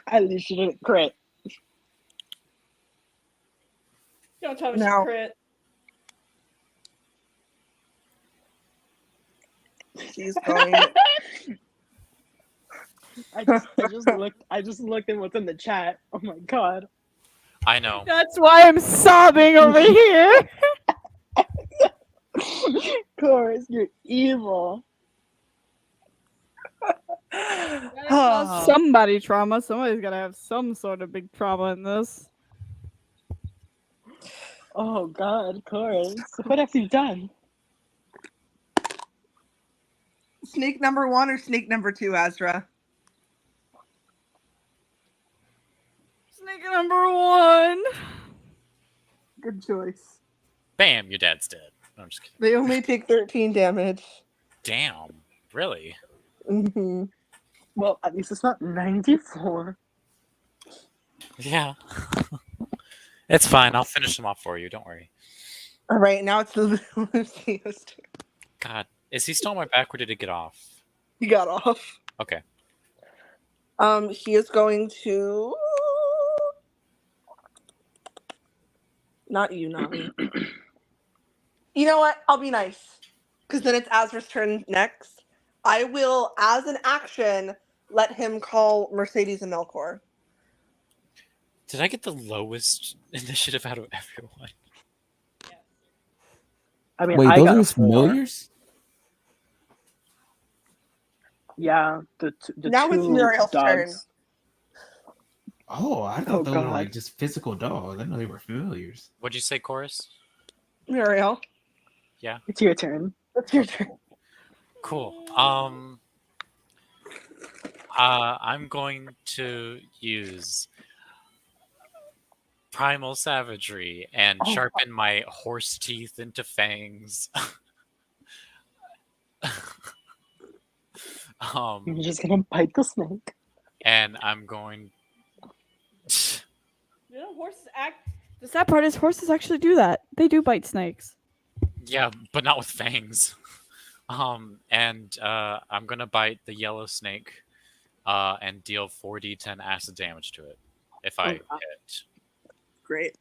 At least she didn't crit. don't tell me Now- she crit. She's going. I just looked at what's in the chat. Oh my god. I know. That's why I'm sobbing over here. Chorus, you're evil. Gotta cause somebody trauma. Somebody's gotta have some sort of big trauma in this. Oh god, Chorus. What have you done? Snake number 1 or snake number 2, Azra? Snake number 1. Good choice. Bam, your dad's dead. No, I'm just kidding. They only take 13 damage. Damn. Really? Mm-hmm. Well, at least it's not 94. Yeah. It's fine. I'll finish them off for you. Don't worry. All right, now it's the Lucius turn. God. Is he still on my back or did it get off? He got off. Okay. He is going to. Not you, not me. You know what? I'll be nice. Because then it's Azra's turn next. I will, as an action, let him call Mercedes and Melkor. Did I get the lowest initiative out of everyone? I mean, Wait, I those got are a 4. familiars? Yeah, the Now two it's Muriel's dogs. turn. Oh, I thought Oh, those were God. like just physical dogs. I didn't know they were familiars. What'd you say, Chorus? Muriel, It's your turn. it's your turn. Cool. I'm going to use primal savagery and Oh. sharpen my horse teeth into fangs. You're just gonna bite the snake. And I'm going. You know, horses act. The sad part is horses actually do that. They do bite snakes. Yeah, but not with fangs. And I'm gonna bite the yellow snake, and deal 4d10 acid damage to it if I Oh, God. hit. Great.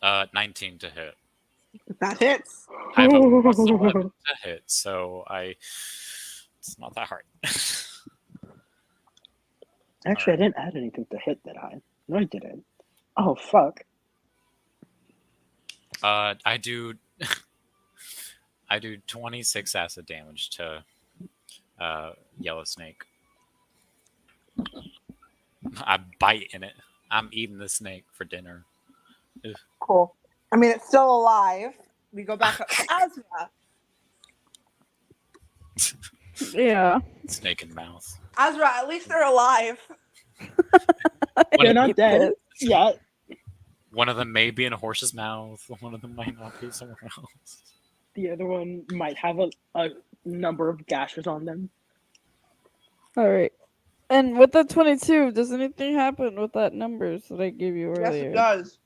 19 to hit. That hits. I have a +11 to hit, so it's not that hard. Actually, I didn't add anything to hit that high. No, I didn't. Oh, fuck. I do 26 acid damage to Yellow Snake. I bite in it. I'm eating the snake for dinner. Ugh. Cool. I mean, it's still alive. We go back up to Azra. Yeah. Snake in mouth. Azra, at least they're alive. They're not dead yet. One of them may be in a horse's mouth. One of them might not be somewhere else. The other one might have a number of gashes on them. All right. And with the 22, does anything happen with that numbers that I gave you earlier? Yes, it does.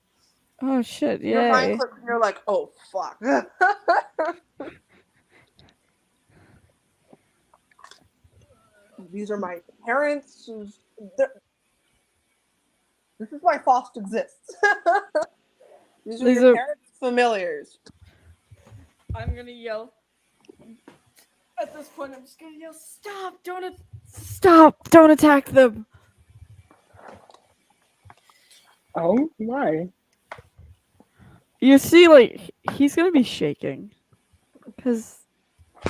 Oh shit! Your Yay! mind clicks and you're like, oh fuck. These are my parents. This is why Faust exists. These are your parents' familiars. I'm gonna yell. At this point, I'm just gonna yell, "Stop! Stop! Don't attack them!" Oh, why? You see, like, he's gonna be shaking. Because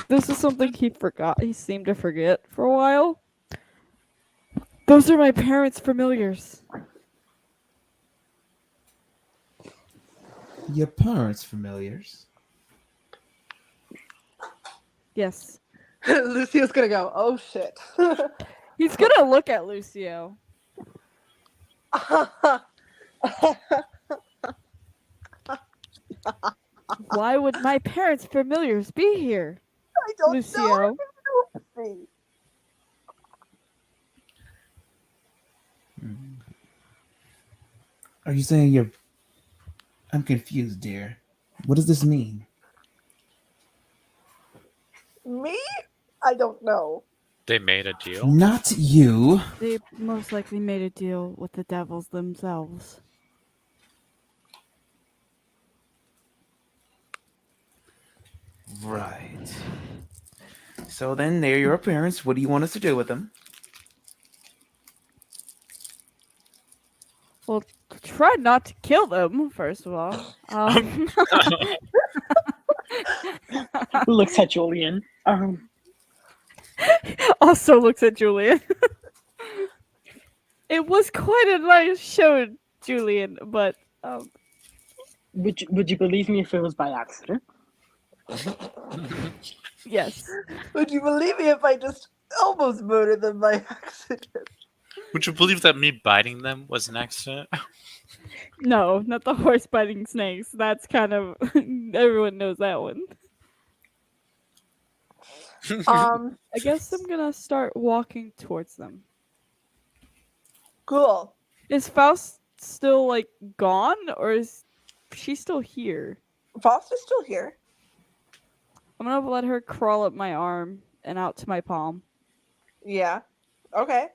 this is something he forgot. He seemed to forget for a while. Those are my parents' familiars. Your parents' familiars? Yes. Lucio's gonna go, oh shit. He's gonna look at Lucio. Why would my parents' familiars be here? I don't Lucio. know. Are you saying you're... I'm confused, dear. What does this mean? Me? I don't know. They made a deal. Not you. They most likely made a deal with the devils themselves. Right. So then they're your parents. What do you want us to do with them? Well, try not to kill them, first of all. Looks at Julian. Also looks at Julian. It was quite a nice show, Julian, but Would you believe me if it was by accident? yes. Would you believe me if I just almost murdered them by accident? Would you believe that me biting them was an accident? No, not the horse biting snakes. That's kind of everyone knows that one. I guess I'm gonna start walking towards them. Cool. Is Faust still like gone, or is she still here? Faust is still here. I'm gonna let her crawl up my arm and out to my palm. Yeah. Okay.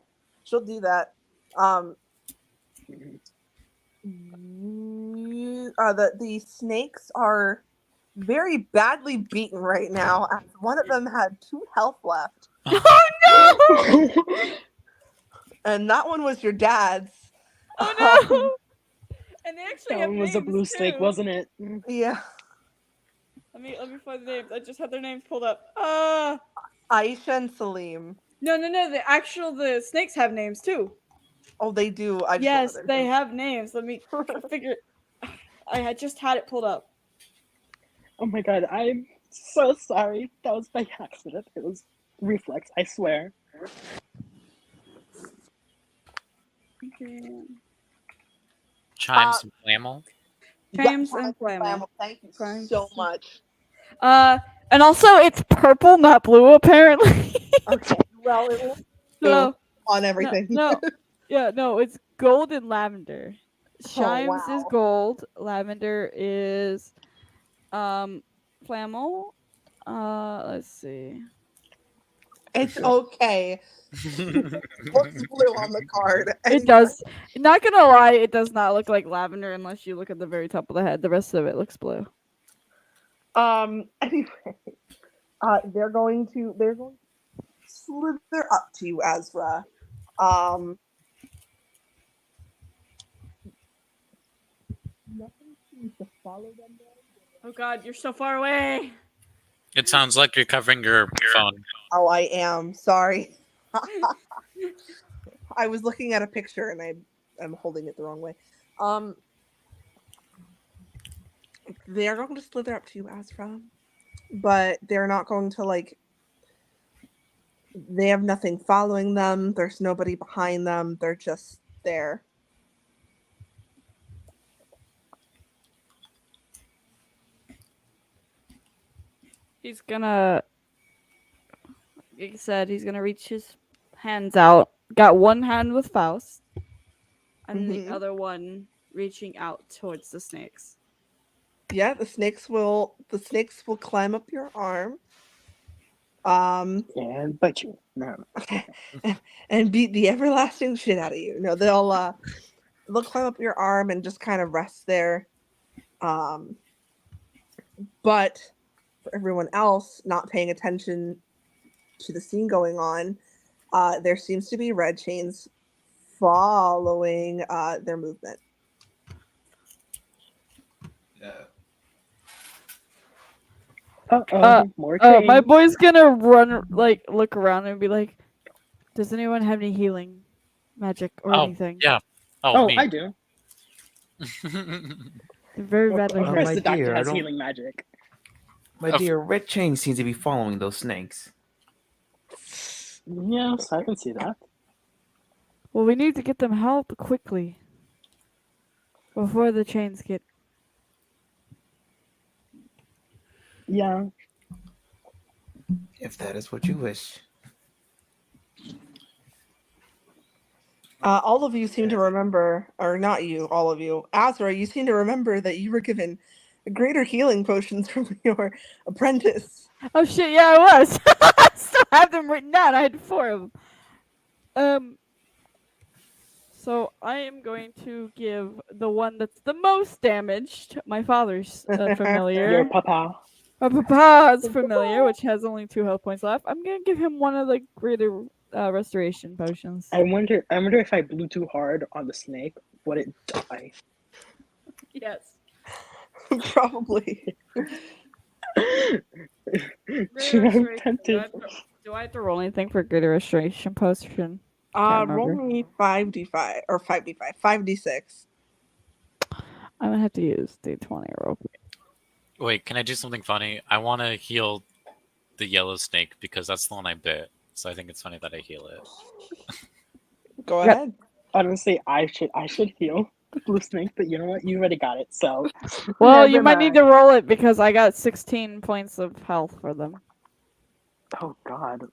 She'll do that. The snakes are very badly beaten right now. As one of them had 2 health left. Oh no! And that one was your dad's. Oh no! And they actually That have one was a names, blue snake, too. wasn't it? Yeah. Let me find the names. I just had their names pulled up. Aisha and Salim. No. The snakes have names too. Oh, they do. Yes, they have names. Let me figure. I had just had it pulled up. Oh my god, I'm so sorry. That was by accident. It was reflex, I swear. Chimes and Flammel. Chimes and Flammel. Thank you Chimes. so much. And also it's purple, not blue, apparently. Okay. Well, it will So on everything. no, it's gold and lavender. Chimes is wow. gold. Lavender is Flammel. Let's see. It's okay. Looks blue on the card. It does. Not gonna lie, it does not look like lavender unless you look at the very top of the head. The rest of it looks blue. Anyway, they're going to slither up to you, Ezra. Nothing seems to follow them there. Oh God, you're so far away. It sounds like you're covering your phone. Oh, I am sorry. I was looking at a picture and I'm holding it the wrong way. They are going to slither up to you, Ezra, but they're not going to like. They have nothing following them. There's nobody behind them. They're just there. He's gonna, like I said, he's gonna reach his hands out. Got one hand with Faust, and the other one reaching out towards the snakes. Yeah, the snakes will climb up your arm. And bite you. No. And beat the everlasting shit out of you. No, they'll climb up your arm and just kind of rest there. But for everyone else not paying attention to the scene going on, there seems to be red chains following their movement. More My chains. boy's gonna run, like, look around and be like, "Does anyone have any healing magic or anything?" Yeah. Oh, Me. I do. They're very badly Of Oh, course my the doctor dear, I has don't- healing magic. My dear, red chains seems to be following those snakes. Yes, I can see that. Well, we need to get them help quickly before the chains get. Yeah. If that is what you wish. All of you seem to remember, or not you, all of you. Azra, you seem to remember that you were given greater healing potions from your apprentice. Oh shit! Yeah, I was. I still have them written down. I had 4 of them. So I am going to give the one that's the most damaged, my father's familiar. Your papa. My papa's familiar, which has only 2 health points left. I'm gonna give him one of the greater restoration potions. I wonder if I blew too hard on the snake, would it die? Yes. Probably. Should I attempt it? Do I have to roll anything for greater restoration potion? Roll remember. me 5d5 or 5d5, 5d6. I'm gonna have to use D20 real quick. Wait, can I do something funny? I want to heal the yellow snake because that's the one I bit. So I think it's funny that I heal it. Go Yep. ahead. Honestly, I should heal the blue snake, but you know what? You already got it, so. Well, Never you might need mind. to roll it because I got 16 points of health for them. Oh God.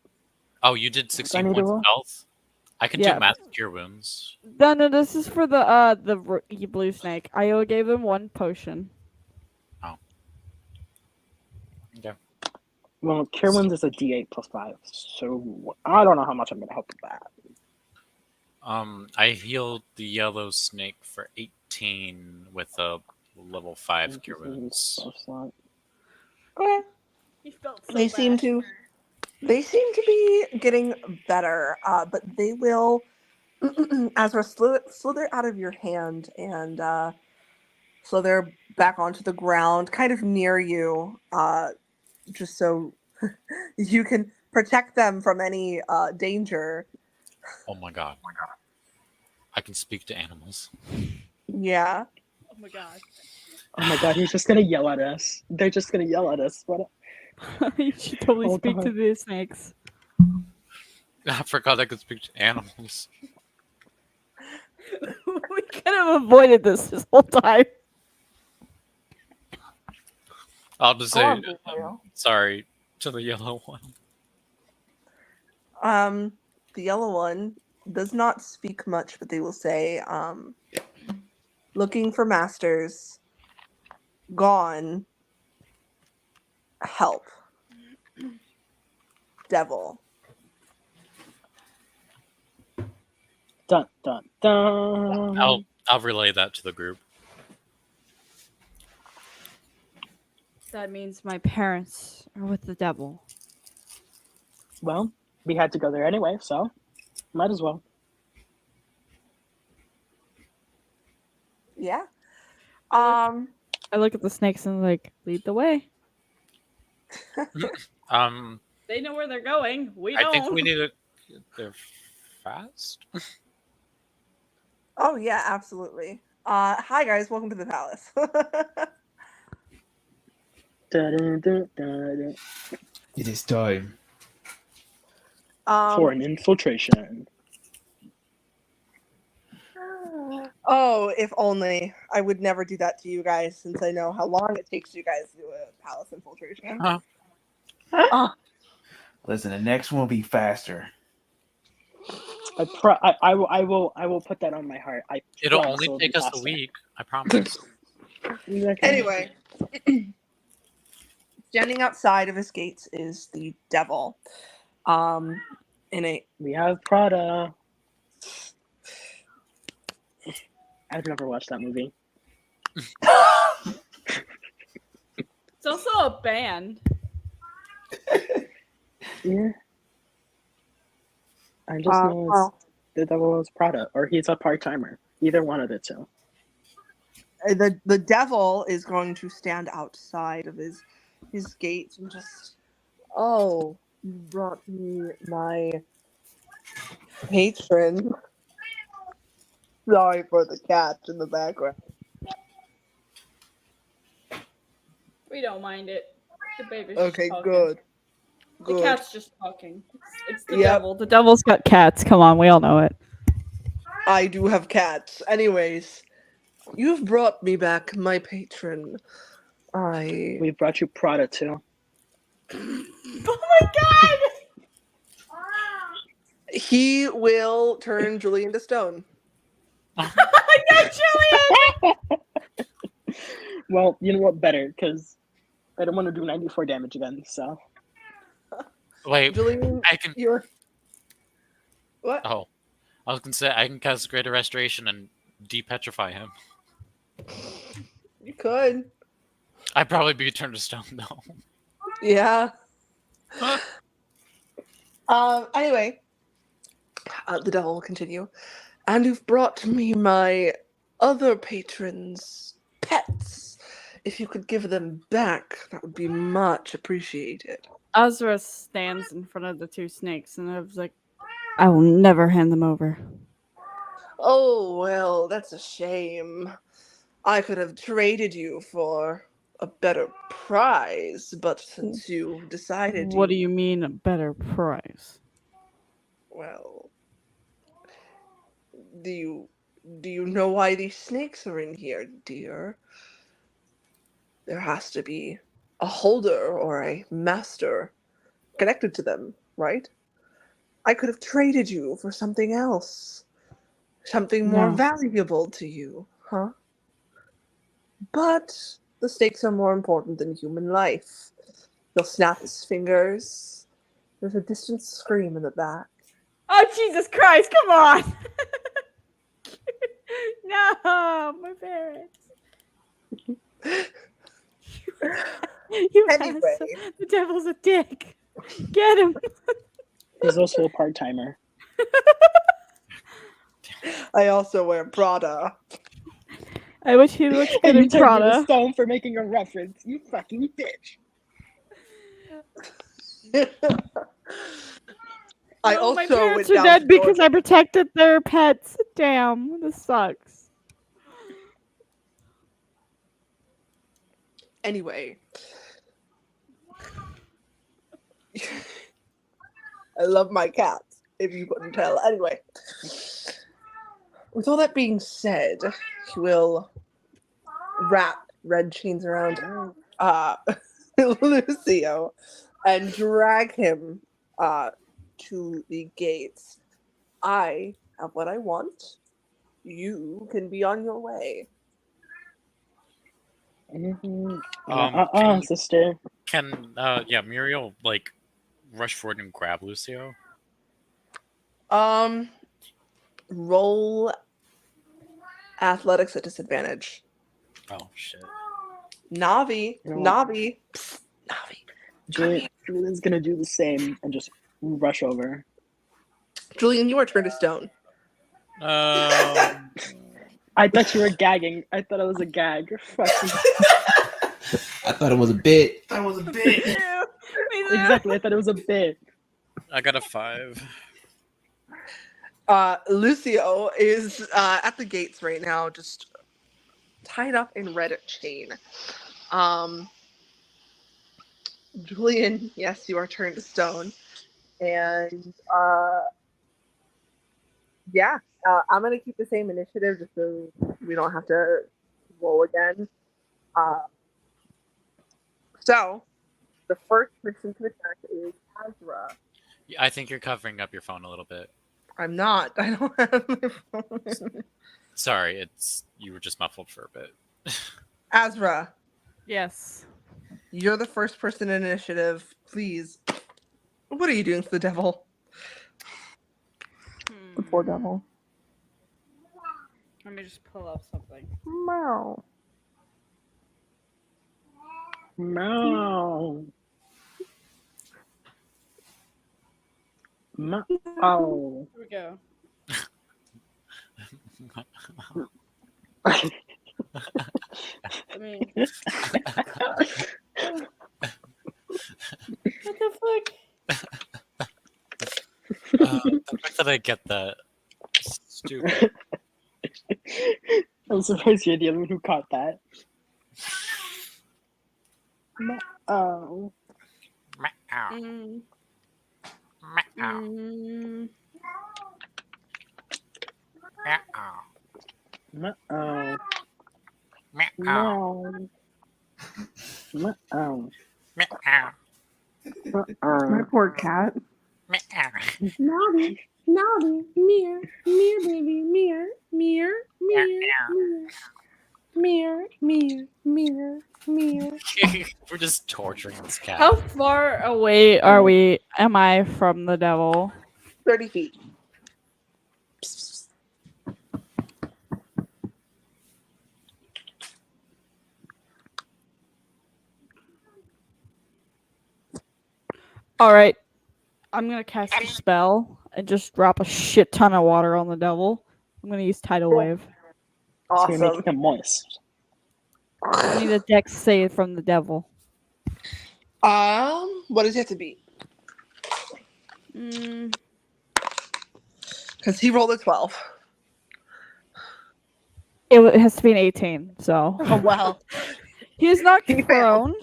Oh, you did I 16 need to points of roll? health? I can Yeah. do mass cure wounds. No, this is for the blue snake. I gave them 1 potion. Okay. Well, cure wounds is a D8 plus 5, so I don't know how much I'm gonna help with that. I healed the yellow snake for 18 with a level 5 cure wounds. Okay. He felt They seem to be getting better, but they will, Azra, slither out of your hand and slither back onto the ground, kind of near you, just so you can protect them from any danger. Oh my god. I can speak to animals. Yeah. Oh my god. Oh my God, he's just gonna yell at us. They're just gonna yell at us. What? You should totally Hold speak to on. the snakes. I forgot I could speak to animals. We could have avoided this whole time. I'll just Go say on, Virgil. sorry to the yellow one. The yellow one does not speak much, but they will say, looking for masters, gone, help, devil, Dun dun dun. I'll relay that to the group. That means my parents are with the devil. Well, we had to go there anyway, so might as well. Yeah. I look at the snakes and like, lead the way. They know where they're going. We I don't. think we need to. They're fast. Oh yeah, absolutely. Hi guys, welcome to the palace. Dun, dun, dun, dun. It is time. For an infiltration. Oh, if only I would never do that to you guys, since I know how long it takes you guys to do a palace infiltration. Listen, the next one will be faster. I will put that on my heart. It'll promise only be take us a faster. week. I promise. Anyway, standing outside of his gates is the devil. We have Prada. I've never watched that movie. It's also a band. Yeah. I just know the devil is Prada, or he's a part-timer. Either one of the two. The devil is going to stand outside of his gates and just, oh, you brought me my patron. Sorry for the cat in the background. We don't mind it. The baby's Okay, just talking. good. The cat's just talking. It's the Yep. devil. The devil's got cats. Come on, we all know it. I do have cats. Anyways, you've brought me back my patron. We brought you Prada too. Oh my god! He will turn Julie into stone. No, Julian! Well, you know what? Better, because I don't want to do 94 damage again. So Wait, Julian, I can. you're what? Oh, I was gonna say I can cast Greater Restoration and depetrify him. You could. I'd probably be turned to stone though. Yeah. Anyway, the devil will continue. And you've brought me my other patrons' pets. If you could give them back, that would be much appreciated. Azra stands in front of the two snakes and I was like, I will never hand them over. Oh, well, that's a shame. I could have traded you for a better prize, but since you decided What do you mean a better price? Well, do you know why these snakes are in here, dear? There has to be a holder or a master connected to them, right? I could have traded you for something else. Something more No. valuable to you, huh? But the snakes are more important than human life. He'll snap his fingers. There's a distant scream in the back. Oh, Jesus Christ, come on! No, my parents. You Anyway. the devil's a dick. Get him. he's also a part-timer. I also wear Prada. I wish he looked good And you in turned him to Prada. stone for making a reference. You fucking bitch. I No, my also went parents are down dead to because Georgia. I protected their pets. Damn, this sucks. Anyway. I love my cats, if you couldn't tell. Anyway. With all that being said, he will wrap red chains around Lucio and drag him to the gates. I have what I want. You can be on your way. Sister. Can Muriel rush forward and grab Lucio? roll athletics at disadvantage. Oh shit. Navi, You know what? Navi, psst, Navi. Julian's gonna do the same and just rush over. Julian, you are turned to stone. I thought you were gagging. I thought it was a gag. Fucking I thought it was a bit. exactly. I thought it was a bit. I got a 5. Lucio is at the gates right now, just tied up in red chain. Julian, yes, you are turned to stone. And I'm going to keep the same initiative just so we don't have to roll again. So, the first person to attack is Azra. I think you're covering up your phone a little bit. I'm not. I don't have my phone. Sorry, you were just muffled for a bit. Azra, Yes. you're the first person in initiative. Please. What are you doing to the devil? The poor devil. Let me just pull up something. Meow. Meow. Oh. Here we go. I mean, what the fuck? The fact that I get that stupid. I'm surprised you're the only one who caught that. Oh. Mm. Mm. Oh. My poor cat. Naughty, naughty, mirror, mirror, baby, mirror, mirror, mirror, mirror, mirror, mirror. We're just torturing this cat. How far away am I from the devil? 30 feet. All right. I'm going to cast a spell and just drop a shit ton of water on the devil. I'm going to use Tidal Wave. So you're Awesome. making him moist. I need a dex save from the devil. What does he have to be? Because he rolled a 12. It has to be an 18, so. Oh, wow. He's knocked prone.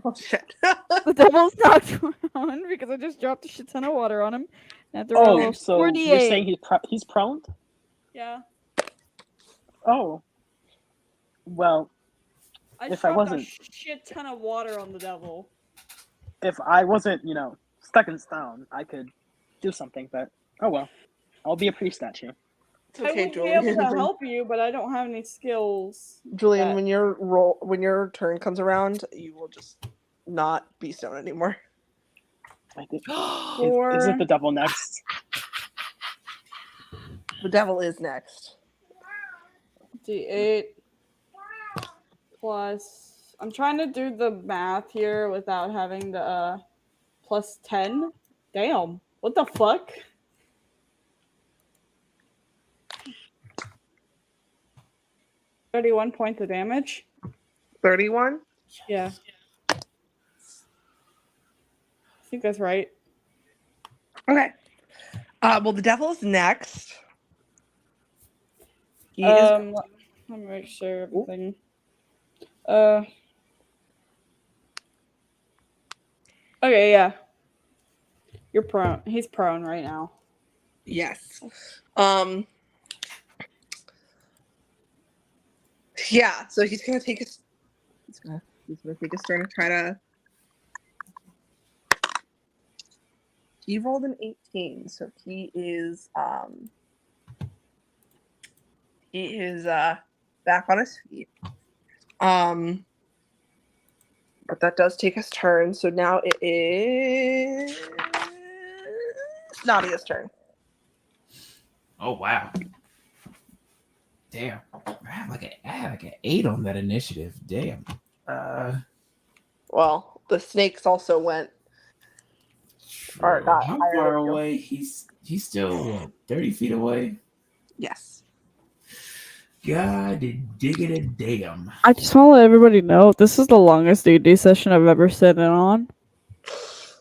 Oh, shit. The devil's knocked prone because I just dropped a shit ton of water on him. And to roll a So 48. you're saying he's prone? Yeah. Oh. Well, if I dropped wasn't, a shit ton of water on the devil. if I wasn't, stuck in stone, I could do something. But oh well, I'll be a priest statue. It's I okay, would be able to Julian. help you, but I don't have any skills. Julian, when your turn comes around, you will just not be stone anymore. I think, is it the devil next? The devil is next. D8 plus. I'm trying to do the math here without having the plus 10. Damn. What the fuck? $31 points of damage. 31? Yeah. I think that's right. Okay. Well, the devil is next. He is. Let me make sure everything. Okay, yeah. You're prone. He's prone right now. Yes. Yeah. So he's gonna take his. He's gonna take his turn to try to. He rolled an 18, so he is back on his feet. But that does take his turn, so now it is Nadia's turn. Oh wow. Damn. I had like an 8 on that initiative. Damn. Well, the snakes also went or True. got How higher far than you. away? He's still what, 30 feet away? Yes. God diggity damn. I just want to let everybody know this is the longest D&D session I've ever sat in on.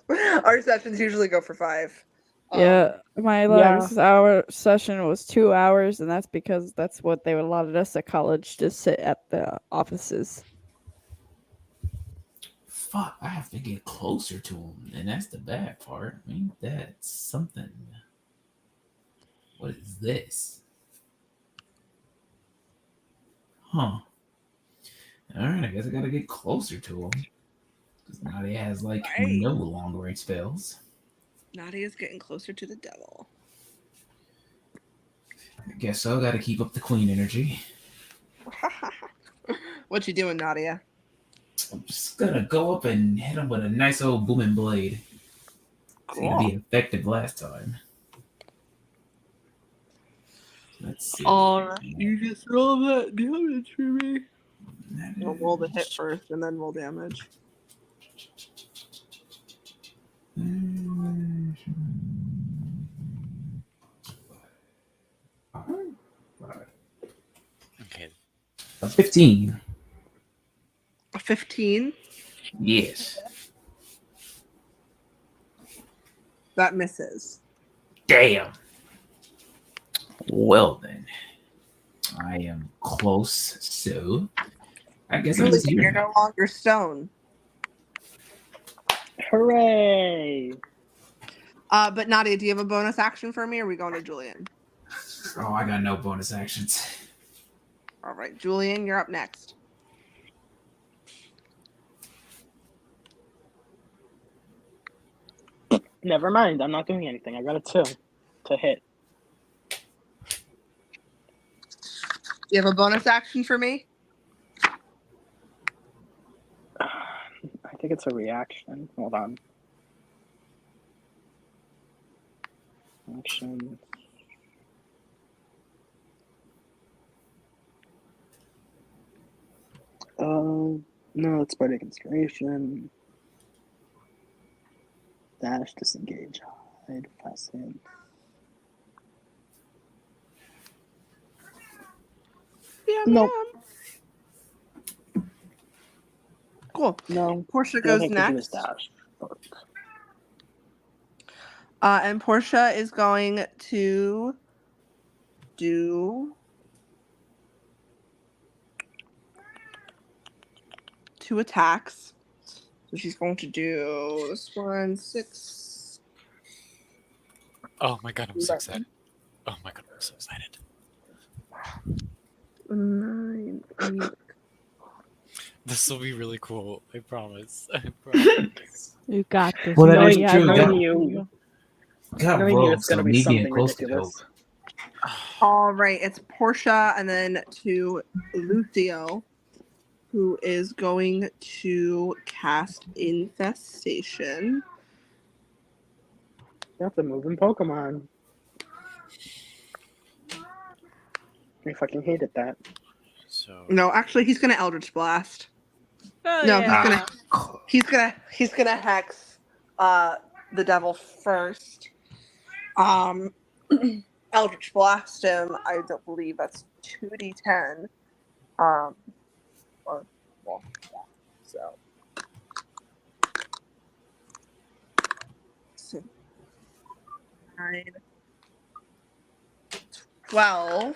Our sessions usually go for 5. Yeah, my yeah. last hour session was 2 hours, and that's because that's what they allotted us at college to sit at the offices. Fuck, I have to get closer to him, and that's the bad part. Ain't that something? What is this? Huh. Alright, I guess I gotta get closer to him. Because Nadia has like Right. no long range spells. Nadia's getting closer to the devil. I guess so, gotta keep up the queen energy. What you doing, Nadia? I'm just gonna go up and hit him with a nice old booming blade. It's gonna be effective last time. Let's see. You just roll that damage for me. We'll roll the hit first and then roll damage. Okay. A 15. A 15? Yes. That misses. Damn. Well then. I am close, so I guess I'm just You're here. no longer stone. Hooray! But Nadia, do you have a bonus action for me, or are we going to Julian? Oh, I got no bonus actions. All right, Julian, you're up next. Never mind, I'm not doing anything. I got a 2 to hit. Do you have a bonus action for me? I think it's a reaction. Hold on. Action. No, it's bardic inspiration. Dash, disengage, hide, facet. Yeah, Nope. Cool. No. Portia The only goes thing I can do is next. dash. And Portia is going to do 2 attacks. So she's going to do this one, 6. Oh my god, I'm so excited. Oh my god, I'm so excited. 9, 8. This will be really cool. I promise. I promise. You got this. Well, that is buddy. I true. believe Knowing in you, Got knowing you, rolled, it's gonna so be me being something close to ridiculous. help. All right, it's Portia and then to Lucio, who is going to cast Infestation. You have to move in Pokemon. I fucking hated that. So No, actually, he's going to Eldritch Blast. Oh, No, yeah. he's gonna hex the devil first. Eldritch Blast him. I don't believe that's 2d10. Or well, yeah. So. 9, 12,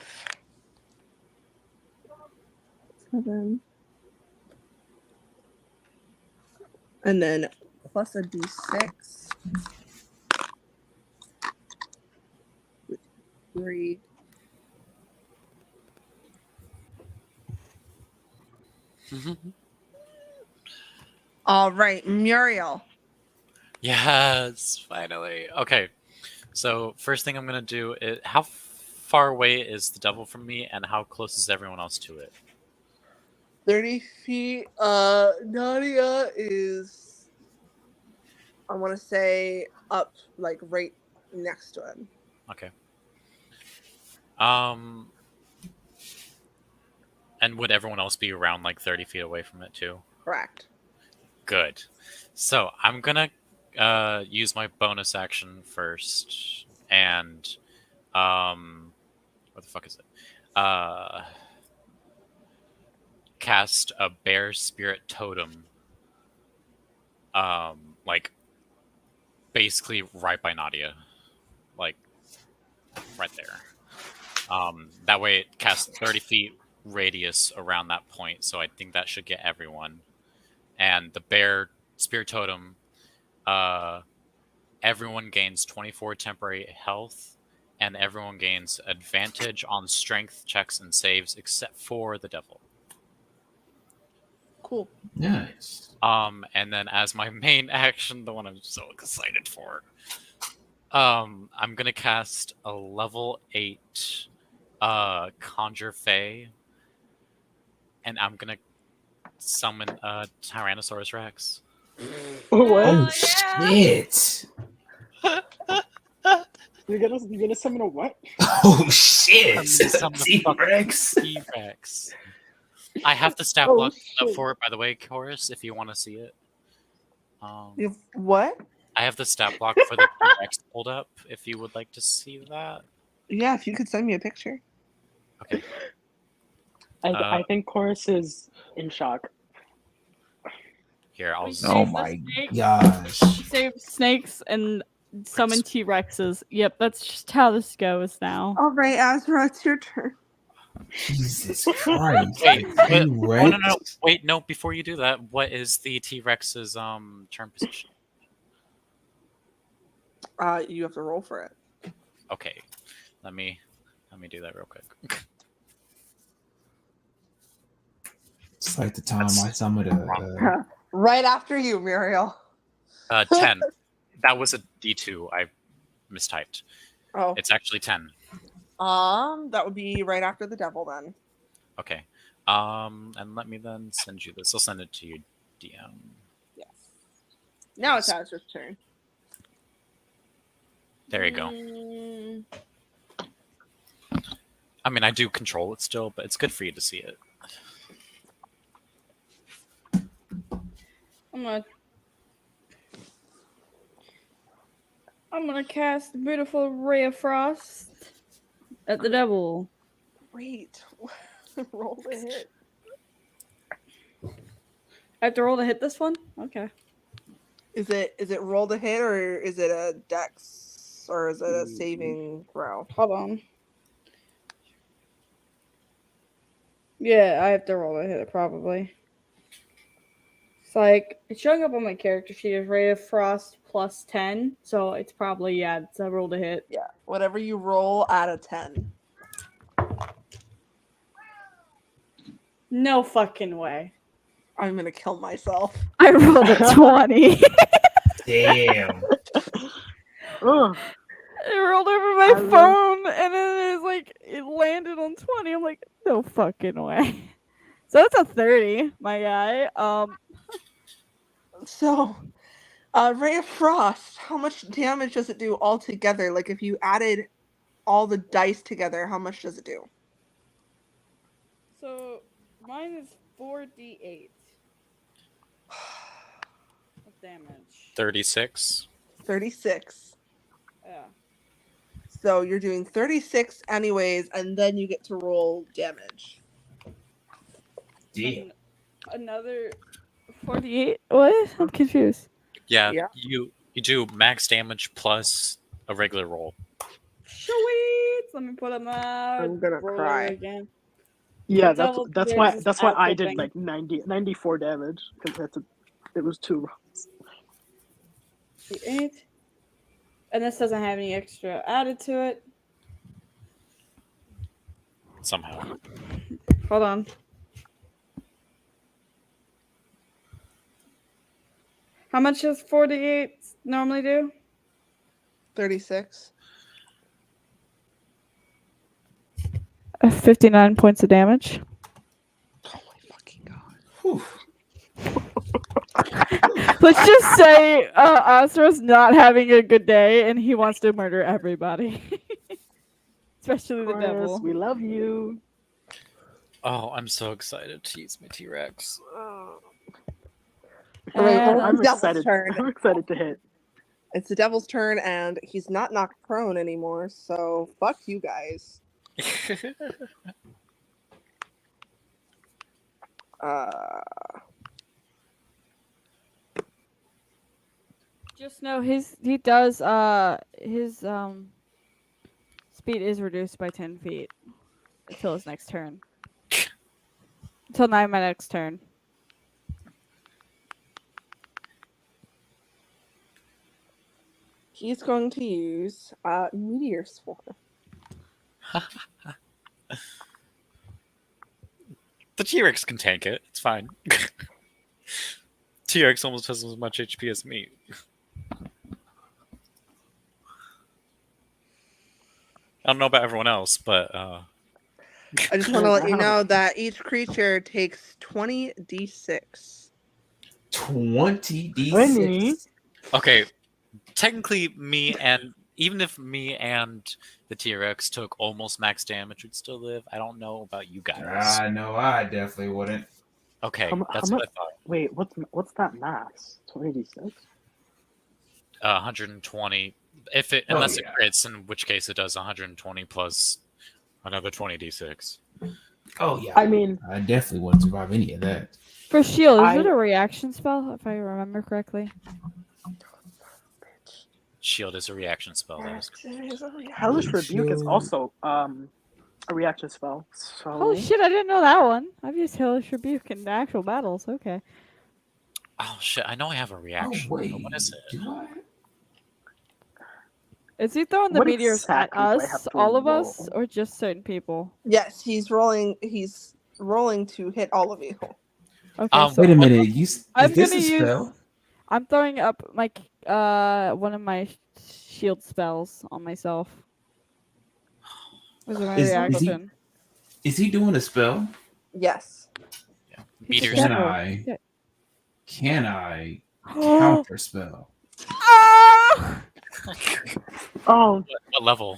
7, and then plus a d6. 3. All right, Muriel. yes, finally. Okay. So first thing I'm gonna do is how far away is the devil from me, and how close is everyone else to it? 30 feet. Nadia is, I want to say, up, like, right next to him. Okay. And would everyone else be around like 30 feet away from it too? Correct. Good. So I'm gonna use my bonus action first, and what the fuck is it? Cast a bear spirit totem. Like basically right by Nadia, like right there. That way it casts 30 feet radius around that point, so I think that should get everyone. And the bear spirit totem, everyone gains 24 temporary health, and everyone gains advantage on strength checks and saves except for the devil. Cool. Nice. And then as my main action, the one I'm so excited for, I'm gonna cast a level 8 Conjure Fae, and I'm gonna summon a Tyrannosaurus Rex. What? Oh shit! You're gonna summon a what? Oh shit! I'm gonna summon a fucking T-Rex. T-Rex. I have the stat Oh, block up shit. for it, by the way, Chorus, if you want to see it. You've what? I have the stat block for the T-Rex pulled up, if you would like to see that. Yeah, if you could send me a picture. Okay. I think Chorus is in shock. Here, I'll We zoom. Oh Save the my snakes. gosh! Save snakes and summon T-Rexes. Yep, that's just how this goes now. All right, Azra, it's your turn. Jesus Christ! Wait, The but- T-Rex? no. Wait, no, before you do that, what is the T-Rex's turn position? You have to roll for it. Okay. Let me do that real quick. It's like the time That's I summoned a. Right after you, Muriel. 10. That was a D2. I mistyped. Oh, It's actually 10. that would be right after the devil then. Okay. And let me then send you this. I'll send it to you, DM. Yes. Now it's Azra's turn. There you go. I mean, I do control it still, but it's good for you to see it. I'm gonna cast a beautiful ray of frost at the devil. Wait. Roll the hit. I have to roll to hit this one? Okay. Is it roll to hit or is it a dex or is it a saving throw? Hold on. Yeah, I have to roll to hit it probably. It's like it's showing up on my character sheet as Ray of Frost plus 10, so it's probably it's a roll to hit. Yeah. Whatever you roll out of 10. No fucking way. I'm gonna kill myself. I rolled a 20. Damn. Ugh. It rolled over my phone and then it's like it landed on 20. I'm like, no fucking way. So that's a 30, my guy. So, Ray of Frost, how much damage does it do altogether? Like, if you added all the dice together, how much does it do? So mine is 4d8 of damage. 36. 36. Yeah. So you're doing 36 anyways, and then you get to roll damage. Damn. Another 48? What? I'm confused. Yeah, Yeah. you do max damage plus a regular roll. Sweet. Let me put up my I'm gonna roller cry. again. Yeah, Double that's why damage is I outfitting. did like 94 damage because it was 2 rolls. 8. And this doesn't have any extra added to it. Somehow. Hold on. How much does 48 normally do? 36. 59 points of damage. Oh my fucking god. Whew. Let's just say Asra's not having a good day and he wants to murder everybody. Especially the Chorus, devil. we love you. Oh, I'm so excited to use my T-Rex. Alright, And well, I'm Devil's excited. turn. I'm excited to hit. It's the devil's turn, and he's not knocked prone anymore, so fuck you guys. just know his speed is reduced by 10 feet until his next turn. Until my next turn. He's going to use Meteor Swarm. The T-Rex can tank it. It's fine. T-Rex almost has as much HP as me. I don't know about everyone else, but I just want to let you know that each creature takes 20d6. 20d6. okay. Technically, even if me and the T-Rex took almost max damage, we'd still live. I don't know about you guys. No, I definitely wouldn't. Okay, that's how what I thought. Wait, what's that max? 20d6? 120. Unless it yeah. crits, in which case it does 120 plus another 20d6. Oh yeah. I mean, I definitely wouldn't survive any of that. For shield, is I- it a reaction spell, if I remember correctly? Shield is a reaction spell. That is Hellish Rebuke is also a reaction spell. So Holy shit, I didn't know that one. I've used Hellish Rebuke in actual battles. Okay. Oh shit! I know I have a reaction. Oh wait. But what is it? Do I? Is he throwing the What meteors at exactly do I have us, to all of us, roll? or just certain people? Yes, he's rolling to hit all of you. Okay, so Wait a minute. Is I'm this gonna a use. spell? I'm throwing up one of my shield spells on myself. Was my Is he- reaction? Is he doing a spell? Yes. Meteors. Can Careful. I? Yeah. Can I counter spell? Ah! Oh, What level?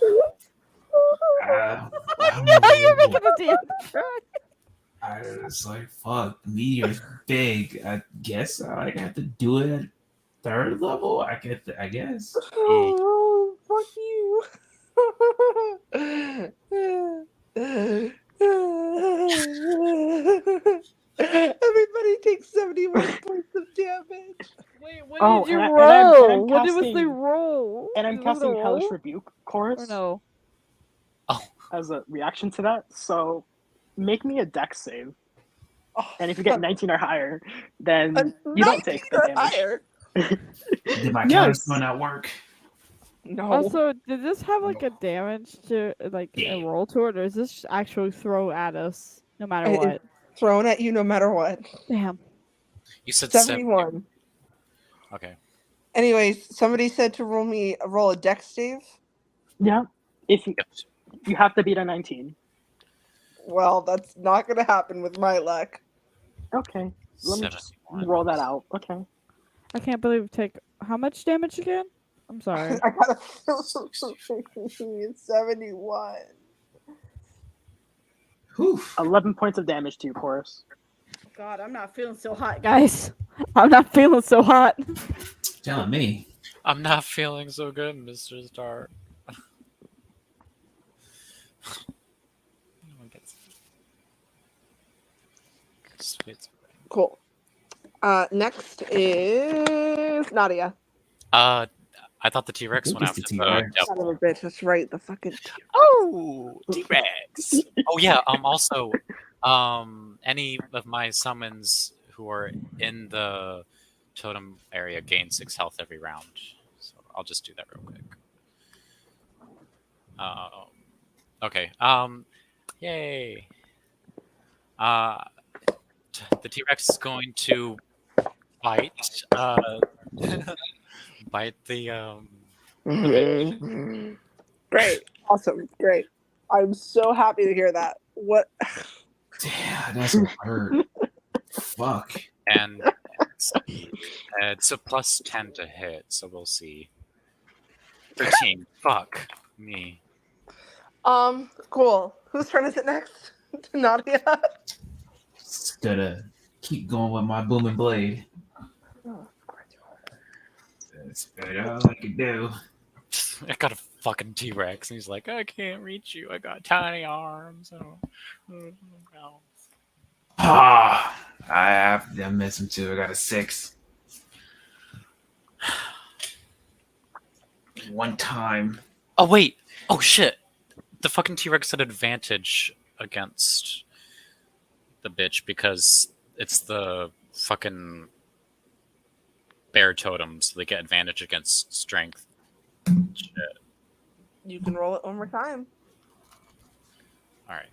I don't No, know. you're making a damn It's like fuck. Meteor's big. I guess I have to do it at third level. I guess. Oh, fuck you. Everybody takes 71 points of damage. Wait, what Oh, did you and I'm roll? What was the casting- roll? and I'm Did you roll casting the Hellish roll? Rebuke Or chorus no? as a reaction to that. So make me a dex save, Oh, and if you get 19 or higher, then a you don't take the 19 or damage. higher. Did my Yes. counter spell not work? No. Also, did this have like a damage to like a roll to it, or is this actually throw at us no matter It- what? Thrown at you no matter what. Damn. You said 71. Okay. Anyways, somebody said to roll a dex save. Yeah, if you Yep. you have to beat a 19. Well, that's not going to happen with my luck. Okay, let me just 71. roll that out. Okay. I can't believe we take how much damage again? I'm sorry. I got a 71. Whew. 11 points of damage to you, Chorus. God, I'm not feeling so hot, guys. I'm not feeling so hot. Telling me. I'm not feeling so good, Mr. Star. Cool. Next is Nadia. I thought the T-Rex think went it's after the the T-Rex. Son of devil. a bitch. That's right. The fucking. Oh, T-Rex. Oh yeah. Also, any of my summons who are in the totem area gain 6 health every round. So I'll just do that real quick. Okay. Yay. The T-Rex is going to bite. Bite the Great. Awesome. Great. I'm so happy to hear that. What? Damn, that's what hurt. Fuck. and it's a plus 10 to hit, so we'll see. 13. Fuck me. Cool. Whose turn is it next? Nadia. Just gotta keep going with my booming blade. That's about all I can do. I got a fucking T-Rex, and he's like, I can't reach you. I got tiny arms. Ah, I missed him too. I got a 6. One time. Oh, wait. Oh, shit. The fucking T-Rex had advantage against the bitch because it's the fucking bear totem, so they get advantage against strength. Shit. You can roll it one more time. All right.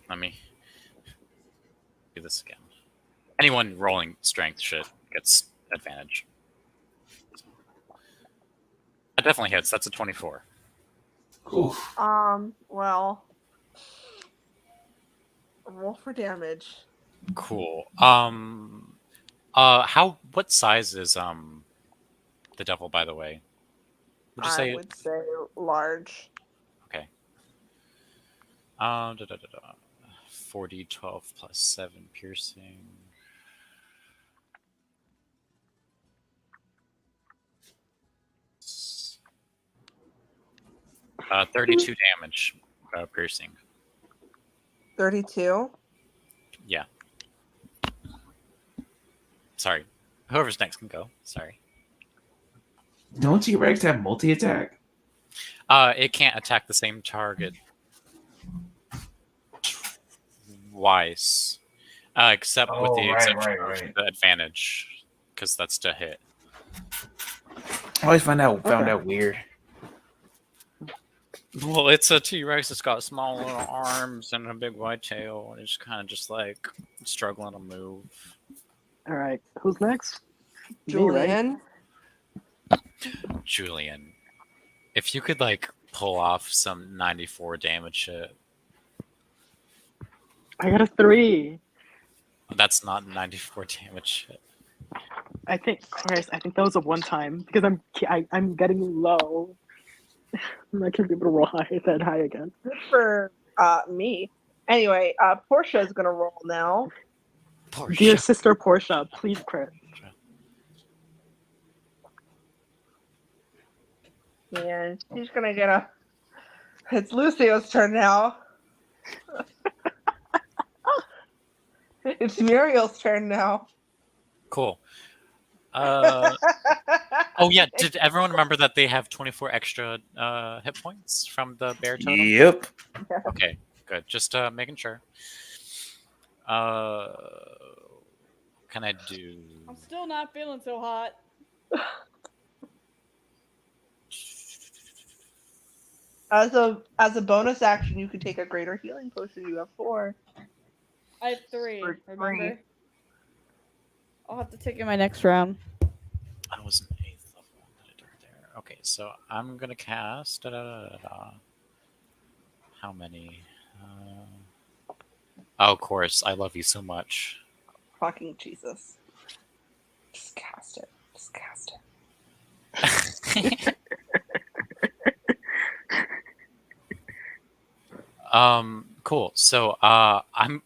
Let me do this again. Anyone rolling strength shit gets advantage. That definitely hits. That's a 24. Cool. Well, roll for damage. Cool. What size is the devil, by the way? Would you say? I would say large. Okay. 40, 12 plus 7 piercing. Uh, 32 damage piercing. 32. Yeah. Sorry. Whoever's next can go. Sorry. Don't T-Rex have multi-attack? It can't attack the same target twice. Except with the exception of the advantage. Because that's to hit. I always found out weird. Well, it's a T-Rex that's got small little arms and a big white tail, and it's kind of just like struggling to move. All right, who's next? Julian. Julian, if you could like pull off some 94 damage shit. I got a 3. That's not 94 damage shit. I think that was a one time because I'm getting low. I'm not gonna be able to roll that high again. Good for me. Anyway, Portia is gonna roll now. Portia. Dear sister Portia, please crit. And she's gonna get a. It's Lucio's turn now. It's Muriel's turn now. Cool. Oh yeah, did everyone remember that they have 24 extra hit points from the bear totem? Yep. Okay, good. Just making sure. Can I do? I'm still not feeling so hot. As a bonus action, you can take a greater healing potion. You have 4. I have 3. Or Remember? 3. I'll have to take it in my next round. I was an 8th level. What did I do there? Okay, so I'm gonna cast. How many? Oh, of course. I love you so much. Fucking Jesus. Just cast it. Just cast it. Cool. So I'm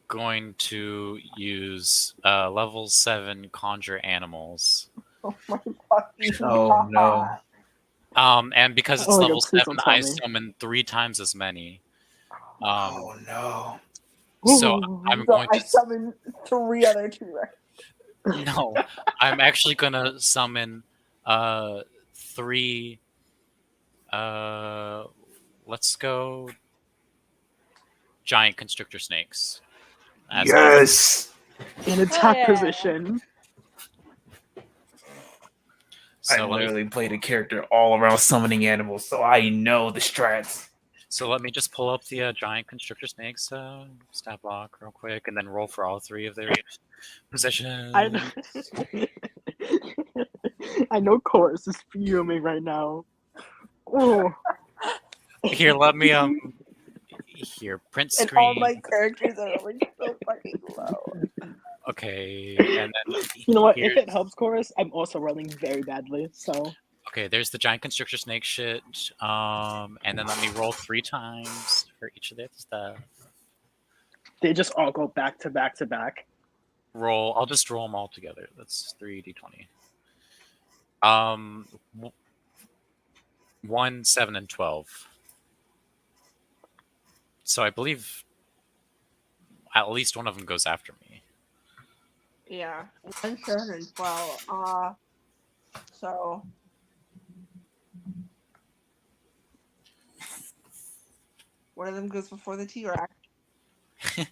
going to use level 7 conjure animals. Oh my fucking Oh no. And because it's Oh, level please 7, don't tell I me. summon 3 times as many. Oh no. So I'm So going I to summon 3 other T-Rex. no. I'm actually gonna summon 3. Let's go. Giant constrictor snakes. As Yes. In attack yeah. position. So I let me literally played a character all around summoning animals, so I know the strats. So let me just pull up the giant constrictor snakes stat block real quick, and then roll for all 3 of their positions. I know Chorus is fuming right now. Oh, Here, let me here print And screen. all my characters are like so fucking low. Okay, and then you know what? here's- If it helps Chorus, I'm also rolling very badly. So Okay, there's the giant constrictor snake shit. And then let me roll 3 times for each of the other stuff. They just all go back to back to back. I'll just roll them all together. That's 3d20. 1, 7, and 12. So I believe at least one of them goes after me. Yeah, 1, 7, and 12. So one of them goes before the T-Rex. After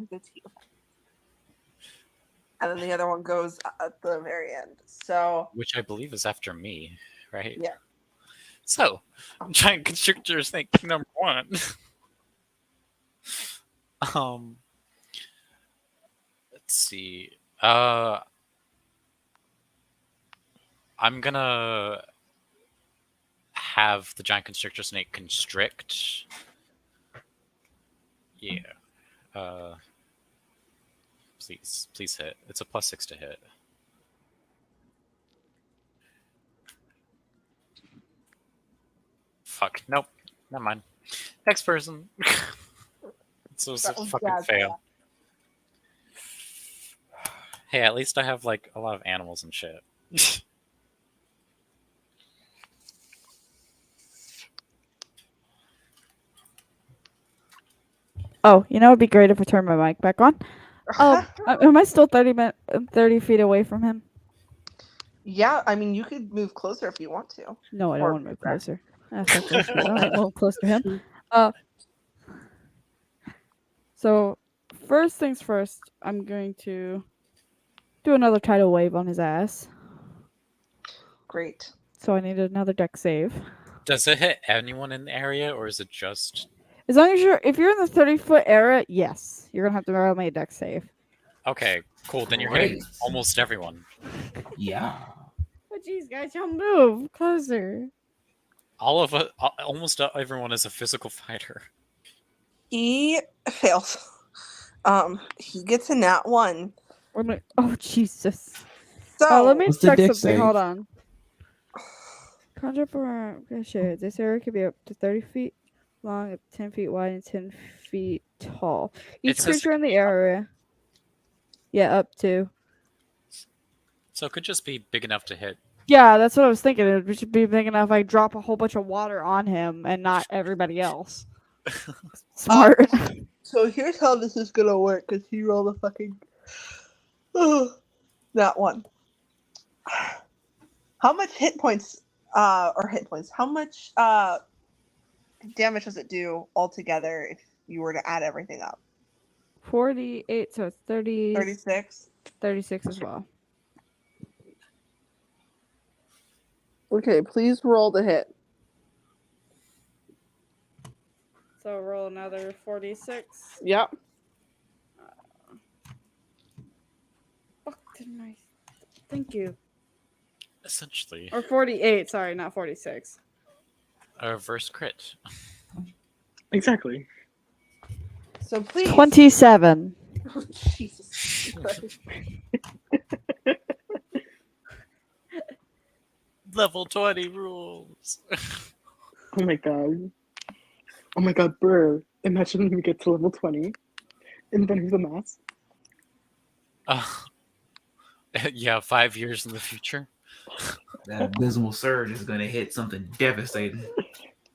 the T-Rex. And then the other one goes at the very end. So, Which I believe is after me, right? Yeah. So, giant constrictor snake number 1. Let's see. I'm gonna have the giant constrictor snake constrict. Yeah. Please hit. It's a +6 to hit. Fuck. Nope. Never mind. Next person. So it's a That was fucking bad, fail. Hey, at least I have like a lot of animals and shit. Oh, you know, it'd be great if I turned my mic back on. Am I still 30 feet away from him? Yeah, I mean, you could move closer if you want to. No, I Or don't want to move back. closer. I won't close to him. So, first things first, I'm going to do another tidal wave on his ass. Great. So I need another deck save. Does it hit anyone in the area, or is it just... As long as if you're in the 30-foot area, yes, you're gonna have to roll me a deck save. Okay, cool. Then you're hitting Great. almost everyone. Yeah. But jeez, guys, y'all move closer. Almost everyone is a physical fighter. He fails. He gets a nat 1. Oh Jesus! So Let me What's the check deck something. save? Hold on. Conjure up around. Shit. This area could be up to 30 feet long, up to 10 feet wide, and 10 feet tall. Each It says- creature in the area. Yeah, up to. So it could just be big enough to hit. Yeah, that's what I was thinking. It should be big enough I drop a whole bunch of water on him and not everybody else. Smart. So here's how this is gonna work, because he rolled a fucking that one. How much hit points? How much damage does it do altogether if you were to add everything up? 48, so it's 30. 36. 36 as well. Okay, please roll the hit. So roll another 46. Yep. Fuck, didn't I? Thank you. Essentially, Or 48, sorry, not 46. a reverse crit. Exactly. So please. 27. Oh, Jesus Christ. Level 20 rules. Oh my god. Oh my god, bro. Imagine when we get to level 20 and then the mask. Yeah, 5 years in the future. That abysmal surge is gonna hit something devastating.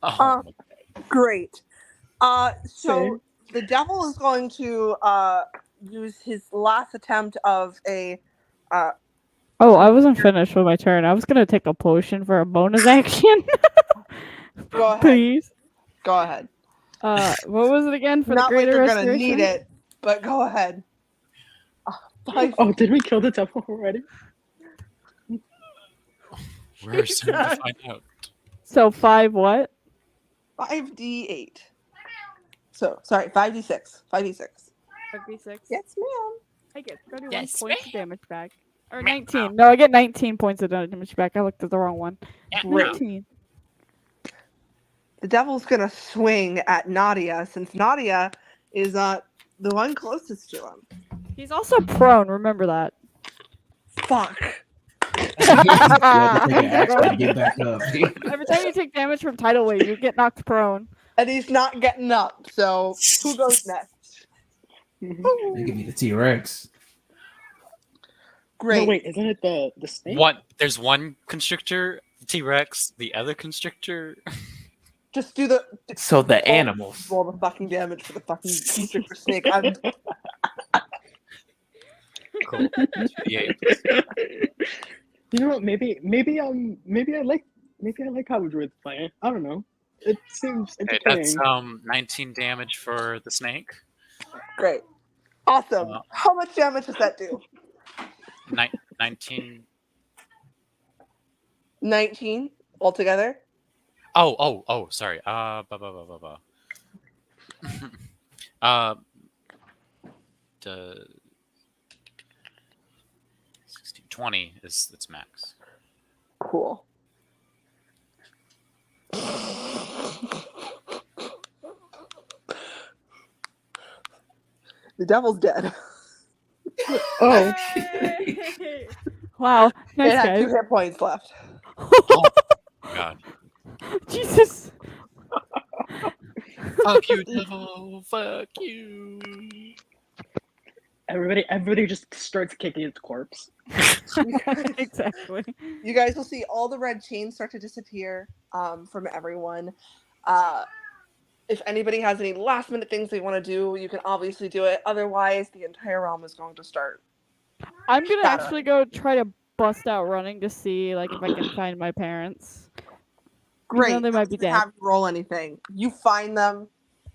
Oh, Great. So Same. the devil is going to use his last attempt of a. Oh, I wasn't finished with my turn. I was going to take a potion for a bonus action. Go ahead. Please. Go ahead. What was it again for Not the like greater you're gonna restoration? need it, but go ahead. 5, Oh, did we kill the devil already? we're soon to find out. So 5 what? 5d8. So sorry, 5d6. 5d6. 5d6. Yes, ma'am. I get 31 Yes, points of damage back. Or Meow. 19. No, I get 19 points of damage back. I looked at the wrong one. Meow. 19. The devil's gonna swing at Nadia, since Nadia is the one closest to him. He's also prone. Remember that. Fuck. Yeah, take an action to get back up. Every time you take damage from tidal wave, you get knocked prone. And he's not getting up. So who goes next? Mhm. They give me the T-Rex. Great. No, wait, isn't it the snake? There's one constrictor, T-Rex. The other constrictor. Just do the So the animals. roll the fucking damage for the fucking constrictor snake. I'm Cool. Yeah. You know what? Maybe I like how Druid's playing. I don't know. It seems Okay, entertaining. that's 19 damage for the snake. great. Awesome. How much damage does that do? 19. 19 altogether? Oh, sorry. The 16, 20 is its max. Cool. The devil's dead. Oh, Wow. It Nice, had 2 guys. hit points left. God. Jesus. Fuck you, devil. Fuck you. everybody just starts kicking its corpse. Exactly. You guys will see all the red chains start to disappear from everyone. If anybody has any last minute things they want to do, you can obviously do it. Otherwise, the entire realm is going to start. I'm gonna Shatter. actually go try to bust out running to see like if I can find my parents. Great. Even though they might be Doesn't dead. have you roll anything. You find them.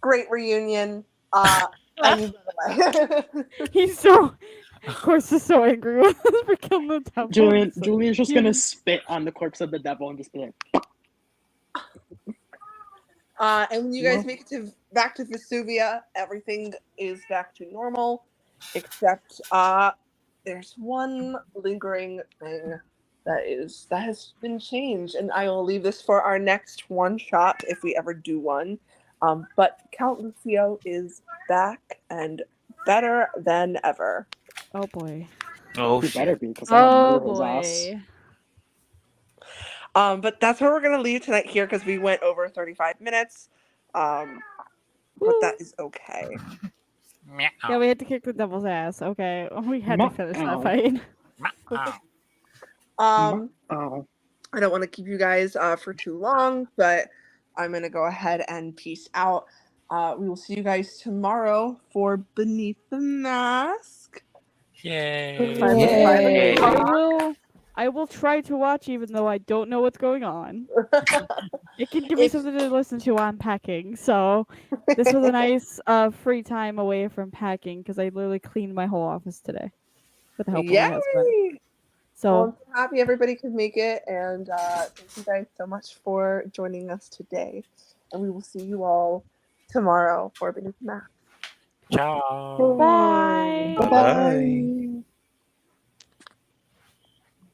Great reunion. And you run away. He's so, of course, is so angry with us for killing the devil. Julian's just gonna spit on the corpse of the devil and just be like, And when you guys Well- make it back to Vesuvia, everything is back to normal, except there's one lingering thing that has been changed, and I will leave this for our next one shot if we ever do one. But Count Lucio is back and better than ever. Oh boy. Oh "You better shit. be," because Oh I'm gonna his ass. boy. But that's where we're gonna leave tonight here because we went over 35 minutes. But that is okay. Yeah, we had to kick the devil's ass. Okay, we had to Meow. finish that fight. Um, Oh, I don't want to keep you guys for too long, but I'm gonna go ahead and peace out. We will see you guys tomorrow for Beneath the Mask. Yay. Yeah. I will try to watch even though I don't know what's going on. It can give me If- something to listen to while I'm packing. So this was a nice free time away from packing because I literally cleaned my whole office today with the help of my husband. Yay! So Well, I'm so happy everybody could make it, and thank you guys so much for joining us today. And we will see you all tomorrow for Beneath the Mask. Ciao. bye. bye.